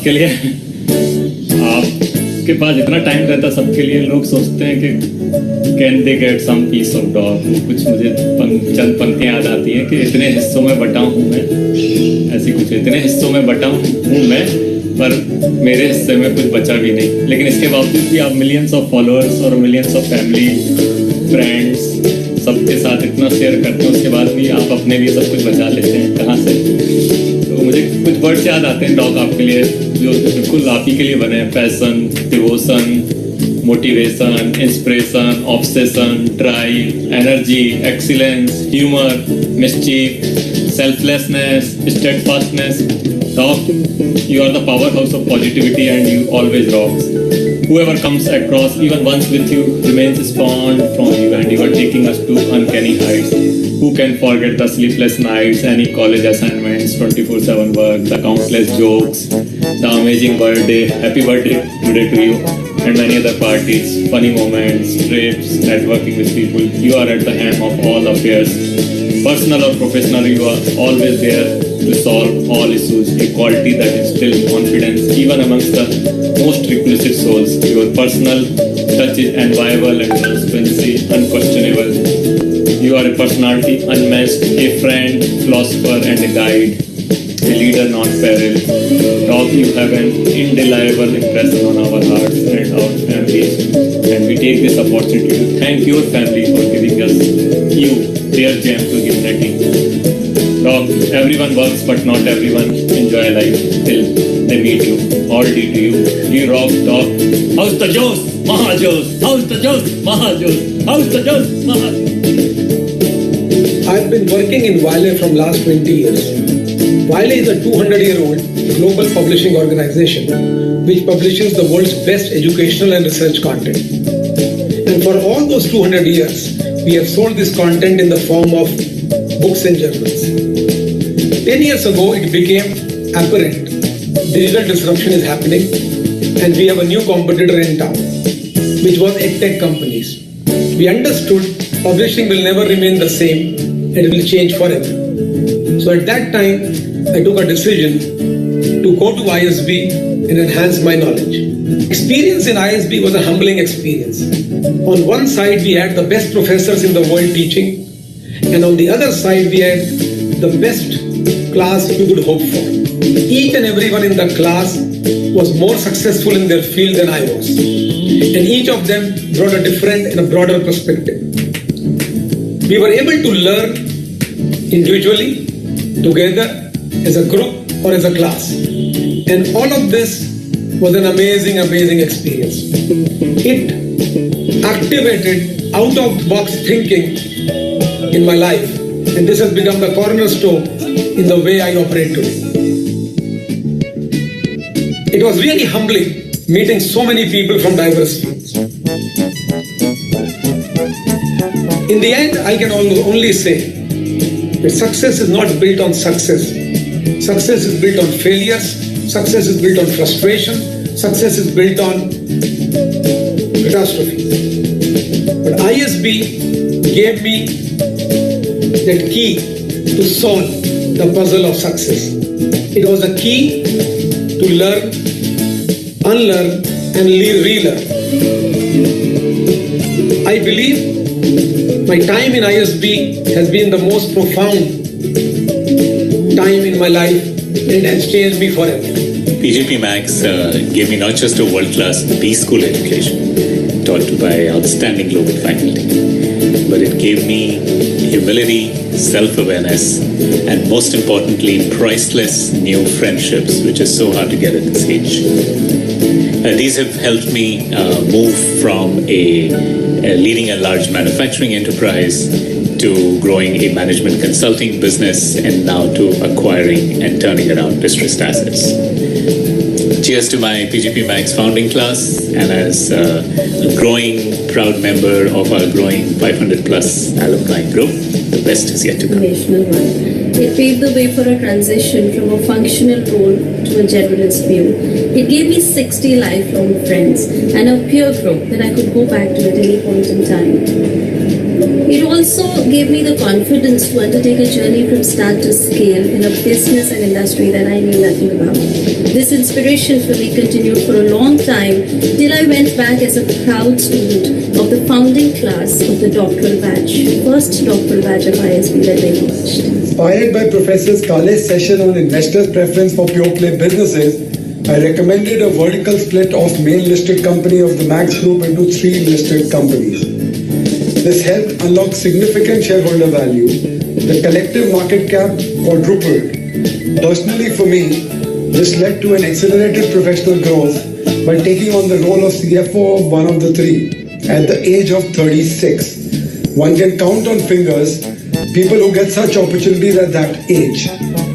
आपके लिए आपके पास इतना time रहता सबके लिए लोग सोचते हैं कि can they get some piece of dog कुछ मुझे चंद पंक्तियां याद आती हैं कि इतने हिस्सों में बटा हूँ मैं ऐसी कुछ इतने हिस्सों में बटा हूँ मैं पर मेरे हिस्से में कुछ बचा भी नहीं लेकिन इसके बावजूद भी आप मिलियंस ऑफ फॉलोअर्स और मिलियंस ऑफ फैमिली फ्रेंड्स सबके साथ इतना शेयर करते हैं उसके बाद भी आप अपने लिए सब कुछ बचा लेते हैं कहाँ से तो मुझे कुछ वर्ड्स याद आते हैं डॉग आपके लिए जो बिल्कुल आप ही के लिए बने हैं passion devotion motivation inspiration obsession drive energy excellence humour mischief selflessness steadfastness dog you are the powerhouse of positivity and you always rocks whoever comes across even once with you remains spawned from you and you are taking us to uncanny heights who can forget the sleepless nights any college assignments 24/7 work the countless jokes the amazing birthday happy birthday today to you and many other parties funny moments trips networking with people you are at the helm of all affairs personal or professional you are always there to solve all issues a quality that instills confidence even amongst the most reclusive souls your personal touch is enviable and transparency unquestionable you are royal personality, unmatched, a friend, philosopher, and a guide, a leader not peril. Doc, you have an indelible impression on our hearts and our families, and we take this opportunity to thank your family for giving us you, their gem to humanity. Doc, everyone works, but not everyone enjoy life till they meet you. All due to you. You rock, Doc. How's the Joes? Maha Joes. How's the Joes? Maha Joes. How's the Joes? Maha. I've been working in Wiley from last 20 years. Wiley is a 200-year-old global publishing organization which publishes the world's best educational and research content. And for all those 200 years, we have sold this content in the form of books and journals. 10 years ago, it became apparent digital disruption is happening and we have a new competitor in town, which was EdTech companies. We understood publishing will never remain the same and it will change forever. So at that time, I took a decision to go to ISB and enhance my knowledge. Experience in ISB was a humbling experience. On one side, we had the best professors in the world teaching, and on the other side, we had the best class you could hope for. Each and everyone in the class was more successful in their field than I was. And each of them brought a different and a broader perspective. We were able to learn individually, together, as a group or as a class. And all of this was an amazing, amazing experience. It activated out-of-box thinking in my life. And this has become the cornerstone in the way I operate today. It was really humbling meeting so many people from diverse fields. In the end, I can only say that success is not built on success. Success is built on failures. Success is built on frustration. Success is built on catastrophe. But ISB gave me that key to solve the puzzle of success. It was a key to learn, unlearn, and relearn. I believe my time in ISB has been the most profound time in my life and it has changed me forever. PGPMAX gave me not just a world-class B-school education taught by outstanding global faculty, but it gave me humility, self-awareness, and most importantly, priceless new friendships, which is so hard to get at this age. These have helped me move from leading a large manufacturing enterprise to growing a management consulting business and now to acquiring and turning around distressed assets. Cheers to my PGPMAX founding class and as a growing proud member of our growing 500 plus alumni group. The best is yet to come. It paved the way for a transition from a functional role to a generalist view. It gave me 60 lifelong friends and a peer group that I could go back to at any point in time. It also gave me the confidence to undertake a journey from start to scale in a business and industry that I knew nothing about. This inspiration for me continued for a long time till I went back as a proud student of the founding class of the doctoral batch, first doctoral batch of ISB that they launched. Inspired by Professor Kale's session on investors' preference for pure play businesses, I recommended a vertical split of main listed company of the Max Group into 3 listed companies. This helped unlock significant shareholder value. The collective market cap quadrupled. Personally for me, this led to an accelerated professional growth by taking on the role of CFO of one of the 3 at the age of 36. One can count on fingers people who get such opportunities at that age.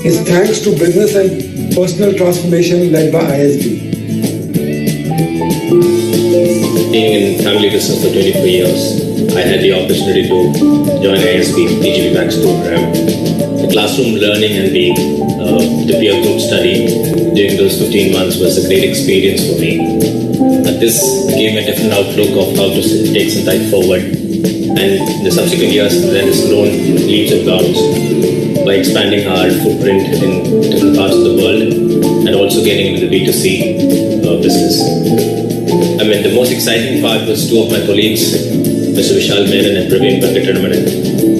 It's thanks to business and personal transformation led by ISB. Being in family business for 24 years, I had the opportunity to join ISB PGPMAX program. The classroom learning and the peer group study during those 15 months was a great experience for me. This gave me a different outlook of how to take Syntype forward. And in the subsequent years, that has grown leaps and bounds by expanding our footprint in different parts of the world and also getting into the B2C business. I mean, the most exciting part was 2 of my colleagues, Mr. Vishal Menon and Praveen Venkataraman,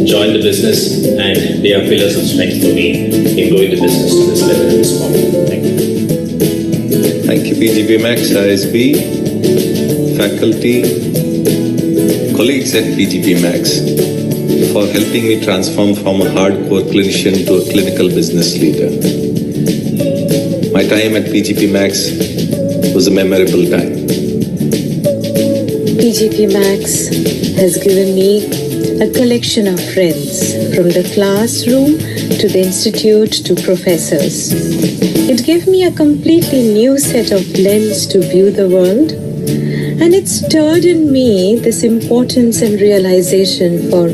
joined the business, and they are pillars of strength for me in growing the business to this level and this point. Thank you. Thank you, PGPMAX, ISB, faculty, colleagues at PGPMAX, for helping me transform from a hardcore clinician to a clinical business leader. My time at PGPMAX was a memorable time. PGPMAX has given me a collection of friends, from the classroom to the institute to professors. It gave me a completely new set of lens to view the world, and it stirred in me this importance and realization for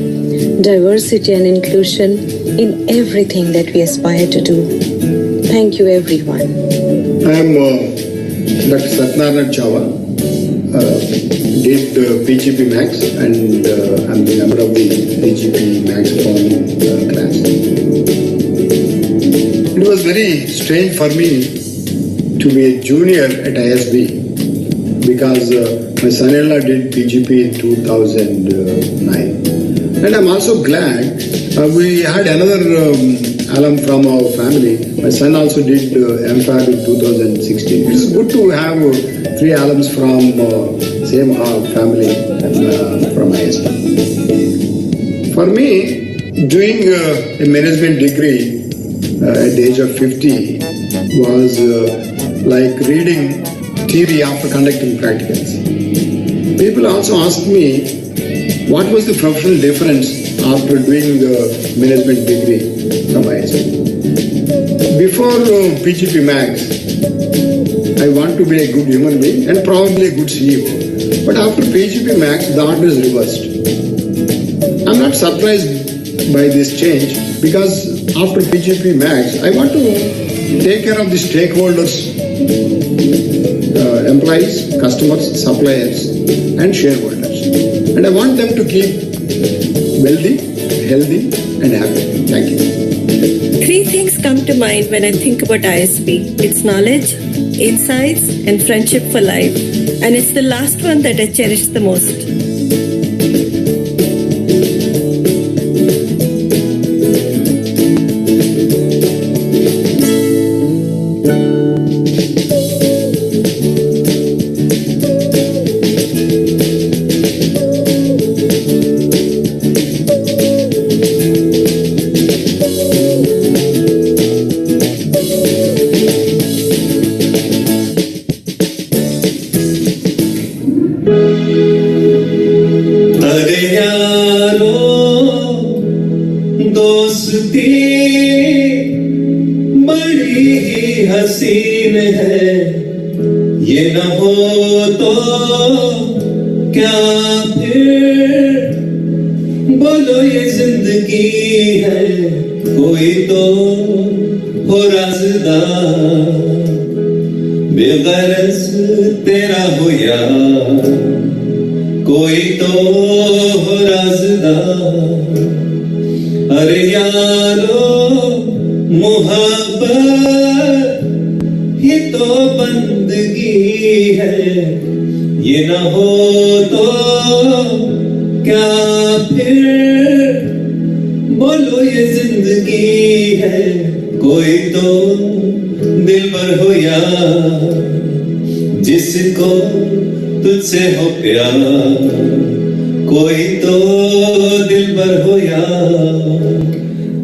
diversity and inclusion in everything that we aspire to do. Thank you, everyone. I am Dr. Satnarayan Chava. Did PGPMAX, and I'm the member of the PGPMAX founding class. It was very strange for me to be a junior at ISB because my son-in-law did PGP in 2009. And I'm also glad we had another alum from our family. My son also did MPhil in 2016. It's good to have 3 alums from same family from ISB. For me, doing a management degree at the age of 50 was like reading theory after conducting practicals. People also asked me what was the professional difference after doing the management degree from ISB. Before PGPMAX, I want to be a good human being and probably a good CEO. But after PGPMAX, the order is reversed. I'm not surprised by this change because after PGPMAX, I want to take care of the stakeholders, employees, customers, suppliers, and shareholders. And I want them to keep wealthy, healthy, and happy. Thank you. 3 things come to mind when I think about ISB. It's knowledge, insights, and friendship for life. And it's the last one that I cherish the most. हसीन है ये न हो तो क्या फिर बोलो ये जिंदगी है कोई तो हो राज़दार बेगरज तेरा हो यार कोई तो हो राज़दार अरे यारो मोहब्बत ये तो बंदगी है ये न हो तो क्या फिर बोलो ये जिंदगी है कोई तो दिलबर हो यार जिसको तुझसे हो प्यार कोई तो दिलबर हो यार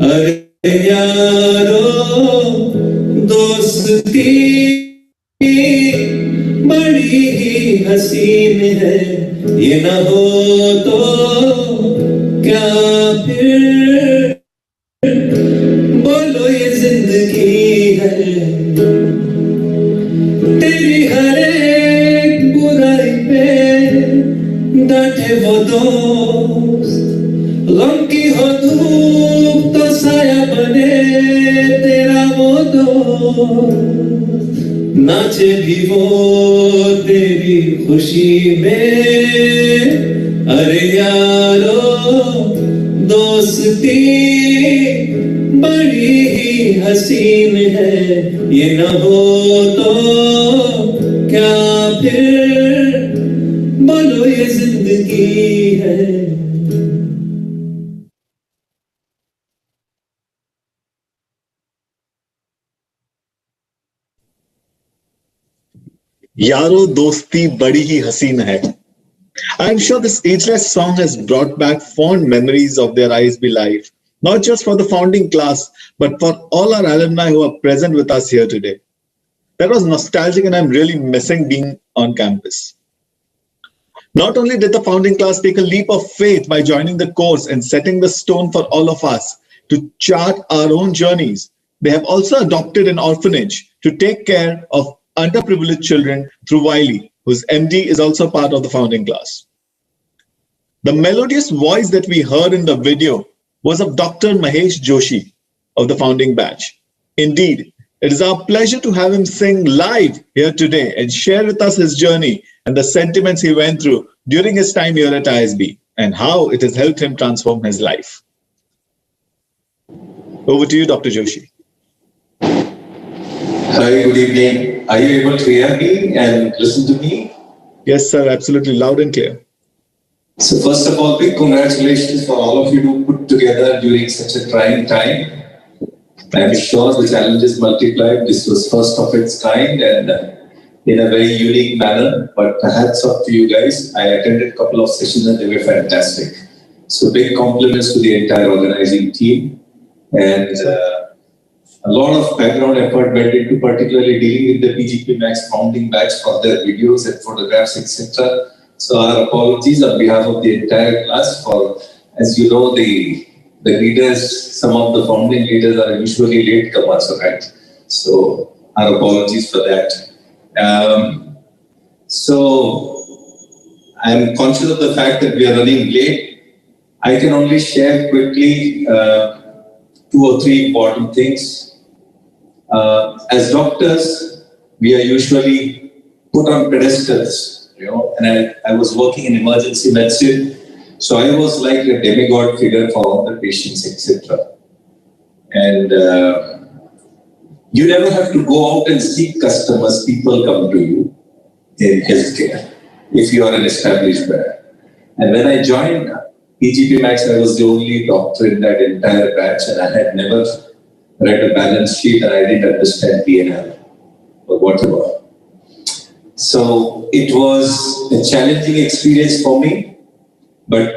अरे यारो दोस्ती बड़ी ही हसीन है ये न हो तो क्या फिर बोलो ये जिंदगी है तेरी हर एक बुराई पे डटे वो दोस्त गम की हो धूप तो साया बने तेरा वो दोस्त नाचे भी वो तेरी खुशी में अरे यारो दोस्ती बड़ी ही हसीन है ये न हो तो क्या फिर बोलो ये जिंदगी है Yaro dosti badi hi haseen hai. I'm sure this ageless song has brought back fond memories of their ISB life, not just for the founding class, but for all our alumni who are present with us here today. That was nostalgic, and I'm really missing being on campus. Not only did the founding class take a leap of faith by joining the course and setting the stone for all of us to chart our own journeys, they have also adopted an orphanage to take care of underprivileged children through Wiley, whose MD is also part of the founding class. The melodious voice that we heard in the video was of Dr. Mahesh Joshi of the founding batch. Indeed, it is our pleasure to have him sing live here today and share with us his journey and the sentiments he went through during his time here at ISB and how it has helped him transform his life. Over to you, Dr. Joshi. Hi, good evening. Are you able to hear me and listen to me? Yes, sir, absolutely loud and clear. So first of all, big congratulations for all of you who put together during such a trying time. I'm sure the challenges multiplied. This was first of its kind and in a very unique manner, but hats off to you guys. I attended a couple of sessions and they were fantastic. So big compliments to the entire organizing team, and a lot of background effort went into particularly dealing with the PGPMAX founding batch for their videos and photographs, etc. So our apologies on behalf of the entire class for, as you know, the leaders, some of the founding leaders are usually late comers, right? So our apologies for that. So I'm conscious of the fact that we are running late. I can only share quickly 2 or 3 important things. As doctors, we are usually put on pedestals, and I was working in emergency medicine, so I was like a demigod figure for all the patients, etc. And you never have to go out and seek customers, people come to you in healthcare if you are an established brand. And when I joined PGPMAX, I was the only doctor in that entire batch, and I had never read a balance sheet and I didn't understand P&L or whatever. So it was a challenging experience for me, but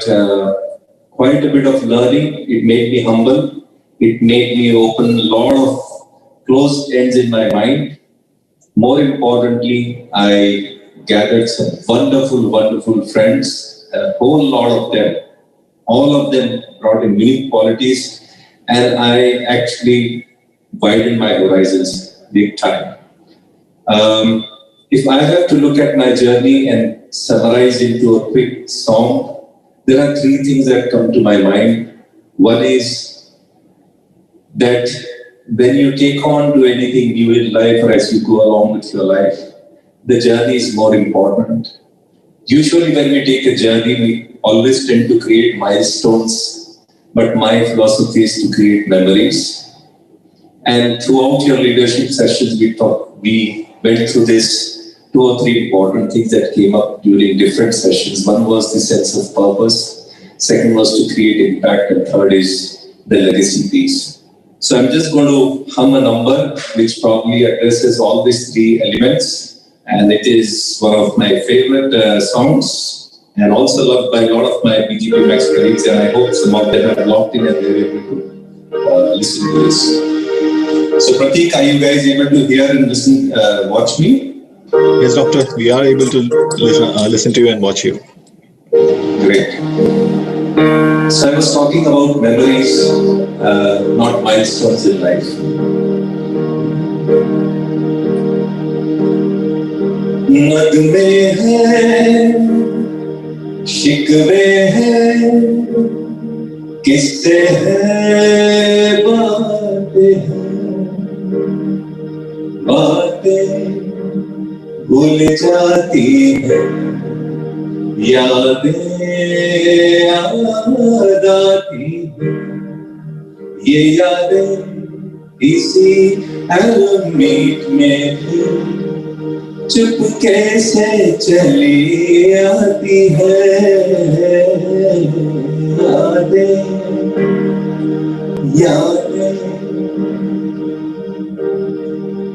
quite a bit of learning. It made me humble. It made me open a lot of closed ends in my mind. More importantly, I gathered some wonderful, wonderful friends, a whole lot of them. All of them brought in unique qualities, and I actually widened my horizons big time. If I have to look at my journey and summarize into a quick song, there are 3 things that come to my mind. One is that when you take on to anything new in life or as you go along with your life, the journey is more important. Usually when we take a journey, we always tend to create milestones, but my philosophy is to create memories. And throughout your leadership sessions, we went through this 2 or 3 important things that came up during different sessions. One was the sense of purpose, second was to create impact, and third is the legacy piece. So I'm just going to hum a number which probably addresses all these 3 elements. And it is one of my favorite songs, and also loved by a lot of my PGPMAX colleagues, and I hope some of them have locked in and they're able to listen to this. So Pratik, are you guys able to hear and listen, watch me? Yes, doctor, we are able to listen to you and watch you. Great. So I was talking about memories, not milestones in life. नगमे हैं, शिकवे हैं, किस्से हैं, बातें भूल जाती हैं, यादें याद आती हैं, ये यादें इसी एलमीट में भी चुपके से चली आती है, यादें यादें.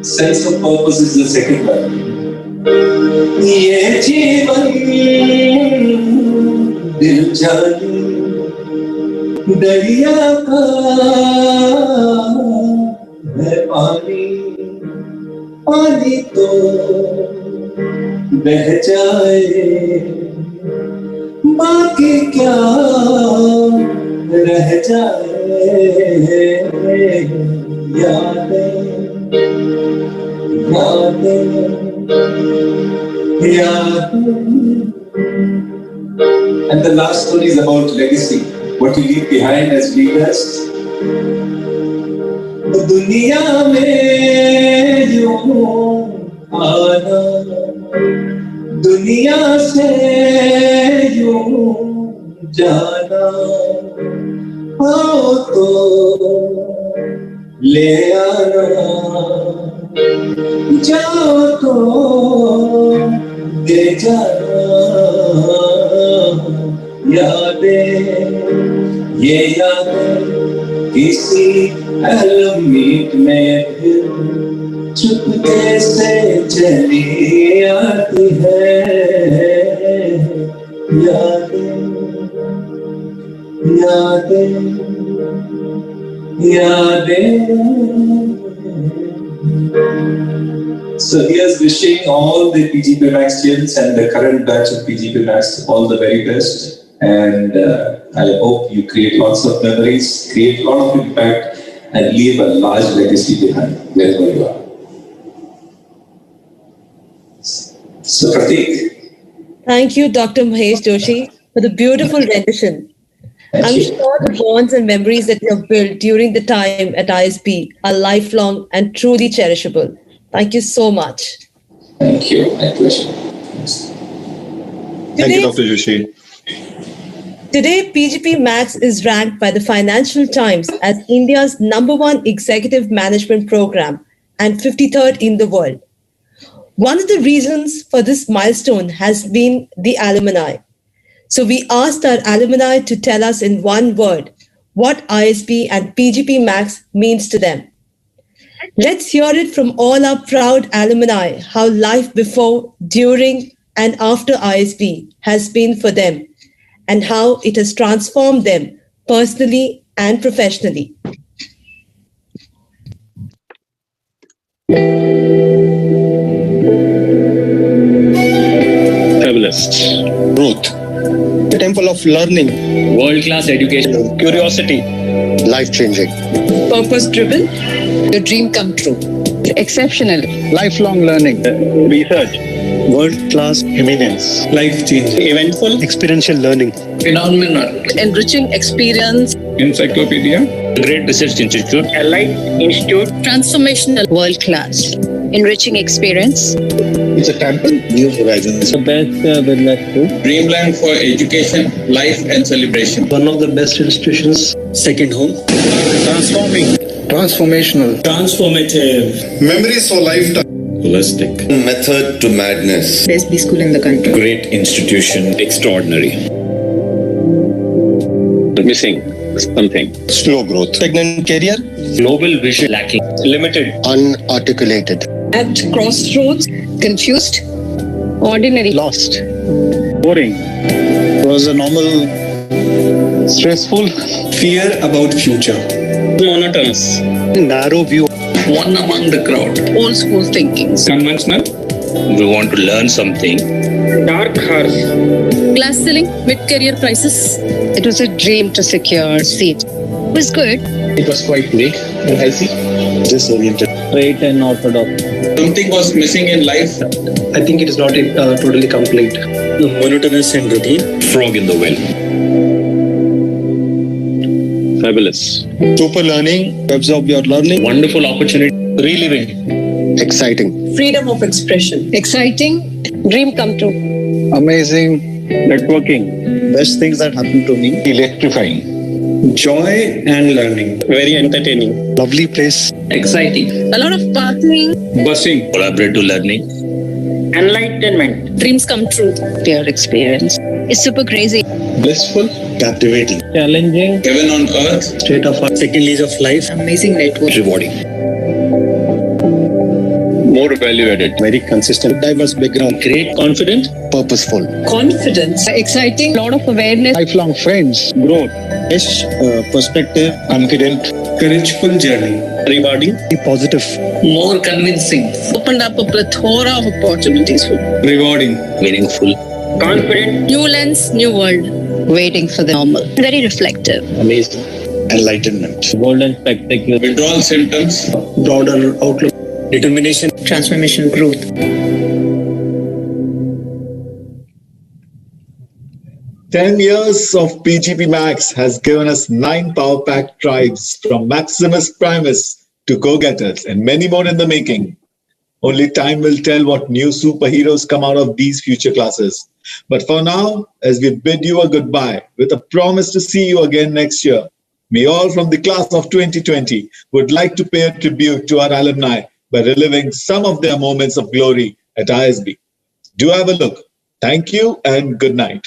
Sense of purpose is the second one. ये जीवन दिल जाने दरिया का है पानी, पानी तो बह जाए, बाकी क्या रह जाए, यादें यादें यादें. And the last story is about legacy, what you leave behind as leaders. दुनिया में यूं आना, दुनिया से यूं जाना, आओ तो ले आना, जाओ तो दे जाना. यादें ये यादें किसी अलमीट में फिर चुपके से चली आती है. यादें यादें यादें. So here's wishing all the PGPMAX students and the current batch of PGPMAX all the very best. And I hope you create lots of memories, create a lot of impact, and leave a large legacy behind wherever you are. So Pratik. Thank you, Dr. Mahesh Joshi, for the beautiful rendition. I'm sure the bonds and memories that you have built during the time at ISB are lifelong and truly cherishable. Thank you so much. Thank you. My pleasure. Thank you, Dr. Joshi. Today, PGPMAX is ranked by the Financial Times as India's #1 executive management program and 53rd in the world. One of the reasons for this milestone has been the alumni. So we asked our alumni to tell us in one word what ISB and PGPMAX means to them. Let's hear it from all our proud alumni, how life before, during, and after ISB has been for them, and how it has transformed them personally and professionally. Fabulous. Growth. The temple of learning. World-class education. Curiosity. Life-changing. Purpose-driven. Your dream come true. Exceptional. Lifelong learning. Research. World-class eminence. Life-changing. Eventful. Experiential learning. Phenomenal. Enriching experience. Encyclopedia. Great Research Institute. Allied Institute. Transformational. World-class. Enriching experience. It's a temple. New horizons. The best wellness school. Dreamland for education, life and celebration. One of the best institutions. Second home. Transforming. Transformational. Transformative. Memories for lifetime. Holistic. Method to madness. Best B school in the country. Great institution. Extraordinary. Missing something. Slow growth. Stagnant career. Global vision lacking. Limited. Unarticulated. At crossroads. Confused. Ordinary. Lost. Boring. Was a normal. Stressful. Fear about future. Monotonous. Narrow view. One among the crowd. Old school thinkings. Conventional. We want to learn something. Dark horse. Glass ceiling. Mid-career crisis. It was a dream to secure a seat. It was good. It was quite weak and healthy. Disoriented. Straight and orthodox. Something was missing in life. I think it is not totally complete. Monotonous and routine. Frog in the well. Fabulous. Super learning. Absorb your learning. Wonderful opportunity. Reliving. Exciting. Freedom of expression. Exciting. Dream come true. Amazing. Networking. Best things that happened to me. Electrifying. Joy and learning. Very entertaining. Lovely place. Exciting. A lot of partying. Buzzing. Collaborative learning. Enlightenment. Dreams come true. Their experience. It's super crazy. Blissful. Captivating. Challenging. Heaven on earth. State of art. Second lease of life. Amazing network. Rewarding. more value added, very consistent, diverse background, great, confident, purposeful, Confidence, exciting, lot of awareness. lifelong friends, growth, fresh perspective, confident, courageful journey, rewarding, positive, More convincing. Opened up a plethora of opportunities for rewarding, meaningful, confident, new lens, new world. Waiting for the normal. Very reflective. amazing, enlightenment, golden spectacular, withdrawal symptoms, broader outlook, determination, Transformation, growth. 10 years of PGPMAX has given us 9 Power Pack tribes from Maximus Primus to Go-Getters and many more in the making. Only time will tell what new superheroes come out of these future classes. But for now, as we bid you a goodbye with a promise to see you again next year, we all from the class of 2020 would like to pay a tribute to our alumni by reliving some of their moments of glory at ISB. Do have a look. Thank you and good night.